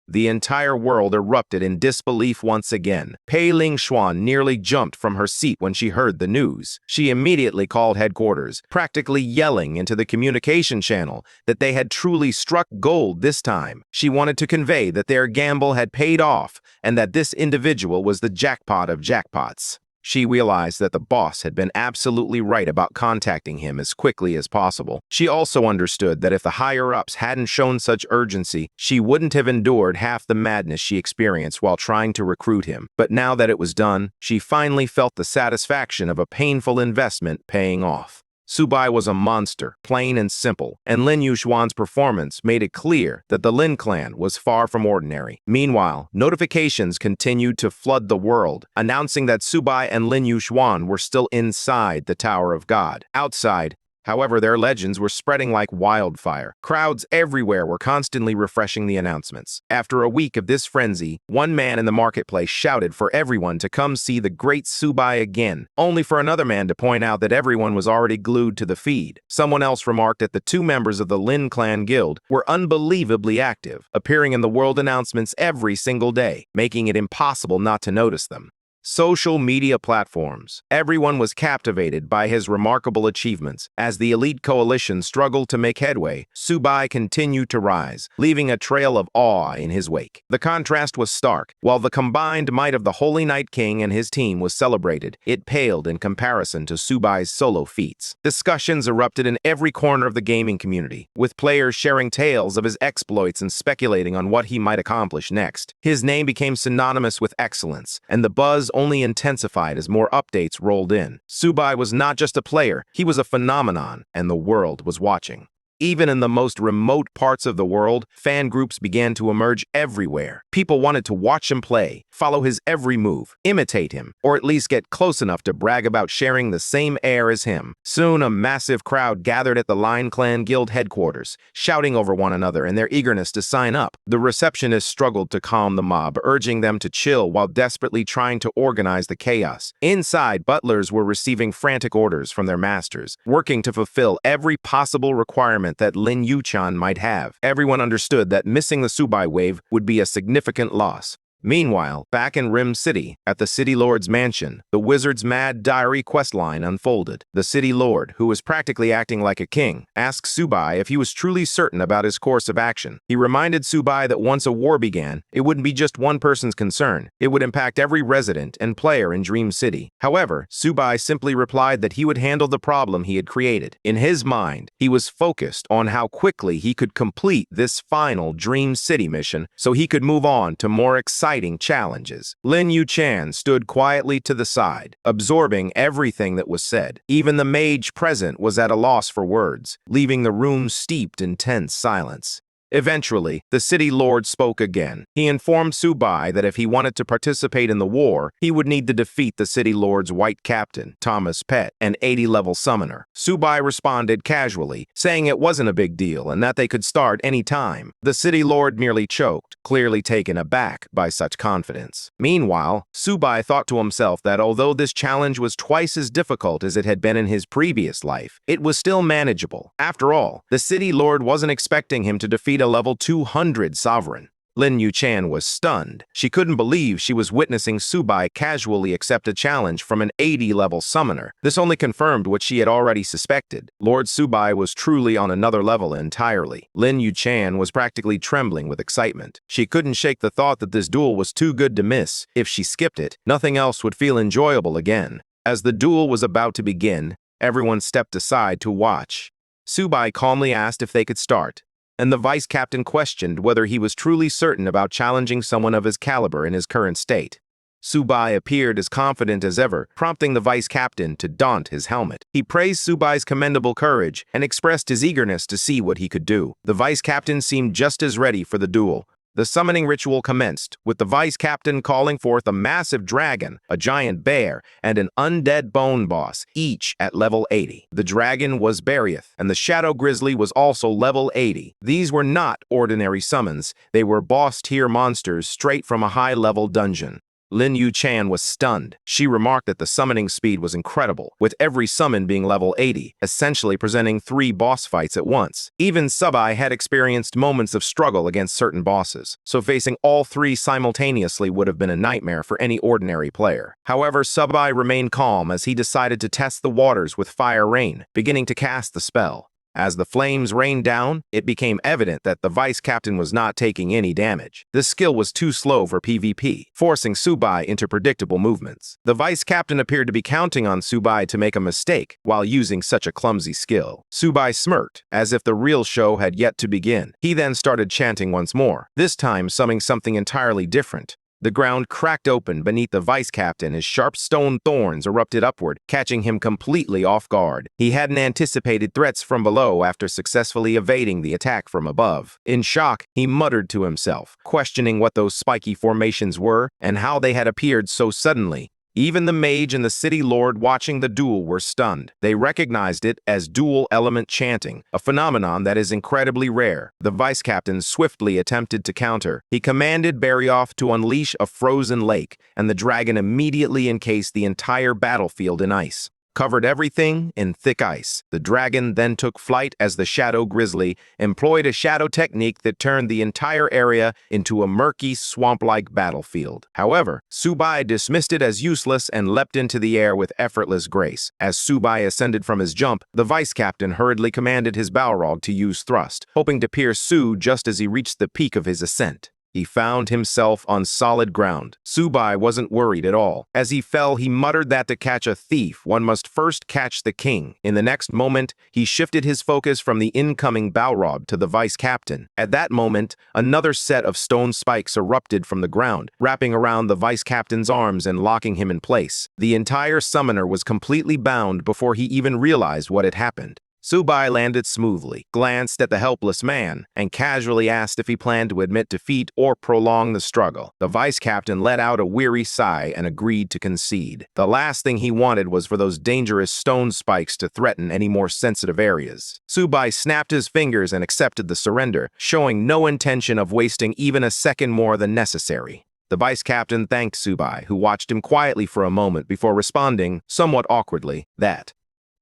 The entire world erupted in disbelief once again. Pei Lingxian nearly jumped from her seat when she heard the news. She immediately called headquarters, practically yelling into the communication channel that they had truly struck gold this time. She wanted to convey that their gamble had paid off and that this individual was the jackpot of jackpots. She realized that the boss had been absolutely right about contacting him as quickly as possible. She also understood that if the higher-ups hadn't shown such urgency, she wouldn't have endured half the madness she experienced while trying to recruit him. But now that it was done, she finally felt the satisfaction of a painful investment paying off. Sububai was a monster, plain and simple, and Lin Yuchan's performance made it clear that the Lin clan was far from ordinary. Meanwhile, notifications continued to flood the world, announcing that Sububai and Lin Yuchan were still inside the Tower of God. Outside, however, their legends were spreading like wildfire. Crowds everywhere were constantly refreshing the announcements. After a week of this frenzy, one man in the marketplace shouted for everyone to come see the great Sububai again, only for another man to point out that everyone was already glued to the feed. Someone else remarked that the two members of the Lin Clan Guild were unbelievably active, appearing in the world announcements every single day, making it impossible not to notice them. Social media platforms. Everyone was captivated by his remarkable achievements. As the elite coalition struggled to make headway, Sububai continued to rise, leaving a trail of awe in his wake. The contrast was stark. While the combined might of the Holy Night King and his team was celebrated, it paled in comparison to Subai's solo feats. Discussions erupted in every corner of the gaming community, with players sharing tales of his exploits and speculating on what he might accomplish next. His name became synonymous with excellence, and the buzz only intensified as more updates rolled in. Sububai was not just a player, he was a phenomenon, and the world was watching. Even in the most remote parts of the world, fan groups began to emerge everywhere. People wanted to watch him play, follow his every move, imitate him, or at least get close enough to brag about sharing the same air as him. Soon, a massive crowd gathered at the Lin Clan Guild headquarters, shouting over one another in their eagerness to sign up. The receptionist struggled to calm the mob, urging them to chill while desperately trying to organize the chaos. Inside, butlers were receiving frantic orders from their masters, working to fulfill every possible requirement that Lin Yuchan might have. Everyone understood that missing the Sububai wave would be a significant loss. Meanwhile, back in Lim City, at the City Lord's mansion, the wizard's mad diary questline unfolded. The City Lord, who was practically acting like a king, asked Sububai if he was truly certain about his course of action. He reminded Sububai that once a war began, it wouldn't be just one person's concern. It would impact every resident and player in Dream City. However, Sububai simply replied that he would handle the problem he had created. In his mind, he was focused on how quickly he could complete this final Dream City mission so he could move on to more exciting challenges. Lin Yuchan stood quietly to the side, absorbing everything that was said. Even the mage present was at a loss for words, leaving the room steeped in tense silence. Eventually, the City Lord spoke again. He informed Sububai that if he wanted to participate in the war, he would need to defeat the City Lord's White Captain, Thomas Pett, an 80-level summoner. Sububai responded casually, saying it wasn't a big deal and that they could start any time. The City Lord nearly choked, clearly taken aback by such confidence. Meanwhile, Sububai thought to himself that although this challenge was twice as difficult as it had been in his previous life, it was still manageable. After all, the City Lord wasn't expecting him to defeat a level 200 sovereign. Lin Yuchan was stunned. She couldn't believe she was witnessing Sububai casually accept a challenge from an 80-level summoner. This only confirmed what she had already suspected. Lord Sububai was truly on another level entirely. Lin Yuchan was practically trembling with excitement. She couldn't shake the thought that this duel was too good to miss. If she skipped it, nothing else would feel enjoyable again. As the duel was about to begin, everyone stepped aside to watch. Sububai calmly asked if they could start, and the vice captain questioned whether he was truly certain about challenging someone of his caliber in his current state. Sububai appeared as confident as ever, prompting the vice captain to daunt his helmet. He praised Subai's commendable courage and expressed his eagerness to see what he could do. The vice captain seemed just as ready for the duel. The summoning ritual commenced, with the vice captain calling forth a massive dragon, a giant bear, and an undead bone boss, each at level 80. The dragon was Bariath, and the shadow grizzly was also level 80. These were not ordinary summons, they were boss-tier monsters straight from a high-level dungeon. Lin Yuchan was stunned. She remarked that the summoning speed was incredible, with every summon being level 80, essentially presenting 3 boss fights at once. Even Sububai had experienced moments of struggle against certain bosses, so facing all 3 simultaneously would have been a nightmare for any ordinary player. However, Sububai remained calm as he decided to test the waters with Fire Rain, beginning to cast the spell. As the flames rained down, it became evident that the vice captain was not taking any damage. This skill was too slow for PvP, forcing Sububai into predictable movements. The vice captain appeared to be counting on Sububai to make a mistake while using such a clumsy skill. Sububai smirked, as if the real show had yet to begin. He then started chanting once more, this time summoning something entirely different. The ground cracked open beneath the vice captain as sharp stone thorns erupted upward, catching him completely off guard. He hadn't anticipated threats from below after successfully evading the attack from above. In shock, he muttered to himself, questioning what those spiky formations were and how they had appeared so suddenly. Even the mage and the city lord watching the duel were stunned. They recognized it as dual element chanting, a phenomenon that is incredibly rare. The vice captain swiftly attempted to counter. He commanded Barioth to unleash a frozen lake, and the dragon immediately encased the entire battlefield in ice. Covered everything in thick ice. The dragon then took flight as the shadow grizzly employed a shadow technique that turned the entire area into a murky, swamp-like battlefield. However, Sububai dismissed it as useless and leapt into the air with effortless grace. As Sububai ascended from his jump, the vice captain hurriedly commanded his Balrog to use thrust, hoping to pierce Su just as he reached the peak of his ascent. He found himself on solid ground. Sububai wasn't worried at all. As he fell, he muttered that to catch a thief, one must first catch the king. In the next moment, he shifted his focus from the incoming Balrog to the vice captain. At that moment, another set of stone spikes erupted from the ground, wrapping around the vice captain's arms and locking him in place. The entire summoner was completely bound before he even realized what had happened. Sububai landed smoothly, glanced at the helpless man, and casually asked if he planned to admit defeat or prolong the struggle. The vice captain let out a weary sigh and agreed to concede. The last thing he wanted was for those dangerous stone spikes to threaten any more sensitive areas. Sububai snapped his fingers and accepted the surrender, showing no intention of wasting even a second more than necessary. The vice captain thanked Sububai, who watched him quietly for a moment before responding, somewhat awkwardly, that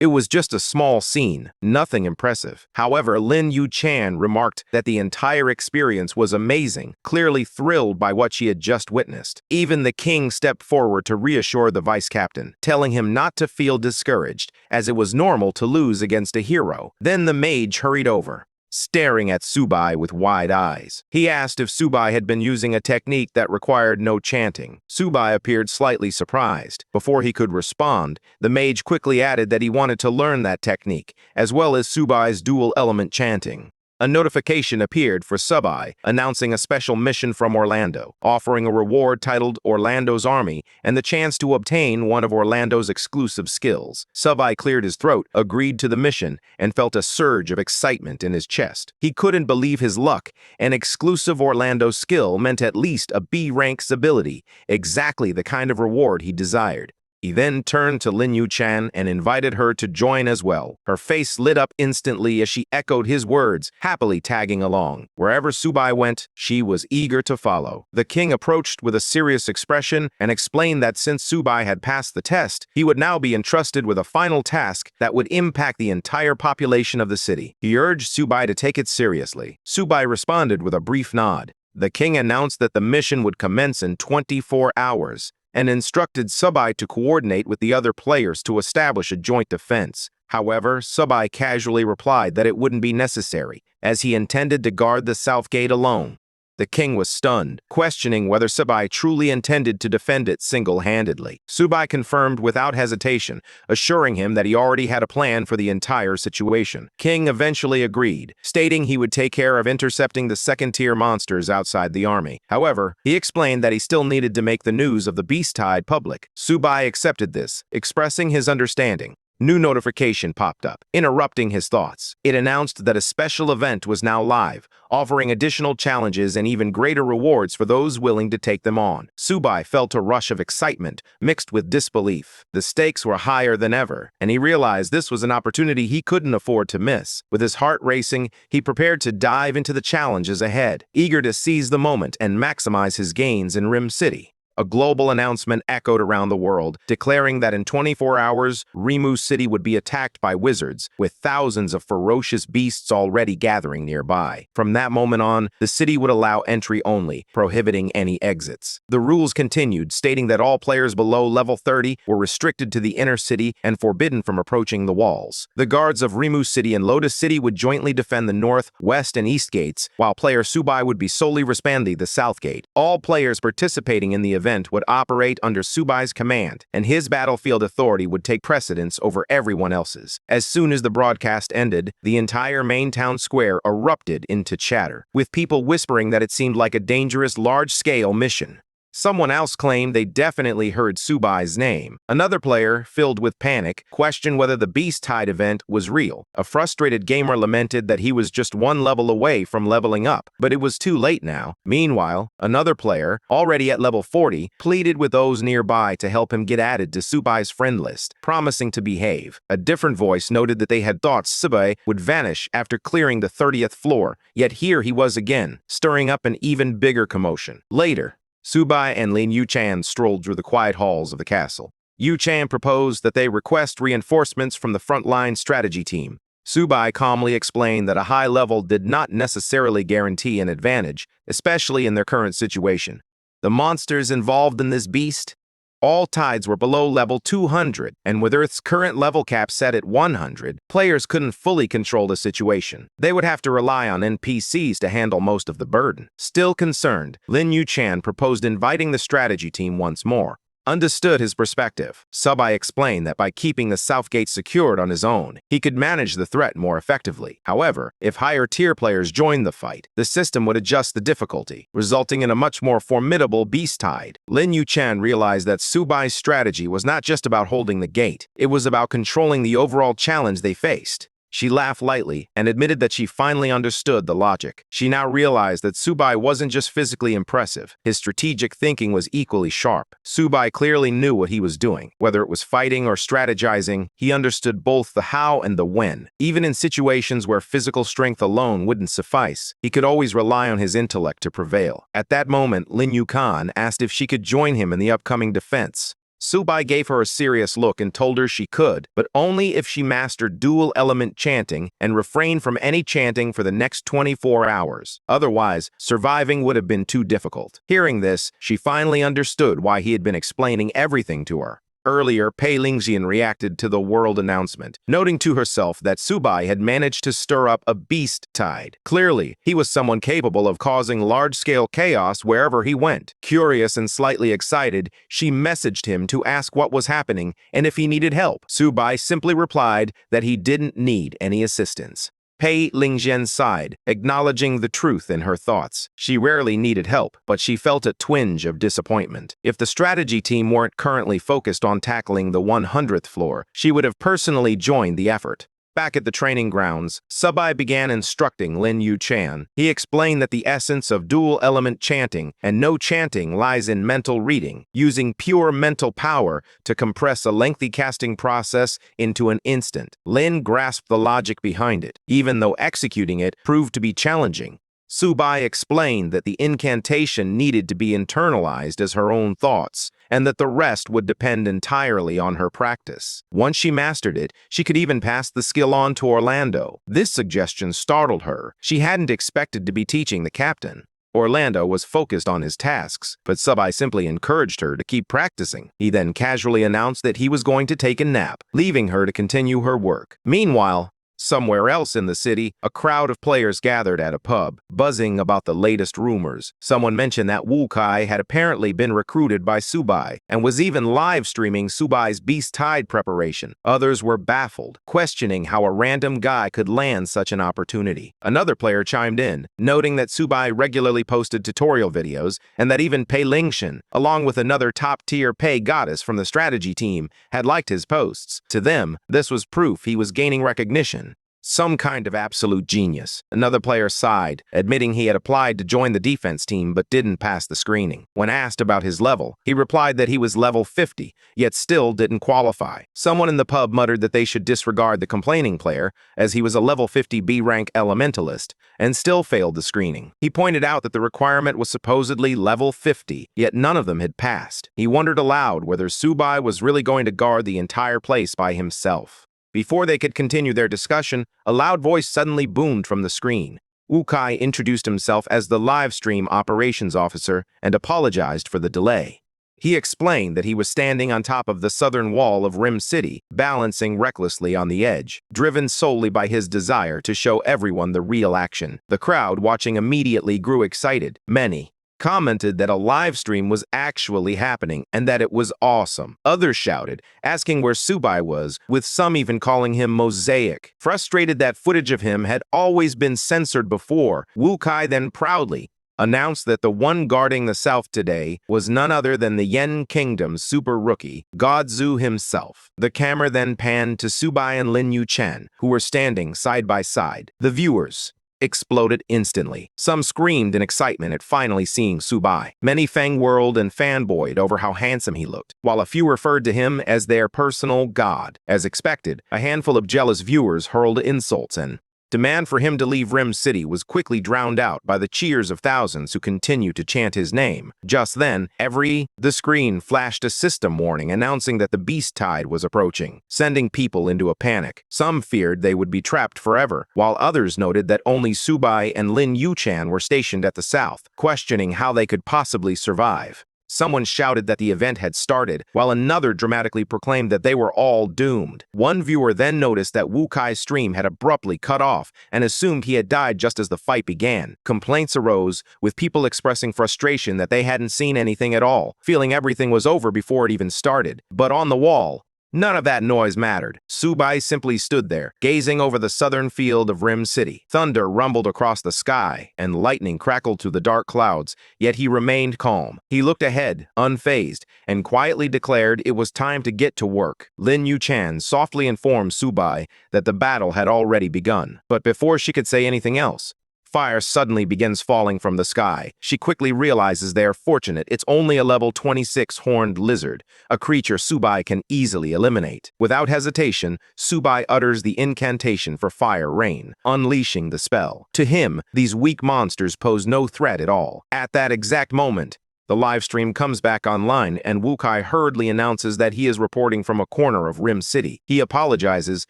it was just a small scene, nothing impressive. However, Lin Yuchan remarked that the entire experience was amazing, clearly thrilled by what she had just witnessed. Even the king stepped forward to reassure the vice captain, telling him not to feel discouraged, as it was normal to lose against a hero. Then the mage hurried over, staring at Sububai with wide eyes. He asked if Sububai had been using a technique that required no chanting. Sububai appeared slightly surprised. Before he could respond, the mage quickly added that he wanted to learn that technique, as well as Subai's dual element chanting. A notification appeared for Sububai, announcing a special mission from Orlando, offering a reward titled Orlando's Army and the chance to obtain one of Orlando's exclusive skills. Sububai cleared his throat, agreed to the mission, and felt a surge of excitement in his chest. He couldn't believe his luck. An exclusive Orlando skill meant at least a B-rank ability, exactly the kind of reward he desired. He then turned to Lin Yuchan and invited her to join as well. Her face lit up instantly as she echoed his words, happily tagging along. Wherever Sububai went, she was eager to follow. The king approached with a serious expression and explained that since Sububai had passed the test, he would now be entrusted with a final task that would impact the entire population of the city. He urged Sububai to take it seriously. Sububai responded with a brief nod. The king announced that the mission would commence in 24 hours. And instructed Sububai to coordinate with the other players to establish a joint defense. However, Sububai casually replied that it wouldn't be necessary, as he intended to guard the south gate alone. The king was stunned, questioning whether Sububai truly intended to defend it single-handedly. Sububai confirmed without hesitation, assuring him that he already had a plan for the entire situation. King eventually agreed, stating he would take care of intercepting the second-tier monsters outside the army. However, he explained that he still needed to make the news of the beast tide public. Sububai accepted this, expressing his understanding. New notification popped up, interrupting his thoughts. It announced that a special event was now live, offering additional challenges and even greater rewards for those willing to take them on. Sububai felt a rush of excitement, mixed with disbelief. The stakes were higher than ever, and he realized this was an opportunity he couldn't afford to miss. With his heart racing, he prepared to dive into the challenges ahead, eager to seize the moment and maximize his gains in Lim City. a global announcement echoed around the world, declaring that in 24 hours, Lim City would be attacked by wizards, with thousands of ferocious beasts already gathering nearby. From that moment on, the city would allow entry only, prohibiting any exits. The rules continued, stating that all players below level 30 were restricted to the inner city and forbidden from approaching the walls. The guards of Lim City and Lotus City would jointly defend the north, west, and east gates, while player Sububai would be solely responding the south gate. All players participating in the event would operate under Subai's command, and his battlefield authority would take precedence over everyone else's. As soon as the broadcast ended, the entire main town square erupted into chatter, with people whispering that it seemed like a dangerous, large-scale mission. Someone else claimed they definitely heard Subai's name. Another player, filled with panic, questioned whether the Beast Tide event was real. A frustrated gamer lamented that he was just one level away from leveling up, but it was too late now. Meanwhile, another player, already at level 40, pleaded with those nearby to help him get added to Subai's friend list, promising to behave. A different voice noted that they had thought Sububai would vanish after clearing the 30th floor, yet here he was again, stirring up an even bigger commotion. Later, Sububai and Lin Yuchan strolled through the quiet halls of the castle. Yuchan proposed that they request reinforcements from the frontline strategy team. Sububai calmly explained that a high level did not necessarily guarantee an advantage, especially in their current situation. The monsters involved in this beast? All tides were below level 200, and with Earth's current level cap set at 100, players couldn't fully control the situation. They would have to rely on NPCs to handle most of the burden. Still concerned, Lin Yuchan proposed inviting the strategy team once more. Understood his perspective. Sububai explained that by keeping the south gate secured on his own, he could manage the threat more effectively. However, if higher-tier players joined the fight, the system would adjust the difficulty, resulting in a much more formidable beast tide. Lin Yuchan realized that Subai's strategy was not just about holding the gate, it was about controlling the overall challenge they faced. She laughed lightly and admitted that she finally understood the logic. She now realized that Sububai wasn't just physically impressive. His strategic thinking was equally sharp. Sububai clearly knew what he was doing. Whether it was fighting or strategizing, he understood both the how and the when. Even in situations where physical strength alone wouldn't suffice, he could always rely on his intellect to prevail. At that moment, Lin Yuchan asked if she could join him in the upcoming defense. Sububai gave her a serious look and told her she could, but only if she mastered dual element chanting and refrained from any chanting for the next 24 hours. Otherwise, surviving would have been too difficult. Hearing this, she finally understood why he had been explaining everything to her. Earlier, Pei Lingxian reacted to the world announcement, noting to herself that Sububai had managed to stir up a beast tide. Clearly, he was someone capable of causing large-scale chaos wherever he went. Curious and slightly excited, she messaged him to ask what was happening and if he needed help. Sububai simply replied that he didn't need any assistance. Pei Lingxian sighed, acknowledging the truth in her thoughts. She rarely needed help, but she felt a twinge of disappointment. If the strategy team weren't currently focused on tackling the 100th floor, she would have personally joined the effort. Back at the training grounds, Sububai began instructing Lin Yuchan. He explained that the essence of dual element chanting and no chanting lies in mental reading, using pure mental power to compress a lengthy casting process into an instant. Lin grasped the logic behind it, even though executing it proved to be challenging. Sububai explained that the incantation needed to be internalized as her own thoughts, and that the rest would depend entirely on her practice. Once she mastered it, she could even pass the skill on to Orlando. This suggestion startled her. She hadn't expected to be teaching the captain. Orlando was focused on his tasks, but Sububai simply encouraged her to keep practicing. He then casually announced that he was going to take a nap, leaving her to continue her work. Meanwhile, somewhere else in the city, a crowd of players gathered at a pub, buzzing about the latest rumors. Someone mentioned that Wu Kai had apparently been recruited by Sububai and was even live-streaming Subai's Beast Tide preparation. Others were baffled, questioning how a random guy could land such an opportunity. Another player chimed in, noting that Sububai regularly posted tutorial videos and that even Pei Lingxian, along with another top-tier Pei goddess from the strategy team, had liked his posts. To them, this was proof he was gaining recognition. Some kind of absolute genius. Another player sighed, admitting he had applied to join the defense team but didn't pass the screening. When asked about his level, he replied that he was level 50, yet still didn't qualify. Someone in the pub muttered that they should disregard the complaining player, as he was a level 50 B-rank elementalist, and still failed the screening. He pointed out that the requirement was supposedly level 50, yet none of them had passed. He wondered aloud whether Sububai was really going to guard the entire place by himself. Before they could continue their discussion, a loud voice suddenly boomed from the screen. Wukai introduced himself as the livestream operations officer and apologized for the delay. He explained that he was standing on top of the southern wall of Lim City, balancing recklessly on the edge, driven solely by his desire to show everyone the real action. The crowd watching immediately grew excited. Many commented that a live stream was actually happening and that it was awesome. Others shouted, asking where Sububai was, with some even calling him Mosaic. Frustrated that footage of him had always been censored before, Wukai then proudly announced that the one guarding the south today was none other than the Yen Kingdom's super rookie, Godzu himself. The camera then panned to Sububai and Lin Yuchan, who were standing side by side. The viewers exploded instantly. Some screamed in excitement at finally seeing Sububai. Many fang-whirled and fanboyed over how handsome he looked, while a few referred to him as their personal god. As expected, a handful of jealous viewers hurled insults and demand for him to leave Lim City was quickly drowned out by the cheers of thousands who continued to chant his name. Just then, the screen flashed a system warning announcing that the beast tide was approaching, sending people into a panic. Some feared they would be trapped forever, while others noted that only Sububai and Lin Yuchan were stationed at the south, questioning how they could possibly survive. Someone shouted that the event had started, while another dramatically proclaimed that they were all doomed. One viewer then noticed that Wukai's stream had abruptly cut off and assumed he had died just as the fight began. Complaints arose, with people expressing frustration that they hadn't seen anything at all, feeling everything was over before it even started. But on the wall, none of that noise mattered. Sububai simply stood there, gazing over the southern field of Lim City. Thunder rumbled across the sky, and lightning crackled through the dark clouds, yet he remained calm. He looked ahead, unfazed, and quietly declared it was time to get to work. Lin Yuchan softly informed Sububai that the battle had already begun. But before she could say anything else, fire suddenly begins falling from the sky. She quickly realizes they are fortunate it's only a level 26 horned lizard, a creature Sububai can easily eliminate. Without hesitation, Sububai utters the incantation for fire rain, unleashing the spell. To him, these weak monsters pose no threat at all. At that exact moment, the live stream comes back online, and Wukai hurriedly announces that he is reporting from a corner of Lim City. He apologizes,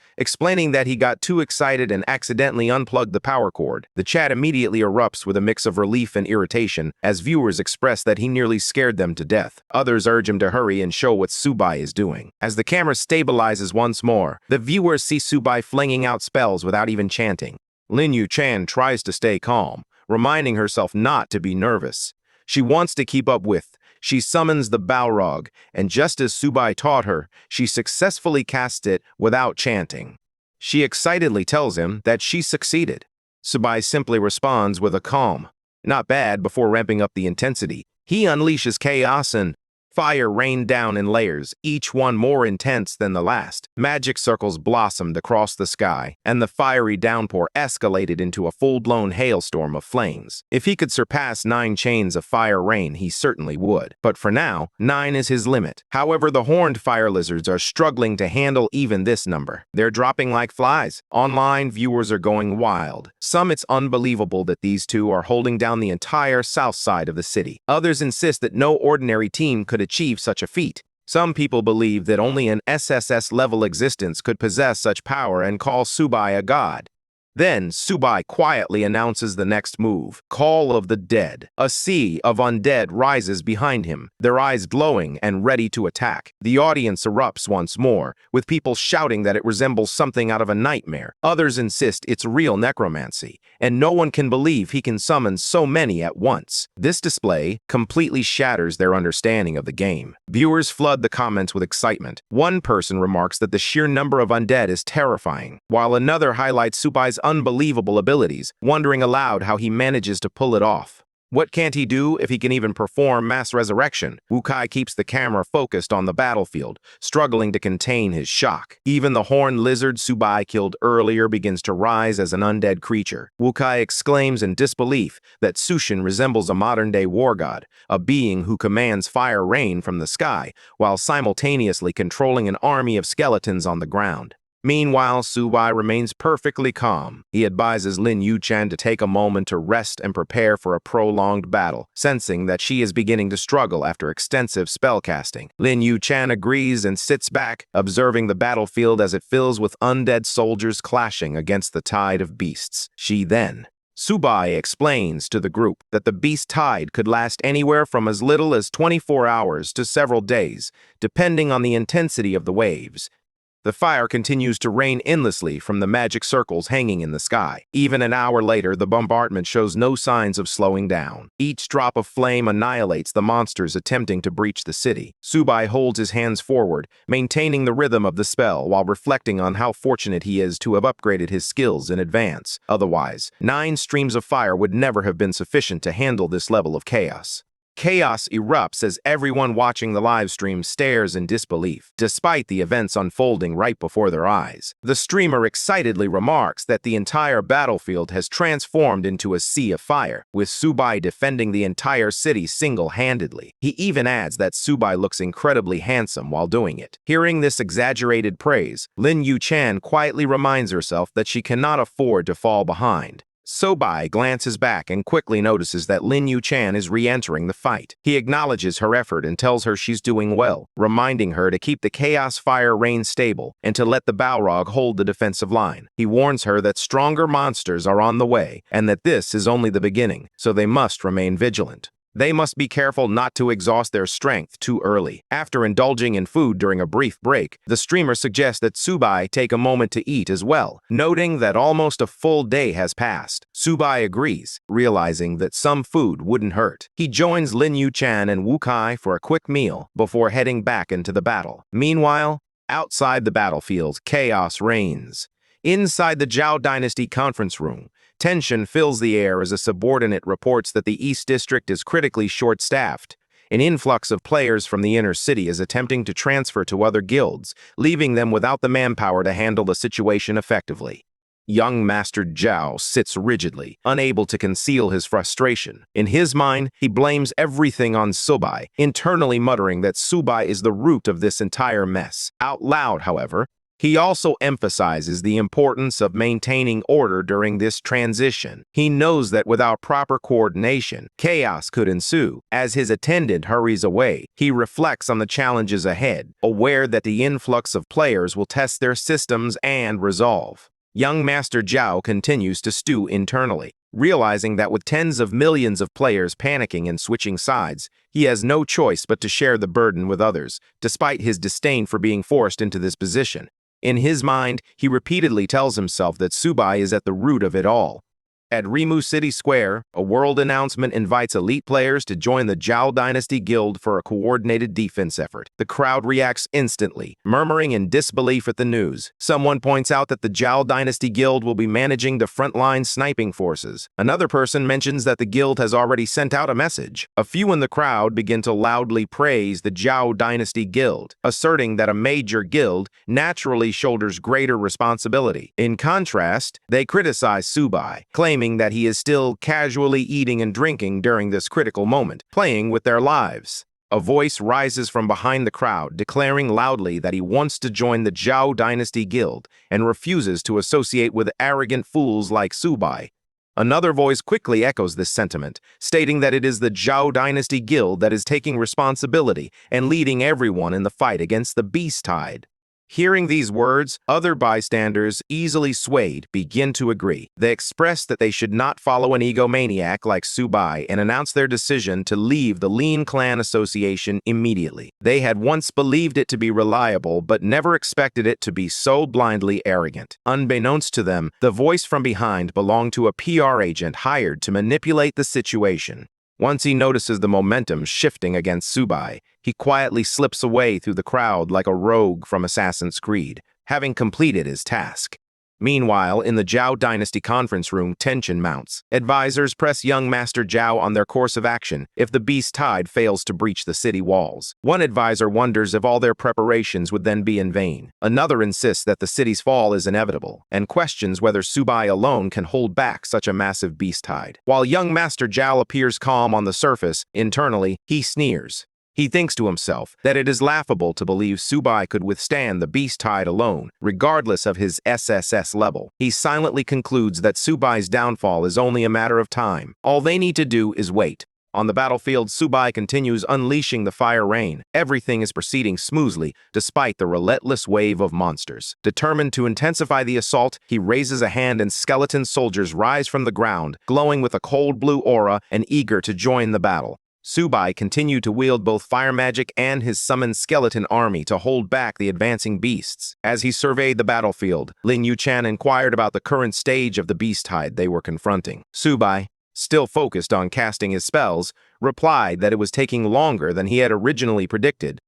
explaining that he got too excited and accidentally unplugged the power cord. The chat immediately erupts with a mix of relief and irritation, as viewers express that he nearly scared them to death. Others urge him to hurry and show what Sububai is doing. As the camera stabilizes once more, the viewers see Sububai flinging out spells without even chanting. Lin Yuchan tries to stay calm, reminding herself not to be nervous. She wants to keep up with. She summons the Balrog, and just as Sububai taught her, she successfully casts it without chanting. She excitedly tells him that she succeeded. Sububai simply responds with a calm, "Not bad," before ramping up the intensity. He unleashes chaos and fire rained down in layers, each one more intense than the last. Magic circles blossomed across the sky, and the fiery downpour escalated into a full-blown hailstorm of flames. If he could surpass 9 chains of fire rain, he certainly would. But for now, 9 is his limit. However, the horned fire lizards are struggling to handle even this number. They're dropping like flies. Online, viewers are going wild. Some it's unbelievable that these two are holding down the entire south side of the city. Others insist that no ordinary team could achieve such a feat. Some people believe that only an SSS-level existence could possess such power and call Sububai a god. Then, Sububai quietly announces the next move, Call of the Dead. A sea of undead rises behind him, their eyes glowing and ready to attack. The audience erupts once more, with people shouting that it resembles something out of a nightmare. Others insist it's real necromancy, and no one can believe he can summon so many at once. This display completely shatters their understanding of the game. Viewers flood the comments with excitement. One person remarks that the sheer number of undead is terrifying, while another highlights Subai's unbelievable abilities, wondering aloud how he manages to pull it off. What can't he do if he can even perform mass resurrection? Wukai keeps the camera focused on the battlefield, struggling to contain his shock. Even the horned lizard Sububai killed earlier begins to rise as an undead creature. Wukai exclaims in disbelief that Sushin resembles a modern-day war god, a being who commands fire rain from the sky, while simultaneously controlling an army of skeletons on the ground. Meanwhile, Sububai remains perfectly calm. He advises Lin Yuchan to take a moment to rest and prepare for a prolonged battle, sensing that she is beginning to struggle after extensive spellcasting. Lin Yuchan agrees and sits back, observing the battlefield as it fills with undead soldiers clashing against the tide of beasts. Sububai explains to the group that the beast tide could last anywhere from as little as 24 hours to several days, depending on the intensity of the waves. The fire continues to rain endlessly from the magic circles hanging in the sky. Even an hour later, the bombardment shows no signs of slowing down. Each drop of flame annihilates the monsters attempting to breach the city. Sububai holds his hands forward, maintaining the rhythm of the spell while reflecting on how fortunate he is to have upgraded his skills in advance. Otherwise, 9 streams of fire would never have been sufficient to handle this level of chaos. Chaos erupts as everyone watching the live stream stares in disbelief, despite the events unfolding right before their eyes. The streamer excitedly remarks that the entire battlefield has transformed into a sea of fire, with Sububai defending the entire city single-handedly. He even adds that Sububai looks incredibly handsome while doing it. Hearing this exaggerated praise, Lin Yuchan quietly reminds herself that she cannot afford to fall behind. Sububai glances back and quickly notices that Lin Yuchan is re-entering the fight. He acknowledges her effort and tells her she's doing well, reminding her to keep the chaos fire rain stable and to let the Balrog hold the defensive line. He warns her that stronger monsters are on the way and that this is only the beginning, so they must remain vigilant. They must be careful not to exhaust their strength too early. After indulging in food during a brief break, the streamer suggests that Sububai take a moment to eat as well, noting that almost a full day has passed. Sububai agrees, realizing that some food wouldn't hurt. He joins Lin Yuchan and Wukai for a quick meal before heading back into the battle. Meanwhile, outside the battlefield, chaos reigns. Inside the Zhao Dynasty conference room, tension fills the air as a subordinate reports that the East District is critically short-staffed. An influx of players from the inner city is attempting to transfer to other guilds, leaving them without the manpower to handle the situation effectively. Young Master Zhao sits rigidly, unable to conceal his frustration. In his mind, he blames everything on Sububai, internally muttering that Sububai is the root of this entire mess. Out loud, however, he also emphasizes the importance of maintaining order during this transition. He knows that without proper coordination, chaos could ensue. As his attendant hurries away, he reflects on the challenges ahead, aware that the influx of players will test their systems and resolve. Young Master Zhao continues to stew internally, realizing that with tens of millions of players panicking and switching sides, he has no choice but to share the burden with others, despite his disdain for being forced into this position. In his mind, he repeatedly tells himself that Sububai is at the root of it all. At Rimu City Square, a world announcement invites elite players to join the Zhao Dynasty Guild for a coordinated defense effort. The crowd reacts instantly, murmuring in disbelief at the news. Someone points out that the Zhao Dynasty Guild will be managing the frontline sniping forces. Another person mentions that the guild has already sent out a message. A few in the crowd begin to loudly praise the Zhao Dynasty Guild, asserting that a major guild naturally shoulders greater responsibility. In contrast, they criticize Sububai, claiming that he is still casually eating and drinking during this critical moment, playing with their lives. A voice rises from behind the crowd, declaring loudly that he wants to join the Zhao Dynasty Guild and refuses to associate with arrogant fools like Sububai. Another voice quickly echoes this sentiment, stating that it is the Zhao Dynasty Guild that is taking responsibility and leading everyone in the fight against the beast tide. Hearing these words, other bystanders, easily swayed, begin to agree. They express that they should not follow an egomaniac like Sububai and announce their decision to leave the Lin Clan Association immediately. They had once believed it to be reliable, but never expected it to be so blindly arrogant. Unbeknownst to them, the voice from behind belonged to a PR agent hired to manipulate the situation. Once he notices the momentum shifting against Sububai, he quietly slips away through the crowd like a rogue from Assassin's Creed, having completed his task. Meanwhile, in the Zhao Dynasty conference room, tension mounts. Advisors press young Master Zhao on their course of action if the beast tide fails to breach the city walls. One advisor wonders if all their preparations would then be in vain. Another insists that the city's fall is inevitable, and questions whether Sububai alone can hold back such a massive beast tide. While young Master Zhao appears calm on the surface, internally, he sneers. He thinks to himself that it is laughable to believe Sububai could withstand the beast tide alone, regardless of his SSS level. He silently concludes that Subai's downfall is only a matter of time. All they need to do is wait. On the battlefield, Sububai continues unleashing the fire rain. Everything is proceeding smoothly, despite the relentless wave of monsters. Determined to intensify the assault, he raises a hand and skeleton soldiers rise from the ground, glowing with a cold blue aura and eager to join the battle. Sububai continued to wield both fire magic and his summoned skeleton army to hold back the advancing beasts. As he surveyed the battlefield, Lin Yuchan inquired about the current stage of the beast tide they were confronting. Sububai, still focused on casting his spells, replied that it was taking longer than he had originally predicted.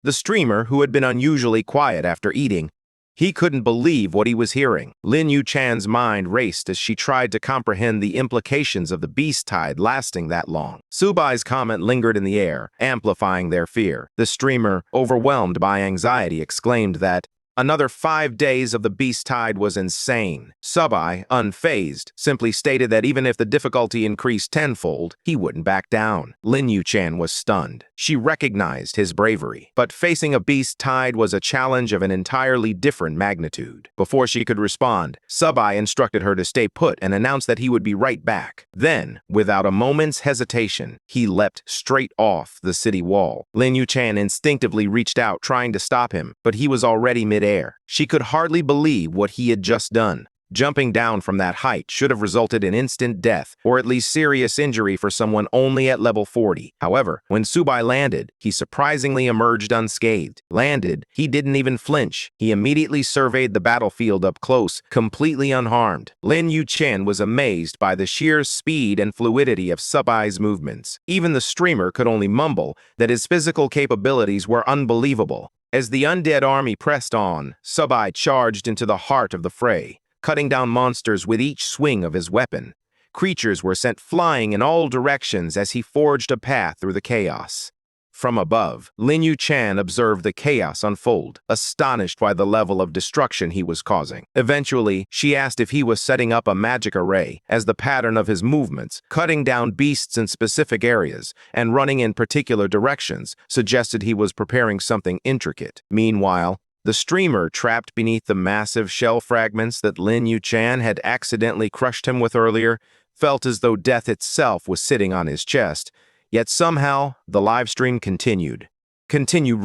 The streamer, who had been unusually quiet after eating, he couldn't believe what he was hearing. Lin Yuchan's mind raced as she tried to comprehend the implications of the beast tide lasting that long. Subai's comment lingered in the air, amplifying their fear. The streamer, overwhelmed by anxiety, exclaimed that another 5 days of the beast tide was insane. Sububai, unfazed, simply stated that even if the difficulty increased tenfold, he wouldn't back down. Lin Yuchan was stunned. She recognized his bravery, but facing a beast tide was a challenge of an entirely different magnitude. Before she could respond, Sububai instructed her to stay put and announced that he would be right back. Then, without a moment's hesitation, he leapt straight off the city wall. Lin Yuchan instinctively reached out, trying to stop him, but he was already midair. She could hardly believe what he had just done. Jumping down from that height should have resulted in instant death, or at least serious injury for someone only at level 40. However, when Sububai landed, he surprisingly emerged unscathed. Landed, he didn't even flinch. He immediately surveyed the battlefield up close, completely unharmed. Lin Yuchan was amazed by the sheer speed and fluidity of Subai's movements. Even the streamer could only mumble that his physical capabilities were unbelievable. As the undead army pressed on, Sububai charged into the heart of the fray, cutting down monsters with each swing of his weapon. Creatures were sent flying in all directions as he forged a path through the chaos. From above, Lin Yuchan observed the chaos unfold, astonished by the level of destruction he was causing. Eventually, she asked if he was setting up a magic array, as the pattern of his movements, cutting down beasts in specific areas and running in particular directions, suggested he was preparing something intricate. Meanwhile, the streamer, trapped beneath the massive shell fragments that Lin Yuchan had accidentally crushed him with earlier, felt as though death itself was sitting on his chest. Yet somehow, the live stream continued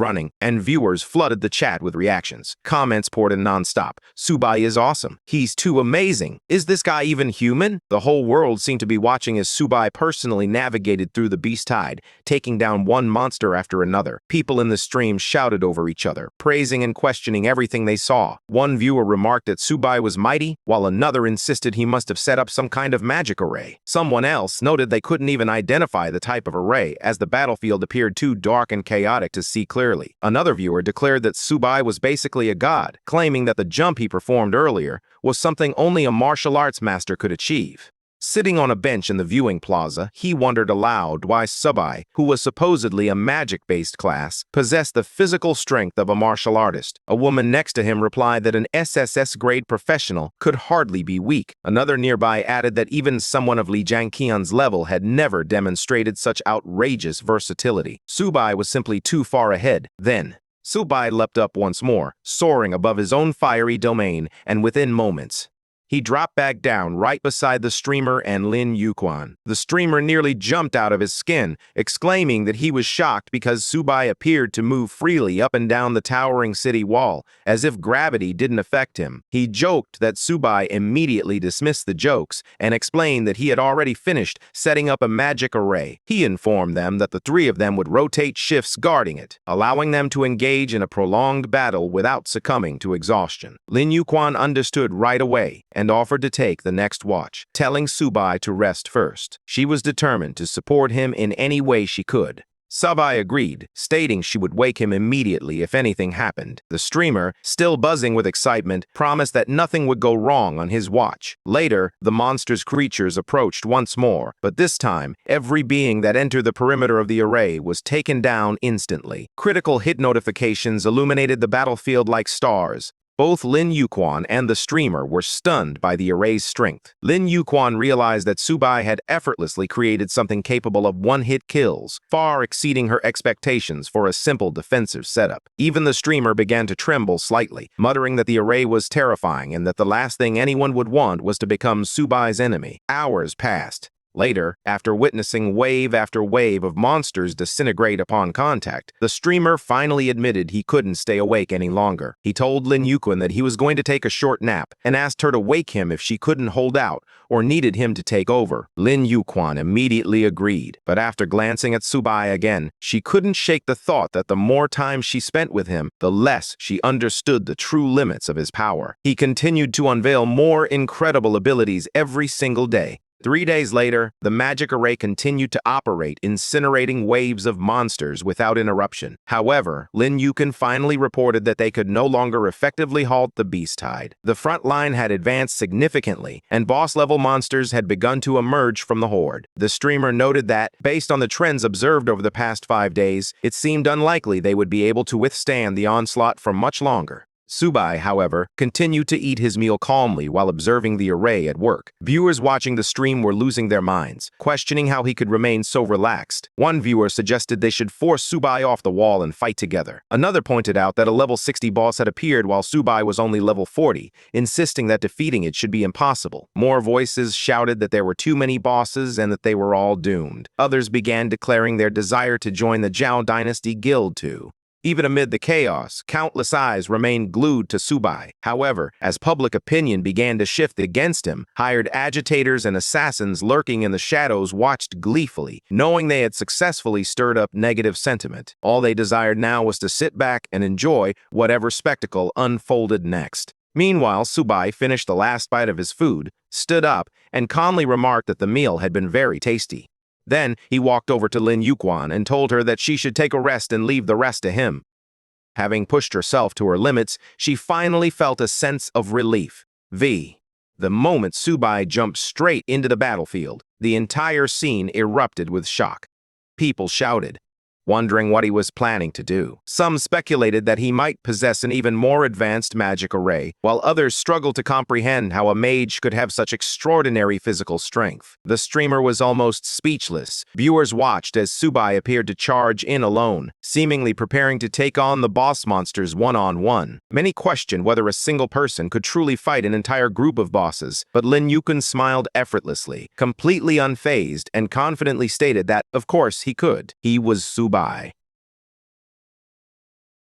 running, and viewers flooded the chat with reactions. Comments poured in nonstop. Sububai is awesome. He's too amazing. Is this guy even human? The whole world seemed to be watching as Sububai personally navigated through the beast tide, taking down one monster after another. People in the stream shouted over each other, praising and questioning everything they saw. One viewer remarked that Sububai was mighty, while another insisted he must have set up some kind of magic array. Someone else noted they couldn't even identify the type of array, as the battlefield appeared too dark and chaotic to see clearly. Another viewer declared that Sububai was basically a god, claiming that the jump he performed earlier was something only a martial arts master could achieve. Sitting on a bench in the viewing plaza, he wondered aloud why Sububai, who was supposedly a magic-based class, possessed the physical strength of a martial artist. A woman next to him replied that an SSS-grade professional could hardly be weak. Another nearby added that even someone of Li Jianqian's level had never demonstrated such outrageous versatility. Sububai was simply too far ahead. Then, Sububai leapt up once more, soaring above his own fiery domain, and within moments, he dropped back down right beside the streamer and Lin Yuchan. The streamer nearly jumped out of his skin, exclaiming that he was shocked because Sububai appeared to move freely up and down the towering city wall, as if gravity didn't affect him. He joked that Sububai immediately dismissed the jokes and explained that he had already finished setting up a magic array. He informed them that the three of them would rotate shifts guarding it, allowing them to engage in a prolonged battle without succumbing to exhaustion. Lin Yuchan understood right away and offered to take the next watch, telling Sububai to rest first. She was determined to support him in any way she could. Sububai agreed, stating she would wake him immediately if anything happened. The streamer, still buzzing with excitement, promised that nothing would go wrong on his watch. Later, the monster's creatures approached once more, but this time, every being that entered the perimeter of the array was taken down instantly. Critical hit notifications illuminated the battlefield like stars. Both Lin Yuchan and the streamer were stunned by the array's strength. Lin Yuchan realized that Sububai had effortlessly created something capable of one-hit kills, far exceeding her expectations for a simple defensive setup. Even the streamer began to tremble slightly, muttering that the array was terrifying and that the last thing anyone would want was to become Subai's enemy. Hours passed. Later, after witnessing wave after wave of monsters disintegrate upon contact, the streamer finally admitted he couldn't stay awake any longer. He told Lin Yuchan that he was going to take a short nap and asked her to wake him if she couldn't hold out or needed him to take over. Lin Yuchan immediately agreed, but after glancing at Sububai again, she couldn't shake the thought that the more time she spent with him, the less she understood the true limits of his power. He continued to unveil more incredible abilities every single day. 3 days later, the magic array continued to operate, incinerating waves of monsters without interruption. However, Lin Yuchan finally reported that they could no longer effectively halt the beast tide. The front line had advanced significantly, and boss-level monsters had begun to emerge from the horde. The streamer noted that, based on the trends observed over the past 5 days, it seemed unlikely they would be able to withstand the onslaught for much longer. Sububai, however, continued to eat his meal calmly while observing the array at work. Viewers watching the stream were losing their minds, questioning how he could remain so relaxed. One viewer suggested they should force Sububai off the wall and fight together. Another pointed out that a level 60 boss had appeared while Sububai was only level 40, insisting that defeating it should be impossible. More voices shouted that there were too many bosses and that they were all doomed. Others began declaring their desire to join the Zhao Dynasty Guild too. Even amid the chaos, countless eyes remained glued to Sububai. However, as public opinion began to shift against him, hired agitators and assassins lurking in the shadows watched gleefully, knowing they had successfully stirred up negative sentiment. All they desired now was to sit back and enjoy whatever spectacle unfolded next. Meanwhile, Sububai finished the last bite of his food, stood up, and calmly remarked that the meal had been very tasty. Then, he walked over to Lin Yuchan and told her that she should take a rest and leave the rest to him. Having pushed herself to her limits, she finally felt a sense of relief. The moment Sububai jumped straight into the battlefield, the entire scene erupted with shock. People shouted, wondering what he was planning to do. Some speculated that he might possess an even more advanced magic array, while others struggled to comprehend how a mage could have such extraordinary physical strength. The streamer was almost speechless. Viewers watched as Sububai appeared to charge in alone, seemingly preparing to take on the boss monsters one-on-one. Many questioned whether a single person could truly fight an entire group of bosses, but Lin Yuchan smiled effortlessly, completely unfazed, and confidently stated that, of course, he could. He was Sububai.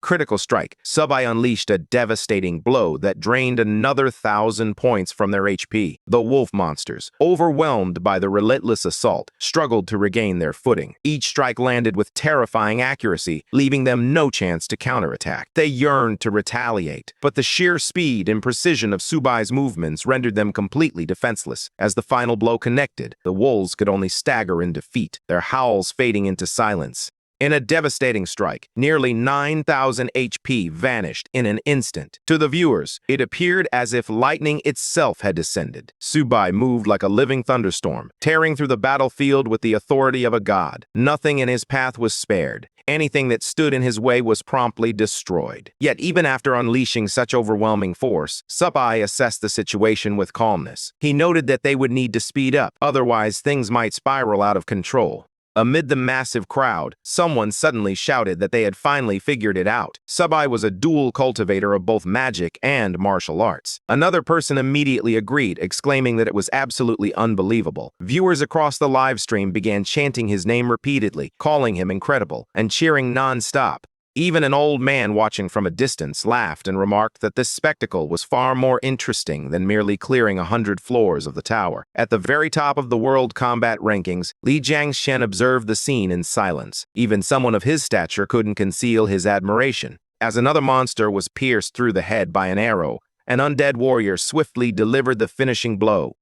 Critical strike. Sububai unleashed a devastating blow that drained another 1,000 points from their HP. The wolf monsters, overwhelmed by the relentless assault, struggled to regain their footing. Each strike landed with terrifying accuracy, leaving them no chance to counterattack. They yearned to retaliate, but the sheer speed and precision of Subai's movements rendered them completely defenseless. As the final blow connected, the wolves could only stagger in defeat, their howls fading into silence. In a devastating strike, nearly 9,000 HP vanished in an instant. To the viewers, it appeared as if lightning itself had descended. Sububai moved like a living thunderstorm, tearing through the battlefield with the authority of a god. Nothing in his path was spared. Anything that stood in his way was promptly destroyed. Yet even after unleashing such overwhelming force, Sububai assessed the situation with calmness. He noted that they would need to speed up, otherwise things might spiral out of control. Amid the massive crowd, someone suddenly shouted that they had finally figured it out. Sububai was a dual cultivator of both magic and martial arts. Another person immediately agreed, exclaiming that it was absolutely unbelievable. Viewers across the live stream began chanting his name repeatedly, calling him incredible, and cheering non-stop. Even an old man watching from a distance laughed and remarked that this spectacle was far more interesting than merely clearing 100 floors of the tower. At the very top of the world combat rankings, Li Jiangshen observed the scene in silence. Even someone of his stature couldn't conceal his admiration. As another monster was pierced through the head by an arrow, an undead warrior swiftly delivered the finishing blow.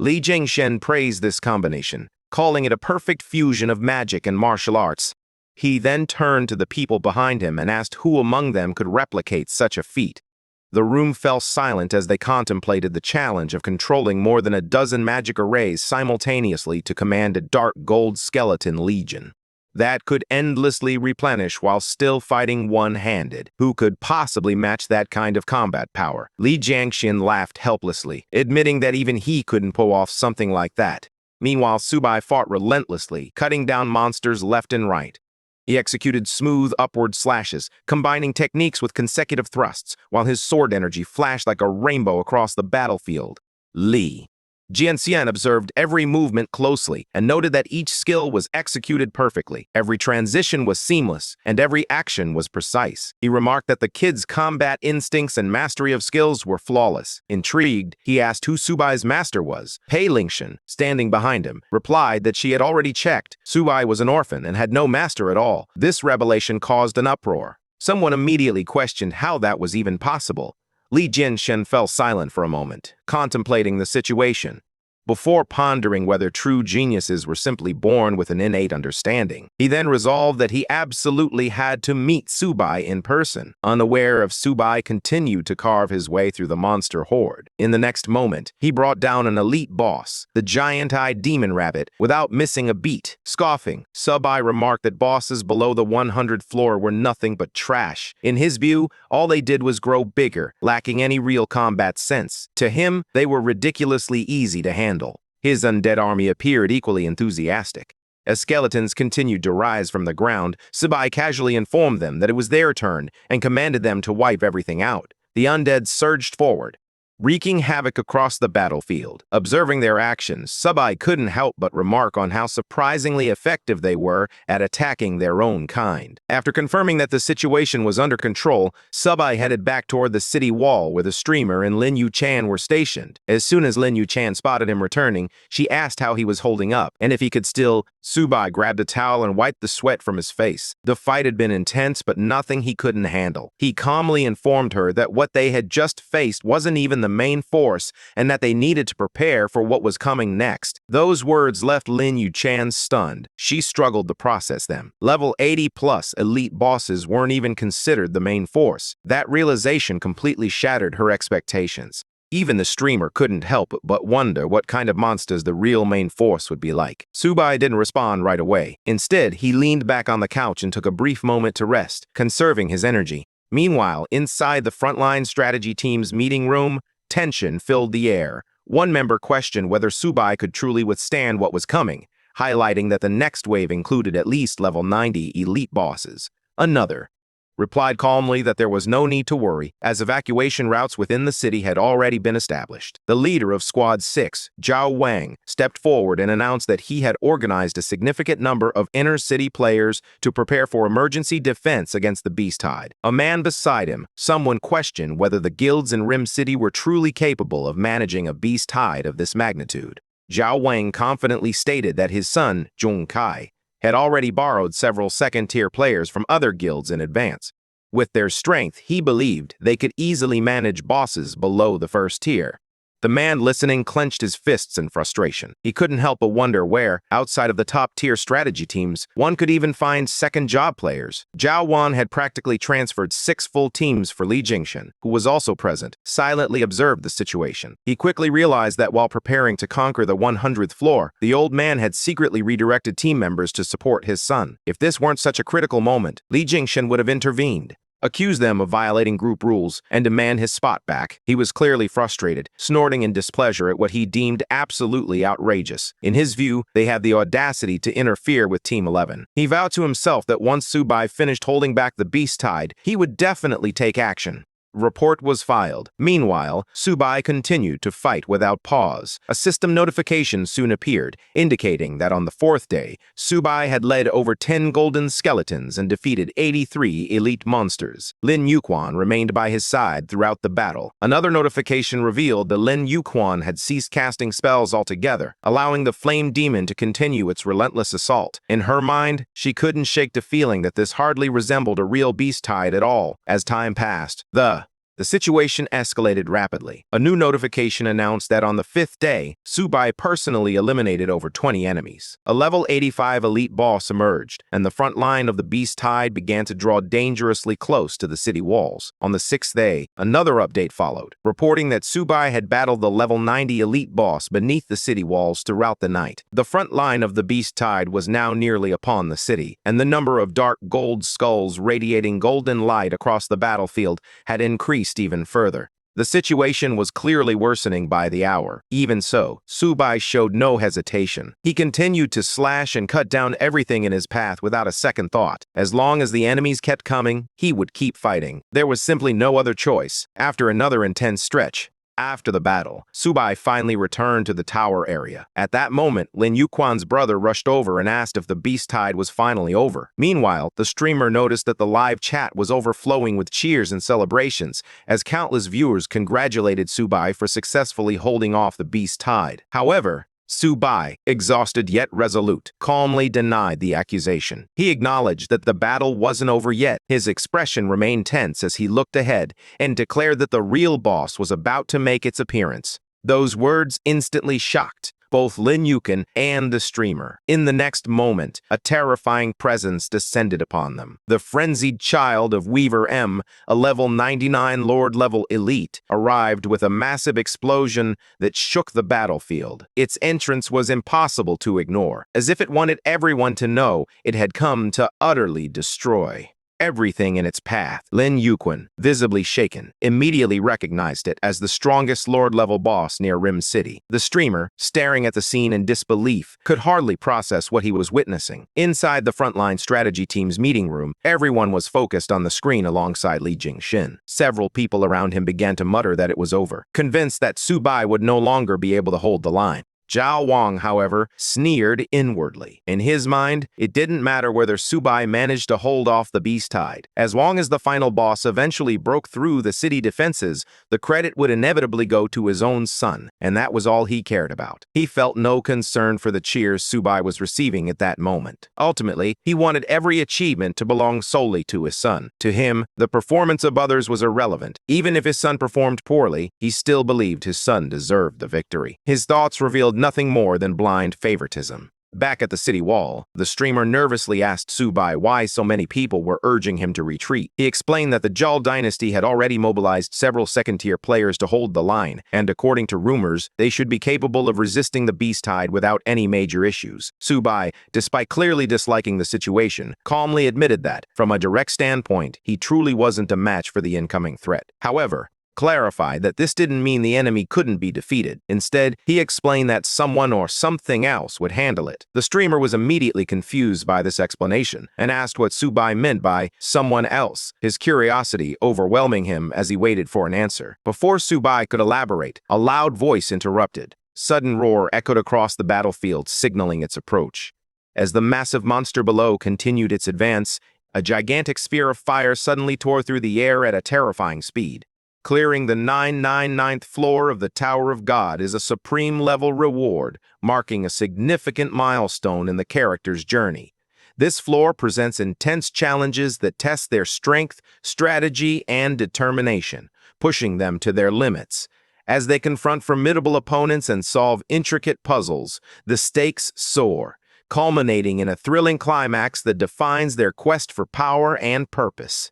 Li Jiangshen praised this combination, calling it a perfect fusion of magic and martial arts. He then turned to the people behind him and asked who among them could replicate such a feat. The room fell silent as they contemplated the challenge of controlling more than a dozen magic arrays simultaneously to command a dark gold skeleton legion that could endlessly replenish while still fighting one-handed. Who could possibly match that kind of combat power? Li Jiangxian laughed helplessly, admitting that even he couldn't pull off something like that. Meanwhile, Sububai fought relentlessly, cutting down monsters left and right. He executed smooth upward slashes, combining techniques with consecutive thrusts, while his sword energy flashed like a rainbow across the battlefield. Li Jianxian observed every movement closely and noted that each skill was executed perfectly. Every transition was seamless, and every action was precise. He remarked that the kid's combat instincts and mastery of skills were flawless. Intrigued, he asked who Subai's master was. Pei Lingshan, standing behind him, replied that she had already checked. Subai was an orphan and had no master at all. This revelation caused an uproar. Someone immediately questioned how that was even possible. Li Jianxian fell silent for a moment, contemplating the situation. Before pondering whether true geniuses were simply born with an innate understanding, he then resolved that he absolutely had to meet Subai in person. Unaware of Subai continued to carve his way through the monster horde. In the next moment, he brought down an elite boss, the giant-eyed demon rabbit, without missing a beat. Scoffing, Subai remarked that bosses below the 100th floor were nothing but trash. In his view, all they did was grow bigger, lacking any real combat sense. To him, they were ridiculously easy to handle. His undead army appeared equally enthusiastic. As skeletons continued to rise from the ground, Subai casually informed them that it was their turn and commanded them to wipe everything out. The undead surged forward, wreaking havoc across the battlefield. Observing their actions, Subai couldn't help but remark on how surprisingly effective they were at attacking their own kind. After confirming that the situation was under control, Subai headed back toward the city wall where the streamer and Lin Yuchan were stationed. As soon as Lin Yuchan spotted him returning, she asked how he was holding up, and if he could still. Subai grabbed a towel and wiped the sweat from his face. The fight had been intense, but nothing he couldn't handle. He calmly informed her that what they had just faced wasn't even the main force, and that they needed to prepare for what was coming next. Those words left Lin Yuchan stunned. She struggled to process them. Level 80+ elite bosses weren't even considered the main force. That realization completely shattered her expectations. Even the streamer couldn't help but wonder what kind of monsters the real main force would be like. Subai didn't respond right away. Instead, he leaned back on the couch and took a brief moment to rest, conserving his energy. Meanwhile, inside the frontline strategy team's meeting room, tension filled the air. One member questioned whether Subai could truly withstand what was coming, highlighting that the next wave included at least level 90 elite bosses. Another replied calmly that there was no need to worry, as evacuation routes within the city had already been established. The leader of Squad 6, Zhao Wang, stepped forward and announced that he had organized a significant number of inner-city players to prepare for emergency defense against the beast tide. A man beside him, someone questioned whether the guilds in Lim City were truly capable of managing a beast tide of this magnitude. Zhao Wang confidently stated that his son, Zhong Kai, had already borrowed several second-tier players from other guilds in advance. With their strength, he believed they could easily manage bosses below the first tier. The man listening clenched his fists in frustration. He couldn't help but wonder where, outside of the top-tier strategy teams, one could even find second-job players. Zhao Wan had practically transferred 6 full teams for Li Jingshan, who was also present, silently observed the situation. He quickly realized that while preparing to conquer the 100th floor, the old man had secretly redirected team members to support his son. If this weren't such a critical moment, Li Jingshan would have intervened, accused them of violating group rules, and demand his spot back. He was clearly frustrated, snorting in displeasure at what he deemed absolutely outrageous. In his view, they had the audacity to interfere with Team 11. He vowed to himself that once Subai finished holding back the beast tide, he would definitely take action. Report was filed. Meanwhile, Subai continued to fight without pause. A system notification soon appeared, indicating that on the 4th day, Subai had led over 10 golden skeletons and defeated 83 elite monsters. Lin Yuchan remained by his side throughout the battle. Another notification revealed that Lin Yuchan had ceased casting spells altogether, allowing the flame demon to continue its relentless assault. In her mind, she couldn't shake the feeling that this hardly resembled a real beast tide at all. As time passed, the The situation escalated rapidly. A new notification announced that on the 5th day, Sububai personally eliminated over 20 enemies. A level 85 elite boss emerged, and the front line of the beast tide began to draw dangerously close to the city walls. On the 6th day, another update followed, reporting that Sububai had battled the level 90 elite boss beneath the city walls throughout the night. The front line of the beast tide was now nearly upon the city, and the number of dark gold skulls radiating golden light across the battlefield had increased even further. The situation was clearly worsening by the hour. Even so, Sububai showed no hesitation. He continued to slash and cut down everything in his path without a second thought. As long as the enemies kept coming, he would keep fighting. There was simply no other choice. After another intense stretch, after the battle, Sububai finally returned to the tower area. At that moment, Lin Yuchan's brother rushed over and asked if the beast tide was finally over. Meanwhile, the streamer noticed that the live chat was overflowing with cheers and celebrations, as countless viewers congratulated Sububai for successfully holding off the beast tide. However, Sububai, exhausted yet resolute, calmly denied the accusation. He acknowledged that the battle wasn't over yet. His expression remained tense as he looked ahead and declared that the real boss was about to make its appearance. Those words instantly shocked both Lin Yuchan and the streamer. In the next moment, a terrifying presence descended upon them. The frenzied child of Weaver M, a level 99 Lord-level elite, arrived with a massive explosion that shook the battlefield. Its entrance was impossible to ignore, as if it wanted everyone to know it had come to utterly destroy everything in its path. Lin Yuchan, visibly shaken, immediately recognized it as the strongest Lord-level boss near Lim City. The streamer, staring at the scene in disbelief, could hardly process what he was witnessing. Inside the frontline strategy team's meeting room, everyone was focused on the screen alongside Li Jingxin. Several people around him began to mutter that it was over, convinced that Sububai would no longer be able to hold the line. Zhao Wang, however, sneered inwardly. In his mind, it didn't matter whether Sububai managed to hold off the beast tide. As long as the final boss eventually broke through the city defenses, the credit would inevitably go to his own son, and that was all he cared about. He felt no concern for the cheers Sububai was receiving at that moment. Ultimately, he wanted every achievement to belong solely to his son. To him, the performance of others was irrelevant. Even if his son performed poorly, he still believed his son deserved the victory. His thoughts revealed nothing more than blind favoritism. Back at the city wall, the streamer nervously asked Sububai why so many people were urging him to retreat. He explained that the Zhao dynasty had already mobilized several second-tier players to hold the line, and according to rumors, they should be capable of resisting the beast tide without any major issues. Sububai, despite clearly disliking the situation, calmly admitted that, from a direct standpoint, he truly wasn't a match for the incoming threat. However, clarified that this didn't mean the enemy couldn't be defeated. Instead, he explained that someone or something else would handle it. The streamer was immediately confused by this explanation and asked what Sububai meant by someone else, his curiosity overwhelming him as he waited for an answer. Before Sububai could elaborate, a loud voice interrupted. Sudden roar echoed across the battlefield, signaling its approach. As the massive monster below continued its advance, a gigantic sphere of fire suddenly tore through the air at a terrifying speed. Clearing the 999th floor of the Tower of God is a supreme-level reward, marking a significant milestone in the character's journey. This floor presents intense challenges that test their strength, strategy, and determination, pushing them to their limits. As they confront formidable opponents and solve intricate puzzles, the stakes soar, culminating in a thrilling climax that defines their quest for power and purpose.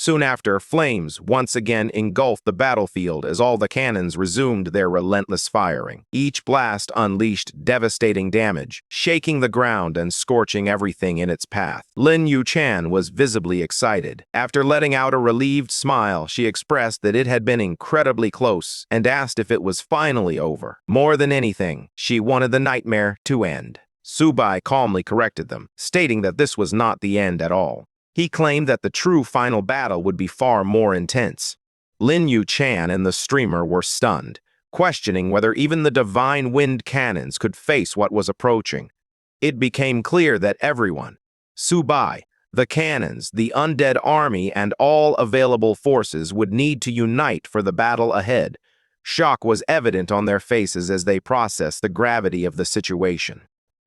Soon after, flames once again engulfed the battlefield as all the cannons resumed their relentless firing. Each blast unleashed devastating damage, shaking the ground and scorching everything in its path. Lin Yuchan was visibly excited. After letting out a relieved smile, she expressed that it had been incredibly close and asked if it was finally over. More than anything, she wanted the nightmare to end. Sububai calmly corrected them, stating that this was not the end at all. He claimed that the true final battle would be far more intense. Lin Yuchan and the streamer were stunned, questioning whether even the divine wind cannons could face what was approaching. It became clear that everyone, Sububai, the cannons, the undead army, and all available forces would need to unite for the battle ahead. Shock was evident on their faces as they processed the gravity of the situation.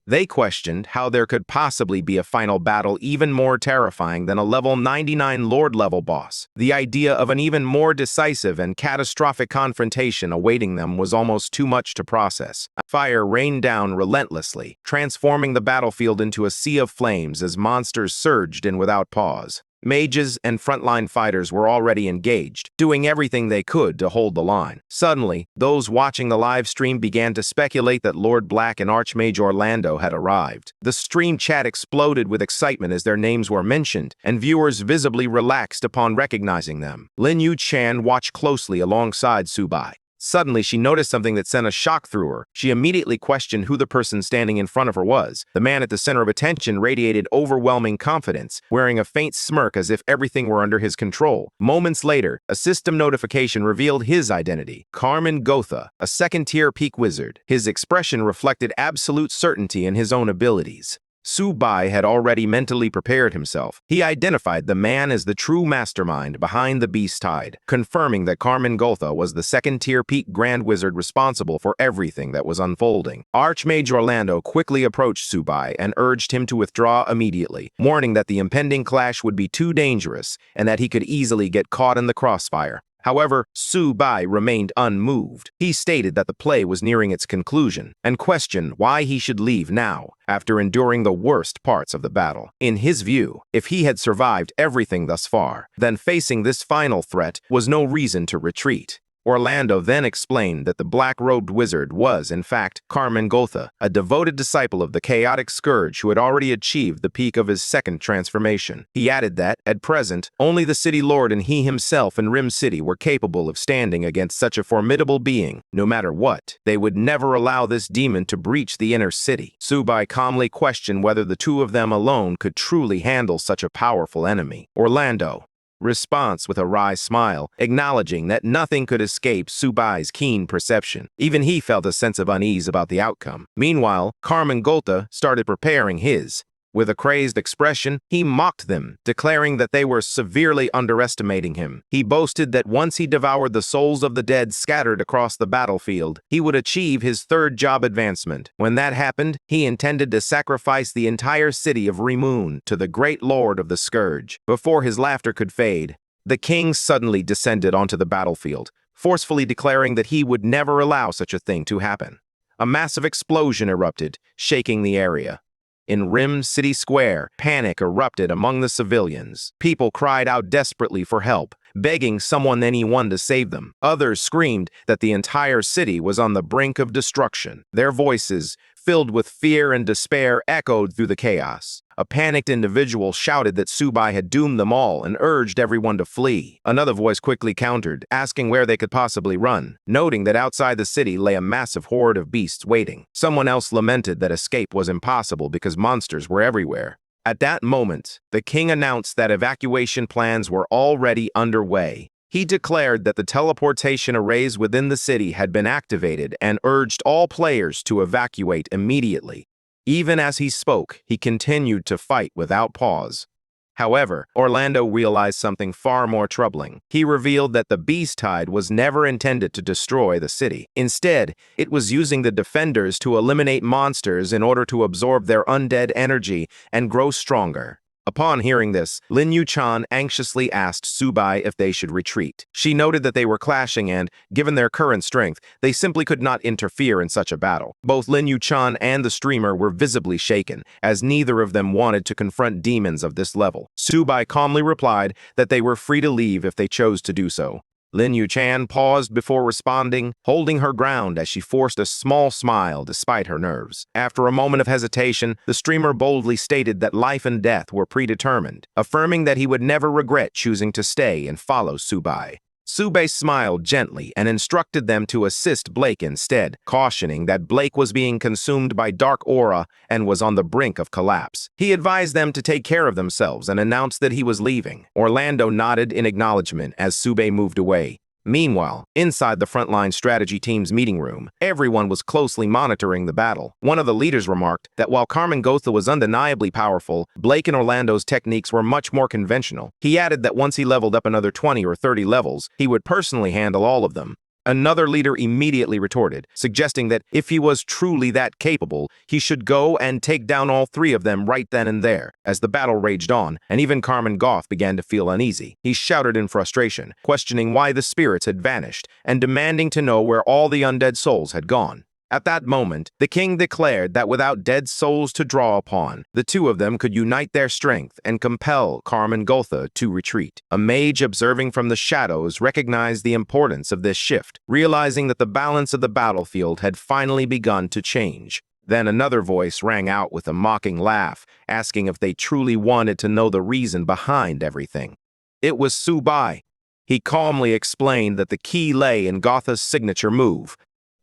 They questioned how there could possibly be a final battle even more terrifying than a level 99 Lord-level boss. The idea of an even more decisive and catastrophic confrontation awaiting them was almost too much to process. Fire rained down relentlessly, transforming the battlefield into a sea of flames as monsters surged in without pause. Mages and frontline fighters were already engaged, doing everything they could to hold the line. Suddenly, those watching the live stream began to speculate that Lord Black and Archmage Orlando had arrived. The stream chat exploded with excitement as their names were mentioned, and viewers visibly relaxed upon recognizing them. Lin Yuchan watched closely alongside Sububai. Suddenly, she noticed something that sent a shock through her. She immediately questioned who the person standing in front of her was. The man at the center of attention radiated overwhelming confidence, wearing a faint smirk as if everything were under his control. Moments later, a system notification revealed his identity: Carmen Gotha, a second-tier peak wizard. His expression reflected absolute certainty in his own abilities. Sububai had already mentally prepared himself. He identified the man as the true mastermind behind the Beast Tide, confirming that Carmen Gotha was the second-tier peak Grand Wizard responsible for everything that was unfolding. Archmage Orlando quickly approached Sububai and urged him to withdraw immediately, warning that the impending clash would be too dangerous and that he could easily get caught in the crossfire. However, Sububai remained unmoved. He stated that the play was nearing its conclusion and questioned why he should leave now, after enduring the worst parts of the battle. In his view, if he had survived everything thus far, then facing this final threat was no reason to retreat. Orlando then explained that the black-robed wizard was, in fact, Carmen Gotha, a devoted disciple of the chaotic scourge who had already achieved the peak of his second transformation. He added that, at present, only the city lord and he himself in Lim City were capable of standing against such a formidable being. No matter what, they would never allow this demon to breach the inner city. Sububai calmly questioned whether the two of them alone could truly handle such a powerful enemy. Orlando response with a wry smile, acknowledging that nothing could escape Subai's keen perception. Even he felt a sense of unease about the outcome. Meanwhile, Carmen Gotha started preparing his. With a crazed expression, he mocked them, declaring that they were severely underestimating him. He boasted that once he devoured the souls of the dead scattered across the battlefield, he would achieve his third job advancement. When that happened, he intended to sacrifice the entire city of Remoon to the great lord of the scourge. Before his laughter could fade, the king suddenly descended onto the battlefield, forcefully declaring that he would never allow such a thing to happen. A massive explosion erupted, shaking the area. In Lim City Square, panic erupted among the civilians. People cried out desperately for help, begging anyone to save them. Others screamed that the entire city was on the brink of destruction. Their voices, filled with fear and despair, echoed through the chaos. A panicked individual shouted that Sububai had doomed them all and urged everyone to flee. Another voice quickly countered, asking where they could possibly run, noting that outside the city lay a massive horde of beasts waiting. Someone else lamented that escape was impossible because monsters were everywhere. At that moment, the king announced that evacuation plans were already underway. He declared that the teleportation arrays within the city had been activated and urged all players to evacuate immediately. Even as he spoke, he continued to fight without pause. However, Orlando realized something far more troubling. He revealed that the Beast Tide was never intended to destroy the city. Instead, it was using the defenders to eliminate monsters in order to absorb their undead energy and grow stronger. Upon hearing this, Lin Yuchan anxiously asked Sububai if they should retreat. She noted that they were clashing and, given their current strength, they simply could not interfere in such a battle. Both Lin Yuchan and the streamer were visibly shaken, as neither of them wanted to confront demons of this level. Sububai calmly replied that they were free to leave if they chose to do so. Lin Yuchan paused before responding, holding her ground as she forced a small smile despite her nerves. After a moment of hesitation, the streamer boldly stated that life and death were predetermined, affirming that he would never regret choosing to stay and follow Sububai. Sububai smiled gently and instructed them to assist Blake instead, cautioning that Blake was being consumed by dark aura and was on the brink of collapse. He advised them to take care of themselves and announced that he was leaving. Orlando nodded in acknowledgement as Sububai moved away. Meanwhile, inside the frontline strategy team's meeting room, everyone was closely monitoring the battle. One of the leaders remarked that while Carmen Gotha was undeniably powerful, Blake and Orlando's techniques were much more conventional. He added that once he leveled up another 20 or 30 levels, he would personally handle all of them. Another leader immediately retorted, suggesting that if he was truly that capable, he should go and take down all three of them right then and there. As the battle raged on, and even Carmen Goth began to feel uneasy, he shouted in frustration, questioning why the spirits had vanished, and demanding to know where all the undead souls had gone. At that moment, the king declared that without dead souls to draw upon, the two of them could unite their strength and compel Carmen Gotha to retreat. A mage observing from the shadows recognized the importance of this shift, realizing that the balance of the battlefield had finally begun to change. Then another voice rang out with a mocking laugh, asking if they truly wanted to know the reason behind everything. It was Sububai. He calmly explained that the key lay in Gotha's signature move,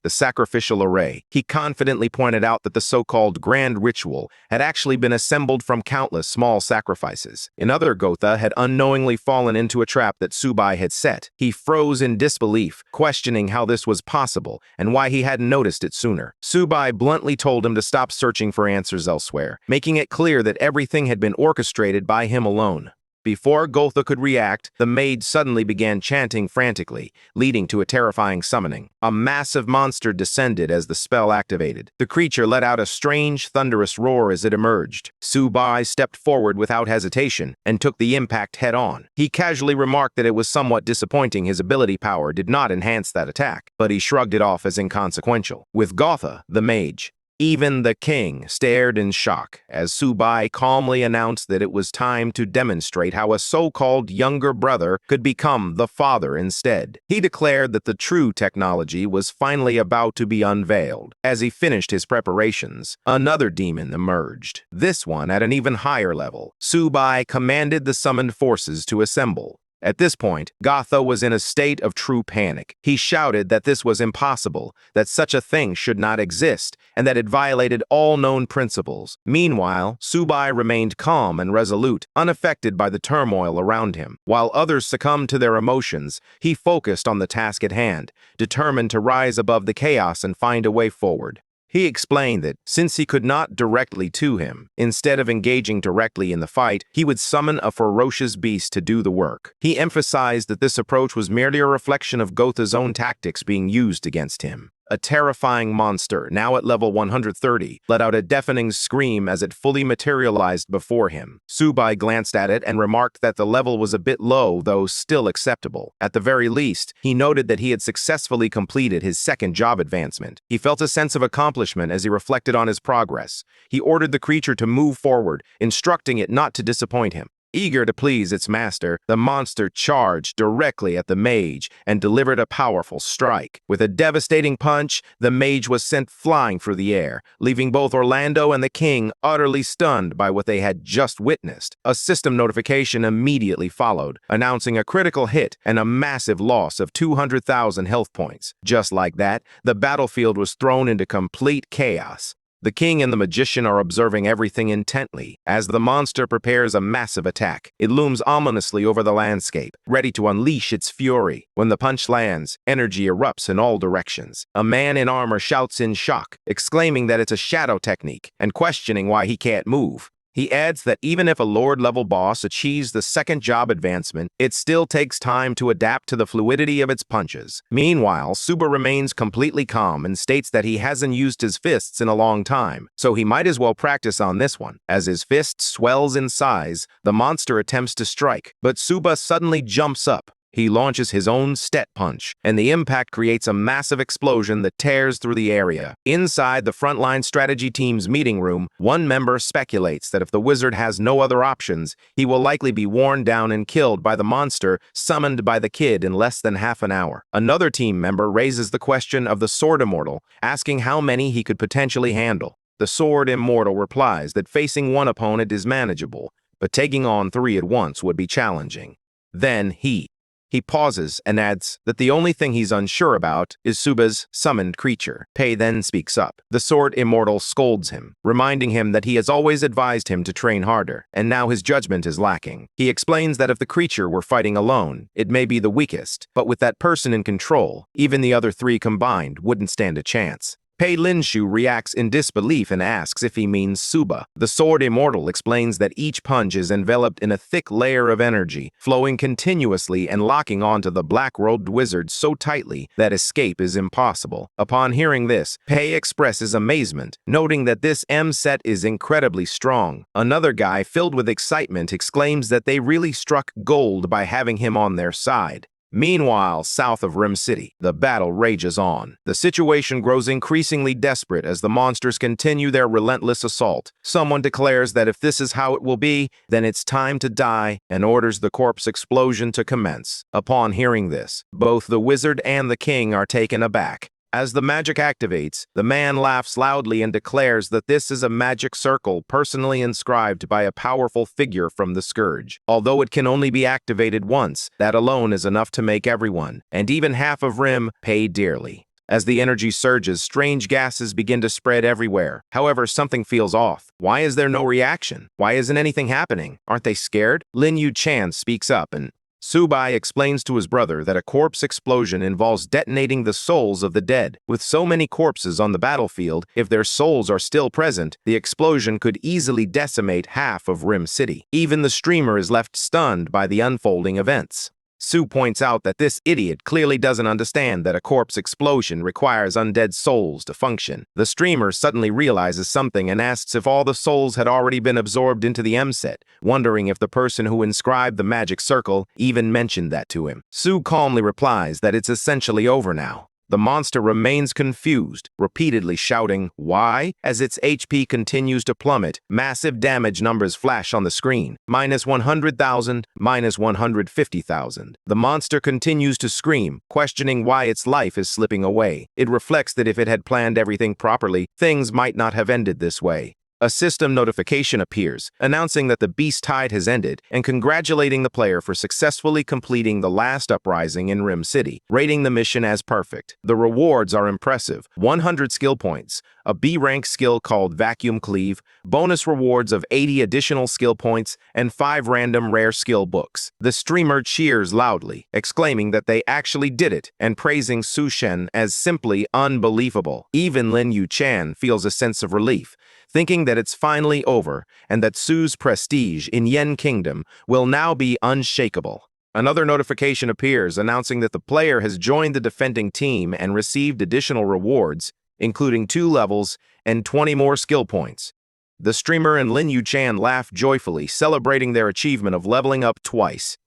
the sacrificial array. He confidently pointed out that the so-called grand ritual had actually been assembled from countless small sacrifices. Another Gotha had unknowingly fallen into a trap that Sububai had set. He froze in disbelief, questioning how this was possible and why he hadn't noticed it sooner. Sububai bluntly told him to stop searching for answers elsewhere, making it clear that everything had been orchestrated by him alone. Before Gotha could react, the maid suddenly began chanting frantically, leading to a terrifying summoning. A massive monster descended as the spell activated. The creature let out a strange, thunderous roar as it emerged. Sububai stepped forward without hesitation and took the impact head-on. He casually remarked that it was somewhat disappointing his ability power did not enhance that attack, but he shrugged it off as inconsequential. With Gotha, the mage, even the king stared in shock as Sububai calmly announced that it was time to demonstrate how a so-called younger brother could become the father instead. He declared that the true technology was finally about to be unveiled. As he finished his preparations, another demon emerged, this one at an even higher level. Sububai commanded the summoned forces to assemble. At this point, Gotha was in a state of true panic. He shouted that this was impossible, that such a thing should not exist, and that it violated all known principles. Meanwhile, Sububai remained calm and resolute, unaffected by the turmoil around him. While others succumbed to their emotions, he focused on the task at hand, determined to rise above the chaos and find a way forward. He explained that, since he could not directly to him, instead of engaging directly in the fight, he would summon a ferocious beast to do the work. He emphasized that this approach was merely a reflection of Gotha's own tactics being used against him. A terrifying monster, now at level 130, let out a deafening scream as it fully materialized before him. Sububai glanced at it and remarked that the level was a bit low, though still acceptable. At the very least, he noted that he had successfully completed his second job advancement. He felt a sense of accomplishment as he reflected on his progress. He ordered the creature to move forward, instructing it not to disappoint him. Eager to please its master, the monster charged directly at the mage and delivered a powerful strike. With a devastating punch, the mage was sent flying through the air, leaving both Orlando and the king utterly stunned by what they had just witnessed. A system notification immediately followed, announcing a critical hit and a massive loss of 200,000 health points. Just like that, the battlefield was thrown into complete chaos. The king and the magician are observing everything intently. As the monster prepares a massive attack, it looms ominously over the landscape, ready to unleash its fury. When the punch lands, energy erupts in all directions. A man in armor shouts in shock, exclaiming that it's a shadow technique and questioning why he can't move. He adds that even if a Lord-level boss achieves the second job advancement, it still takes time to adapt to the fluidity of its punches. Meanwhile, Suba remains completely calm and states that he hasn't used his fists in a long time, so he might as well practice on this one. As his fist swells in size, the monster attempts to strike, but Suba suddenly jumps up. He launches his own stet punch, and the impact creates a massive explosion that tears through the area. Inside the frontline strategy team's meeting room, one member speculates that if the wizard has no other options, he will likely be worn down and killed by the monster summoned by the kid in less than half an hour. Another team member raises the question of the Sword Immortal, asking how many he could potentially handle. The Sword Immortal replies that facing one opponent is manageable, but taking on three at once would be challenging. Then he He pauses and adds that the only thing he's unsure about is Suba's summoned creature. Pei then speaks up. The sword immortal scolds him, reminding him that he has always advised him to train harder, and now his judgment is lacking. He explains that if the creature were fighting alone, it may be the weakest, but with that person in control, even the other three combined wouldn't stand a chance. Pei Linshu reacts in disbelief and asks if he means Suba. The sword immortal explains that each punch is enveloped in a thick layer of energy, flowing continuously and locking onto the black-robed wizard so tightly that escape is impossible. Upon hearing this, Pei expresses amazement, noting that this M set is incredibly strong. Another guy, filled with excitement, exclaims that they really struck gold by having him on their side. Meanwhile, south of Lim City, the battle rages on. The situation grows increasingly desperate as the monsters continue their relentless assault. Someone declares that if this is how it will be, then it's time to die, and orders the corpse explosion to commence. Upon hearing this, both the wizard and the king are taken aback. As the magic activates, the man laughs loudly and declares that this is a magic circle personally inscribed by a powerful figure from the Scourge. Although it can only be activated once, that alone is enough to make everyone, and even half of Rim, pay dearly. As the energy surges, strange gases begin to spread everywhere. However, something feels off. Why is there no reaction? Why isn't anything happening? Aren't they scared? Lin Yuchan speaks up and Sububai explains to his brother that a corpse explosion involves detonating the souls of the dead. With so many corpses on the battlefield, if their souls are still present, the explosion could easily decimate half of Lim City. Even the streamer is left stunned by the unfolding events. Sue points out that this idiot clearly doesn't understand that a corpse explosion requires undead souls to function. The streamer suddenly realizes something and asks if all the souls had already been absorbed into the M set, wondering if the person who inscribed the magic circle even mentioned that to him. Sue calmly replies that it's essentially over now. The monster remains confused, repeatedly shouting, "Why?" As its HP continues to plummet, massive damage numbers flash on the screen. -100,000, -150,000. The monster continues to scream, questioning why its life is slipping away. It reflects that if it had planned everything properly, things might not have ended this way. A system notification appears, announcing that the Beast Tide has ended and congratulating the player for successfully completing the last uprising in Lim City, rating the mission as perfect. The rewards are impressive: 100 skill points, a B-rank skill called Vacuum Cleave, bonus rewards of 80 additional skill points, and 5 random rare skill books. The streamer cheers loudly, exclaiming that they actually did it and praising Su Shen as simply unbelievable. Even Lin Yuchan feels a sense of relief, thinking that it's finally over and that Su's prestige in Yen Kingdom will now be unshakable. Another notification appears announcing that the player has joined the defending team and received additional rewards, including 2 levels and 20 more skill points. The streamer and Lin Yuchan laugh joyfully, celebrating their achievement of leveling up twice.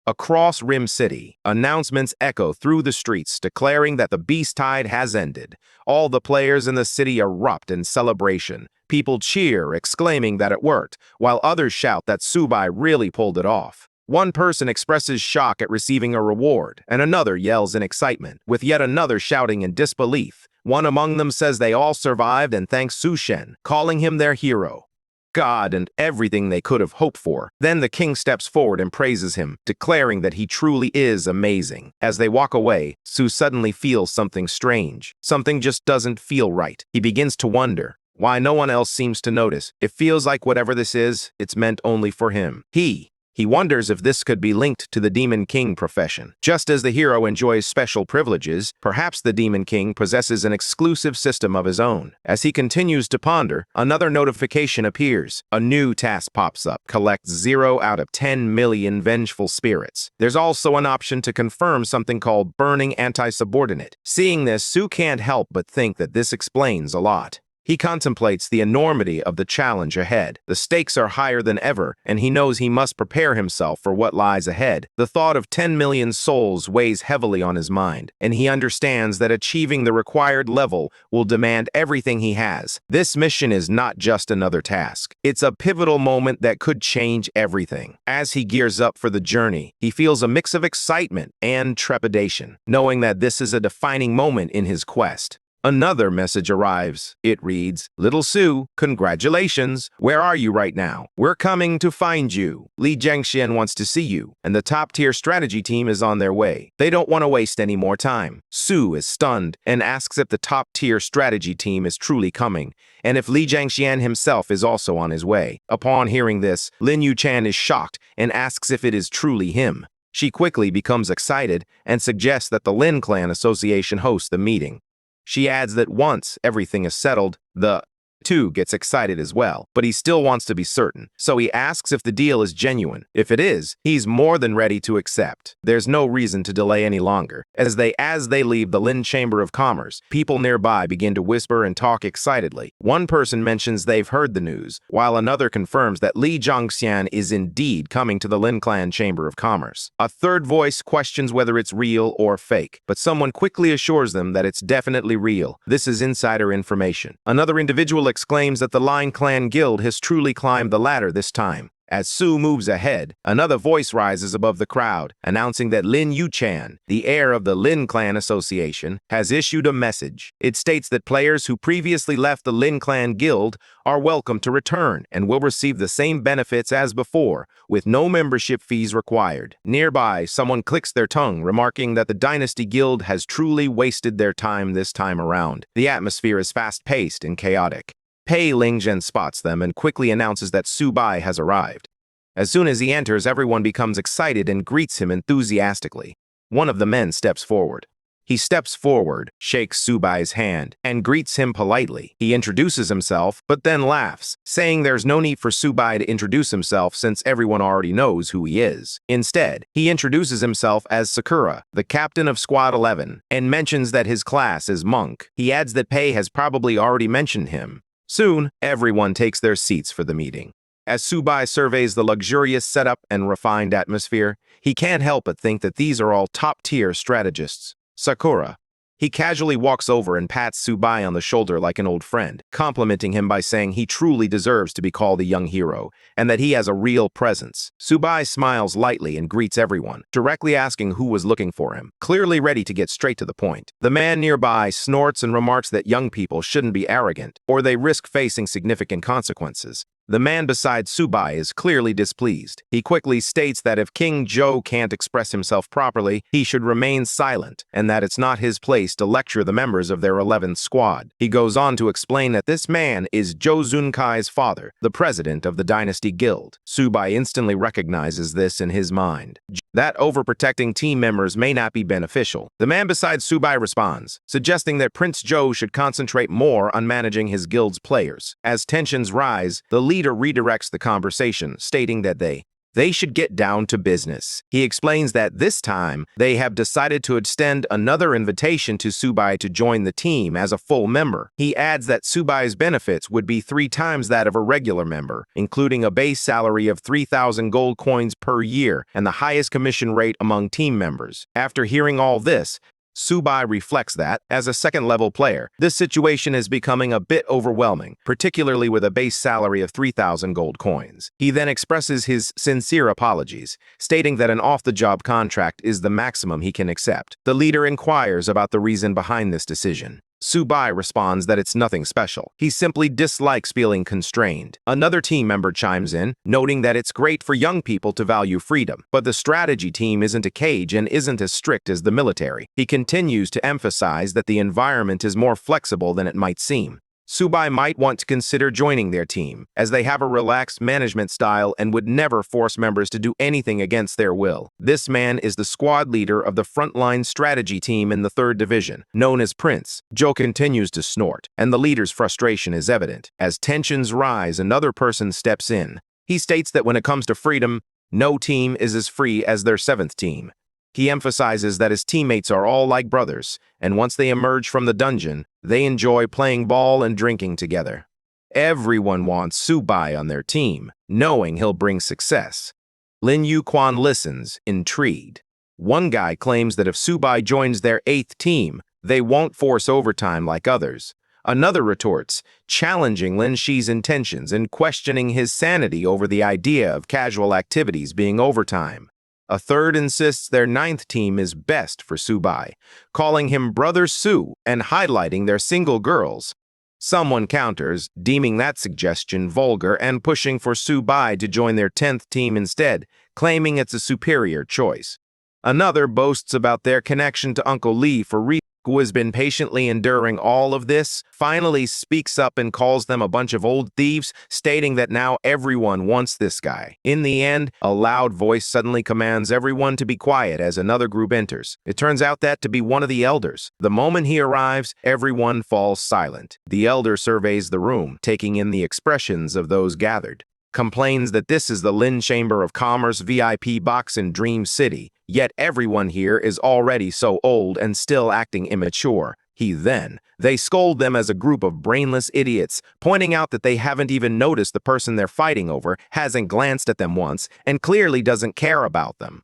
Across Lim City, announcements echo through the streets declaring that the Beast Tide has ended. All the players in the city erupt in celebration. People cheer, exclaiming that it worked, while others shout that Subai really pulled it off. One person expresses shock at receiving a reward, and another yells in excitement, with yet another shouting in disbelief. One among them says they all survived and thanks Su Shen, calling him their hero. God and everything they could have hoped for. Then the king steps forward and praises him, declaring that he truly is amazing. As they walk away, Su suddenly feels something strange. Something just doesn't feel right. He begins to wonder why no one else seems to notice. It feels like whatever this is, it's meant only for him. He wonders if this could be linked to the Demon King profession. Just as the hero enjoys special privileges, perhaps the Demon King possesses an exclusive system of his own. As he continues to ponder, another notification appears. A new task pops up: collect 0 out of 10 million vengeful spirits. There's also an option to confirm something called burning anti-subordinate. Seeing this, Su can't help but think that this explains a lot. He contemplates the enormity of the challenge ahead. The stakes are higher than ever, and he knows he must prepare himself for what lies ahead. The thought of 10 million souls weighs heavily on his mind, and he understands that achieving the required level will demand everything he has. This mission is not just another task. It's a pivotal moment that could change everything. As he gears up for the journey, he feels a mix of excitement and trepidation, knowing that this is a defining moment in his quest. Another message arrives. It reads, "Little Sue, congratulations. Where are you right now? We're coming to find you. Li Jiangxian wants to see you, and the top-tier strategy team is on their way. They don't want to waste any more time." Sue is stunned and asks if the top-tier strategy team is truly coming, and if Li Jiangxian himself is also on his way. Upon hearing this, Lin Yuchan is shocked and asks if it is truly him. She quickly becomes excited and suggests that the Lin Clan Association host the meeting. She adds that once everything is settled, the two gets excited as well, but he still wants to be certain, so he asks if the deal is genuine. If it is, he's more than ready to accept. There's no reason to delay any longer. As they leave the Lin Chamber of Commerce, people nearby begin to whisper and talk excitedly. One person mentions they've heard the news, while another confirms that Li Jiangxian is indeed coming to the Lin Clan Chamber of Commerce. A third voice questions whether it's real or fake, but someone quickly assures them that it's definitely real. This is insider information. Another individual exclaims that the Lin Clan Guild has truly climbed the ladder this time. As Sue moves ahead, another voice rises above the crowd, announcing that Lin Yuchan, the heir of the Lin Clan Association, has issued a message. It states that players who previously left the Lin Clan Guild are welcome to return and will receive the same benefits as before, with no membership fees required. Nearby, someone clicks their tongue, remarking that the Dynasty Guild has truly wasted their time this time around. The atmosphere is fast-paced and chaotic. Pei Lingzhen spots them and quickly announces that Sububai has arrived. As soon as he enters, everyone becomes excited and greets him enthusiastically. One of the men steps forward. He steps forward, shakes Subai's hand, and greets him politely. He introduces himself, but then laughs, saying there's no need for Sububai to introduce himself since everyone already knows who he is. Instead, he introduces himself as Sakura, the captain of Squad 11, and mentions that his class is Monk. He adds that Pei has probably already mentioned him. Soon, everyone takes their seats for the meeting. As Sububai surveys the luxurious setup and refined atmosphere, he can't help but think that these are all top-tier strategists. Sakura. He casually walks over and pats Sububai on the shoulder like an old friend, complimenting him by saying he truly deserves to be called a young hero, and that he has a real presence. Sububai smiles lightly and greets everyone, directly asking who was looking for him, clearly ready to get straight to the point. The man nearby snorts and remarks that young people shouldn't be arrogant, or they risk facing significant consequences. The man beside Sububai is clearly displeased. He quickly states that if King Zhou can't express himself properly, he should remain silent, and that it's not his place to lecture the members of their 11th squad. He goes on to explain that this man is Zhou Zunkai's father, the president of the Dynasty Guild. Sububai instantly recognizes this in his mind. That overprotecting team members may not be beneficial. The man beside Sububai responds, suggesting that Prince Zhou should concentrate more on managing his guild's players. As tensions rise, the leader redirects the conversation, stating that they should get down to business. He explains that this time, they have decided to extend another invitation to Sububai to join the team as a full member. He adds that Subai's benefits would be 3 times that of a regular member, including a base salary of 3,000 gold coins per year and the highest commission rate among team members. After hearing all this, Sububai reflects that, as a second-level player, this situation is becoming a bit overwhelming, particularly with a base salary of 3,000 gold coins. He then expresses his sincere apologies, stating that an off-the-job contract is the maximum he can accept. The leader inquires about the reason behind this decision. Sububai responds that it's nothing special. He simply dislikes feeling constrained. Another team member chimes in, noting that it's great for young people to value freedom, but the strategy team isn't a cage and isn't as strict as the military. He continues to emphasize that the environment is more flexible than it might seem. Sububai might want to consider joining their team, as they have a relaxed management style and would never force members to do anything against their will. This man is the squad leader of the frontline strategy team in the 3rd Division, known as Prince. Zhou continues to snort, and the leader's frustration is evident. As tensions rise, another person steps in. He states that when it comes to freedom, no team is as free as their 7th team. He emphasizes that his teammates are all like brothers, and once they emerge from the dungeon, they enjoy playing ball and drinking together. Everyone wants Sububai on their team, knowing he'll bring success. Lin Yuchan listens, intrigued. One guy claims that if Sububai joins their 8th team, they won't force overtime like others. Another retorts, challenging Lin Shi's intentions and questioning his sanity over the idea of casual activities being overtime. A third insists their ninth team is best for Sububai, calling him Brother Su and highlighting their single girls. Someone counters, deeming that suggestion vulgar and pushing for Sububai to join their 10th team instead, claiming it's a superior choice. Another boasts about their connection to Uncle Lee for reasons, who has been patiently enduring all of this, finally speaks up and calls them a bunch of old thieves, stating that now everyone wants this guy. In the end, a loud voice suddenly commands everyone to be quiet as another group enters. It turns out that to be one of the elders. The moment he arrives, everyone falls silent. The elder surveys the room, taking in the expressions of those gathered. Complains that this is the Lin Chamber of Commerce VIP box in Dream City, yet everyone here is already so old and still acting immature. They scold them as a group of brainless idiots, pointing out that they haven't even noticed the person they're fighting over, hasn't glanced at them once, and clearly doesn't care about them.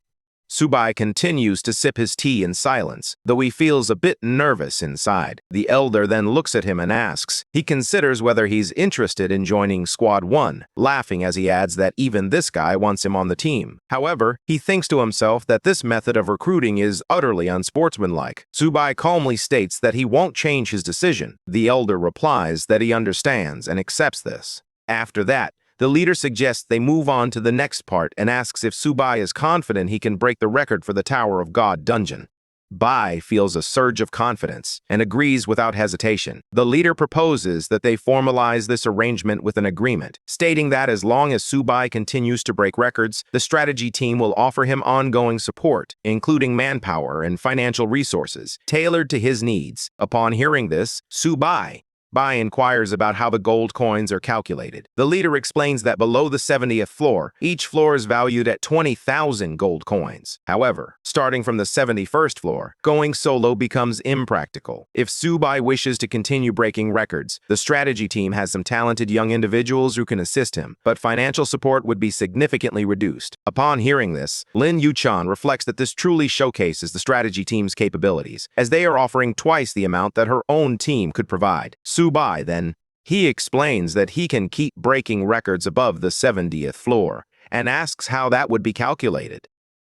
Sububai continues to sip his tea in silence, though he feels a bit nervous inside. The elder then looks at him and asks. He considers whether he's interested in joining Squad 1, laughing as he adds that even this guy wants him on the team. However, he thinks to himself that this method of recruiting is utterly unsportsmanlike. Sububai calmly states that he won't change his decision. The elder replies that he understands and accepts this. After that, the leader suggests they move on to the next part and asks if Sububai is confident he can break the record for the Tower of God dungeon. Bai feels a surge of confidence and agrees without hesitation. The leader proposes that they formalize this arrangement with an agreement, stating that as long as Sububai continues to break records, the strategy team will offer him ongoing support, including manpower and financial resources, tailored to his needs. Upon hearing this, Sububai inquires about how the gold coins are calculated. The leader explains that below the 70th floor, each floor is valued at 20,000 gold coins. However, starting from the 71st floor, going solo becomes impractical. If Sububai wishes to continue breaking records, the strategy team has some talented young individuals who can assist him, but financial support would be significantly reduced. Upon hearing this, Lin Yuchan reflects that this truly showcases the strategy team's capabilities, as they are offering twice the amount that her own team could provide. Sububai, then, he explains that he can keep breaking records above the 70th floor, and asks how that would be calculated.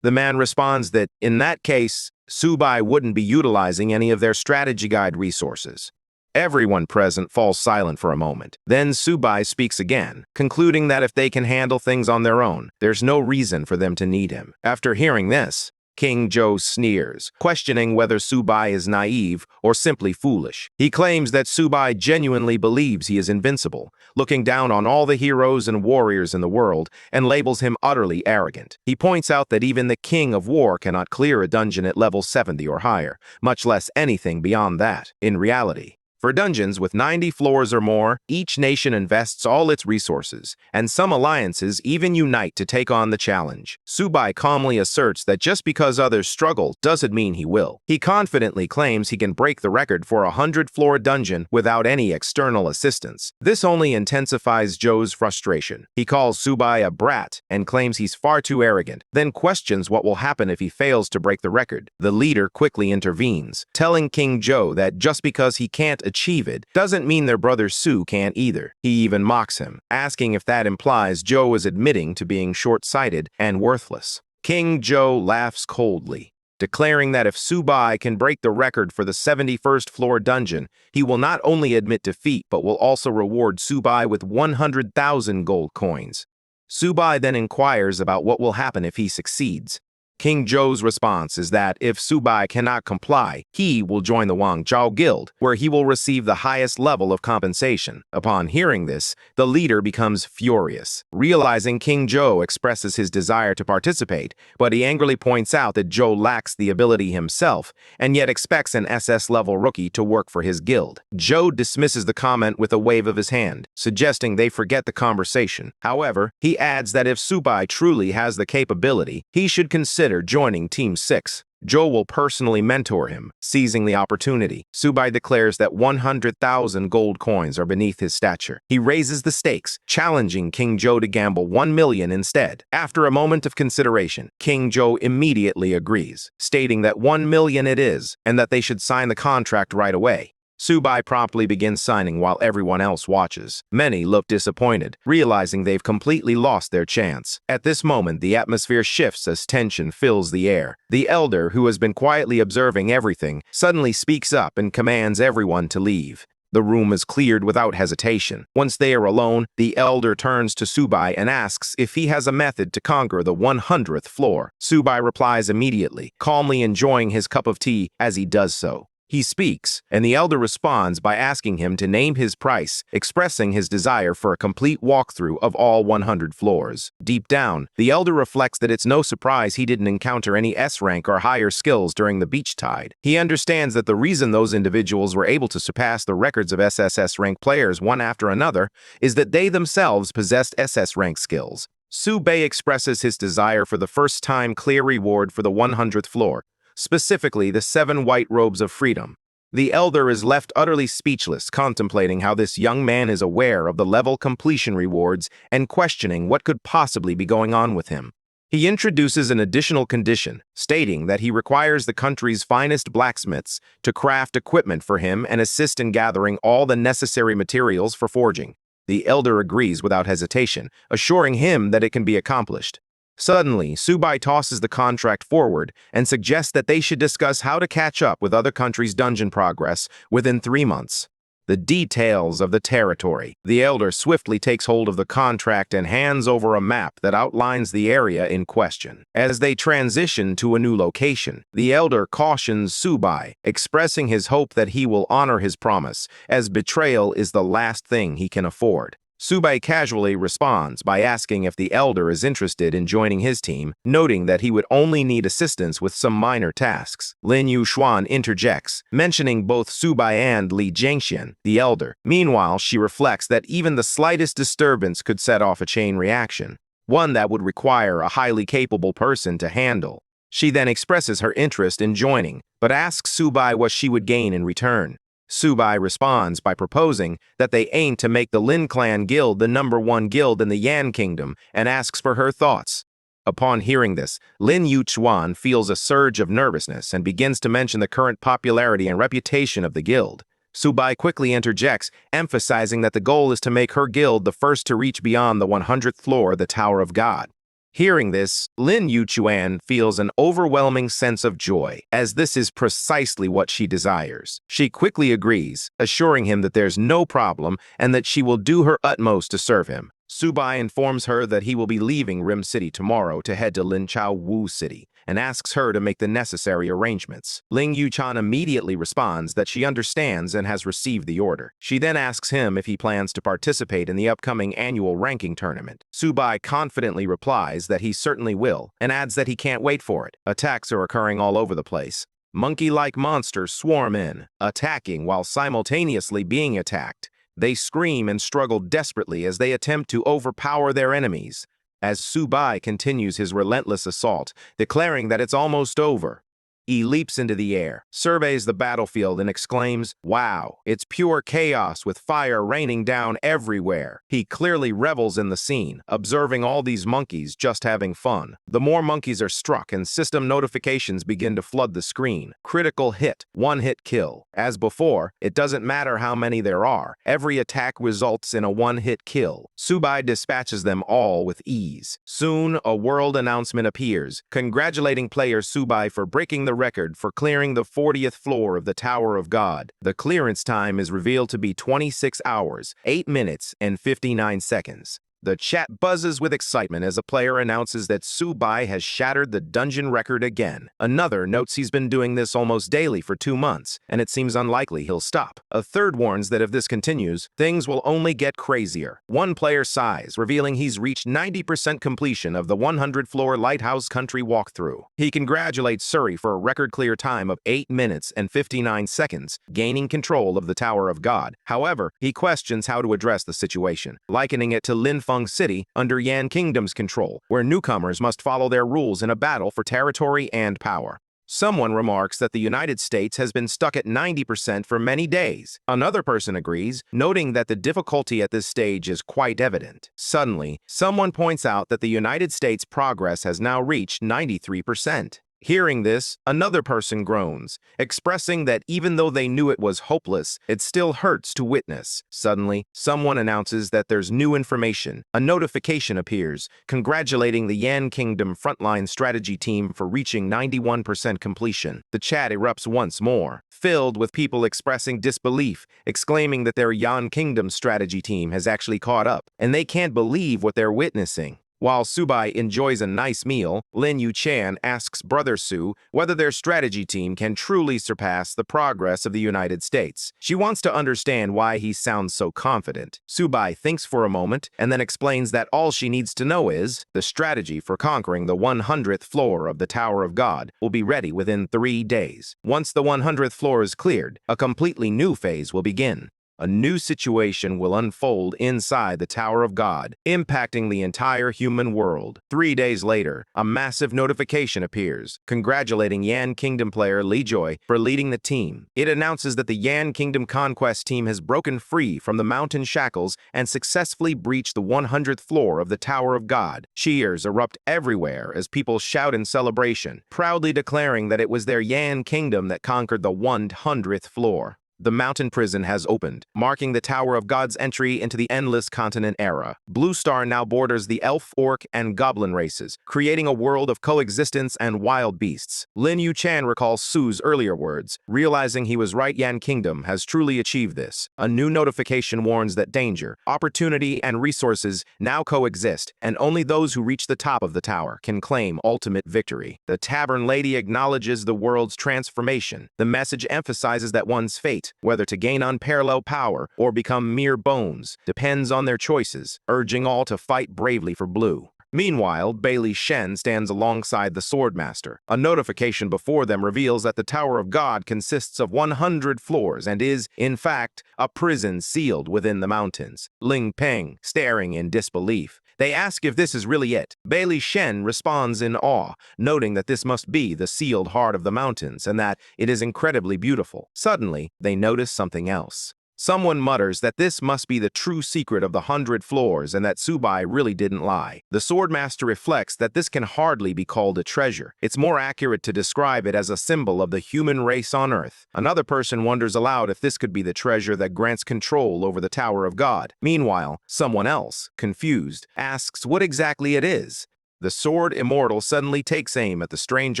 The man responds that, in that case, Sububai wouldn't be utilizing any of their strategy guide resources. Everyone present falls silent for a moment. Then Sububai speaks again, concluding that if they can handle things on their own, there's no reason for them to need him. After hearing this, King Zhou sneers, questioning whether Sububai is naive or simply foolish. He claims that Sububai genuinely believes he is invincible, looking down on all the heroes and warriors in the world, and labels him utterly arrogant. He points out that even the King of War cannot clear a dungeon at level 70 or higher, much less anything beyond that. In reality, for dungeons with 90 floors or more, each nation invests all its resources, and some alliances even unite to take on the challenge. Sububai calmly asserts that just because others struggle doesn't mean he will. He confidently claims he can break the record for a 100-floor dungeon without any external assistance. This only intensifies Zhou's frustration. He calls Sububai a brat and claims he's far too arrogant, then questions what will happen if he fails to break the record. The leader quickly intervenes, telling King Zhou that just because he can't achieve it doesn't mean their brother Su can't either. He even mocks him, asking if that implies Zhou is admitting to being short-sighted and worthless. King Zhou laughs coldly, declaring that if Sububai can break the record for the 71st floor dungeon, he will not only admit defeat but will also reward Sububai with 100,000 gold coins. Sububai then inquires about what will happen if he succeeds. King Zhou's response is that if Sububai cannot comply, he will join the Wang Zhao Guild, where he will receive the highest level of compensation. Upon hearing this, the leader becomes furious. Realizing King Zhou expresses his desire to participate, but he angrily points out that Zhou lacks the ability himself, and yet expects an SS-level rookie to work for his guild. Zhou dismisses the comment with a wave of his hand, suggesting they forget the conversation. However, he adds that if Sububai truly has the capability, he should consider joining Team 6. Zhou will personally mentor him, seizing the opportunity. Sububai declares that 100,000 gold coins are beneath his stature. He raises the stakes, challenging King Zhou to gamble 1 million instead. After a moment of consideration, King Zhou immediately agrees, stating that 1 million it is, and that they should sign the contract right away. Sububai promptly begins signing while everyone else watches. Many look disappointed, realizing they've completely lost their chance. At this moment, the atmosphere shifts as tension fills the air. The elder, who has been quietly observing everything, suddenly speaks up and commands everyone to leave. The room is cleared without hesitation. Once they are alone, the elder turns to Sububai and asks if he has a method to conquer the 100th floor. Sububai replies immediately, calmly enjoying his cup of tea as he does so. He speaks, and the elder responds by asking him to name his price, expressing his desire for a complete walkthrough of all 100 floors. Deep down, the elder reflects that it's no surprise he didn't encounter any S-rank or higher skills during the beach tide. He understands that the reason those individuals were able to surpass the records of SSS rank players one after another is that they themselves possessed SS rank skills. Sububai expresses his desire for the first-time clear reward for the 100th floor, specifically the 7 white robes of freedom. The elder is left utterly speechless, contemplating how this young man is aware of the level completion rewards and questioning what could possibly be going on with him. He introduces an additional condition, stating that he requires the country's finest blacksmiths to craft equipment for him and assist in gathering all the necessary materials for forging. The elder agrees without hesitation, assuring him that it can be accomplished. Suddenly, Sububai tosses the contract forward and suggests that they should discuss how to catch up with other countries' dungeon progress within 3 months. The details of the territory. The elder swiftly takes hold of the contract and hands over a map that outlines the area in question. As they transition to a new location, the elder cautions Sububai, expressing his hope that he will honor his promise, as betrayal is the last thing he can afford. Sububai casually responds by asking if the elder is interested in joining his team, noting that he would only need assistance with some minor tasks. Lin Yuchan interjects, mentioning both Sububai and Lin Yuchan, the elder. Meanwhile, she reflects that even the slightest disturbance could set off a chain reaction, one that would require a highly capable person to handle. She then expresses her interest in joining, but asks Sububai what she would gain in return. Sububai responds by proposing that they aim to make the Lin clan guild the #1 guild in the Yan kingdom and asks for her thoughts. Upon hearing this, Lin Yuchan feels a surge of nervousness and begins to mention the current popularity and reputation of the guild. Sububai quickly interjects, emphasizing that the goal is to make her guild the first to reach beyond the 100th floor of the Tower of God. Hearing this, Lin Yuchan feels an overwhelming sense of joy, as this is precisely what she desires. She quickly agrees, assuring him that there's no problem and that she will do her utmost to serve him. Sububai informs her that he will be leaving Lim City tomorrow to head to Lin Wu City, and asks her to make the necessary arrangements. Lin Yuchan immediately responds that she understands and has received the order. She then asks him if he plans to participate in the upcoming annual ranking tournament. Sububai confidently replies that he certainly will, and adds that he can't wait for it. Attacks are occurring all over the place. Monkey-like monsters swarm in, attacking while simultaneously being attacked. They scream and struggle desperately as they attempt to overpower their enemies, as Sububai continues his relentless assault, declaring that it's almost over. He leaps into the air, surveys the battlefield, and exclaims, "Wow, it's pure chaos with fire raining down everywhere." He clearly revels in the scene, observing all these monkeys just having fun. The more monkeys are struck and system notifications begin to flood the screen. Critical hit, 1-hit kill. As before, it doesn't matter how many there are. Every attack results in a 1-hit kill. Sububai dispatches them all with ease. Soon, a world announcement appears, congratulating player Sububai for breaking the record for clearing the 40th floor of the Tower of God. The clearance time is revealed to be 26 hours, 8 minutes, and 59 seconds. The chat buzzes with excitement as a player announces that Sububai has shattered the dungeon record again. Another notes he's been doing this almost daily for 2 months, and it seems unlikely he'll stop. A third warns that if this continues, things will only get crazier. One player sighs, revealing he's reached 90% completion of the 100-floor Lighthouse Country walkthrough. He congratulates Suri for a record-clear time of 8 minutes and 59 seconds, gaining control of the Tower of God. However, he questions how to address the situation, likening it to Lin City under Yan Kingdom's control, where newcomers must follow their rules in a battle for territory and power. Someone remarks that the United States has been stuck at 90% for many days. Another person agrees, noting that the difficulty at this stage is quite evident. Suddenly, someone points out that the United States' progress has now reached 93%. Hearing this, another person groans, expressing that even though they knew it was hopeless, it still hurts to witness. Suddenly, someone announces that there's new information. A notification appears, congratulating the Yan Kingdom frontline strategy team for reaching 91% completion. The chat erupts once more, filled with people expressing disbelief, exclaiming that their Yan Kingdom strategy team has actually caught up, and they can't believe what they're witnessing. While Sububai enjoys a nice meal, Lin Yuchan asks Brother Su whether their strategy team can truly surpass the progress of the United States. She wants to understand why he sounds so confident. Sububai thinks for a moment and then explains that all she needs to know is the strategy for conquering the 100th floor of the Tower of God will be ready within 3 days. Once the 100th floor is cleared, a completely new phase will begin. A new situation will unfold inside the Tower of God, impacting the entire human world. 3 days later, a massive notification appears, congratulating Yan Kingdom player Li Joy for leading the team. It announces that the Yan Kingdom Conquest team has broken free from the mountain shackles and successfully breached the 100th floor of the Tower of God. Cheers erupt everywhere as people shout in celebration, proudly declaring that it was their Yan Kingdom that conquered the 100th floor. The mountain prison has opened, marking the Tower of God's entry into the Endless Continent era. Blue Star now borders the elf, orc, and goblin races, creating a world of coexistence and wild beasts. Lin Yuchan recalls Su's earlier words, realizing he was right. Yan Kingdom has truly achieved this. A new notification warns that danger, opportunity, and resources now coexist, and only those who reach the top of the tower can claim ultimate victory. The Tavern lady acknowledges the world's transformation. The message emphasizes that one's fate, whether to gain unparalleled power or become mere bones, depends on their choices, urging all to fight bravely for blue. Meanwhile, Bailey Shen stands alongside the Swordmaster. A notification before them reveals that the Tower of God consists of 100 floors and is, in fact, a prison sealed within the mountains. Ling Peng, staring in disbelief. They ask if this is really it. Bailey Shen responds in awe, noting that this must be the sealed heart of the mountains and that it is incredibly beautiful. Suddenly, they notice something else. Someone mutters that this must be the true secret of the 100 floors and that Sububai really didn't lie. The Swordmaster reflects that this can hardly be called a treasure. It's more accurate to describe it as a symbol of the human race on Earth. Another person wonders aloud if this could be the treasure that grants control over the Tower of God. Meanwhile, someone else, confused, asks what exactly it is. The Sword Immortal suddenly takes aim at the strange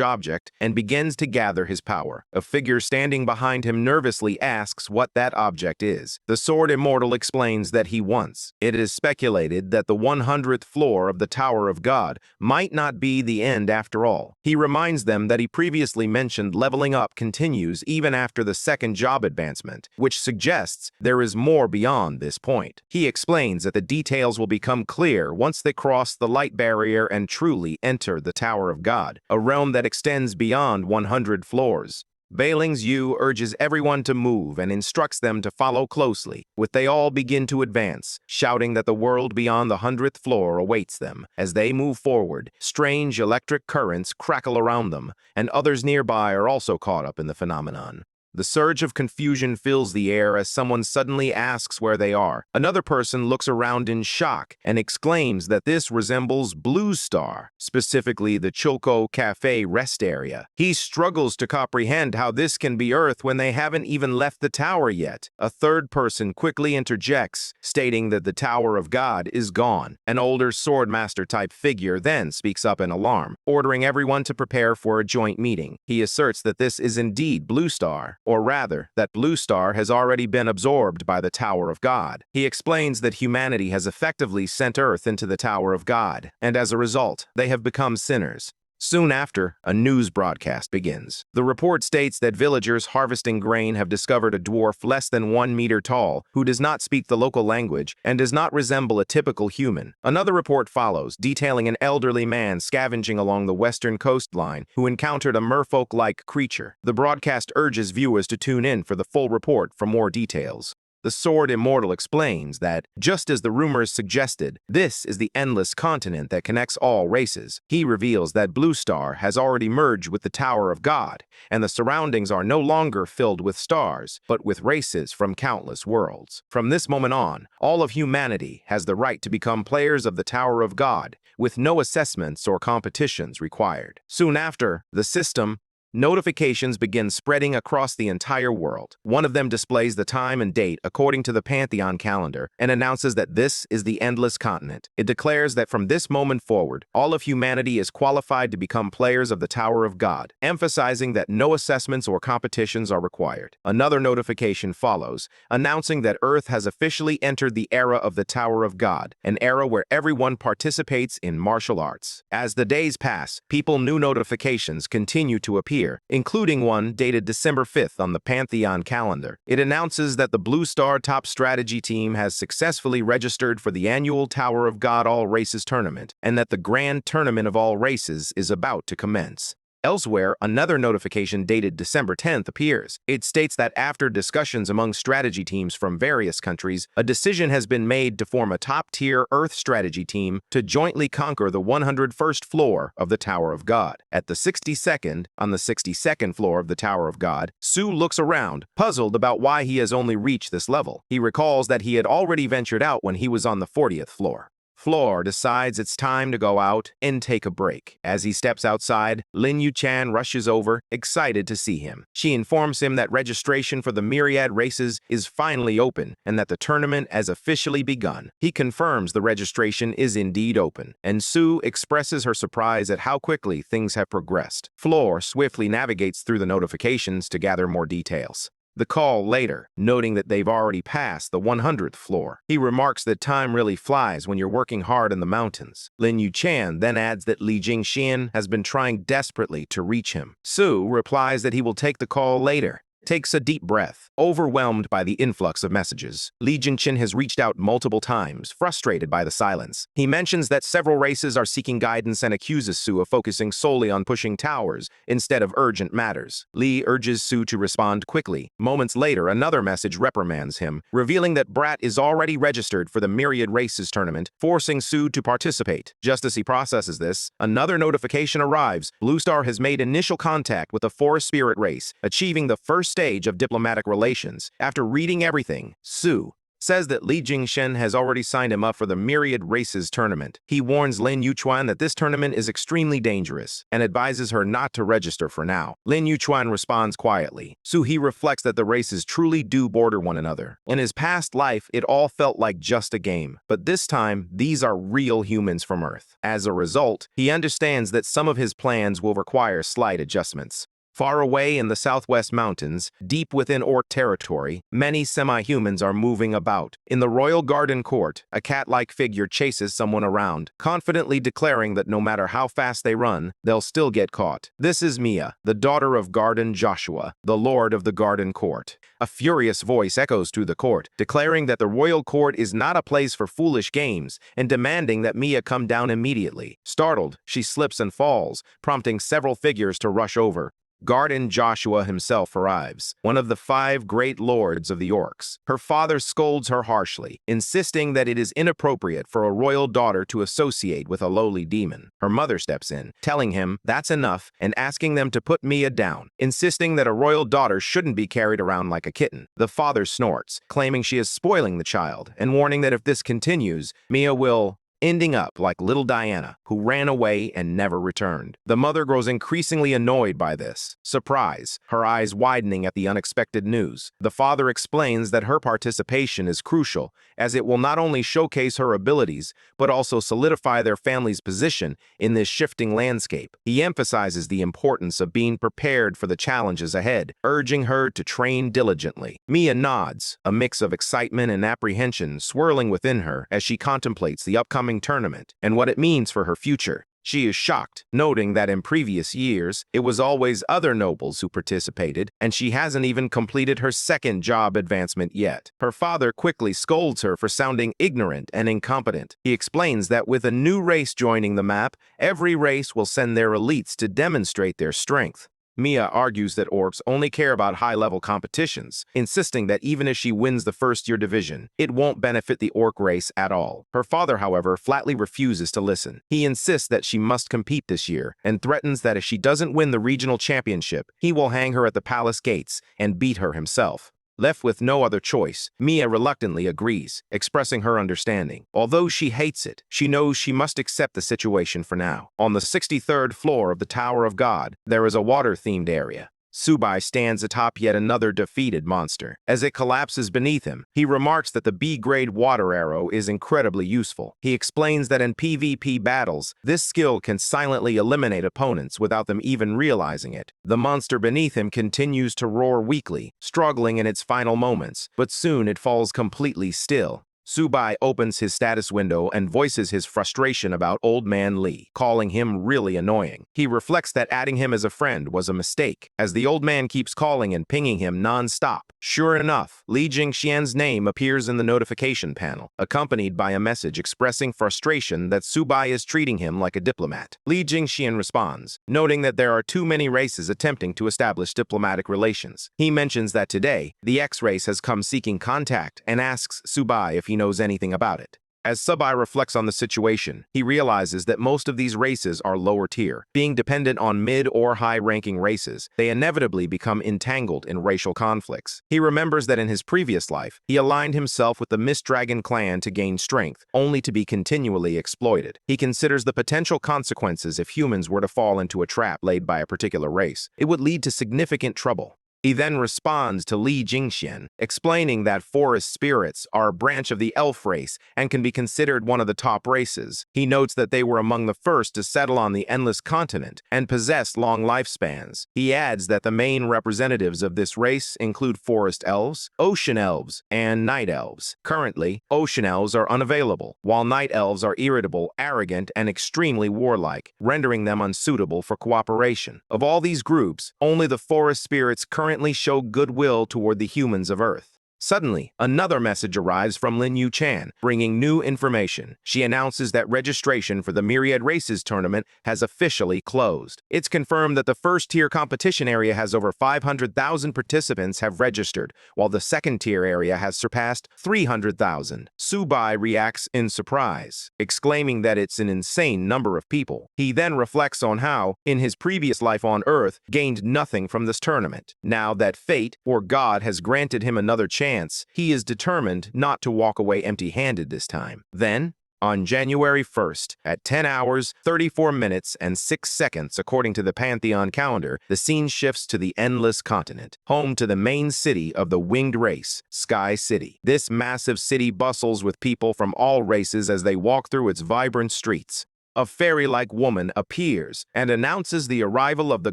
object and begins to gather his power. A figure standing behind him nervously asks what that object is. The Sword Immortal explains that he wants. It is speculated that the 100th floor of the Tower of God might not be the end after all. He reminds them that he previously mentioned leveling up continues even after the second job advancement, which suggests there is more beyond this point. He explains that the details will become clear once they cross the light barrier and truly enter the Tower of God, a realm that extends beyond 100 floors. Bailings Yu urges everyone to move and instructs them to follow closely, with they all begin to advance, shouting that the world beyond the 100th floor awaits them. As they move forward, strange electric currents crackle around them, and others nearby are also caught up in the phenomenon. The surge of confusion fills the air as someone suddenly asks where they are. Another person looks around in shock and exclaims that this resembles Blue Star, specifically the Choco Cafe rest area. He struggles to comprehend how this can be Earth when they haven't even left the tower yet. A third person quickly interjects, stating that the Tower of God is gone. An older Swordmaster-type figure then speaks up in alarm, ordering everyone to prepare for a joint meeting. He asserts that this is indeed Blue Star, or rather, that Blue Star has already been absorbed by the Tower of God. He explains that humanity has effectively sent Earth into the Tower of God, and as a result, they have become sinners. Soon after, a news broadcast begins. The report states that villagers harvesting grain have discovered a dwarf less than 1 meter tall who does not speak the local language and does not resemble a typical human. Another report follows, detailing an elderly man scavenging along the western coastline who encountered a merfolk-like creature. The broadcast urges viewers to tune in for the full report for more details. The Sword Immortal explains that, just as the rumors suggested, this is the endless continent that connects all races. He reveals that Blue Star has already merged with the Tower of God, and the surroundings are no longer filled with stars, but with races from countless worlds. From this moment on, all of humanity has the right to become players of the Tower of God, with no assessments or competitions required. Soon after, the system notifications begin spreading across the entire world. One of them displays the time and date according to the Pantheon calendar and announces that this is the endless continent. It declares that from this moment forward, all of humanity is qualified to become players of the Tower of God, emphasizing that no assessments or competitions are required. Another notification follows, announcing that Earth has officially entered the era of the Tower of God, an era where everyone participates in martial arts. As the days pass, new notifications continue to appear, including one dated December 5th on the Pantheon calendar. It announces that the Blue Star Top Strategy team has successfully registered for the annual Tower of God All Races tournament, and that the Grand Tournament of All Races is about to commence. Elsewhere, another notification dated December 10th appears. It states that after discussions among strategy teams from various countries, a decision has been made to form a top-tier Earth strategy team to jointly conquer the 101st floor of the Tower of God. At the 62nd, on the 62nd floor of the Tower of God, Su looks around, puzzled about why he has only reached this level. He recalls that he had already ventured out when he was on the 40th floor. Floor decides it's time to go out and take a break. As he steps outside, Lin Yuchan rushes over, excited to see him. She informs him that registration for the myriad races is finally open and that the tournament has officially begun. He confirms the registration is indeed open, and Su expresses her surprise at how quickly things have progressed. Floor swiftly navigates through the notifications to gather more details. The call later, noting that they've already passed the 100th floor. He remarks that time really flies when you're working hard in the mountains. Lin Yuchan then adds that Li Jingxian has been trying desperately to reach him. Su replies that he will take the call later. Takes a deep breath, overwhelmed by the influx of messages. Li Jingxian has reached out multiple times, frustrated by the silence. He mentions that several races are seeking guidance and accuses Su of focusing solely on pushing towers instead of urgent matters. Li urges Su to respond quickly. Moments later, another message reprimands him, revealing that Brat is already registered for the Myriad Races tournament, forcing Su to participate. Just as he processes this, another notification arrives. Blue Star has made initial contact with the Forest Spirit race, achieving the first stage of diplomatic relations. After reading everything, Su says that Li Jingxian has already signed him up for the Myriad Races tournament. He warns Lin Yuchan that this tournament is extremely dangerous and advises her not to register for now. Lin Yuchan responds quietly. He reflects that the races truly do border one another. In his past life, it all felt like just a game, but this time, these are real humans from Earth. As a result, he understands that some of his plans will require slight adjustments. Far away in the southwest mountains, deep within Orc territory, many semi-humans are moving about. In the royal garden court, a cat-like figure chases someone around, confidently declaring that no matter how fast they run, they'll still get caught. This is Mia, the daughter of Garden Joshua, the lord of the garden court. A furious voice echoes through the court, declaring that the royal court is not a place for foolish games and demanding that Mia come down immediately. Startled, she slips and falls, prompting several figures to rush over. Garden Joshua himself arrives, one of the 5 great lords of the orcs. Her father scolds her harshly, insisting that it is inappropriate for a royal daughter to associate with a lowly demon. Her mother steps in, telling him that's enough and asking them to put Mia down, insisting that a royal daughter shouldn't be carried around like a kitten. The father snorts, claiming she is spoiling the child and warning that if this continues, Mia will ending up like little Diana, who ran away and never returned. The mother grows increasingly annoyed by this. Surprise, her eyes widening at the unexpected news. The father explains that her participation is crucial, as it will not only showcase her abilities, but also solidify their family's position in this shifting landscape. He emphasizes the importance of being prepared for the challenges ahead, urging her to train diligently. Mia nods, a mix of excitement and apprehension swirling within her as she contemplates the upcoming tournament and what it means for her future. She is shocked, noting that in previous years, it was always other nobles who participated, and she hasn't even completed her second job advancement yet. Her father quickly scolds her for sounding ignorant and incompetent. He explains that with a new race joining the map, every race will send their elites to demonstrate their strength. Mia argues that orcs only care about high-level competitions, insisting that even if she wins the first-year division, it won't benefit the orc race at all. Her father, however, flatly refuses to listen. He insists that she must compete this year and threatens that if she doesn't win the regional championship, he will hang her at the palace gates and beat her himself. Left with no other choice, Mia reluctantly agrees, expressing her understanding. Although she hates it, she knows she must accept the situation for now. On the 63rd floor of the Tower of God, there is a water-themed area. Sububai stands atop yet another defeated monster. As it collapses beneath him, he remarks that the B-grade water arrow is incredibly useful. He explains that in PvP battles, this skill can silently eliminate opponents without them even realizing it. The monster beneath him continues to roar weakly, struggling in its final moments, but soon it falls completely still. Sububai opens his status window and voices his frustration about Old Man Lee, calling him really annoying. He reflects that adding him as a friend was a mistake, as the old man keeps calling and pinging him non-stop. Sure enough, Li Jingxian's name appears in the notification panel, accompanied by a message expressing frustration that Sububai is treating him like a diplomat. Li Jingxian responds, noting that there are too many races attempting to establish diplomatic relations. He mentions that today, the X race has come seeking contact and asks Sububai if he knows anything about it. As Sububai reflects on the situation, he realizes that most of these races are lower tier. Being dependent on mid or high-ranking races, they inevitably become entangled in racial conflicts. He remembers that in his previous life, he aligned himself with the Mist Dragon clan to gain strength, only to be continually exploited. He considers the potential consequences if humans were to fall into a trap laid by a particular race. It would lead to significant trouble. He then responds to Li Jingxian, explaining that forest spirits are a branch of the elf race and can be considered one of the top races. He notes that they were among the first to settle on the Endless Continent and possessed long lifespans. He adds that the main representatives of this race include forest elves, ocean elves, and night elves. Currently, ocean elves are unavailable, while night elves are irritable, arrogant, and extremely warlike, rendering them unsuitable for cooperation. Of all these groups, only the forest spirits currently show goodwill toward the humans of Earth. Suddenly, another message arrives from Lin Yuchan, bringing new information. She announces that registration for the Myriad Races tournament has officially closed. It's confirmed that the first-tier competition area has over 500,000 participants have registered, while the second-tier area has surpassed 300,000. Sububai reacts in surprise, exclaiming that it's an insane number of people. He then reflects on how, in his previous life on Earth, gained nothing from this tournament. Now that fate, or God, has granted him another chance, he is determined not to walk away empty-handed this time. Then, on January 1st, at 10 hours, 34 minutes, and 6 seconds according to the Pantheon calendar, the scene shifts to the Endless Continent, home to the main city of the winged race, Sky City. This massive city bustles with people from all races as they walk through its vibrant streets. A fairy-like woman appears and announces the arrival of the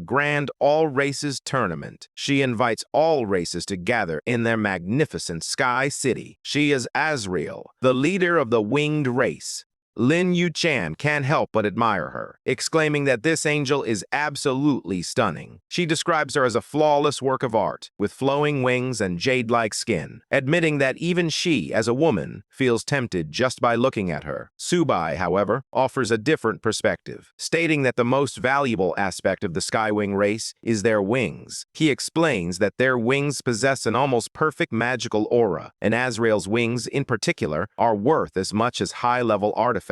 Grand All Races Tournament. She invites all races to gather in their magnificent Sky City. She is Azrael, the leader of the winged race. Lin Yuchan can't help but admire her, exclaiming that this angel is absolutely stunning. She describes her as a flawless work of art, with flowing wings and jade-like skin, admitting that even she, as a woman, feels tempted just by looking at her. Sububai, however, offers a different perspective, stating that the most valuable aspect of the Skywing race is their wings. He explains that their wings possess an almost perfect magical aura, and Azrael's wings, in particular, are worth as much as high-level artifacts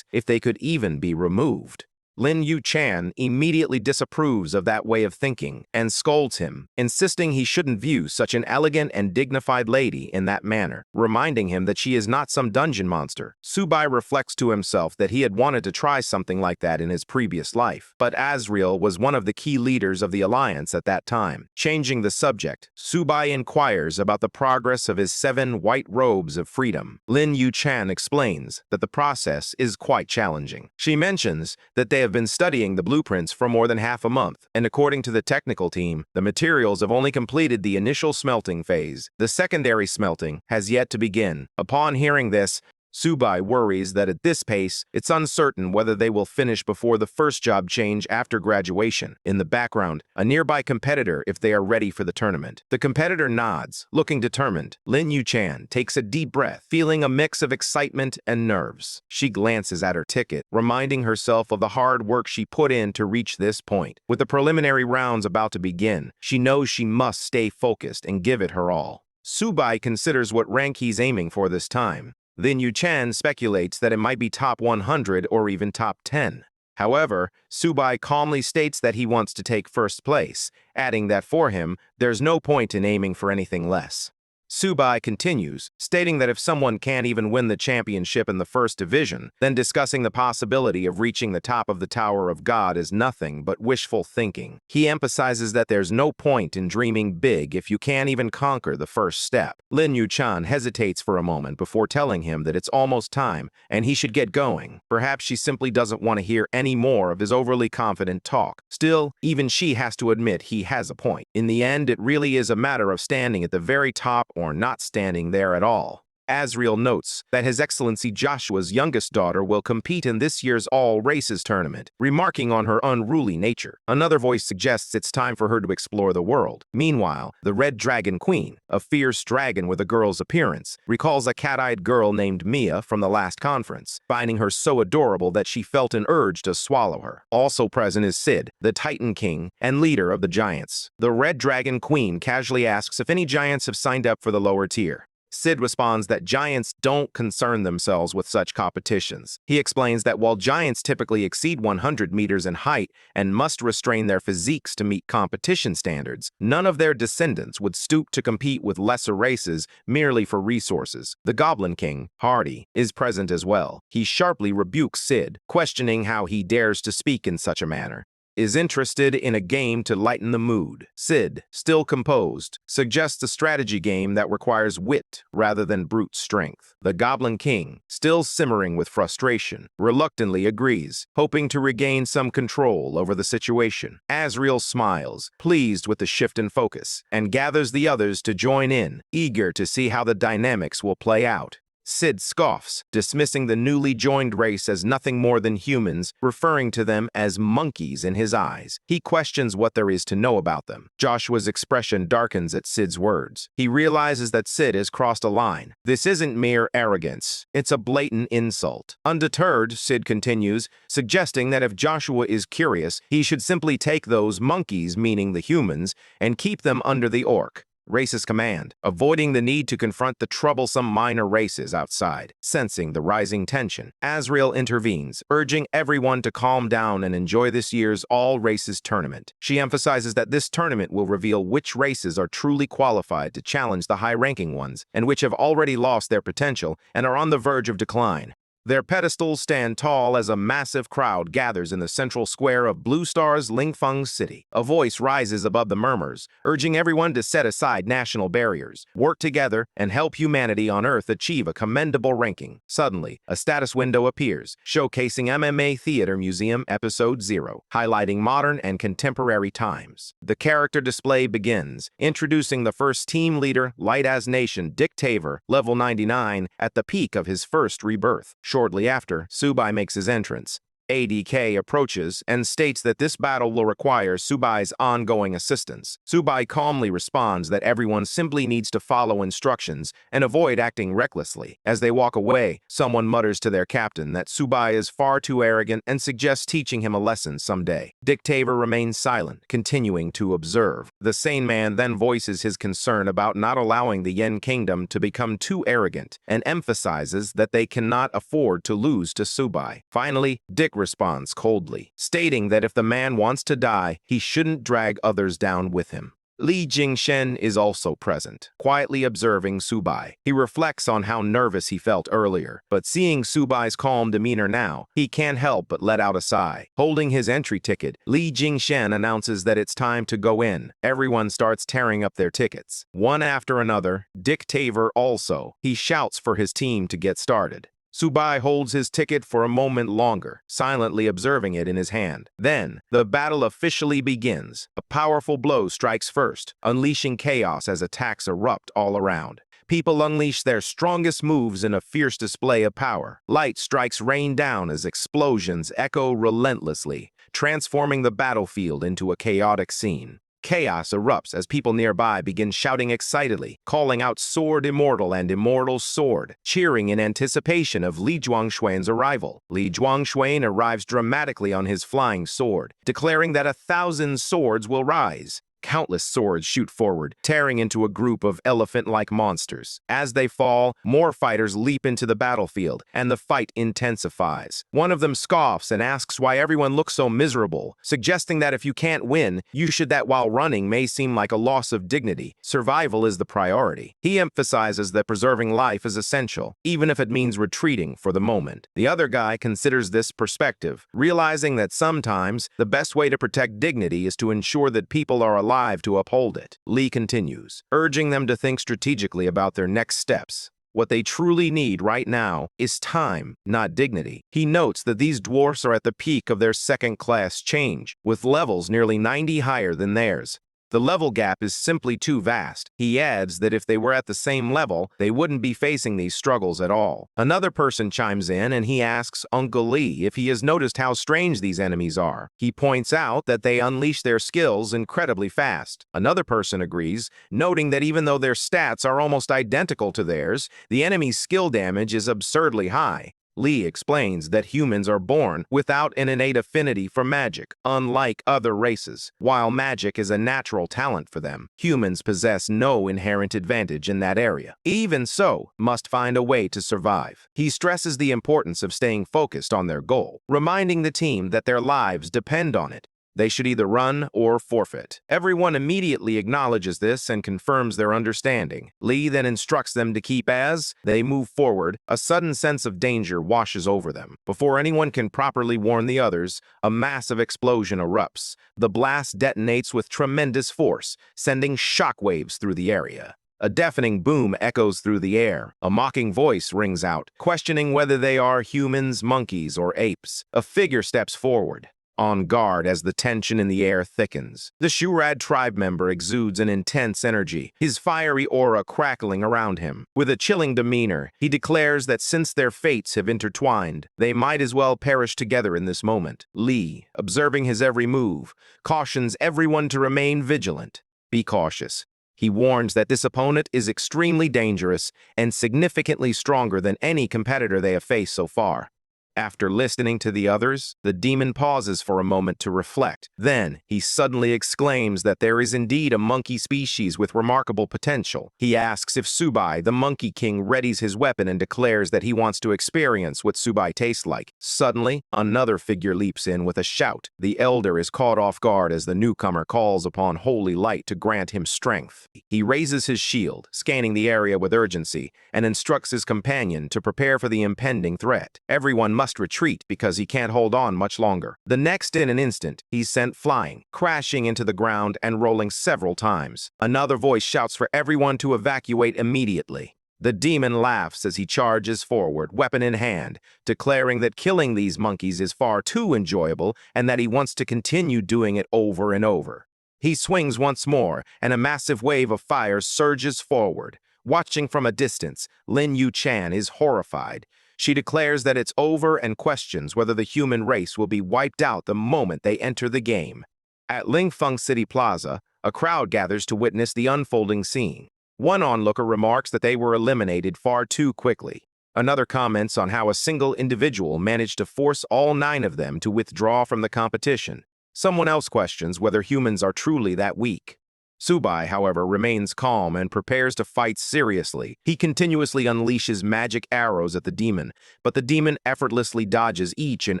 if they could even be removed. Lin Yuchan immediately disapproves of that way of thinking and scolds him, insisting he shouldn't view such an elegant and dignified lady in that manner, reminding him that she is not some dungeon monster. Sububai reflects to himself that he had wanted to try something like that in his previous life, but Azrael was one of the key leaders of the Alliance at that time. Changing the subject, Sububai inquires about the progress of his 7 white robes of freedom. Lin Yuchan explains that the process is quite challenging. She mentions that they have been studying the blueprints for more than half a month, and according to the technical team, the materials have only completed the initial smelting phase. The secondary smelting has yet to begin. Upon hearing this, Sububai worries that at this pace, it's uncertain whether they will finish before the first job change after graduation. In the background, a nearby competitor if they are ready for the tournament. The competitor nods, looking determined. Lin Yuchan takes a deep breath, feeling a mix of excitement and nerves. She glances at her ticket, reminding herself of the hard work she put in to reach this point. With the preliminary rounds about to begin, she knows she must stay focused and give it her all. Sububai considers what rank he's aiming for this time. Lin Yuchan speculates that it might be top 100 or even top 10. However, Sububai calmly states that he wants to take first place, adding that for him, there's no point in aiming for anything less. Sububai continues, stating that if someone can't even win the championship in the first division, then discussing the possibility of reaching the top of the Tower of God is nothing but wishful thinking. He emphasizes that there's no point in dreaming big if you can't even conquer the first step. Lin Yuchan hesitates for a moment before telling him that it's almost time and he should get going. Perhaps she simply doesn't want to hear any more of his overly confident talk. Still, even she has to admit he has a point. In the end, it really is a matter of standing at the very top or not standing there at all. Asriel notes that His Excellency Joshua's youngest daughter will compete in this year's All Races tournament, remarking on her unruly nature. Another voice suggests it's time for her to explore the world. Meanwhile, the Red Dragon Queen, a fierce dragon with a girl's appearance, recalls a cat-eyed girl named Mia from the last conference, finding her so adorable that she felt an urge to swallow her. Also present is Sid, the Titan King and leader of the Giants. The Red Dragon Queen casually asks if any Giants have signed up for the lower tier. Sid responds that giants don't concern themselves with such competitions. He explains that while giants typically exceed 100 meters in height and must restrain their physiques to meet competition standards, none of their descendants would stoop to compete with lesser races merely for resources. The Goblin King, Hardy, is present as well. He sharply rebukes Sid, questioning how he dares to speak in such a manner. Is interested in a game to lighten the mood. Sid, still composed, suggests a strategy game that requires wit rather than brute strength. The Goblin King, still simmering with frustration, reluctantly agrees, hoping to regain some control over the situation. Asriel smiles, pleased with the shift in focus, and gathers the others to join in, eager to see how the dynamics will play out. Sid scoffs, dismissing the newly joined race as nothing more than humans, referring to them as monkeys in his eyes. He questions what there is to know about them. Joshua's expression darkens at Sid's words. He realizes that Sid has crossed a line. This isn't mere arrogance. It's a blatant insult. Undeterred, Sid continues, suggesting that if Joshua is curious, he should simply take those monkeys, meaning the humans, and keep them under the orc. Race's command, avoiding the need to confront the troublesome minor races outside. Sensing the rising tension, Asriel intervenes, urging everyone to calm down and enjoy this year's All Races tournament. She emphasizes that this tournament will reveal which races are truly qualified to challenge the high-ranking ones, and which have already lost their potential and are on the verge of decline. Their pedestals stand tall as a massive crowd gathers in the central square of Blue Star's Lingfeng City. A voice rises above the murmurs, urging everyone to set aside national barriers, work together, and help humanity on Earth achieve a commendable ranking. Suddenly, a status window appears, showcasing MMA Theater Museum Episode 0, highlighting modern and contemporary times. The character display begins, introducing the first team leader, Light as Nation, Tavern, level 99, at the peak of his first rebirth. Shortly after, Sububai makes his entrance. ADK approaches and states that this battle will require Subai's ongoing assistance. Sububai calmly responds that everyone simply needs to follow instructions and avoid acting recklessly. As they walk away, someone mutters to their captain that Sububai is far too arrogant and suggests teaching him a lesson someday. Tavern remains silent, continuing to observe. The sane man then voices his concern about not allowing the Yen Kingdom to become too arrogant and emphasizes that they cannot afford to lose to Sububai. Finally, Dick responds coldly, stating that if the man wants to die, he shouldn't drag others down with him. Li Jingshen is also present, quietly observing Sububai. He reflects on how nervous he felt earlier, but seeing Subai's calm demeanor now, he can't help but let out a sigh. Holding his entry ticket, Li Jingshen announces that it's time to go in. Everyone starts tearing up their tickets. One after another, Tavern also. He shouts for his team to get started. Sububai holds his ticket for a moment longer, silently observing it in his hand. Then, the battle officially begins. A powerful blow strikes first, unleashing chaos as attacks erupt all around. People unleash their strongest moves in a fierce display of power. Light strikes rain down as explosions echo relentlessly, transforming the battlefield into a chaotic scene. Chaos erupts as people nearby begin shouting excitedly, calling out Sword Immortal and Immortal Sword, cheering in anticipation of Li Zhuangxuan's arrival. Li Zhuangxuan arrives dramatically on his flying sword, declaring that 1,000 swords will rise. Countless swords shoot forward, tearing into a group of elephant-like monsters. As they fall, more fighters leap into the battlefield, and the fight intensifies. One of them scoffs and asks why everyone looks so miserable, suggesting that if you can't win, you should that while running may seem like a loss of dignity. Survival is the priority. He emphasizes that preserving life is essential, even if it means retreating for the moment. The other guy considers this perspective, realizing that sometimes the best way to protect dignity is to ensure that people are alive to uphold it. Li continues, urging them to think strategically about their next steps. What they truly need right now is time, not dignity. He notes that these dwarfs are at the peak of their second-class change, with levels nearly 90 higher than theirs. The level gap is simply too vast. He adds that if they were at the same level, they wouldn't be facing these struggles at all. Another person chimes in and he asks Uncle Li if he has noticed how strange these enemies are. He points out that they unleash their skills incredibly fast. Another person agrees, noting that even though their stats are almost identical to theirs, the enemy's skill damage is absurdly high. Li explains that humans are born without an innate affinity for magic, unlike other races. While magic is a natural talent for them, humans possess no inherent advantage in that area. Even so, must find a way to survive. He stresses the importance of staying focused on their goal, reminding the team that their lives depend on it. They should either run or forfeit. Everyone immediately acknowledges this and confirms their understanding. Li then instructs them to keep as they move forward. A sudden sense of danger washes over them. Before anyone can properly warn the others, a massive explosion erupts. The blast detonates with tremendous force, sending shockwaves through the area. A deafening boom echoes through the air. A mocking voice rings out, questioning whether they are humans, monkeys, or apes. A figure steps forward, on guard as the tension in the air thickens. The Shurad tribe member exudes an intense energy, his fiery aura crackling around him. With a chilling demeanor, he declares that since their fates have intertwined, they might as well perish together in this moment. Li, observing his every move, cautions everyone to remain vigilant. Be cautious. He warns that this opponent is extremely dangerous and significantly stronger than any competitor they have faced so far. After listening to the others, the demon pauses for a moment to reflect. Then, he suddenly exclaims that there is indeed a monkey species with remarkable potential. He asks if Sububai, the Monkey King, readies his weapon and declares that he wants to experience what Sububai tastes like. Suddenly, another figure leaps in with a shout. The elder is caught off guard as the newcomer calls upon holy light to grant him strength. He raises his shield, scanning the area with urgency, and instructs his companion to prepare for the impending threat. Everyone must retreat because he can't hold on much longer. The next in an instant, he's sent flying, crashing into the ground and rolling several times. Another voice shouts for everyone to evacuate immediately. The demon laughs as he charges forward, weapon in hand, declaring that killing these monkeys is far too enjoyable and that he wants to continue doing it over and over. He swings once more, and a massive wave of fire surges forward. Watching from a distance, Lin Yuchan is horrified. She declares that it's over and questions whether the human race will be wiped out the moment they enter the game. At Lingfeng City Plaza, a crowd gathers to witness the unfolding scene. One onlooker remarks that they were eliminated far too quickly. Another comments on how a single individual managed to force all 9 of them to withdraw from the competition. Someone else questions whether humans are truly that weak. Sububai, however, remains calm and prepares to fight seriously. He continuously unleashes magic arrows at the demon, but the demon effortlessly dodges each and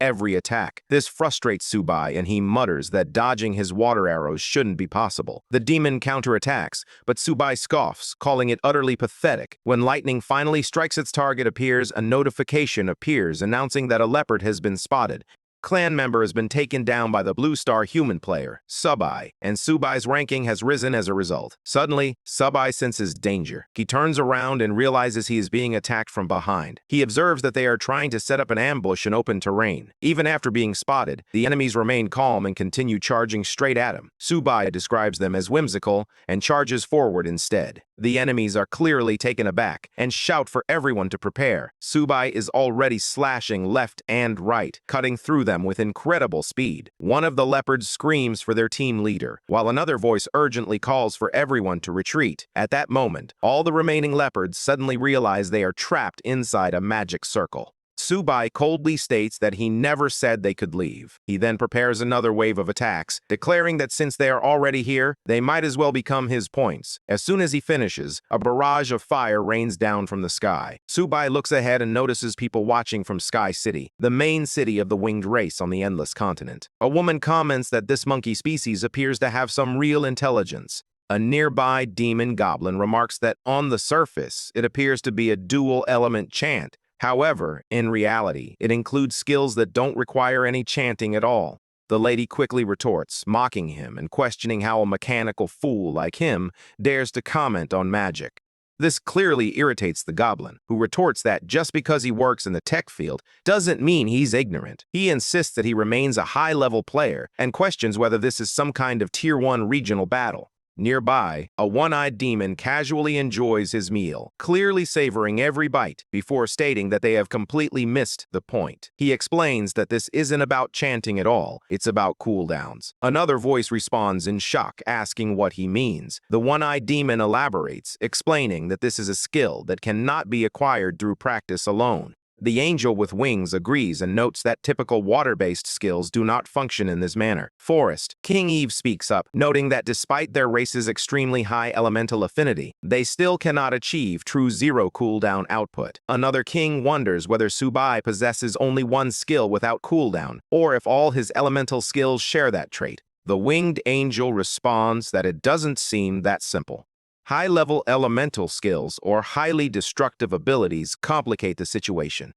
every attack. This frustrates Sububai, and he mutters that dodging his water arrows shouldn't be possible. The demon counterattacks, but Sububai scoffs, calling it utterly pathetic. When lightning finally strikes its target, a notification appears announcing that a leopard has been spotted. clan member has been taken down by the blue star human player, Sububai, and Subai's ranking has risen as a result. Suddenly, Sububai senses danger. He turns around and realizes he is being attacked from behind. He observes that they are trying to set up an ambush in open terrain. Even after being spotted, the enemies remain calm and continue charging straight at him. Sububai describes them as whimsical and charges forward instead. The enemies are clearly taken aback and shout for everyone to prepare. Sububai is already slashing left and right, cutting through them with incredible speed. One of the leopards screams for their team leader, while another voice urgently calls for everyone to retreat. At that moment, all the remaining leopards suddenly realize they are trapped inside a magic circle. Sububai coldly states that he never said they could leave. He then prepares another wave of attacks, declaring that since they are already here, they might as well become his points. As soon as he finishes, a barrage of fire rains down from the sky. Sububai looks ahead and notices people watching from Sky City, the main city of the winged race on the Endless Continent. A woman comments that this monkey species appears to have some real intelligence. A nearby demon goblin remarks that on the surface, it appears to be a dual element chant. However, in reality, it includes skills that don't require any chanting at all. The lady quickly retorts, mocking him and questioning how a mechanical fool like him dares to comment on magic. This clearly irritates the goblin, who retorts that just because he works in the tech field doesn't mean he's ignorant. He insists that he remains a high-level player and questions whether this is some kind of Tier 1 regional battle. Nearby, a one-eyed demon casually enjoys his meal, clearly savoring every bite, before stating that they have completely missed the point. He explains that this isn't about chanting at all, it's about cooldowns. Another voice responds in shock, asking what he means. The one-eyed demon elaborates, explaining that this is a skill that cannot be acquired through practice alone. The angel with wings agrees and notes that typical water-based skills do not function in this manner. Forest. King Eve speaks up, noting that despite their race's extremely high elemental affinity, they still cannot achieve true zero cooldown output. Another king wonders whether Sububai possesses only one skill without cooldown, or if all his elemental skills share that trait. The winged angel responds that it doesn't seem that simple. High-level elemental skills or highly destructive abilities complicate the situation.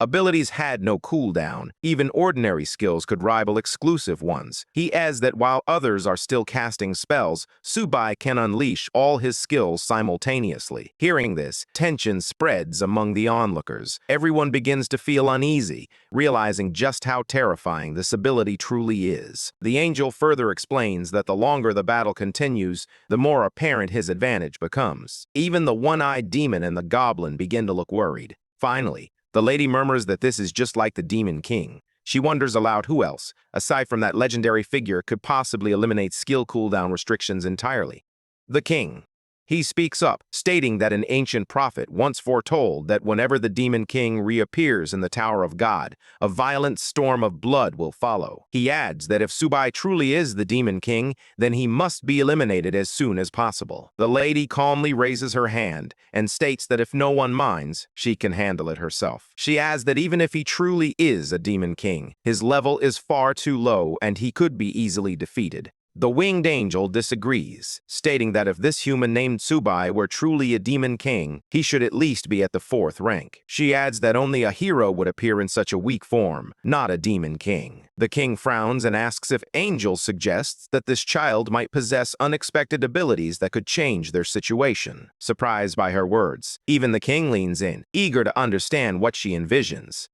Abilities had no cooldown. Even ordinary skills could rival exclusive ones. He adds that while others are still casting spells, Sububai can unleash all his skills simultaneously. Hearing this, tension spreads among the onlookers. Everyone begins to feel uneasy, realizing just how terrifying this ability truly is. The angel further explains that the longer the battle continues, the more apparent his advantage becomes. Even the one-eyed demon and the goblin begin to look worried. Finally, the lady murmurs that this is just like the Demon King. She wonders aloud who else, aside from that legendary figure, could possibly eliminate skill cooldown restrictions entirely. The king. He speaks up, stating that an ancient prophet once foretold that whenever the Demon King reappears in the Tower of God, a violent storm of blood will follow. He adds that if Sububai truly is the Demon King, then he must be eliminated as soon as possible. The lady calmly raises her hand and states that if no one minds, she can handle it herself. She adds that even if he truly is a Demon King, his level is far too low and he could be easily defeated. The winged angel disagrees, stating that if this human named Sububai were truly a demon king, he should at least be at the 4th rank. She adds that only a hero would appear in such a weak form, not a demon king. The king frowns and asks if Angel suggests that this child might possess unexpected abilities that could change their situation. Surprised by her words, even the king leans in, eager to understand what she envisions.